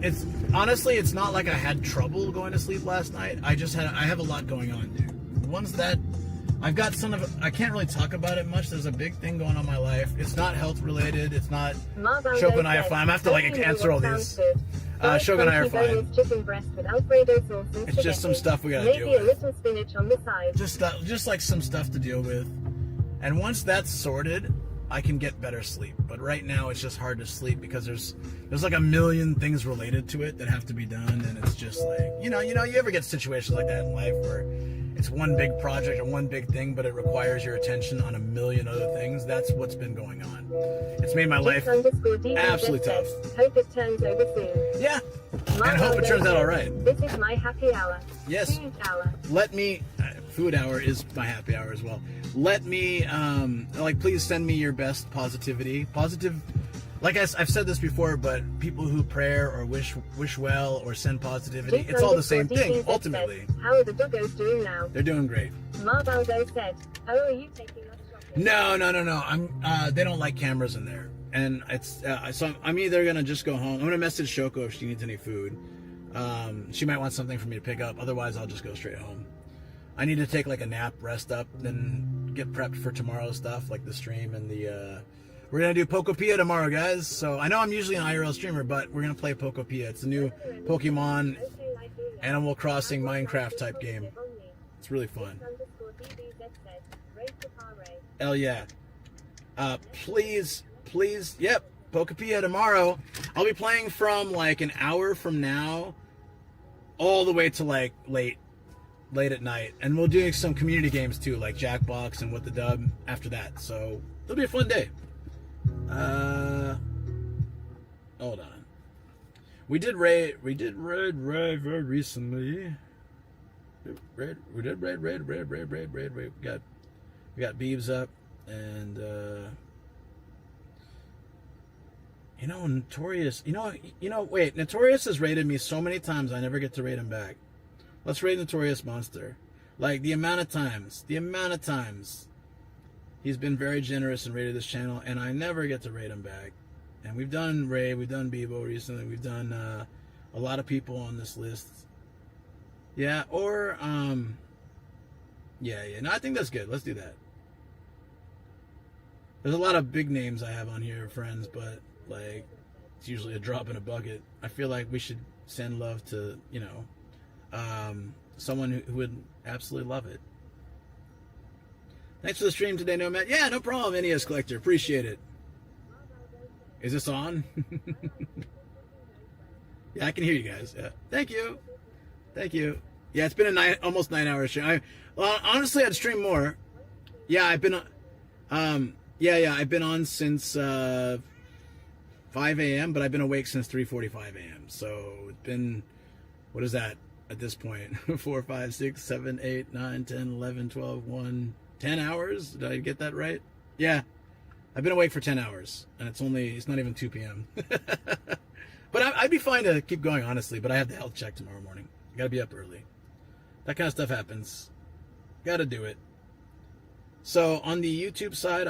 It's honestly, it's not like I had trouble going to sleep last night. I have a lot going on, dude. Once that I've got I can't really talk about it much. There's a big thing going on in my life. It's not health related. It's not Shogun I are fine. I'm gonna have to like answer all these. Shogun I are fine.
Chicken breast with Alfredo sauce and
it's just some stuff we gotta deal
maybe
with.
A little spinach on the side.
Just like some stuff to deal with. And once that's sorted, I can get better sleep. But right now it's just hard to sleep because there's like a million things related to it that have to be done, and it's just like you ever get situations like that in life where it's one big project or one big thing, but it requires your attention on a million other things. That's what's been going on. It's made my life absolutely tough.
Hope it turns over soon.
Yeah, and hope it turns out all right.
This is my happy hour.
Yes.
Food hour.
Let me. Food hour is my happy hour as well. Let me, please send me your best positivity. Positive. Like I've said this before, but people who pray or wish well or send positivity, it's all the same thing, ultimately.
Said, how are the doggos doing now?
They're doing great.
Marvaldo said, "Oh, are you taking us shopping?"
No. They don't like cameras in there. And it's, so I'm either going to just go home. I'm going to message Shoko if she needs any food. She might want something for me to pick up. Otherwise, I'll just go straight home. I need to take like a nap, rest up, then get prepped for tomorrow's stuff, like the stream and the, we're going to do Pokopia tomorrow, guys. So I know I'm usually an IRL streamer, but we're going to play Pokopia. It's a new Pokemon Animal Crossing Minecraft type game. It's really fun. Hell yeah. Please, yep, Pokopia tomorrow. I'll be playing from like an hour from now all the way to like late at night. And we'll do some community games too, like Jackbox and What the Dub after that. So it'll be a fun day. Hold on. We did raid very recently. We did raid. We got Beebs up, and Notorious. Wait, Notorious has raided me so many times I never get to raid him back. Let's raid Notorious Monster. Like the amount of times he's been very generous and raided this channel, and I never get to raid him back. And we've done Ray, we've done Bebo recently, we've done a lot of people on this list. Yeah, or yeah. No, I think that's good. Let's do that. There's a lot of big names I have on here, friends, but like it's usually a drop in a bucket. I feel like we should send love to, you know, someone who would absolutely love it. Thanks for the stream today, Nomad. Yeah, no problem, NES Collector. Appreciate it. Is this on? Yeah, I can hear you guys. Yeah. Thank you. Thank you. Yeah, it's been a almost 9 hour stream. Well, honestly, I'd stream more. Yeah, I've been on. I've been on since 5 a.m., but I've been awake since 3:45 a.m. So it's been, what is that at this point? 4, 5, 6, 7, 8, 9, 10, 11, 12, 1, 10 hours? Did I get that right? Yeah. I've been awake for 10 hours, and it's not even 2 p.m. But I'd be fine to keep going, honestly, but I have the health check tomorrow morning. I gotta be up early. That kind of stuff happens. Gotta do it. So on the YouTube side,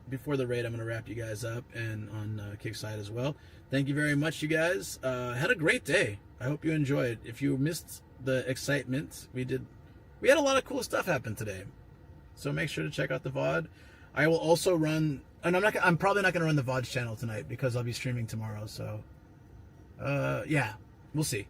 before the raid, I'm gonna wrap you guys up, and on Kick side as well. Thank you very much, you guys. Had a great day. I hope you enjoyed. If you missed the excitement, we had a lot of cool stuff happen today. So make sure to check out the VOD. I will also run, and I'm probably not gonna run the VODs channel tonight because I'll be streaming tomorrow. So, yeah, we'll see.